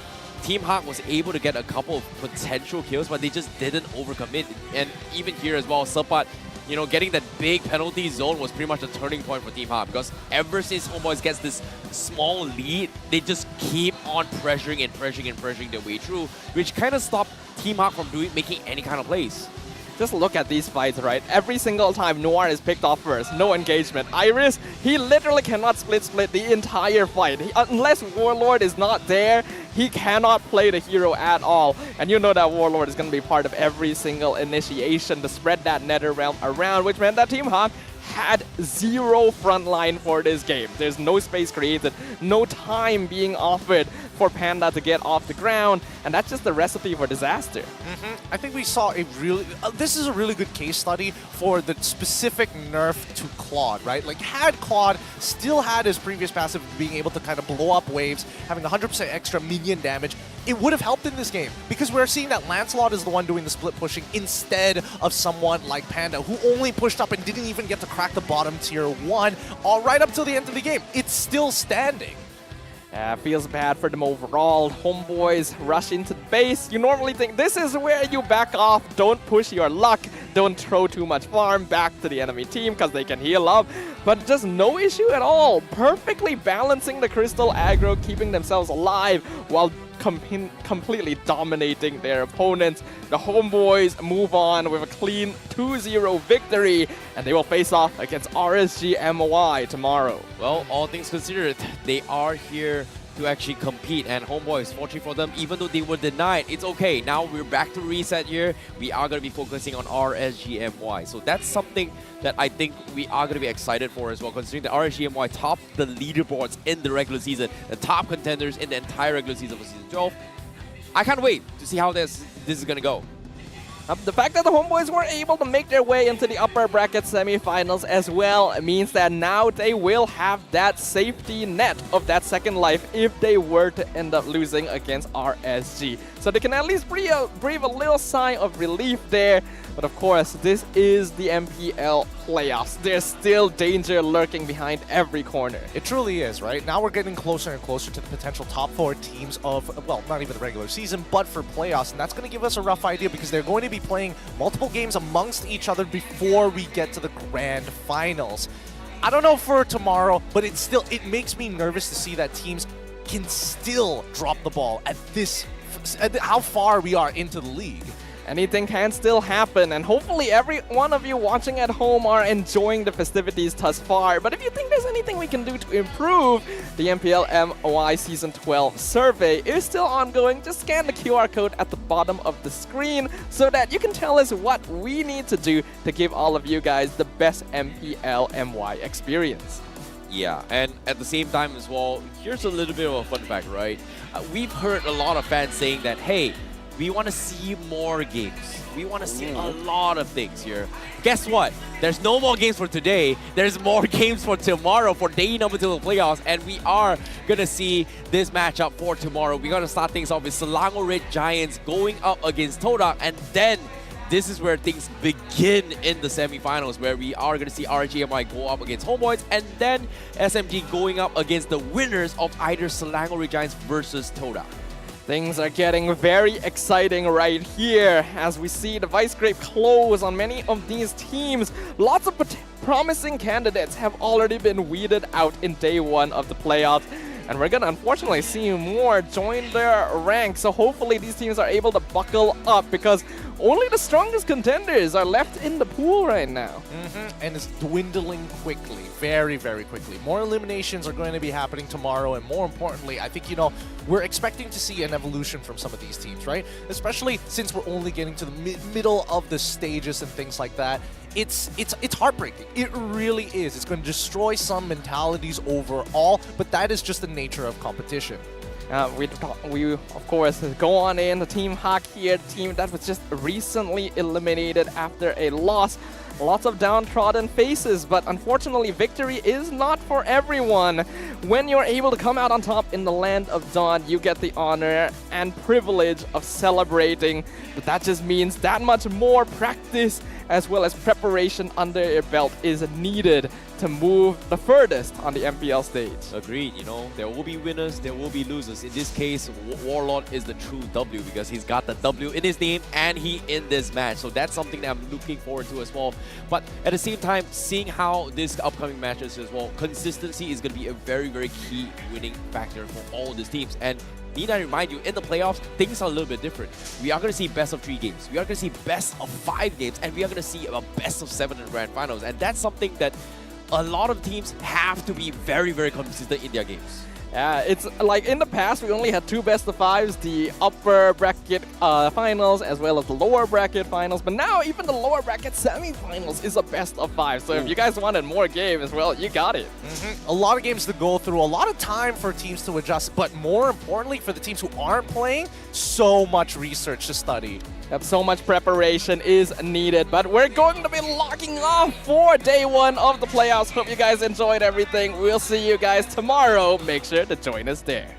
Team Hawk was able to get a couple of potential kills, but they just didn't overcommit. And even here as well, Sapat, you know, getting that big penalty zone was pretty much a turning point for Team Hawk, because ever since Homebois gets this small lead, they just keep on pressuring and pressuring and pressuring their way through, which kind of stopped Team Hawk from making any kind of plays. Just look at these fights, right? Every single time Noir is picked off first, no engagement. Iris, he literally cannot split the entire fight. Unless Warlord is not there, he cannot play the hero at all. And you know that Warlord is going to be part of every single initiation to spread that Nether Realm around, which meant that Team Hawk had zero frontline for this game. There's no space created, no time being offered for Panda to get off the ground, and that's just the recipe for disaster. I think we saw a really... this is a really good case study for the specific nerf to Claude, right? Like, had Claude still had his previous passive being able to kind of blow up waves, having 100% extra minion damage, it would have helped in this game, because we're seeing that Lancelot is the one doing the split pushing instead of someone like Panda, who only pushed up and didn't even get to crack the bottom tier 1 all right up till the end of the game. It's still standing. Feels bad for them overall. Homeboys rush into the base. You normally think this is where you back off. Don't push your luck. Don't throw too much farm back to the enemy team because they can heal up. But just no issue at all. Perfectly balancing the crystal aggro, keeping themselves alive while completely dominating their opponents. The Homeboys move on with a clean 2-0 victory, and they will face off against RSG MY tomorrow. Well, all things considered, they are here to actually compete, and Homeboys, fortunately for them, even though they were denied, it's okay. Now we're back to reset here. We are going to be focusing on RSGMY. So that's something that I think we are going to be excited for as well, considering that RSGMY topped the leaderboards in the regular season, the top contenders in the entire regular season for Season 12. I can't wait to see how this is going to go. The fact that the Homeboys were able to make their way into the upper bracket semifinals as well means that now they will have that safety net of that second life if they were to end up losing against RSG. So they can at least breathe a little sigh of relief there. But of course, this is the MPL playoffs. There's still danger lurking behind every corner. It truly is, right? Now we're getting closer and closer to the potential top 4 teams of, well, not even the regular season, but for playoffs. And that's going to give us a rough idea because they're going to be playing multiple games amongst each other before we get to the grand finals. I don't know for tomorrow, but it makes me nervous to see that teams can still drop the ball at how far we are into the league. Anything can still happen, and hopefully every one of you watching at home are enjoying the festivities thus far. But if you think there's anything we can do to improve, the MPL MY Season 12 survey is still ongoing. Just scan the QR code at the bottom of the screen so that you can tell us what we need to do to give all of you guys the best MPL MY experience. Yeah, and at the same time as well, here's a little bit of a fun fact, right? We've heard a lot of fans saying that, hey, we want to see more games. We want to see a lot of things here. Guess what? There's no more games for today. There's more games for tomorrow, for day number 2 of the playoffs. And we are going to see this matchup for tomorrow. We're going to start things off with Selangor Red Giants going up against Todak. And then this is where things begin in the semifinals, where we are going to see RGMI go up against Homeboys. And then SMG going up against the winners of either Selangor Red Giants versus Todak. Things are getting very exciting right here as we see the Vice Grave close on many of these teams. Lots of promising candidates have already been weeded out in day 1 of the playoffs. And we're gonna unfortunately see more join their ranks. So hopefully these teams are able to buckle up because only the strongest contenders are left in the pool right now. And it's dwindling quickly, very, very quickly. More eliminations are going to be happening tomorrow, and more importantly, I think, we're expecting to see an evolution from some of these teams, right? Especially since we're only getting to the middle of the stages and things like that. It's heartbreaking. It really is. It's going to destroy some mentalities overall, but that is just the nature of competition. We of course go on in the Team Hawk here, the team that was just recently eliminated after a loss. Lots of downtrodden faces, but unfortunately victory is not for everyone. When you're able to come out on top in the Land of Dawn, you get the honor and privilege of celebrating, but that just means that much more practice as well as preparation under your belt is needed to move the furthest on the MPL stage. Agreed, you know, there will be winners, there will be losers. In this case, Warlord is the true W because he's got the W in his name and he in this match. So that's something that I'm looking forward to as well. But at the same time, seeing how this upcoming matches as well, consistency is going to be a very, very key winning factor for all these teams. And need I remind you, in the playoffs, things are a little bit different. We are going to see best of 3 games. We are going to see best of 5 games. And we are going to see a best of 7 in grand finals. And that's something that a lot of teams have to be very, very consistent in their games. Yeah, it's like in the past, we only had 2 best of 5s, the upper bracket finals as well as the lower bracket finals. But now even the lower bracket semi-finals is a best of 5. So if you guys wanted more games, well, you got it. A lot of games to go through, a lot of time for teams to adjust, but more importantly for the teams who aren't playing, so much research to study. Yep, so much preparation is needed, but we're going to be locking off for day 1 of the playoffs. Hope you guys enjoyed everything. We'll see you guys tomorrow. Make sure to join us there.